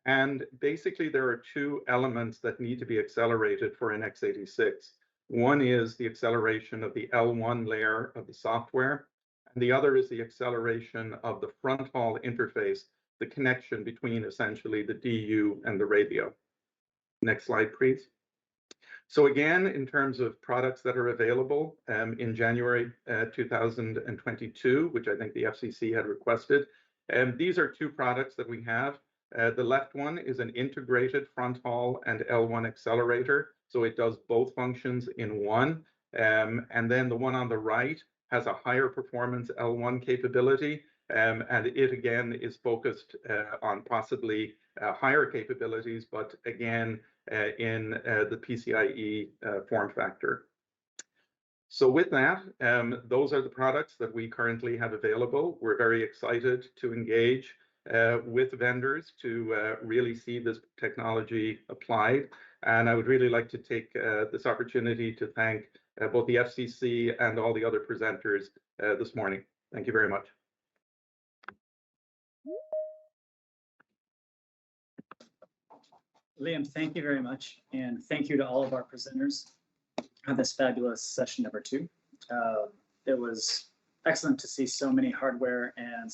B: And basically, there are two elements that need to be accelerated for an x86. One is the acceleration of the L1 layer of the software, and the other is the acceleration of the front hall interface, the connection between essentially the DU and the radio. Next slide, please. So again, in terms of products that are available in January 2022, which I think the FCC had requested, these are two products that we have. The left one is an integrated front hall and L1 accelerator. So it does both functions in one. And then the one on the right has a higher performance L1 capability. And it again is focused on possibly higher capabilities, but again, in the PCIe form factor. So with that, those are the products that we currently have available. We're very excited to engage with vendors to really see this technology applied. And I would really like to take this opportunity to thank both the FCC and all the other presenters this morning. Thank you very much.
P: Liam, thank you very much. And thank you to all of our presenters on this fabulous session number 2. It was excellent to see so many hardware and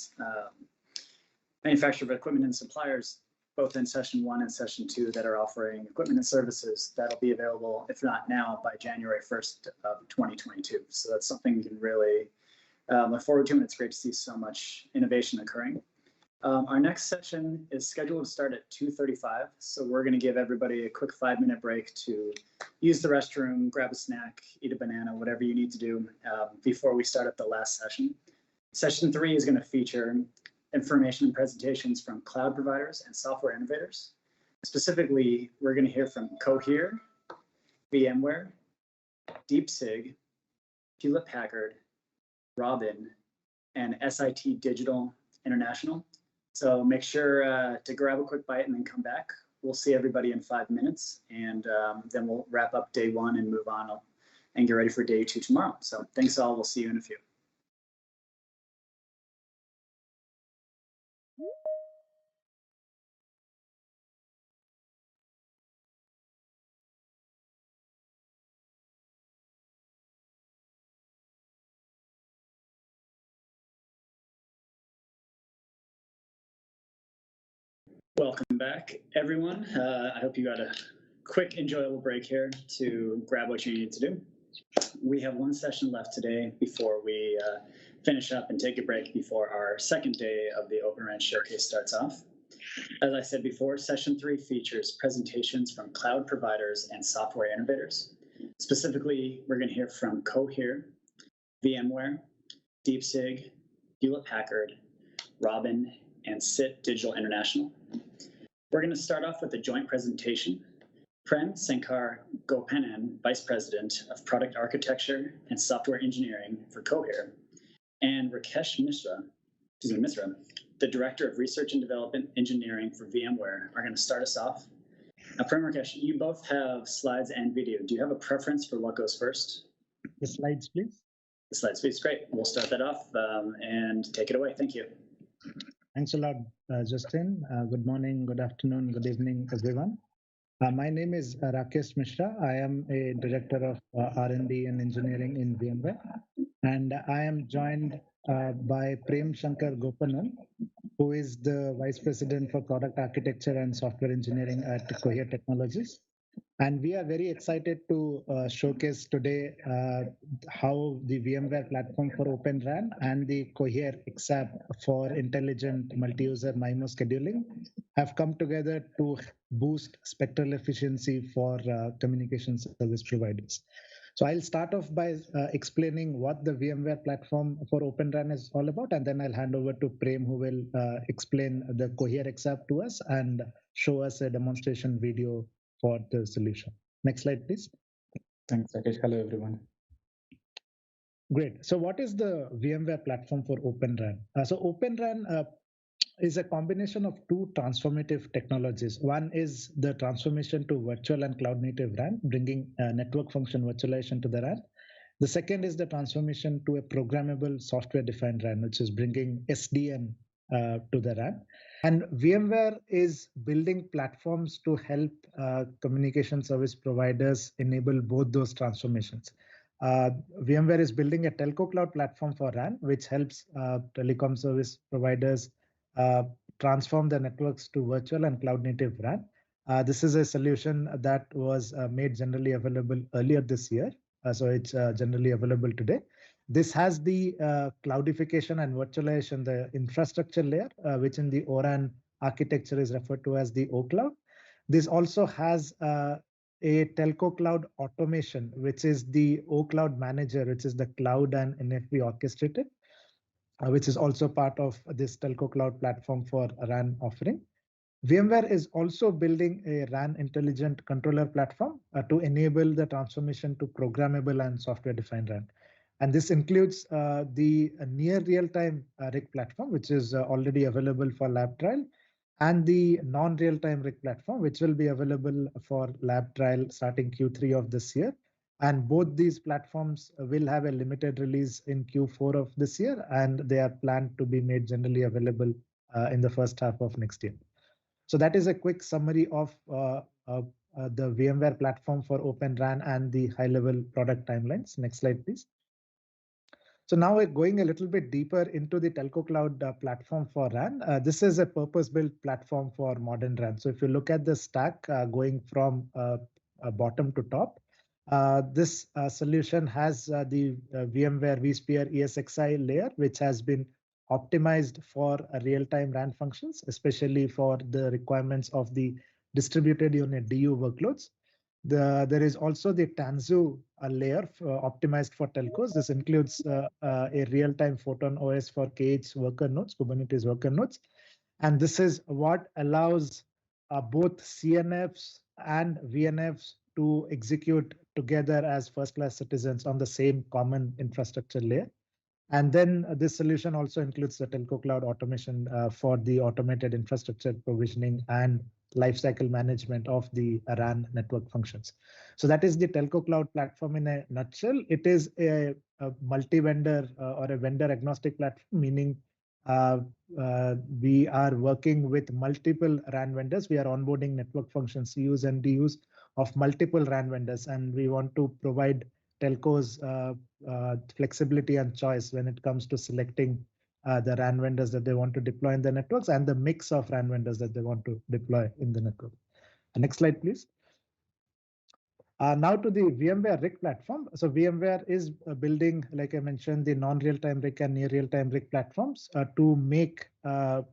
P: manufacturer of equipment and suppliers, both in session 1 and session 2, that are offering equipment and services that'll be available, if not now, by January 1st of 2022. So that's something you can really look forward to, and it's great to see so much innovation occurring. Our next session is scheduled to start at 2:35, so we're going to give everybody a quick 5-minute break to use the restroom, grab a snack, eat a banana, whatever you need to do before we start up the last session. Session 3 is going to feature information and presentations from cloud providers and software innovators. Specifically, we're going to hear from Cohere, VMware, DeepSig, Hewlett-Packard, Robin, and SIT Digital International. So make sure to grab a quick bite and then come back. We'll see everybody in 5 minutes, and then we'll wrap up day 1 and move on and get ready for day 2 tomorrow. So thanks all. We'll see you in a few. Welcome back, everyone. I hope you got a quick, enjoyable break here to grab what you need to do. We have 1 session left today before we finish up and take a break before our second day of the Openran Showcase starts off. As I said before, session 3 features presentations from cloud providers and software innovators. Specifically, we're going to hear from Cohere, VMware, DeepSig, Hewlett-Packard, Robin, and SIT Digital International. We're going to start off with a joint presentation
D: Prem Sankar Gopanan, Vice President of Product Architecture and Software Engineering for Cohere, and Rakesh Misra, the Director of Research and Development Engineering for VMware, are going to start us off. Now, Prem, Rakesh, you both have slides and video. Do you have a preference for what goes first?
V: The slides, please.
D: The slides, please. Great. We'll start that off and take it away. Thank you.
V: Thanks a lot, Justin. Good morning, good afternoon, good evening, everyone. My name is Rakesh Mishra. I am a Director of R&D and Engineering in VMware. And I am joined by Prem Shankar Gopanan, who is the Vice President for Product Architecture and Software Engineering at Cohere Technologies. And we are very excited to showcase today how the VMware platform for Openran and the Cohere XApp for intelligent multi-user MIMO scheduling have come together to boost spectral efficiency for communication service providers. So I'll start off by explaining what the VMware platform for Openran is all about, and then I'll hand over to Prem, who will explain the Cohere XApp to us and show us a demonstration video for the solution. Next slide, please. Thanks, Rakesh. Hello, everyone. Great. So what is the VMware platform for Openran? So Openran is a combination of two transformative technologies. One is the transformation to virtual and cloud native RAN, bringing network function virtualization to the RAN. The second is the transformation to a programmable software defined RAN, which is bringing SDN to the RAN. And VMware is building platforms to help communication service providers enable both those transformations. VMware is building a telco cloud platform for RAN, which helps telecom service providers transform their networks to virtual and cloud native RAN. This is a solution that was made generally available earlier this year. So it's generally available today. This has the cloudification and virtualization, the infrastructure layer, which in the Oram architecture is referred to as the O-Cloud. This also has a telco cloud automation, which is the O-Cloud manager, which is the cloud and NFV orchestrated, which is also part of this telco cloud platform for RAN offering. VMware is also building a RAN intelligent controller platform to enable the transformation to programmable and software defined RAN. And this includes the near real-time RIC platform, which is already available for lab trial, and the non-real-time RIC platform, which will be available for lab trial starting Q3 of this year. And both these platforms will have a limited release in Q4 of this year, and they are planned to be made generally available in the first half of next year. So that is a quick summary of the VMware platform for Openran and the high-level product timelines. Next slide, please. So now we're going a little bit deeper into the telco cloud platform for RAN. This is a purpose-built platform for modern RAN. So if you look at the stack going from bottom to top, this solution has the VMware vSphere ESXi layer, which has been optimized for real-time RAN functions, especially for the requirements of the distributed unit DU workloads. There is also the Tanzu layer optimized for telcos. This includes a real-time Photon OS for KH worker nodes, Kubernetes worker nodes. And this is what allows both CNFs and VNFs to execute together as first-class citizens on the same common infrastructure layer. And then this solution also includes the telco cloud automation for the automated infrastructure provisioning and lifecycle management of the RAN network functions. So that is the telco cloud platform in a nutshell. It is a multi-vendor or a vendor agnostic platform, meaning we are working with multiple RAN vendors. We are onboarding network functions, CUs and DUs of multiple RAN vendors, and we want to provide telcos flexibility and choice when it comes to selecting the RAN vendors that they want to deploy in the networks and the mix of RAN vendors that they want to deploy in the network. Next slide, please. Now to the VMware RIC platform. So VMware is building, like I mentioned, the non-real-time RIC and near real-time RIC platforms to make the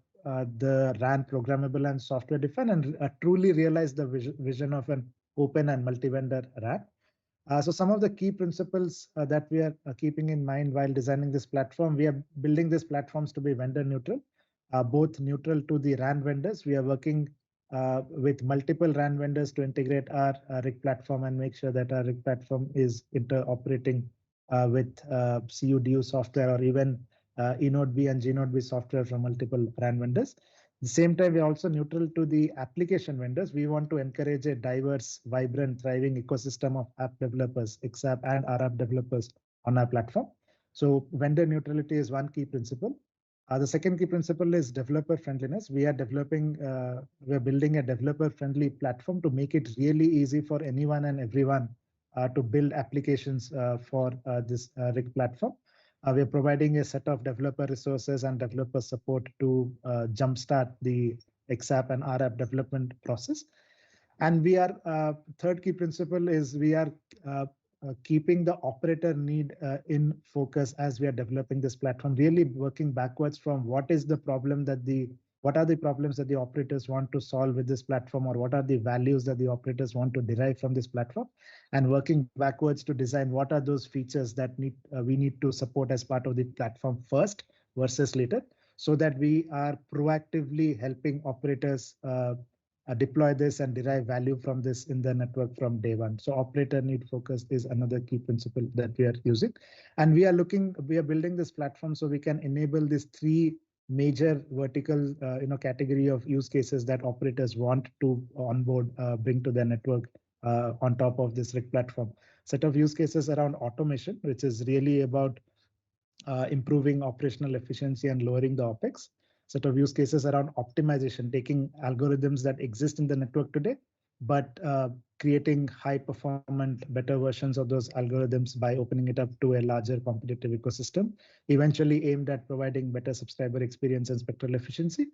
V: RAN programmable and software defined and truly realize the vision of an open and multi-vendor RAN. So some of the key principles that we are keeping in mind while designing this platform, we are building these platforms to be vendor neutral, both neutral to the RAN vendors. We are working with multiple RAN vendors to integrate our RIG platform and make sure that our RIG platform is interoperating with CU/DU software or even eNodeB and gNodeB software from multiple RAN vendors. At the same time, we're also neutral to the application vendors. We want to encourage a diverse, vibrant, thriving ecosystem of app developers, XApp and RApp developers on our platform. So vendor neutrality is one key principle. The second key principle is developer friendliness. We are building a developer-friendly platform to make it really easy for anyone and everyone to build applications for this RIG platform. We are providing a set of developer resources and developer support to jumpstart the XApp and RApp development process. And we are third key principle is we are keeping the operator need in focus as we are developing this platform, really working backwards from what are the problems that the operators want to solve with this platform, or what are the values that the operators want to derive from this platform, and working backwards to design what are those features that we need to support as part of the platform first versus later, so that we are proactively helping operators deploy this and derive value from this in the network from day one. So operator need focus is another key principle that we are using. And we are building this platform so we can enable these three major vertical category of use cases that operators want to onboard, bring to their network on top of this RIG platform. Set of use cases around automation, which is really about improving operational efficiency and lowering the OpEx. Set of use cases around optimization, taking algorithms that exist in the network today, but creating high performant, better versions of those algorithms by opening it up to a larger competitive ecosystem, eventually aimed at providing better subscriber experience and spectral efficiency.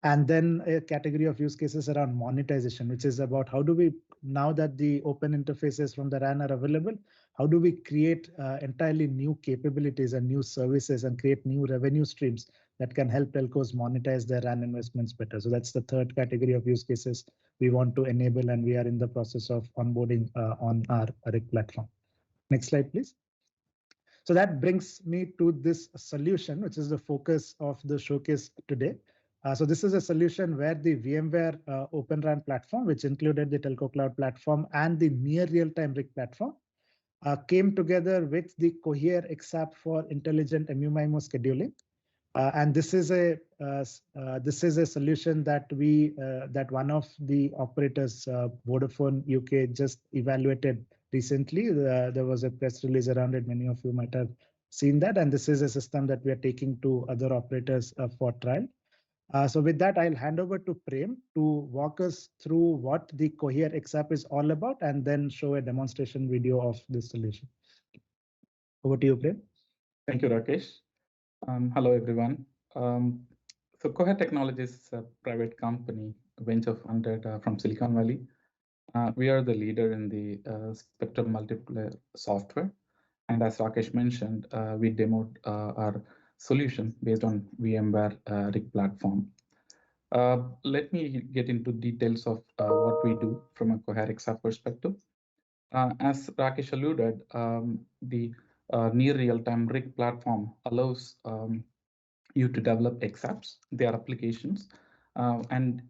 V: And then a category of use cases around monetization, which is about how do we, now that the open interfaces from the RAN are available, how do we create entirely new capabilities and new services and create new revenue streams that can help telcos monetize their RAN investments better. So that's the third category of use cases we want to enable, and we are in the process of onboarding on our RIG platform. Next slide, please. So that brings me to this solution, which is the focus of the showcase today. So this is a solution where the VMware Openran platform, which included the Telco Cloud platform and the near real-time RIG platform, came together with the Cohere XApp for intelligent MU-MIMO scheduling. And this is a solution that that one of the operators, Vodafone UK, just evaluated recently. There was a press release around it. Many of you might have seen that. And this is a system that we are taking to other operators for trial. So with that, I'll hand over to Prem to walk us through what the Cohere XApp is all about, and then show a demonstration video of this solution. Over to you, Prem.
E: Thank you, Rakesh. Hello, everyone. So Cohere Technologies is a private company, venture funded from Silicon Valley. We are the leader in the spectrum multiplier software. And as Rakesh mentioned, we demoed our solution based on VMware RIG platform. Let me get into details of what we do from a Cohere XApp perspective. As Rakesh alluded, the near real-time RIG platform allows you to develop XApps, their applications, and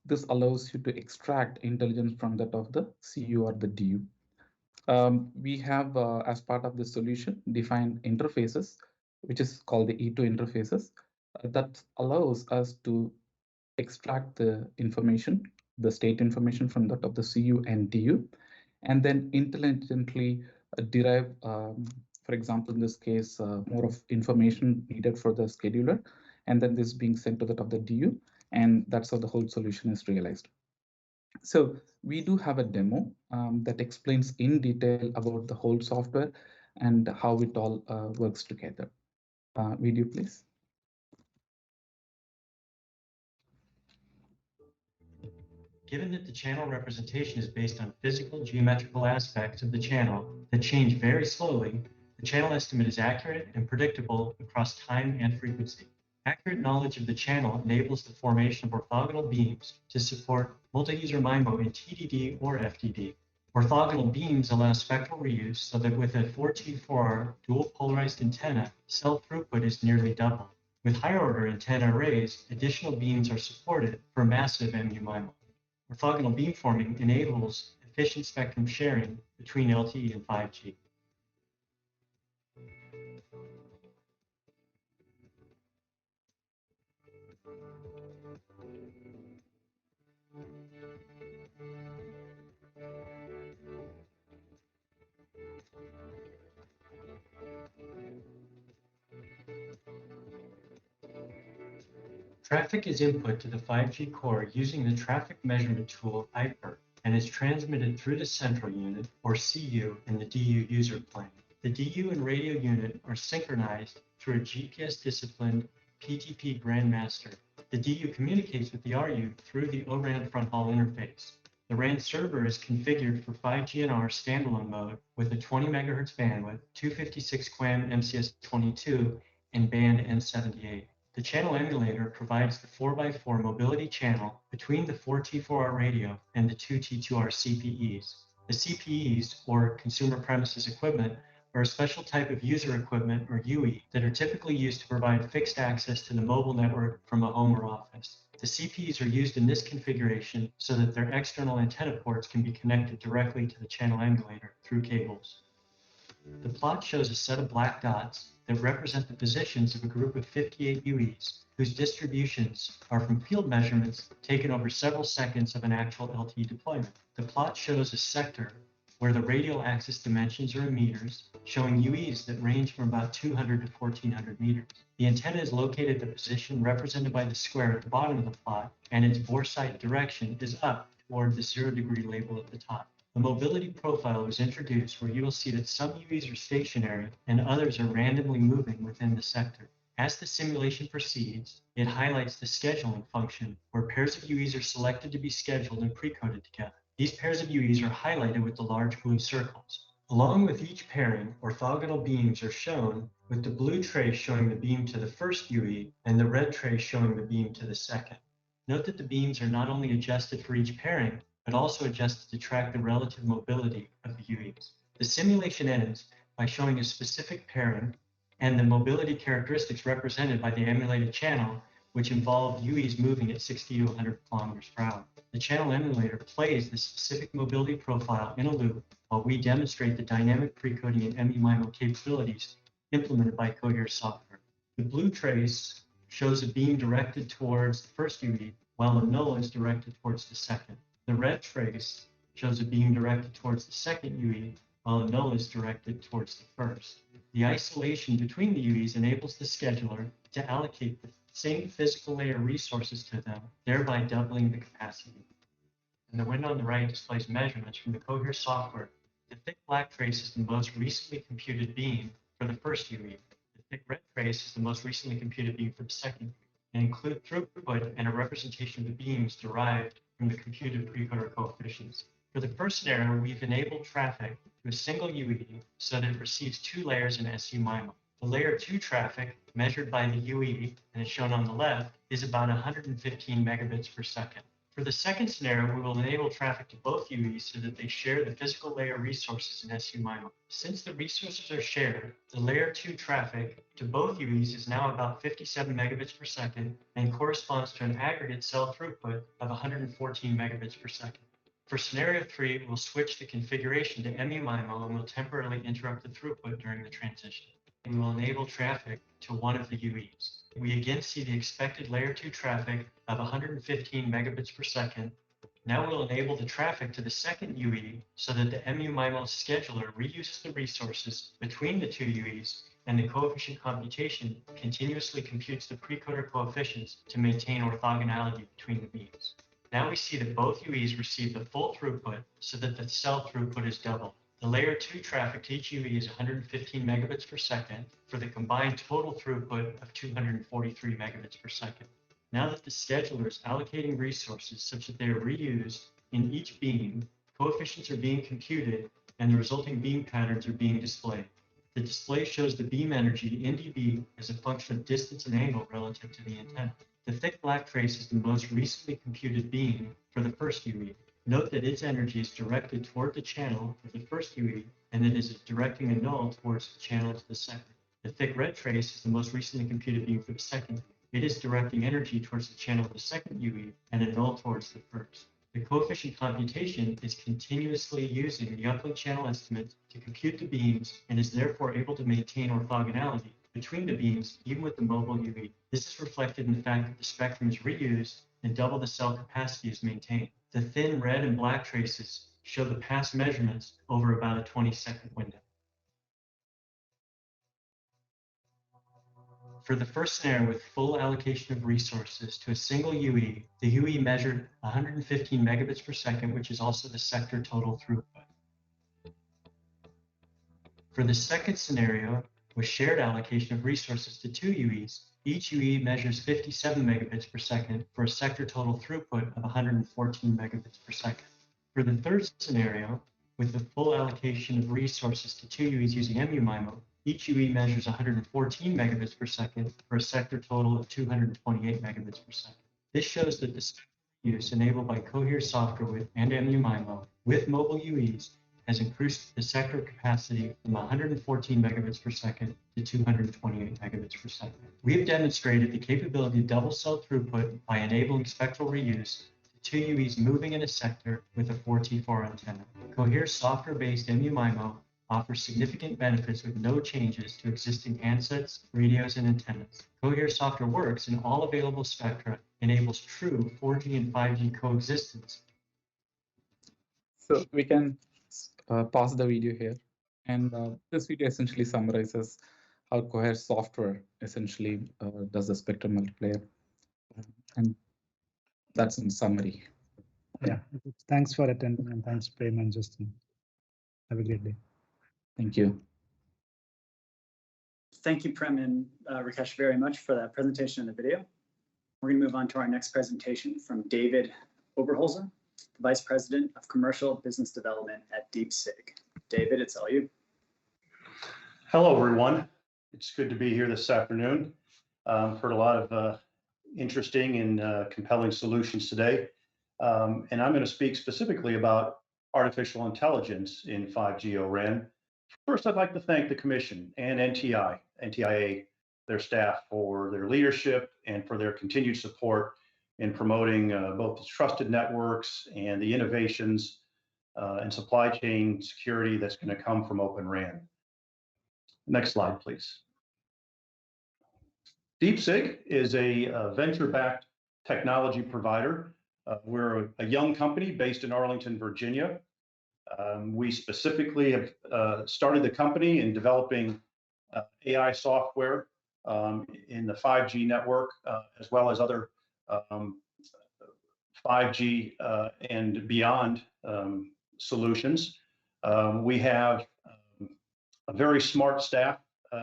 E: this allows you to extract intelligence from that of the CU or the DU. We have, as part of this solution, defined interfaces, which is called the E2 interfaces, that allows us to extract the information, the state information from that of the CU and DU, and then intelligently derive, for example, in this case, more of information needed for the scheduler, and then this being sent to that of the DU, and that's how the whole solution is realized. So we do have a demo that explains in detail about the whole software and how it all works together. Video, please.
F: Given that the channel representation is based on physical geometrical aspects of the channel that change very slowly, the channel estimate is accurate and predictable across time and frequency. Accurate knowledge of the channel enables the formation of orthogonal beams to support multi-user MIMO in TDD or FDD. Orthogonal beams allow spectral reuse so that with a 4G4R dual polarized antenna, cell throughput is nearly double. With higher order antenna arrays, additional beams are supported for massive MU-MIMO. Orthogonal beamforming enables efficient spectrum sharing between LTE and 5G. Traffic is input to the 5G core using the traffic measurement tool IPER and is transmitted through the central unit, or CU, in the DU user plane. The DU and radio unit are synchronized through a GPS-disciplined PTP grandmaster. The DU communicates with the RU through the ORAN front hall interface. The RAN server is configured for 5GNR standalone mode with a 20 MHz bandwidth, 256 QAM MCS22, and band N78. The channel emulator provides the 4x4 mobility channel between the 4T4R radio and the 2T2R CPEs. The CPEs, or consumer premises equipment, are a special type of user equipment, or UE, that are typically used to provide fixed access to the mobile network from a home or office. The CPEs are used in this configuration so that their external antenna ports can be connected directly to the channel emulator through cables. The plot shows a set of black dots that represent the positions of a group of 58 UEs, whose distributions are from field measurements taken over several seconds of an actual LTE deployment. The plot shows a sector where the radial axis dimensions are in meters, showing UEs that range from about 200 to 1400 meters. The antenna is located at the position represented by the square at the bottom of the plot, and its bore sight direction is up toward the 0° label at the top. The mobility profile was introduced where you will see that some UEs are stationary and others are randomly moving within the sector. As the simulation proceeds, it highlights the scheduling function where pairs of UEs are selected to be scheduled and pre-coded together. These pairs of UEs are highlighted with the large blue circles. Along with each pairing, orthogonal beams are shown, with the blue trace showing the beam to the first UE and the red trace showing the beam to the second. Note that the beams are not only adjusted for each pairing, but also adjusted to track the relative mobility of the UEs. The simulation ends by showing a specific pairing and the mobility characteristics represented by the emulated channel, which involve UEs moving at 60 to 100 kilometers per hour. The channel emulator plays the specific mobility profile in a loop while we demonstrate the dynamic pre-coding and MU-MIMO capabilities implemented by Cohere software. The blue trace shows a beam directed towards the first UE, while the null is directed towards the second. The red trace shows a beam directed towards the second UE, while the null is directed towards the first. The isolation between the UEs enables the scheduler to allocate the same physical layer resources to them, thereby doubling the capacity. And the window on the right displays measurements from the Cohere software. The thick black trace is the most recently computed beam for the first UE. The thick red trace is the most recently computed beam for the second UE, and include throughput and a representation of the beams derived from the computed precoder coefficients. For the first scenario, we've enabled traffic to a single UE so that it receives two layers in SU-MIMO. The layer 2 traffic, measured by the UE, and is shown on the left, is about 115 megabits per second. For the second scenario, we will enable traffic to both UEs so that they share the physical layer resources in SU-MIMO. Since the resources are shared, the layer 2 traffic to both UEs is now about 57 megabits per second and corresponds to an aggregate cell throughput of 114 megabits per second. For scenario 3, we'll switch the configuration to MU-MIMO and will temporarily interrupt the throughput during the transition. We will enable traffic to one of the UEs. We again see the expected layer 2 traffic of 115 megabits per second. Now we'll enable the traffic to the second UE so that the MU-MIMO scheduler reuses the resources between the two UEs, and the coefficient computation continuously computes the precoder coefficients to maintain orthogonality between the beams. Now we see that both UEs receive the full throughput so that the cell throughput is doubled. The layer 2 traffic to each UE is 115 megabits per second for the combined total throughput of 243 megabits per second. Now that the scheduler is allocating resources such that they are reused in each beam, coefficients are being computed and the resulting beam patterns are being displayed. The display shows the beam energy in dB as a function of distance and angle relative to the antenna. The thick black trace is the most recently computed beam for the first UE. Note that its energy is directed toward the channel of the first UE and that it is directing a null towards the channel to the second. The thick red trace is the most recently computed beam for the second. It is directing energy towards the channel of the second UE and a null towards the first. The coefficient computation is continuously using the uplink channel estimate to compute the beams and is therefore able to maintain orthogonality between the beams even with the mobile UE. This is reflected in the fact that the spectrum is reused and double the cell capacity is maintained. The thin red and black traces show the past measurements over about a 20-second window. For the first scenario with full allocation of resources to a single UE, the UE measured 115 megabits per second, which is also the sector total throughput. For the second scenario, with shared allocation of resources to two UEs, each UE measures 57 megabits per second for a sector total throughput of 114 megabits per second. For the third scenario, with the full allocation of resources to two UEs using MU-MIMO, each UE measures 114 megabits per second for a sector total of 228 megabits per second. This shows that the spectrum use enabled by Cohere software and MU-MIMO with mobile UEs has increased the sector capacity from 114 megabits per second to 228 megabits per second. We have demonstrated the capability of double cell throughput by enabling spectral reuse to two UEs moving in a sector with a 4T4 antenna. Cohere software-based MU-MIMO offers significant benefits with no changes to existing handsets, radios, and antennas. Cohere software works in all available spectra, enables true 4G and 5G coexistence.
E: So we can pause the video here. And this video essentially summarizes how Cohere software essentially does the spectrum multiplier. And that's in summary.
V: Yeah, thanks for attending and thanks, Prem and Justin. Have a great day.
E: Thank you.
P: Thank you, Prem and Rakesh, very much for that presentation and the video. We're going to move on to our next presentation from David Oberholzer, the Vice President of Commercial Business Development at DeepSig. David, it's all you.
G: Hello, everyone. It's good to be here this afternoon. Heard a lot of interesting and compelling solutions today. And I'm going to speak specifically about artificial intelligence in 5G ORAN. First, I'd like to thank the Commission and NTIA, their staff, for their leadership and for their continued support in promoting both the trusted networks and the innovations and supply chain security that's going to come from Openran. Next slide, please. DeepSig is a venture-backed technology provider. We're a young company based in Arlington, Virginia. We specifically have started the company in developing AI software in the 5G network, as well as other 5G and beyond solutions. We have a very smart staff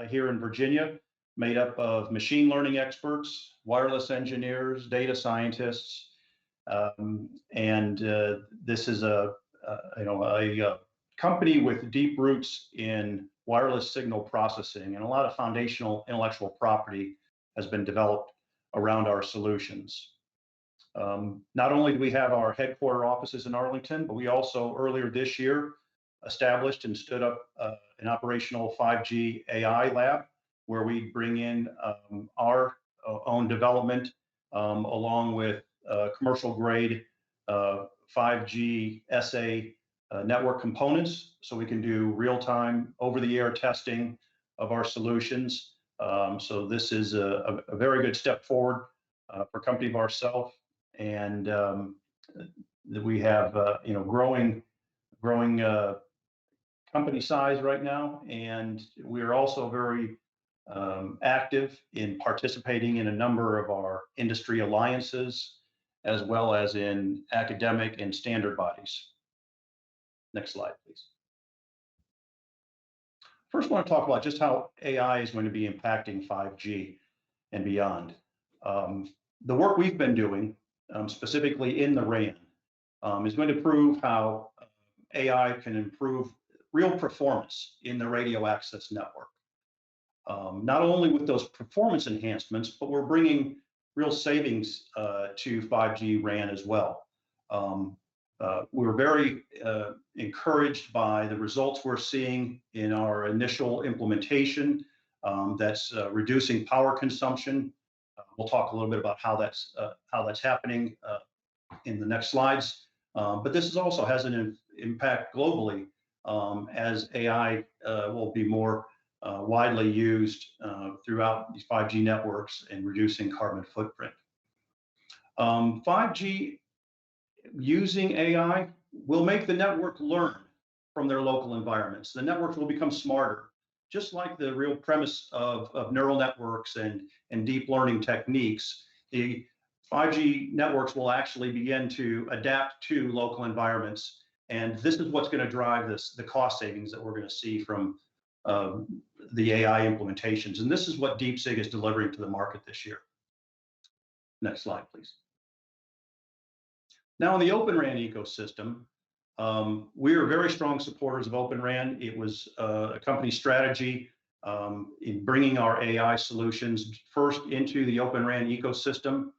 G: here in Virginia, made up of machine learning experts, wireless engineers, data scientists, and this is a company with deep roots in wireless signal processing, and a lot of foundational intellectual property has been developed around our solutions. Not only do we have our headquarter offices in Arlington, but we also earlier this year established and stood up an operational 5G AI lab, where we bring in our own development along with commercial grade 5G SA network components, so we can do real-time over-the-air testing of our solutions. So this is a very good step forward for a company of ourselves, and we have growing company size right now, and we are also very active in participating in a number of our industry alliances, as well as in academic and standard bodies. Next slide, please. First, I want to talk about just how AI is going to be impacting 5G and beyond. The work we've been doing, specifically in the RAN, is going to prove how AI can improve real performance in the radio access network. Not only with those performance enhancements, but we're bringing real savings to 5G RAN as well. We're very encouraged by the results we're seeing in our initial implementation that's reducing power consumption. We'll talk a little bit about how that's happening in the next slides. But this is also has an impact globally as AI will be more widely used throughout these 5G networks and reducing carbon footprint. 5G using AI will make the network learn from their local environments. The networks will become smarter, just like the real premise of neural networks and deep learning techniques. The 5G networks will actually begin to adapt to local environments. And this is what's going to drive the cost savings that we're going to see from the AI implementations. And this is what DeepSig is delivering to the market this year. Next slide, please. Now, in the Openran ecosystem, we are very strong supporters of Openran. It was a company strategy in bringing our AI solutions first into the Openran ecosystem.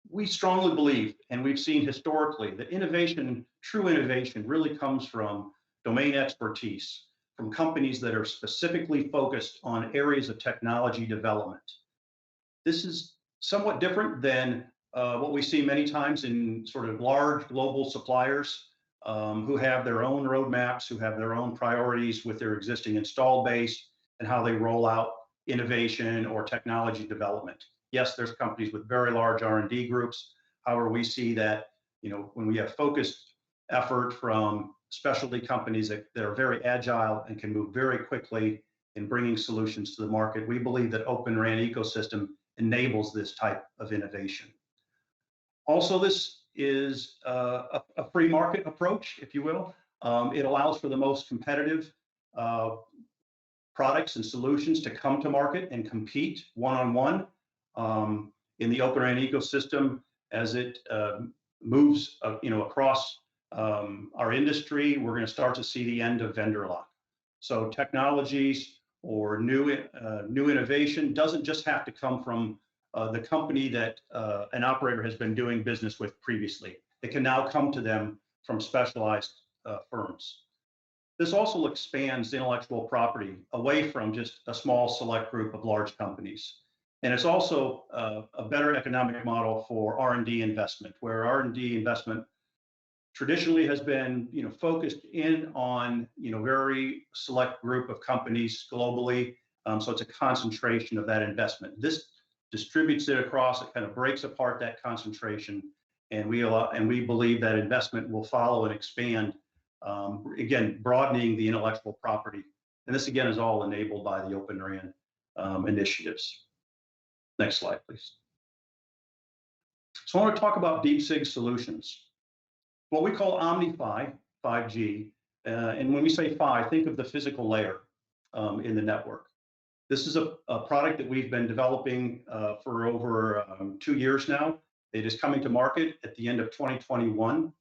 G: We strongly believe, and we've seen historically, that innovation, true innovation, really comes from domain expertise, from companies that are specifically focused on areas of technology development. This is somewhat different than what we see many times in sort of large global suppliers who have their own roadmaps, who have their own priorities with their existing install base and how they roll out innovation or technology development. Yes, there's companies with very large R&D groups. However, we see that, you know, when we have focused effort from specialty companies that are very agile and can move very quickly in bringing solutions to the market, we believe that Openran ecosystem enables this type of innovation. Also, this is a free market approach, if you will. It allows for the most competitive products and solutions to come to market and compete one-on-one in the Openran ecosystem as it moves, you know, across our industry. We're going to start to see the end of vendor lock. So technologies or new innovation doesn't just have to come from the company that an operator has been doing business with previously. It can now come to them from specialized firms. This also expands intellectual property away from just a small select group of large companies. And it's also a better economic model for R&D investment, where R&D investment traditionally has been, you know, focused in on, you know, very select group of companies globally. So it's a concentration of that investment. This distributes it across, it kind of breaks apart that concentration, and we believe that investment will follow and expand, again, broadening the intellectual property. And this again is all enabled by the Openran initiatives. Next slide, please. So I want to talk about DeepSig solutions, what we call OmniFi 5G. And when we say Phi, think of the physical layer in the network. This is a product that we've been developing for over 2 years now. It is coming to market at the end of 2021.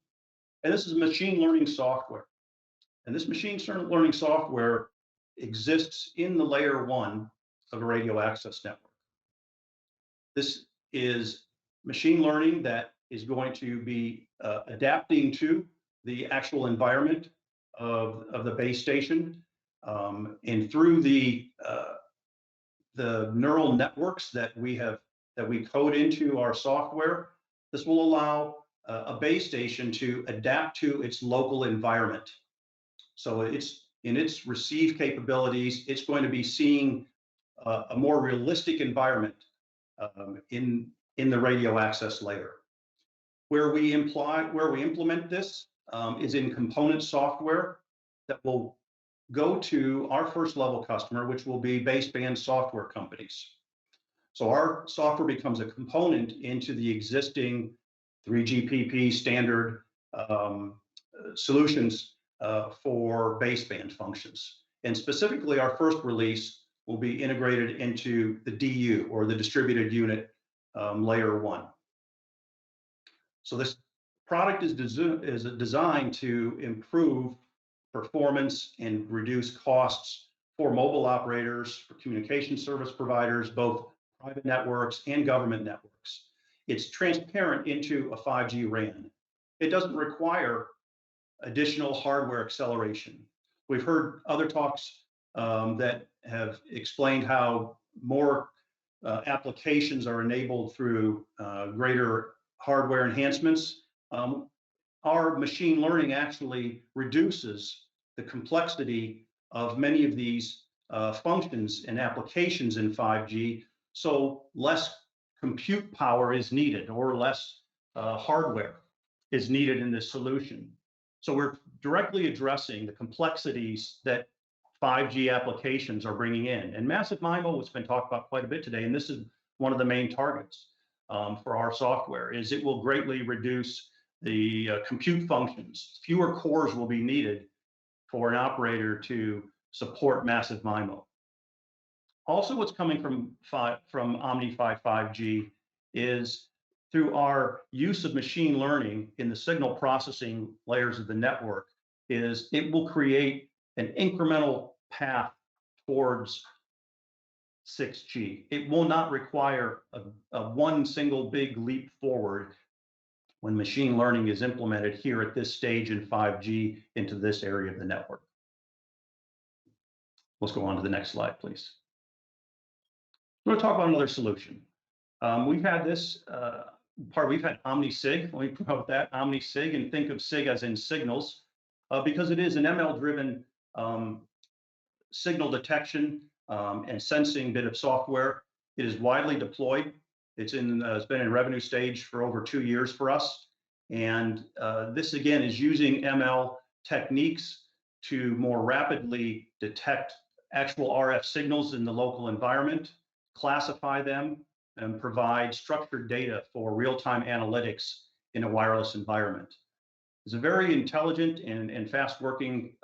G: And this is machine learning software. And this machine learning software exists in the layer 1 of a radio access network. This is machine learning that is going to be adapting to the actual environment of the base station. And through the neural networks that we code into our software, this will allow a base station to adapt to its local environment. So in its receive capabilities, it's going to be seeing a more realistic environment in the radio access layer. Where we implement this is in component software that will go to our first level customer, which will be baseband software companies. So our software becomes a component into the existing 3GPP standard solutions for baseband functions. And specifically, our first release will be integrated into the DU, or the distributed unit layer 1. So this product is designed to improve performance and reduce costs for mobile operators, for communication service providers, both private networks and government networks. It's transparent into a 5G RAN. It doesn't require additional hardware acceleration. We've heard other talks that have explained how more applications are enabled through greater hardware enhancements. our machine learning actually reduces the complexity of many of these functions and applications in 5G, so less compute power is needed or less hardware is needed in this solution. So we're directly addressing the complexities that 5G applications are bringing in. And massive MIMO has been talked about quite a bit today, and this is one of the main targets for our software, is it will greatly reduce the compute functions. Fewer cores will be needed for an operator to support massive MIMO. Also, what's coming from OmniFi 5G is through our use of machine learning in the signal processing layers of the network, is it will create an incremental path towards 6G. It will not require a one single big leap forward when machine learning is implemented here at this stage in 5G into this area of the network. Let's go on to the next slide, please. We're going to talk about another solution. We've had this we've had OmniSig. Let me promote that, OmniSig, and think of SIG as in signals, because it is an ML-driven signal detection and sensing bit of software. It is widely deployed. It's been in revenue stage for over 2 years for us. And this, again, is using ML techniques to more rapidly detect actual RF signals in the local environment, classify them, and provide structured data for real-time analytics in a wireless environment. It's a very intelligent and fast-working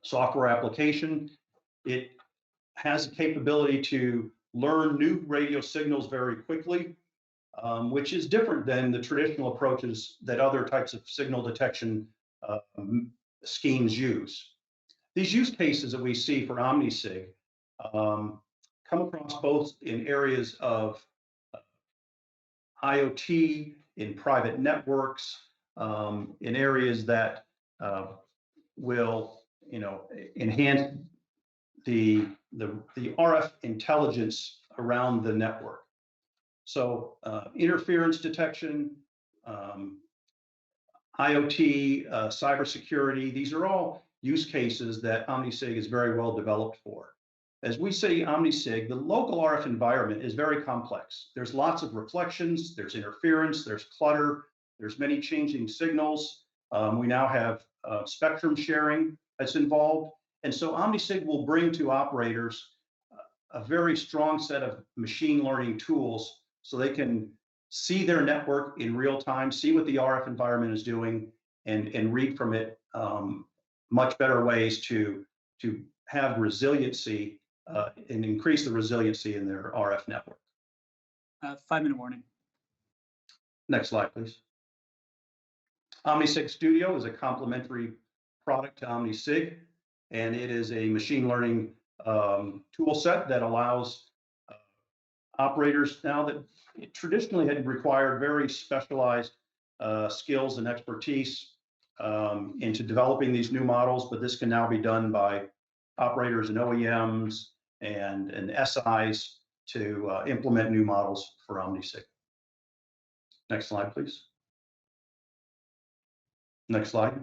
G: software application. It has the capability to learn new radio signals very quickly, which is different than the traditional approaches that other types of signal detection schemes use. These use cases that we see for OmniSig come across both in areas of IoT, in private networks, in areas that will, enhance the RF intelligence around the network. So interference detection, IoT, cybersecurity, these are all use cases that OmniSig is very well developed for. As we say OmniSig, the local RF environment is very complex. There's lots of reflections, there's interference, there's clutter, there's many changing signals. We now have spectrum sharing that's involved. And so OmniSig will bring to operators a very strong set of machine learning tools so they can see their network in real time, see what the RF environment is doing, and read from it much better ways to have resiliency and increase the resiliency in their RF network.
P: 5-minute warning.
G: Next slide, please. OmniSig Studio is a complementary product to OmniSig, and it is a machine learning tool set that allows operators now that traditionally had required very specialized skills and expertise into developing these new models, but this can now be done by operators and OEMs and SIs to implement new models for OmniSig. Next slide, please. Next slide.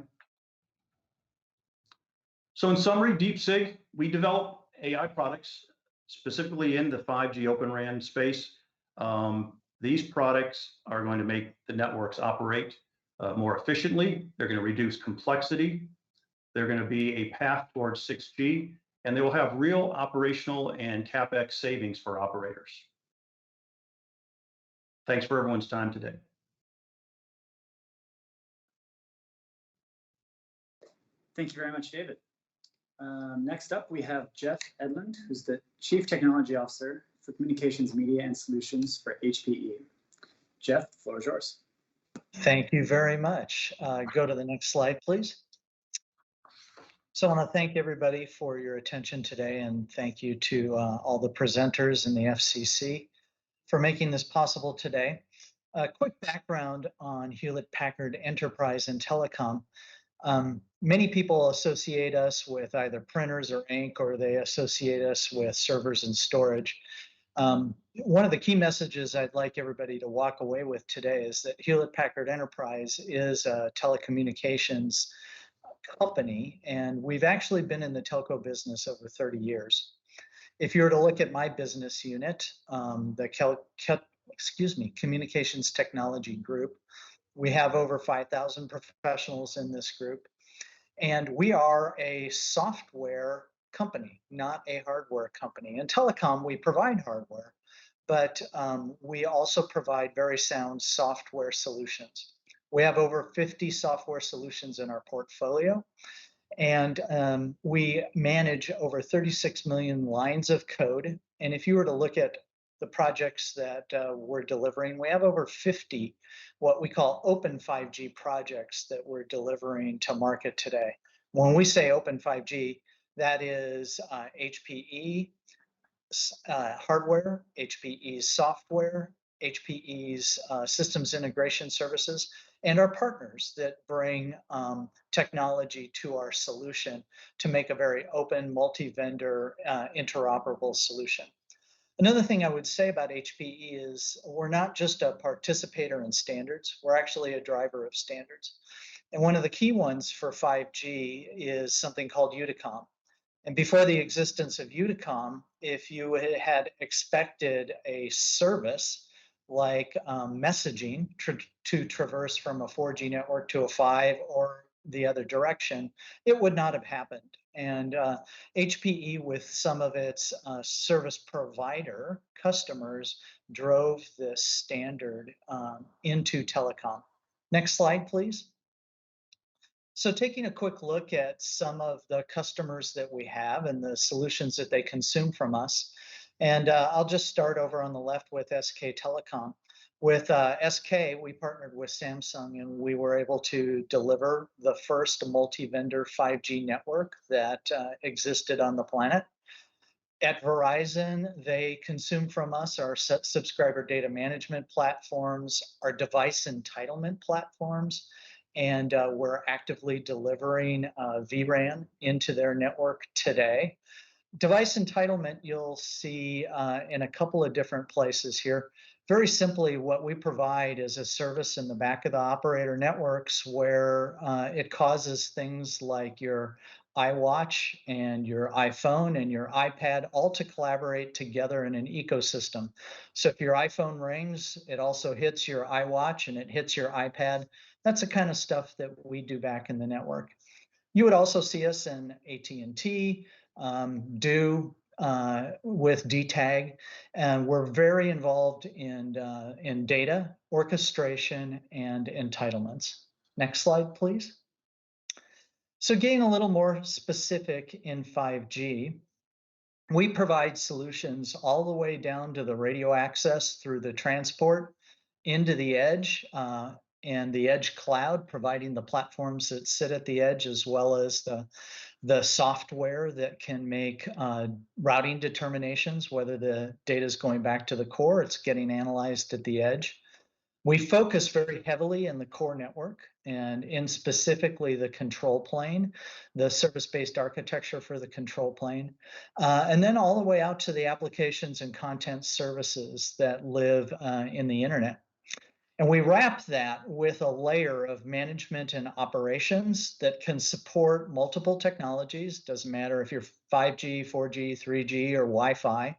G: So in summary, DeepSig, we develop AI products specifically in the 5G Openran space. These products are going to make the networks operate more efficiently. They're going to reduce complexity. They're going to be a path towards 6G, and they will have real operational and CapEx savings for operators. Thanks for everyone's time today.
P: Thank you very much, David. Next up, we have Jeff Edlund, who's the Chief Technology Officer for Communications, Media, and Solutions for HPE. Jeff, the floor is yours.
H: Thank you very much. Go to the next slide, please. So I want to thank everybody for your attention today, and thank you to all the presenters in the FCC for making this possible today. A quick background on Hewlett-Packard Enterprise and Telecom. Many people associate us with either printers or ink, or they associate us with servers and storage. One of the key messages I'd like everybody to walk away with today is that Hewlett-Packard Enterprise is a telecommunications company, and we've actually been in the telco business over 30 years. If you were to look at my business unit, the Communications Technology Group, we have over 5,000 professionals in this group, and we are a software company, not a hardware company. In telecom, we provide hardware, but we also provide very sound software solutions. We have over 50 software solutions in our portfolio, and we manage over 36 million lines of code. And if you were to look at the projects that we're delivering, we have over 50 what we call open 5G projects that we're delivering to market today. When we say open 5G, that is HPE hardware, HPE's software, HPE's systems integration services, and our partners that bring technology to our solution to make a very open, multi-vendor, interoperable solution. Another thing I would say about HPE is we're not just a participator in standards, we're actually a driver of standards. And one of the key ones for 5G is something called Uticom. And before the existence of Uticom, if you had expected a service like messaging to traverse from a 4G network to a 5 or the other direction, it would not have happened. And HPE, with some of its service provider customers, drove this standard into telecom. Next slide, please. So taking a quick look at some of the customers that we have and the solutions that they consume from us. And I'll just start over on the left with SK Telecom. With SK, we partnered with Samsung, and we were able to deliver the first multi-vendor 5G network that existed on the planet. At Verizon, they consume from us our subscriber data management platforms, our device entitlement platforms, and we're actively delivering vRAN into their network today. Device entitlement you'll see in a couple of different places here. Very simply, what we provide is a service in the back of the operator networks where it causes things like your iWatch and your iPhone and your iPad all to collaborate together in an ecosystem. So if your iPhone rings, it also hits your iWatch and it hits your iPad. That's the kind of stuff that we do back in the network. You would also see us in AT&T, with DTAG, and we're very involved in data orchestration and entitlements. Next slide, please. So getting a little more specific in 5G, we provide solutions all the way down to the radio access through the transport into the edge and the edge cloud, providing the platforms that sit at the edge, as well as the software that can make routing determinations, whether the data is going back to the core, it's getting analyzed at the edge. We focus very heavily in the core network and in specifically the control plane, the service-based architecture for the control plane, and then all the way out to the applications and content services that live in the internet. And we wrap that with a layer of management and operations that can support multiple technologies. Doesn't matter if you're 5G, 4G, 3G, or Wi-Fi.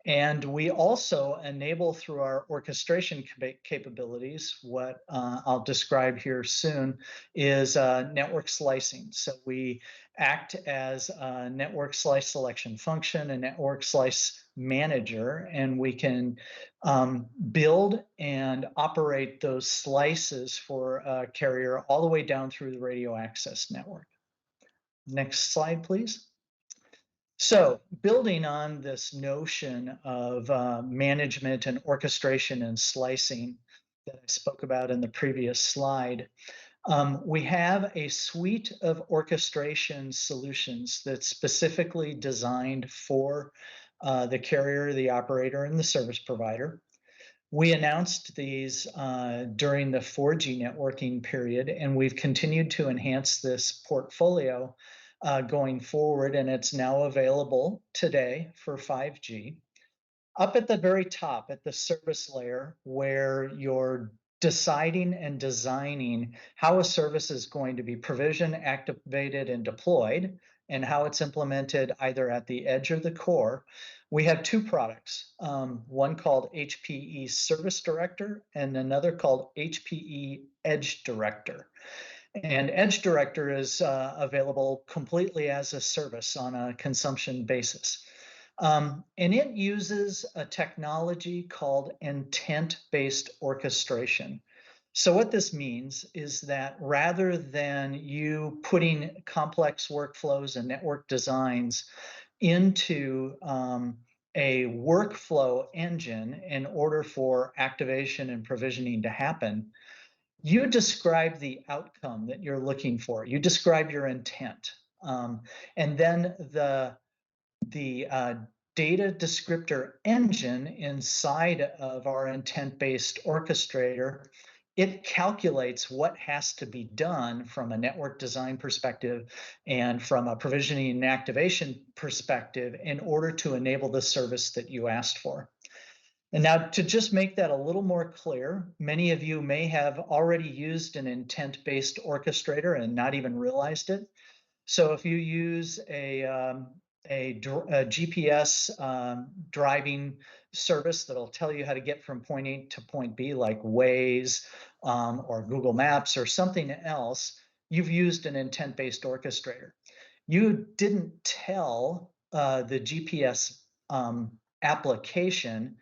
H: And we also enable through our orchestration capabilities, what I'll describe here soon, is network slicing. So we act as a network slice selection function, a network slice manager, and we can build and operate those slices for a carrier all the way down through the radio access network. Next slide, please. So building on this notion of management and orchestration and slicing that I spoke about in the previous slide, we have a suite of orchestration solutions that's specifically designed for the carrier, the operator, and the service provider. We announced these during the 4G networking period, and we've continued to enhance this portfolio going forward, and it's now available today for 5G. Up at the very top, at the service layer, where you're deciding and designing how a service is going to be provisioned, activated, and deployed, and how it's implemented either at the edge or the core, we have two products, one called HPE Service Director and another called HPE Edge Director. And Edge Director is available completely as a service on a consumption basis. And it uses a technology called intent-based orchestration. So what this means is that rather than you putting complex workflows and network designs into a workflow engine in order for activation and provisioning to happen, you describe the outcome that you're looking for. You describe your intent. And then the data descriptor engine inside of our intent-based orchestrator, it calculates what has to be done from a network design perspective and from a provisioning and activation perspective in order to enable the service that you asked for. And now to just make that a little more clear, many of you may have already used an intent-based orchestrator and not even realized it. So if you use a GPS driving service that'll tell you how to get from point A to point B, like Waze or Google Maps or something else, you've used an intent-based orchestrator. You didn't tell the GPS application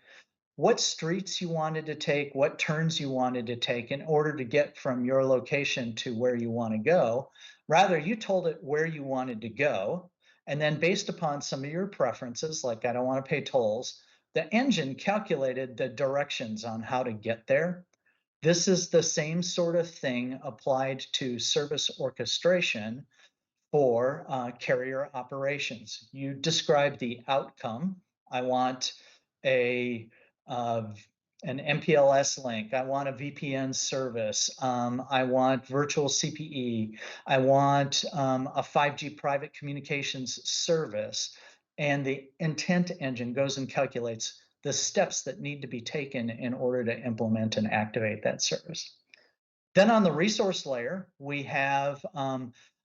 H: what streets you wanted to take, what turns you wanted to take in order to get from your location to where you want to go. Rather, you told it where you wanted to go. And then based upon some of your preferences, like I don't want to pay tolls, the engine calculated the directions on how to get there. This is the same sort of thing applied to service orchestration for carrier operations. You describe the outcome. I want an MPLS link. I want a VPN service. I want virtual CPE. I want a 5G private communications service. And the intent engine goes and calculates the steps that need to be taken in order to implement and activate that service. Then on the resource layer, we have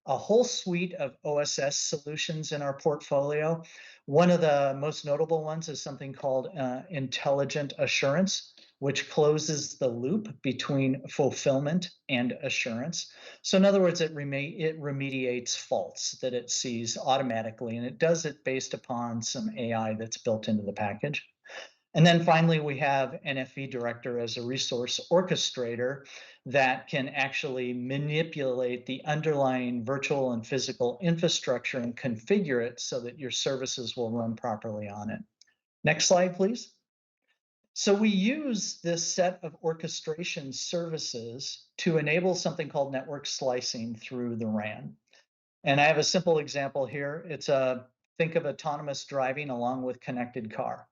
H: a whole suite of OSS solutions in our portfolio. One of the most notable ones is something called Intelligent Assurance, which closes the loop between fulfillment and assurance. So in other words, it remediates faults that it sees automatically, and it does it based upon some AI that's built into the package. And then finally, we have NFV Director as a resource orchestrator that can actually manipulate the underlying virtual and physical infrastructure and configure it so that your services will run properly on it. Next slide, please. So we use this set of orchestration services to enable something called network slicing through the RAN. And I have a simple example here. It's think of autonomous driving along with connected car.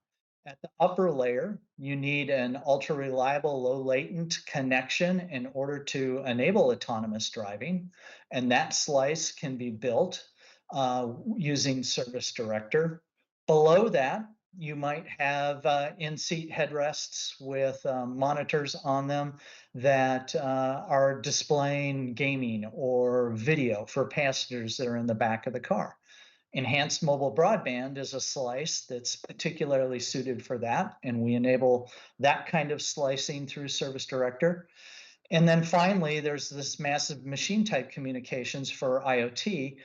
H: At the upper layer, you need an ultra reliable, low latent connection in order to enable autonomous driving. And that slice can be built using Service Director. Below that, you might have in-seat headrests with monitors on them that are displaying gaming or video for passengers that are in the back of the car. Enhanced mobile broadband is a slice that's particularly suited for that, and we enable that kind of slicing through Service Director. And then finally, there's this massive machine type communications for IoT.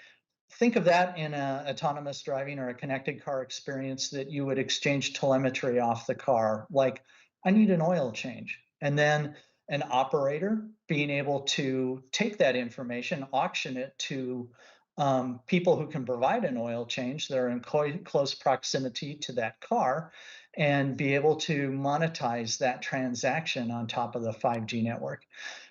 H: Think of that in an autonomous driving or a connected car experience that you would exchange telemetry off the car, like I need an oil change. And then an operator being able to take that information, auction it to people who can provide an oil change that are in close proximity to that car and be able to monetize that transaction on top of the 5G network.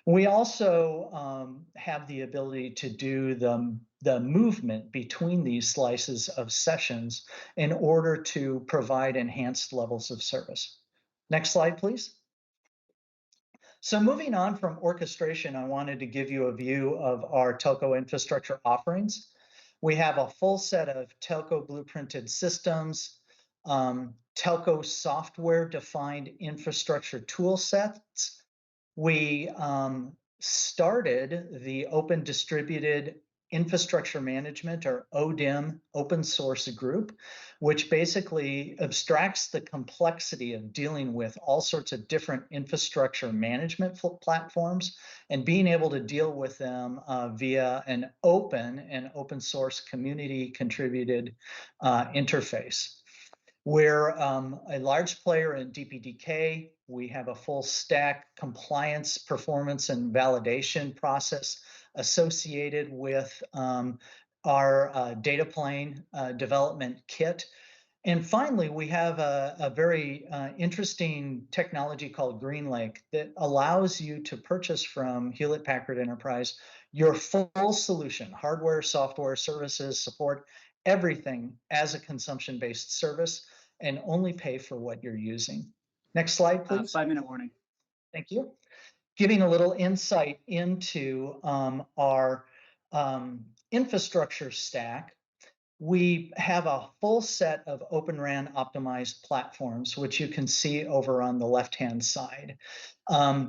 H: We also have the ability to do the movement between these slices of sessions in order to provide enhanced levels of service. Next slide, please. So moving on from orchestration, I wanted to give you a view of our telco infrastructure offerings. We have a full set of telco blueprinted systems, telco software-defined infrastructure tool sets. We started the Open Distributed Infrastructure Management, or ODIM, open source group, which basically abstracts the complexity of dealing with all sorts of different infrastructure management platforms and being able to deal with them via an open source community contributed interface. We're a large player in DPDK. We have a full stack compliance, performance, and validation process associated with our data plane development kit. And finally, we have a very interesting technology called GreenLake that allows you to purchase from Hewlett-Packard Enterprise your full solution, hardware, software, services, support, everything as a consumption-based service, and only pay for what you're using. Next slide, please.
P: 5-minute warning.
H: Thank you. Giving a little insight into our infrastructure stack, we have a full set of Openran optimized platforms, which you can see over on the left-hand side.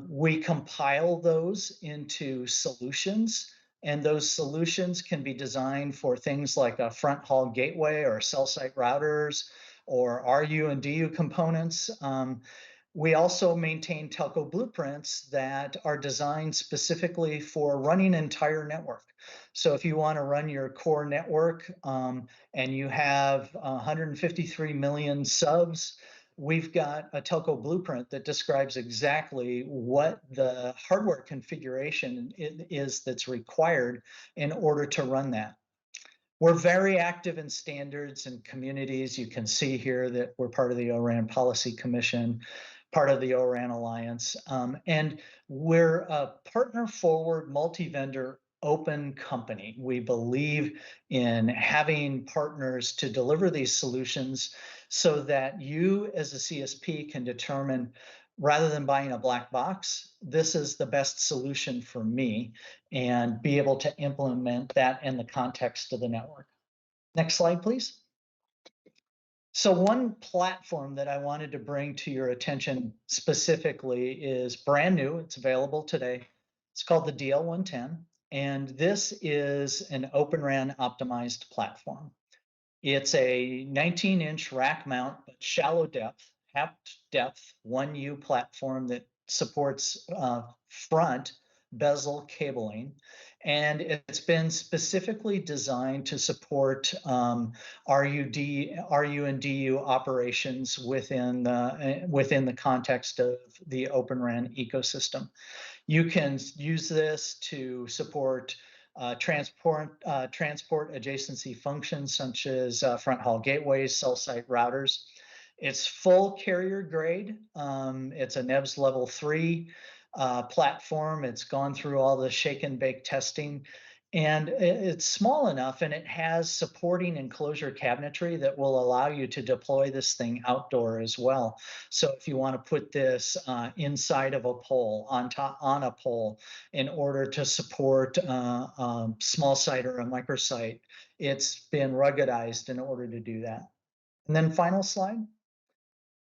H: We compile those into solutions, and those solutions can be designed for things like a front hall gateway or cell site routers or RU and DU components. We also maintain telco blueprints that are designed specifically for running an entire network. So if you want to run your core network and you have 153 million subs, we've got a telco blueprint that describes exactly what the hardware configuration is that's required in order to run that. We're very active in standards and communities. You can see here that we're part of the ORAN Policy Commission, part of the ORAN Alliance, and we're a partner-forward, multi-vendor, open company. We believe in having partners to deliver these solutions so that you as a CSP can determine, rather than buying a black box, this is the best solution for me, and be able to implement that in the context of the network. Next slide, please. So one platform that I wanted to bring to your attention specifically is brand new. It's available today. It's called the DL110, and this is an Openran optimized platform. It's a 19-inch rack mount, but shallow depth, half depth 1U platform that supports front bezel cabling. And it's been specifically designed to support RU and DU operations within the context of the Openran ecosystem. You can use this to support transport adjacency functions such as front hall gateways, cell site routers. It's full carrier grade. It's a NEBS level 3 platform. It's gone through all the shake and bake testing, and it's small enough, and it has supporting enclosure cabinetry that will allow you to deploy this thing outdoor as well. So if you want to put this inside of a pole, on a pole, in order to support small site or a microsite, it's been ruggedized in order to do that. And then final slide.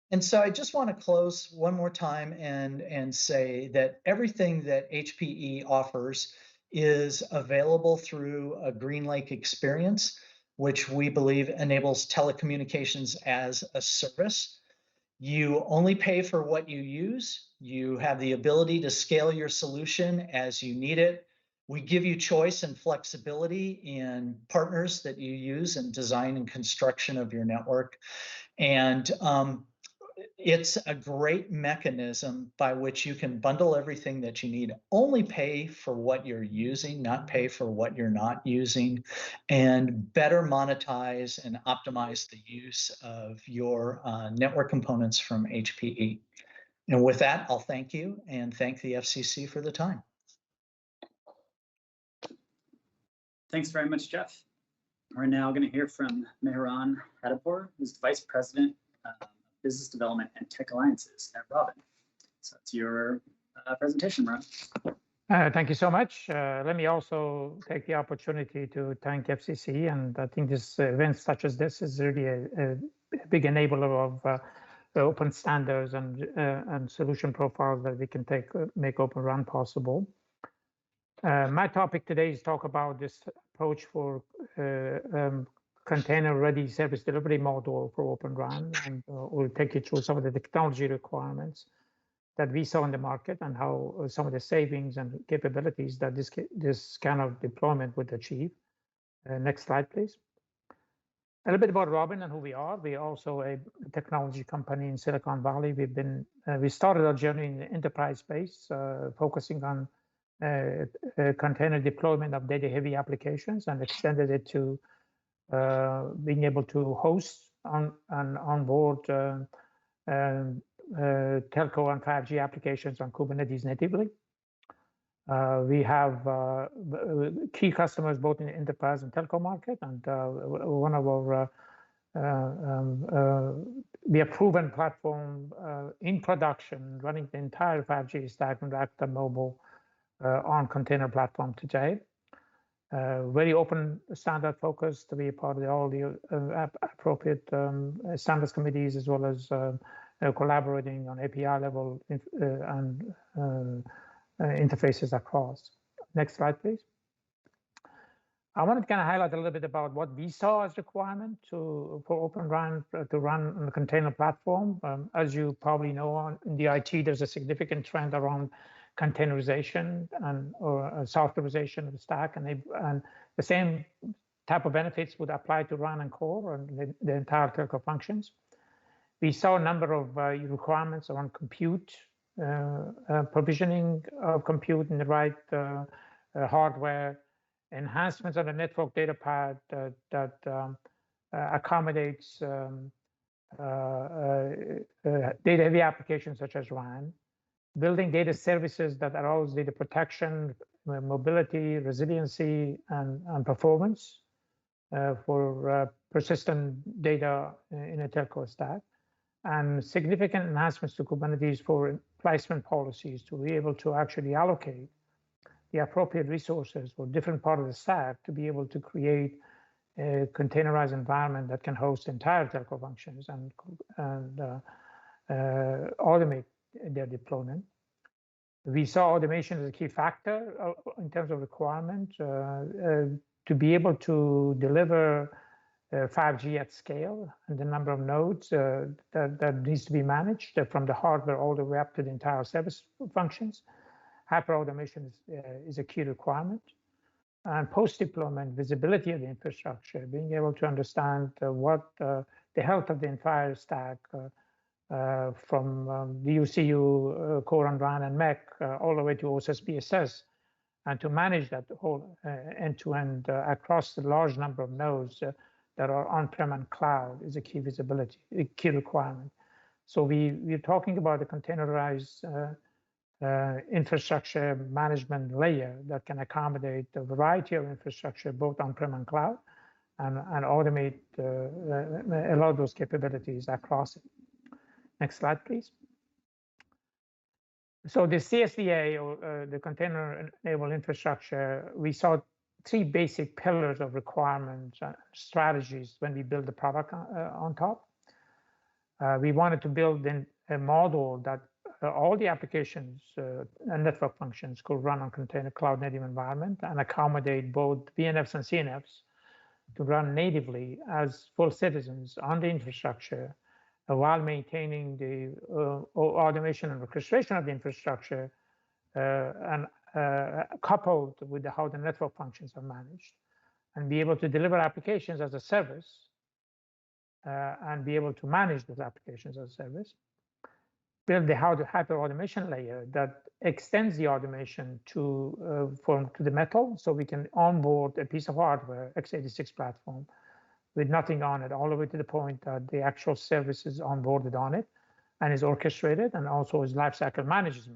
H: And so I just want to close one more time and say that everything that HPE offers is available through a GreenLake experience, which we believe enables telecommunications as a service. You only pay for what you use. You have the ability to scale your solution as you need it. We give you choice and flexibility in partners that you use in design and construction of your network. And it's a great mechanism by which you can bundle everything that you need, only pay for what you're using, not pay for what you're not using, and better monetize and optimize the use of your network components from HPE. And with that, I'll thank you and thank the FCC for the time.
P: Thanks very much, Jeff. We're now going to hear from Mehran Hadapur, who's the Vice President of Business Development and Tech Alliances at Robin. So it's your presentation, Ron.
I: Thank you so much. Let me also take the opportunity to thank FCC, and I think this event such as this is really a big enabler of the open standards and solution profiles that we can make Openran possible. My topic today is talk about this approach for container-ready service delivery model for Openran, and we'll take you through some of the technology requirements that we saw in the market and how some of the savings and capabilities that this kind of deployment would achieve. Next slide, please. A little bit about Robin and who we are. We're also a technology company in Silicon Valley. We started our journey in the enterprise space, focusing on container deployment of data-heavy applications, and extended it to being able to host and onboard telco and 5G applications on Kubernetes natively. We have key customers both in the enterprise and telco market, and one of our we have proven platform in production, running the entire 5G stack and Active Mobile on container platform today. Very open standard focus to be a part of all the appropriate standards committees, as well as collaborating on API level and interfaces across. Next slide, please. I wanted to kind of highlight a little bit about what we saw as requirement for Openran to run on the container platform. As you probably know, in the IT, there's a significant trend around containerization or softwareization of the stack, and the same type of benefits would apply to RAN and core and the entire telco functions. We saw a number of requirements around compute, provisioning of compute in the right hardware, enhancements on the network data path that accommodates data-heavy applications such as RAN, building data services that allows data protection, mobility, resiliency, and performance for persistent data in a telco stack, and significant enhancements to Kubernetes for placement policies to be able to actually allocate the appropriate resources for different part of the stack to be able to create a containerized environment that can host entire telco functions and automate their deployment. We saw automation as a key factor in terms of requirement to be able to deliver 5G at scale, and the number of nodes that needs to be managed from the hardware all the way up to the entire service functions. Hyper-automation is a key requirement. And post-deployment visibility of the infrastructure, being able to understand what the health of the entire stack from the UCU, core and RAN and MEC, all the way to OSS/BSS, and to manage that whole end-to-end across the large number of nodes that are on-prem and cloud is a key visibility, a key requirement. So we're talking about a containerized infrastructure management layer that can accommodate a variety of infrastructure, both on-prem and cloud, and automate a lot of those capabilities across it. Next slide, please. So the CSDA, or the container-enabled infrastructure, we saw three basic pillars of requirements and strategies when we build the product on top. We wanted to build in a model that all the applications and network functions could run on container cloud native environment and accommodate both VNFs and CNFs to run natively as full citizens on the infrastructure while maintaining the automation and orchestration of the infrastructure and coupled with how the network functions are managed, and be able to deliver applications as a service and be able to manage those applications as a service. Build the hyper-automation layer that extends the automation to the metal, so we can onboard a piece of hardware, x86 platform, with nothing on it, all the way to the point that the actual service is onboarded on it and is orchestrated, and also is lifecycle managed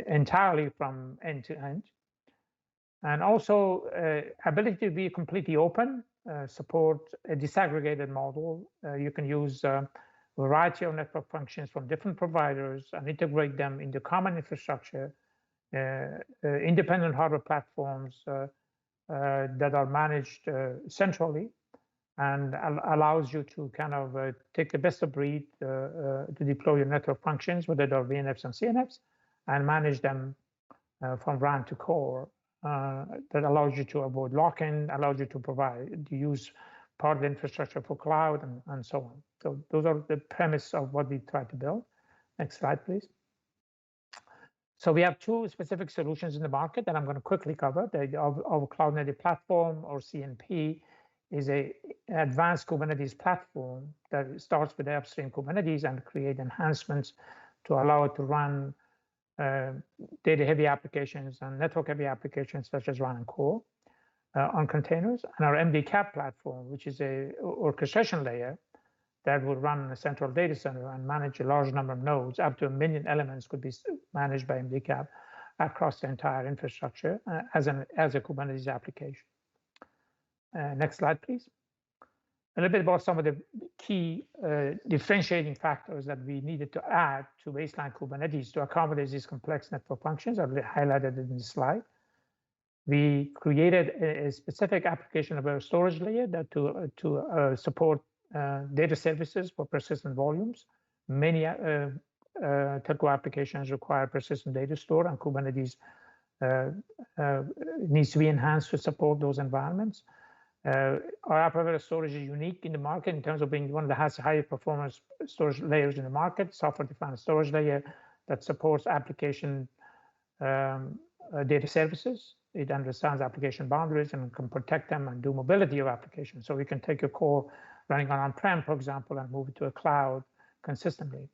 I: entirely from end to end. And also ability to be completely open, support a disaggregated model. You can use variety of network functions from different providers and integrate them into common infrastructure, independent hardware platforms that are managed centrally, and allows you to kind of take the best of breed to deploy your network functions, whether they're VNFs and CNFs, and manage them from RAN to core. That allows you to avoid lock-in, allows you to use part of the infrastructure for cloud and so on. So those are the premise of what we try to build. Next slide, please. So we have two specific solutions in the market that I'm going to quickly cover. Our Cloud Native Platform, or CNP, is an advanced Kubernetes platform that starts with the upstream Kubernetes and create enhancements to allow it to run data-heavy applications and network-heavy applications such as RAN and core on containers. And our MDCAP platform, which is a orchestration layer that will run in a central data center and manage a large number of nodes. Up to 1 million elements could be managed by MDCAP across the entire infrastructure as a Kubernetes application. Next slide, please. A little bit about some of the key differentiating factors that we needed to add to baseline Kubernetes to accommodate these complex network functions. I've highlighted it in the slide. We created a specific application of our storage layer that to support data services for persistent volumes. Many telco applications require persistent data store, and Kubernetes needs to be enhanced to support those environments. Our Operator storage is unique in the market in terms of being one that has higher performance storage layers in the market, software-defined storage layer that supports application data services. It understands application boundaries and can protect them and do mobility of applications. So we can take your core running on-prem, for example, and move it to a cloud consistently.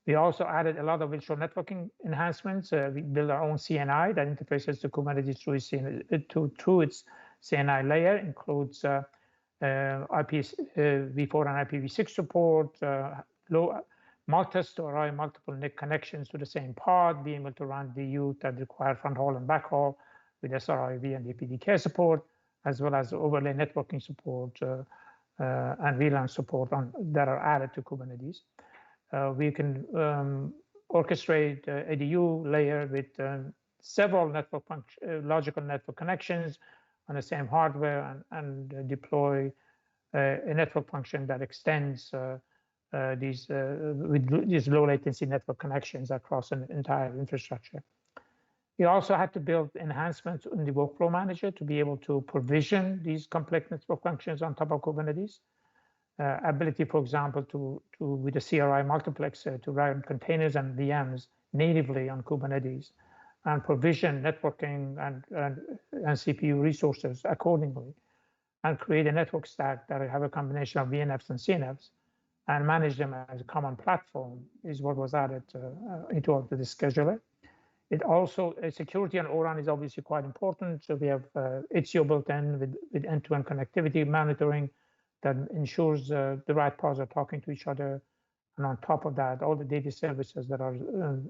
I: We also added a lot of virtual networking enhancements. We built our own CNI that interfaces to Kubernetes through its CNI layer, includes v4 and IPv6 support, multi-store array, multiple NIC connections to the same pod, being able to run DU that require front haul and back haul with SRIV and DPDK support, as well as overlay networking support and VLAN support that are added to Kubernetes. We can orchestrate ADU layer with several logical network connections on the same hardware and deploy a network function that extends these low latency network connections across an entire infrastructure. We also had to build enhancements in the workflow manager to be able to provision these complex network functions on top of Kubernetes. Ability, for example, with a CRI multiplexer to run containers and VMs natively on Kubernetes and provision networking and CPU resources accordingly, and create a network stack that have a combination of VNFs and CNFs and manage them as a common platform is what was added into the scheduler. It also, security on Oram is obviously quite important. So we have Istio built in with end-to-end connectivity monitoring that ensures the right pods are talking to each other. And on top of that, all the data services that are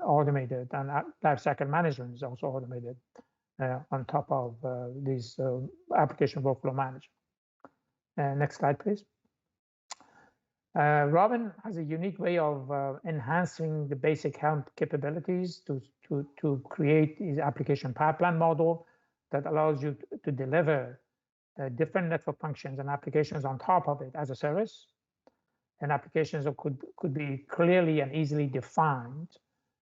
I: automated and lifecycle management is also automated on top of these application workflow management. Next slide, please. Robin has a unique way of enhancing the basic Helm capabilities to create his application pipeline model that allows you to deliver different network functions and applications on top of it as a service. And applications that could be clearly and easily defined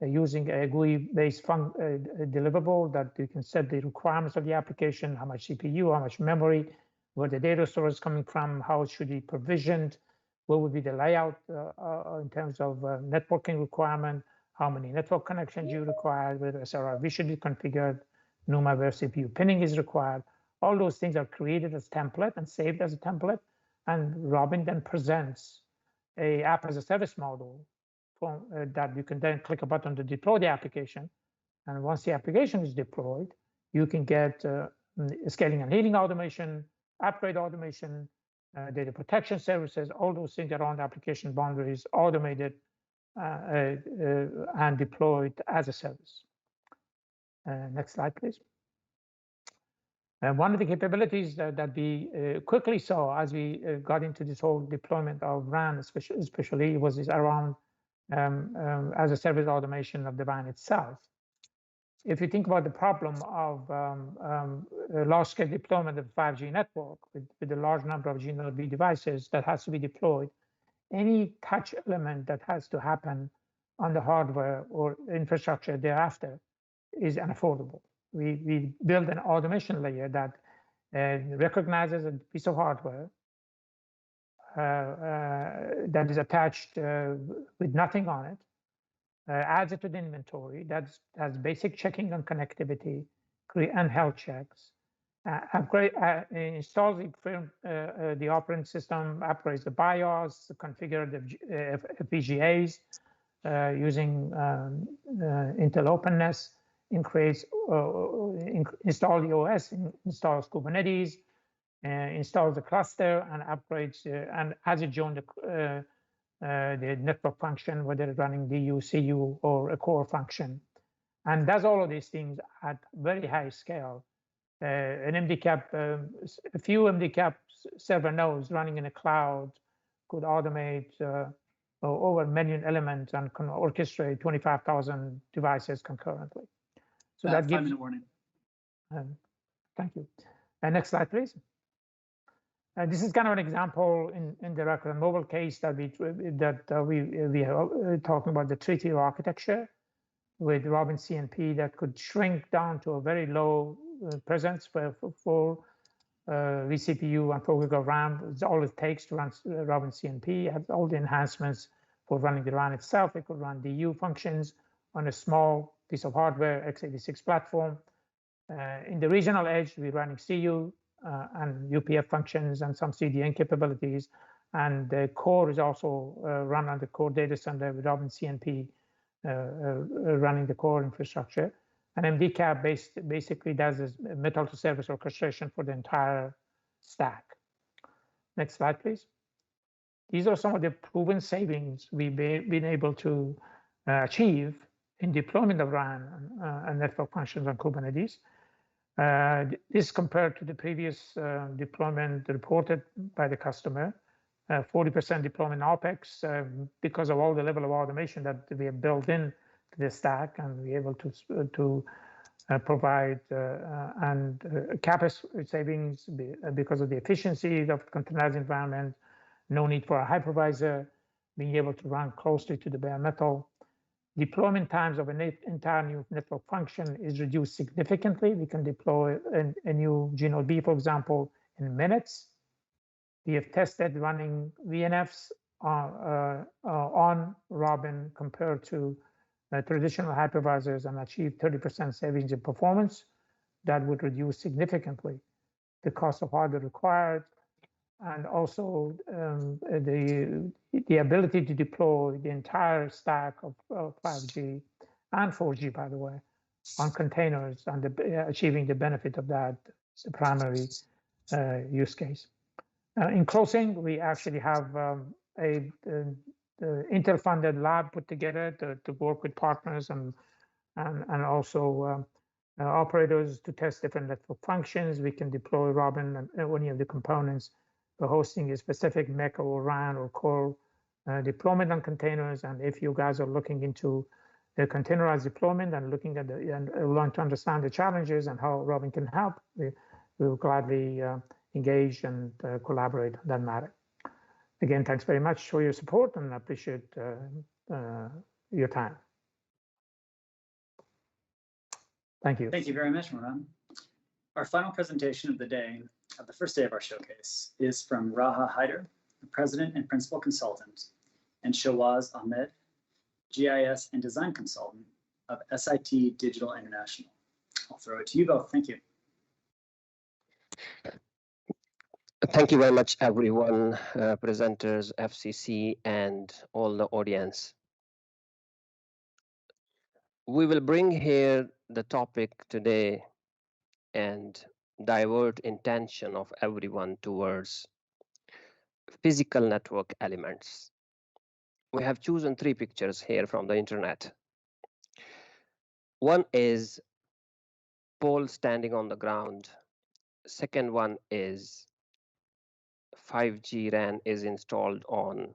I: using a GUI-based deliverable that you can set the requirements of the application, how much CPU, how much memory, where the data store is coming from, how it should be provisioned, what would be the layout in terms of networking requirement, how many network connections you require, whether SRIV should be configured, NUMA where CPU pinning is required. All those things are created as template and saved as a template. And Robin then presents a app as a service model that you can then click a button to deploy the application. And once the application is deployed, you can get scaling and healing automation, upgrade automation, data protection services, all those things around application boundaries, automated and deployed as a service. Next slide, please. One of the capabilities that we quickly saw as we got into this whole deployment of RAN, especially was around as a service automation of the RAN itself. if you think about the problem of large-scale deployment of 5G network with a large number of G-Node B devices that has to be deployed, any touch element that has to happen on the hardware or infrastructure thereafter is unaffordable. We build an automation layer that recognizes a piece of hardware that is attached with nothing on it, adds it to the inventory, that has basic checking on connectivity and health checks, installs the operating system, upgrades the BIOS, configure the FPGAs using Intel openness, install the OS, installs Kubernetes, installs the cluster and upgrades and as it joins the network function, whether it's running DU, CU, or a core function, and does all of these things at very high scale. An MDCAP, a few MDCAP server nodes running in a cloud could automate over 1 million elements and can orchestrate 25,000 devices concurrently. So that gives
P: 5-minute warning.
I: Thank you. Next slide, please. This is kind of an example in the record mobile case that we are talking about the three-tier architecture with Robin CNP that could shrink down to a very low presence for vCPU and 4 GB of RAM. It's all it takes to run Robin CNP. It has all the enhancements for running the RAN itself. It could run DU functions on a small piece of hardware, x86 platform. In the regional edge, we're running CU and UPF functions and some CDN capabilities. And the core is also run on the core data center with Robin CNP running the core infrastructure. And MDCAP basically does this metal to service orchestration for the entire stack. Next slide, please. These are some of the proven savings we've been able to achieve in deployment of RAN and network functions on Kubernetes. This compared to the previous deployment reported by the customer, 40% deployment OpEx because of all the level of automation that we have built in to the stack, and we're able to provide and CapEx savings because of the efficiency of the containerized environment, no need for a hypervisor, being able to run closely to the bare metal. Deployment times of an entire new network function is reduced significantly. We can deploy a new G-Node B, for example, in minutes. We have tested running VNFs on Robin compared to traditional hypervisors and achieved 30% savings in performance. That would reduce significantly the cost of hardware required, and also the ability to deploy the entire stack of 5G and 4G, by the way, on containers and achieving the benefit of that is the primary use case. In closing, we actually have a Intel-funded lab put together to work with partners and also operators to test different network functions. We can deploy Robin and any of the components for hosting a specific MEC or RAN or core deployment on containers. And if you guys are looking into the containerized deployment and looking at and want to understand the challenges and how Robin can help, we will gladly engage and collaborate on that matter. Again, thanks very much for your support, and I appreciate your time. Thank you.
P: Thank you very much, Moran. Our final presentation of the day, of the first day of our showcase, is from Raha Haider, the President and Principal Consultant, and Shawaz Ahmed, GIS and Design Consultant of SIT Digital International. I'll throw it to you both. Thank you.
J: Thank you very much, everyone, presenters, FCC, and all the audience. We will bring here the topic today and divert intention of everyone towards physical network elements. We have chosen 3 pictures here from the internet. One is pole standing on the ground. Second one is 5G RAN is installed on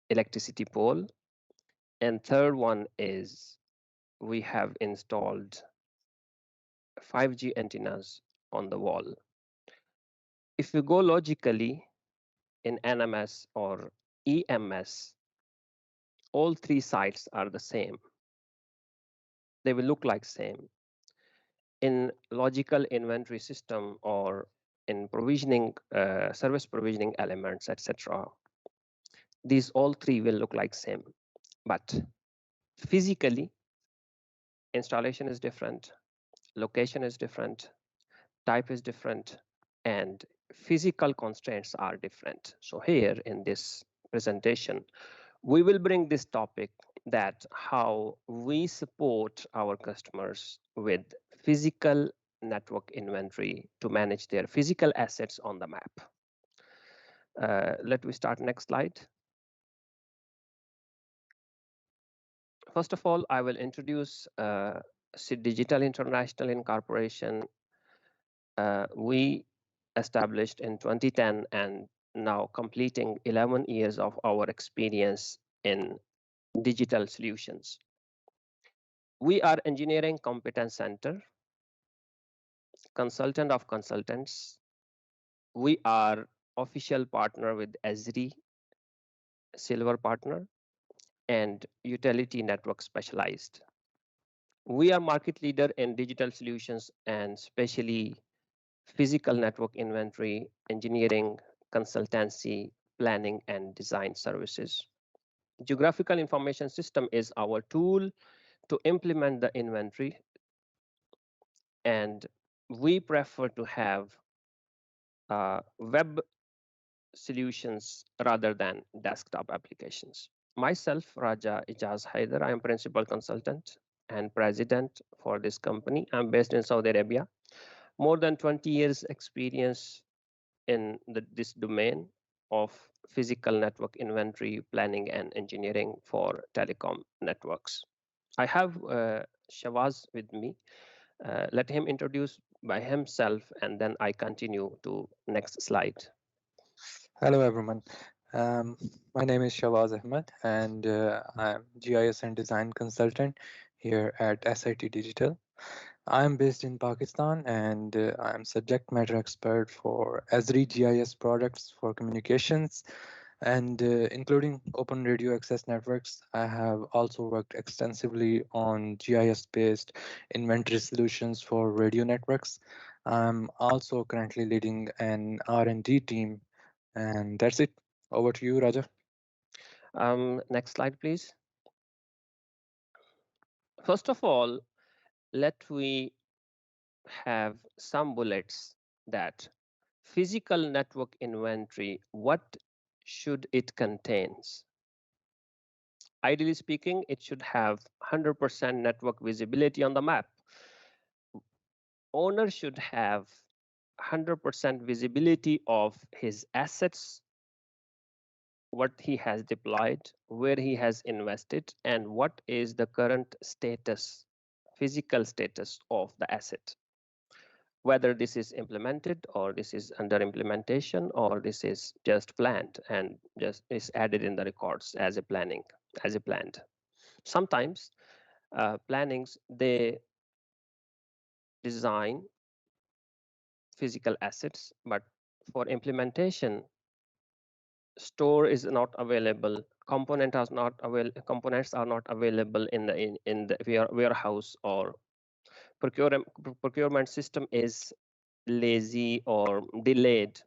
J: electricity pole. And third one is we have installed 5G antennas on the wall. If we go logically in NMS or EMS, all three sites are the same. They will look like same. In logical inventory system or in provisioning, service provisioning elements, etc., these all three will look like same. But physically, installation is different, location is different, type is different, and physical constraints are different. So here in this presentation, we will bring this topic that how we support our customers with physical network inventory to manage their physical assets on the map. Let me start next slide. First of all, I will introduce SID Digital International Incorporation. We established in 2010 and now completing 11 years of our experience in digital solutions. We are engineering competence center, consultant of consultants. We are official partner with Esri, silver partner, and utility network specialized. We are market leader in digital solutions and especially physical network inventory, engineering, consultancy, planning, and design services. Geographical information system is our tool to implement the inventory, and we prefer to have web solutions rather than desktop applications. Myself, Raja Ijaz Haider, I am principal consultant and president for this company. I'm based in Saudi Arabia. More than 20 years experience in this domain of physical network inventory, planning, and engineering for telecom networks. I have Shawaz with me. Let him introduce by himself, and then I continue to next slide.
K: Hello, everyone. My name is Shawaz Ahmed, and I'm GIS and design consultant here at SIT Digital. I'm based in Pakistan, and I'm subject matter expert for Esri GIS products for communications, and including open radio access networks. I have also worked extensively on GIS-based inventory solutions for radio networks. I'm also currently leading an R&D team, and that's it. Over to you, Raja.
J: Next slide, please. First of all, let we have some bullets that physical network inventory, what should it contains? Ideally speaking, it should have 100% network visibility on the map. Owner should have 100% visibility of his assets, what he has deployed, where he has invested, and what is the current status, physical status of the asset. Whether this is implemented or this is under implementation or this is just planned and just is added in the records as a planned. Sometimes plannings, they design physical assets, but for implementation, store is not available, components are not available in the warehouse, or procurement system is lazy or delayed.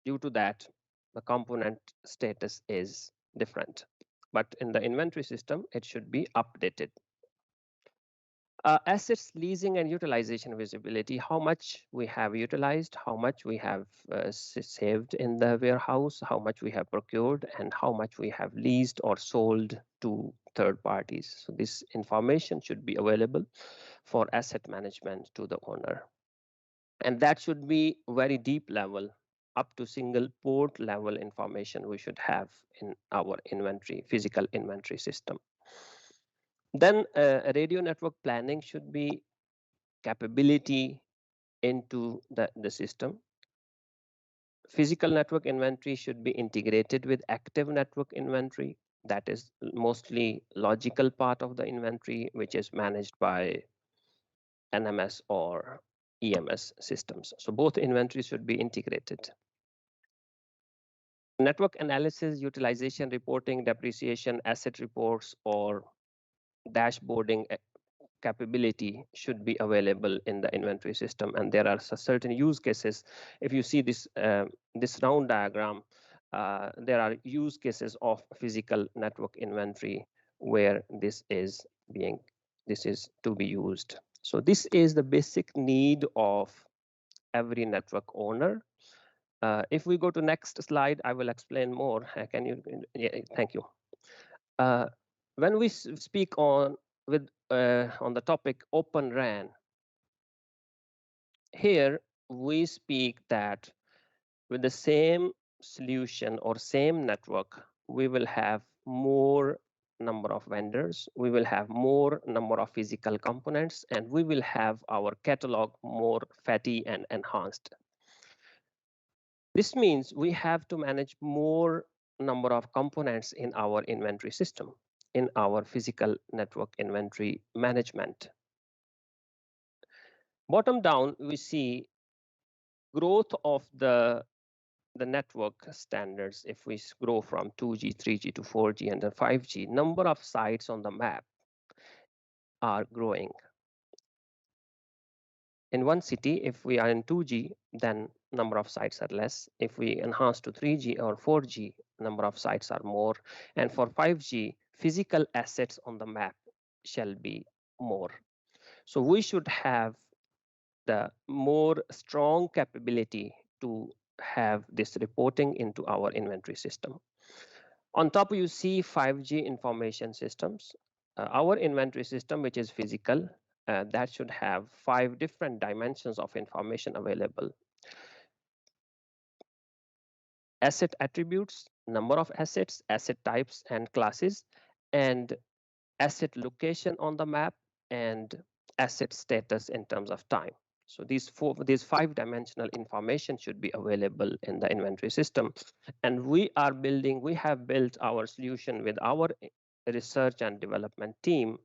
J: Due to that, the component status is different. But in the inventory system, it should be updated. Assets leasing and utilization visibility, how much we have utilized, how much we have saved in the warehouse, how much we have procured, and how much we have leased or sold to third parties. So this information should be available for asset management to the owner. And that should be very deep level, up to single port level information we should have in our inventory, physical inventory system. Then radio network planning should be capability into the system. Physical network inventory should be integrated with active network inventory. That is mostly logical part of the inventory, which is managed by NMS or EMS systems. So both inventories should be integrated. Network analysis, utilization reporting, depreciation, asset reports, or dashboarding capability should be available in the inventory system. And there are certain use cases. If you see this, this round diagram, there are use cases of physical network inventory where this is to be used. So this is the basic need of every network owner. If we go to next slide, I will explain more. Can you? Yeah, thank you. When we speak on the topic Openran, here we speak that with the same solution or same network, we will have more number of vendors, we will have more number of physical components, and we will have our catalog more fatty and enhanced. This means we have to manage more number of components in our inventory system, in our physical network inventory management. Bottom down, we see growth of the network standards. If we grow from 2G, 3G to 4G and then 5G, number of sites on the map are growing. In one city, if we are in 2G, then number of sites are less. If we enhance to 3G or 4G, number of sites are more. And for 5G, physical assets on the map shall be more. So we should have the more strong capability to have this reporting into our inventory system. On top, you see 5G information systems. Our inventory system, which is physical, that should have 5 different dimensions of information available. Asset attributes, number of assets, asset types and classes, and asset location on the map, and asset status in terms of time. So these 5-dimensional information should be available in the inventory system. And we have built our solution with our research and development team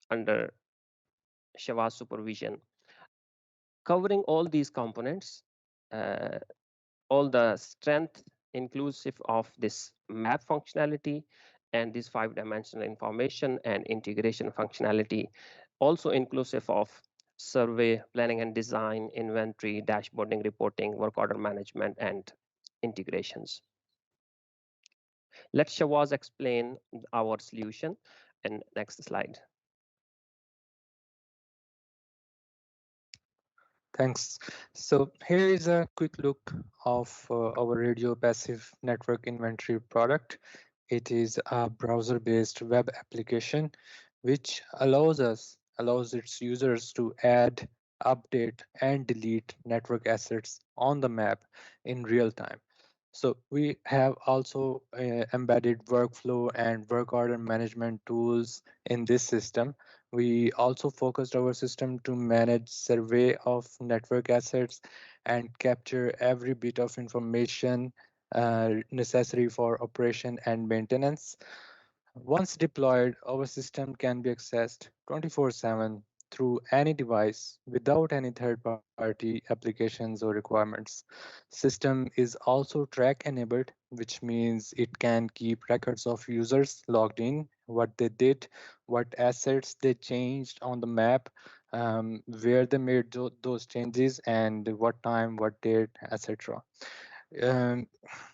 J: under Shiva's supervision, covering all these components, all the strength inclusive of this map functionality and this 5-dimensional information and integration functionality, also inclusive of survey, planning and design, inventory, dashboarding, reporting, work order management, and integrations. Let Shawaz explain our solution. And next slide.
K: Thanks. So here is a quick look of our radio passive network inventory product. It is a browser-based web application which allows its users to add, update, and delete network assets on the map in real time. So we have also embedded workflow and work order management tools in this system. We also focused our system to manage survey of network assets and capture every bit of information necessary for operation and maintenance. Once deployed, our system can be accessed 24/7 through any device without any third-party applications or requirements. System is also track enabled, which means it can keep records of users logged in, what they did, what assets they changed on the map, where they made those changes, and what time, what date, etc.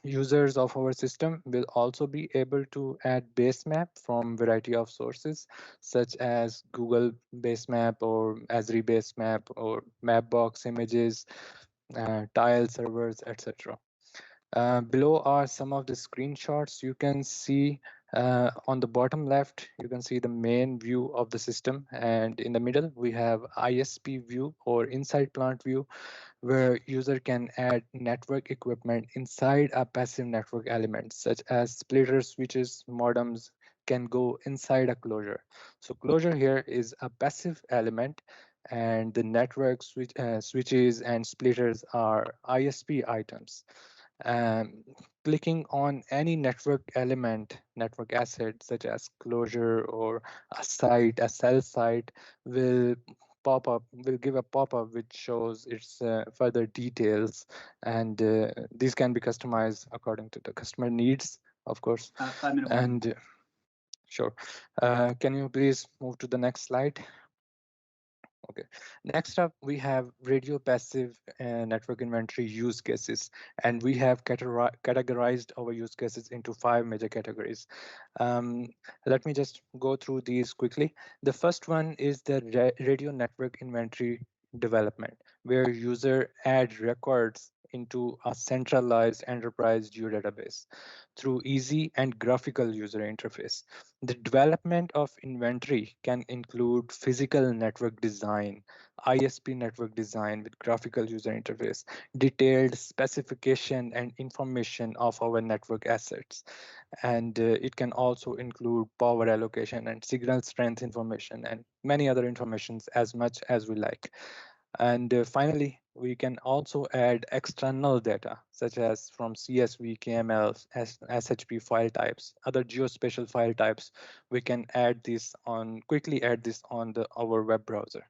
K: Users of our system will also be able to add base map from variety of sources such as Google base map or Esri base map or Mapbox images, tile servers, etc. Below are some of the screenshots you can see. On the bottom left, you can see the main view of the system, and in the middle we have ISP view or inside plant view, where user can add network equipment inside a passive network element, such as splitters, switches, modems can go inside a closure. So closure here is a passive element, and the network switches and splitters are ISP items. Clicking on any network element, network asset, such as closure or a site, a cell site, will give a pop-up which shows its further details, and these can be customized according to the customer needs, of course.
P: 5 minute warning.
K: And sure. Can you please move to the next slide? Okay. Next up, we have radio passive network inventory use cases, and we have categorized our use cases into 5 major categories. Let me just go through these quickly. The first one is the radio network inventory development, where user add records into a centralized enterprise geodatabase through easy and graphical user interface. The development of inventory can include physical network design, ISP network design with graphical user interface, detailed specification and information of our network assets. And it can also include power allocation and signal strength information and many other informations as much as we like. And finally, we can also add external data, such as from CSV, KML, SHP file types, other geospatial file types. We can quickly add this on our web browser.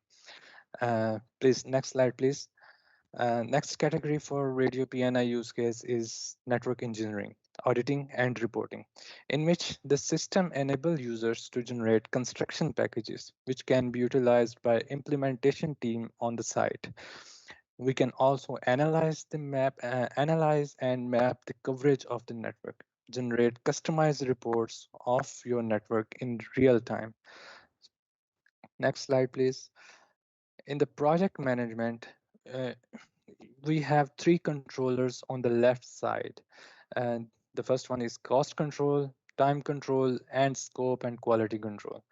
K: Please, next slide, please. Next category for radio PNI use case is network engineering, auditing and reporting, in which the system enables users to generate construction packages, which can be utilized by implementation team on the site. We can also analyze and map the coverage of the network, generate customized reports of your network in real time. Next slide, please. In the project management, we have 3 controllers on the left side. And the first one is cost control, time control, and scope and quality control.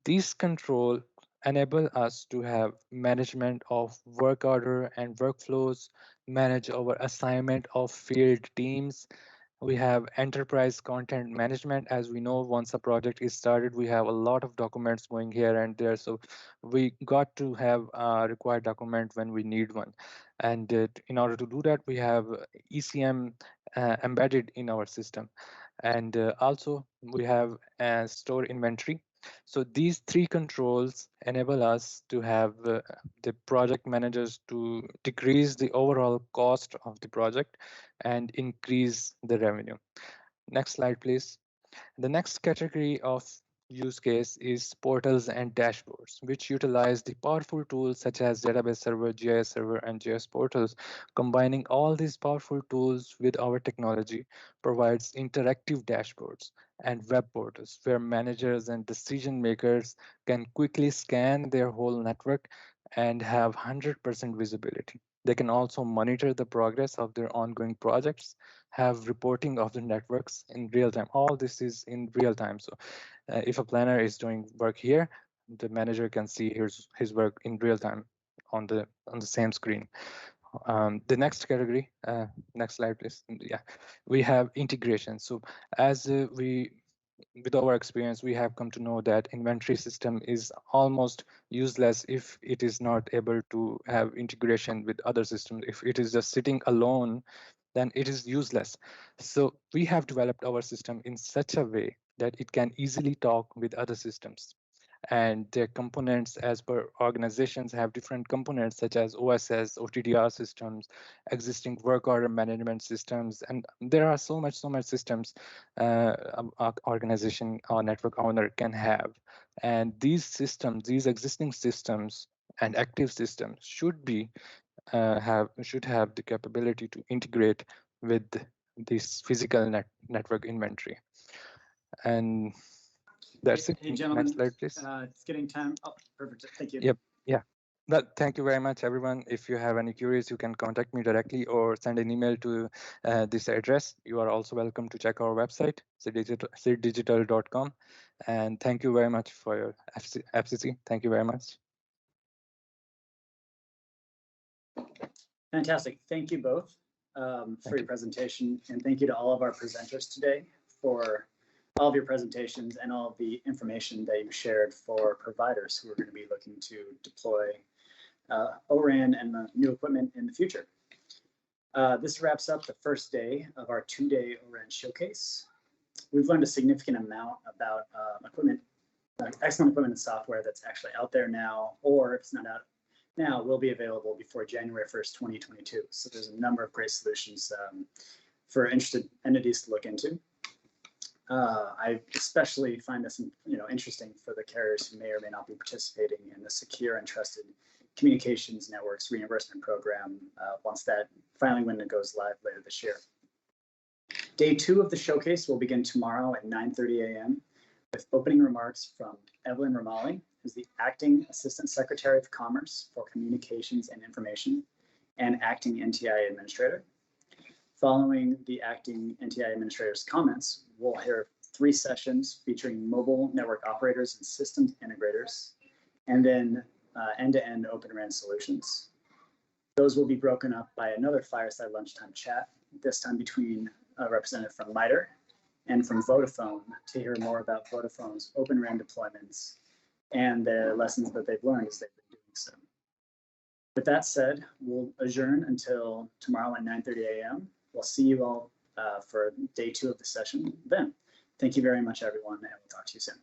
K: These control enable us to have management of work order and workflows, manage our assignment of field teams. We have enterprise content management. As we know, once a project is started, we have a lot of documents going here and there. So we got to have a required document when we need one. And in order to do that, we have ECM embedded in our system. And also we have store inventory. So these 3 controls enable us to have the project managers to decrease the overall cost of the project and increase the revenue. Next slide, please. The next category of use case is portals and dashboards, which utilize the powerful tools such as database server, GIS server, and GIS portals. Combining all these powerful tools with our technology provides interactive dashboards and web portals where managers and decision makers can quickly scan their whole network and have 100% visibility. They can also monitor the progress of their ongoing projects, have reporting of the networks in real time. All this is in real time. So if a planner is doing work here, the manager can see his work in real time on the same screen. The next category, next slide, please. Yeah, we have integration. So as with our experience, we have come to know that inventory system is almost useless if it is not able to have integration with other systems. If it is just sitting alone, then it is useless. So we have developed our system in such a way that it can easily talk with other systems. And their components, as per organizations, have different components such as OSS, OTDR systems, existing work order management systems, and there are so much systems organization or network owner can have. And these systems, these existing systems and active systems should have the capability to integrate with this physical network inventory. And that's it.
P: Hey, gentlemen,
K: next slide, please.
P: It's getting time. Oh, perfect. Thank you.
K: Yep. Yeah. But thank you very much, everyone. If you have any queries, you can contact me directly or send an email to this address. You are also welcome to check our website, siddigital.com. And thank you very much for your FCC. Thank you very much.
P: Fantastic. Thank you both for your presentation. And thank you to all of our presenters today for all of your presentations and all of the information that you shared for providers who are going to be looking to deploy ORAN and the new equipment in the future.
D: This wraps up the first day of our 2-day Oran showcase. We've learned a significant amount about equipment, excellent equipment and software that's actually out there now, or if it's not out now, will be available before January 1st, 2022. So there's a number of great solutions for interested entities to look into. I especially find this, interesting for the carriers who may or may not be participating in the Secure and Trusted Communications Networks reimbursement program once that filing window goes live later this year. Day 2 of the showcase will begin tomorrow at 9:30 a.m. with opening remarks from Evelyn Ramali, who's the Acting Assistant Secretary of Commerce for Communications and Information and Acting NTIA Administrator. Following the Acting NTIA Administrator's comments, we'll hear 3 sessions featuring mobile network operators and systems integrators, and then end-to-end Openran solutions. Those will be broken up by another fireside lunchtime chat, this time between a representative from MITRE and from Vodafone to hear more about Vodafone's Openran deployments and the lessons that they've learned as they've been doing so. With that said, we'll adjourn until tomorrow at 9:30 a.m. We'll see you all for day 2 of the session then. Thank you very much, everyone, and we'll talk to you soon.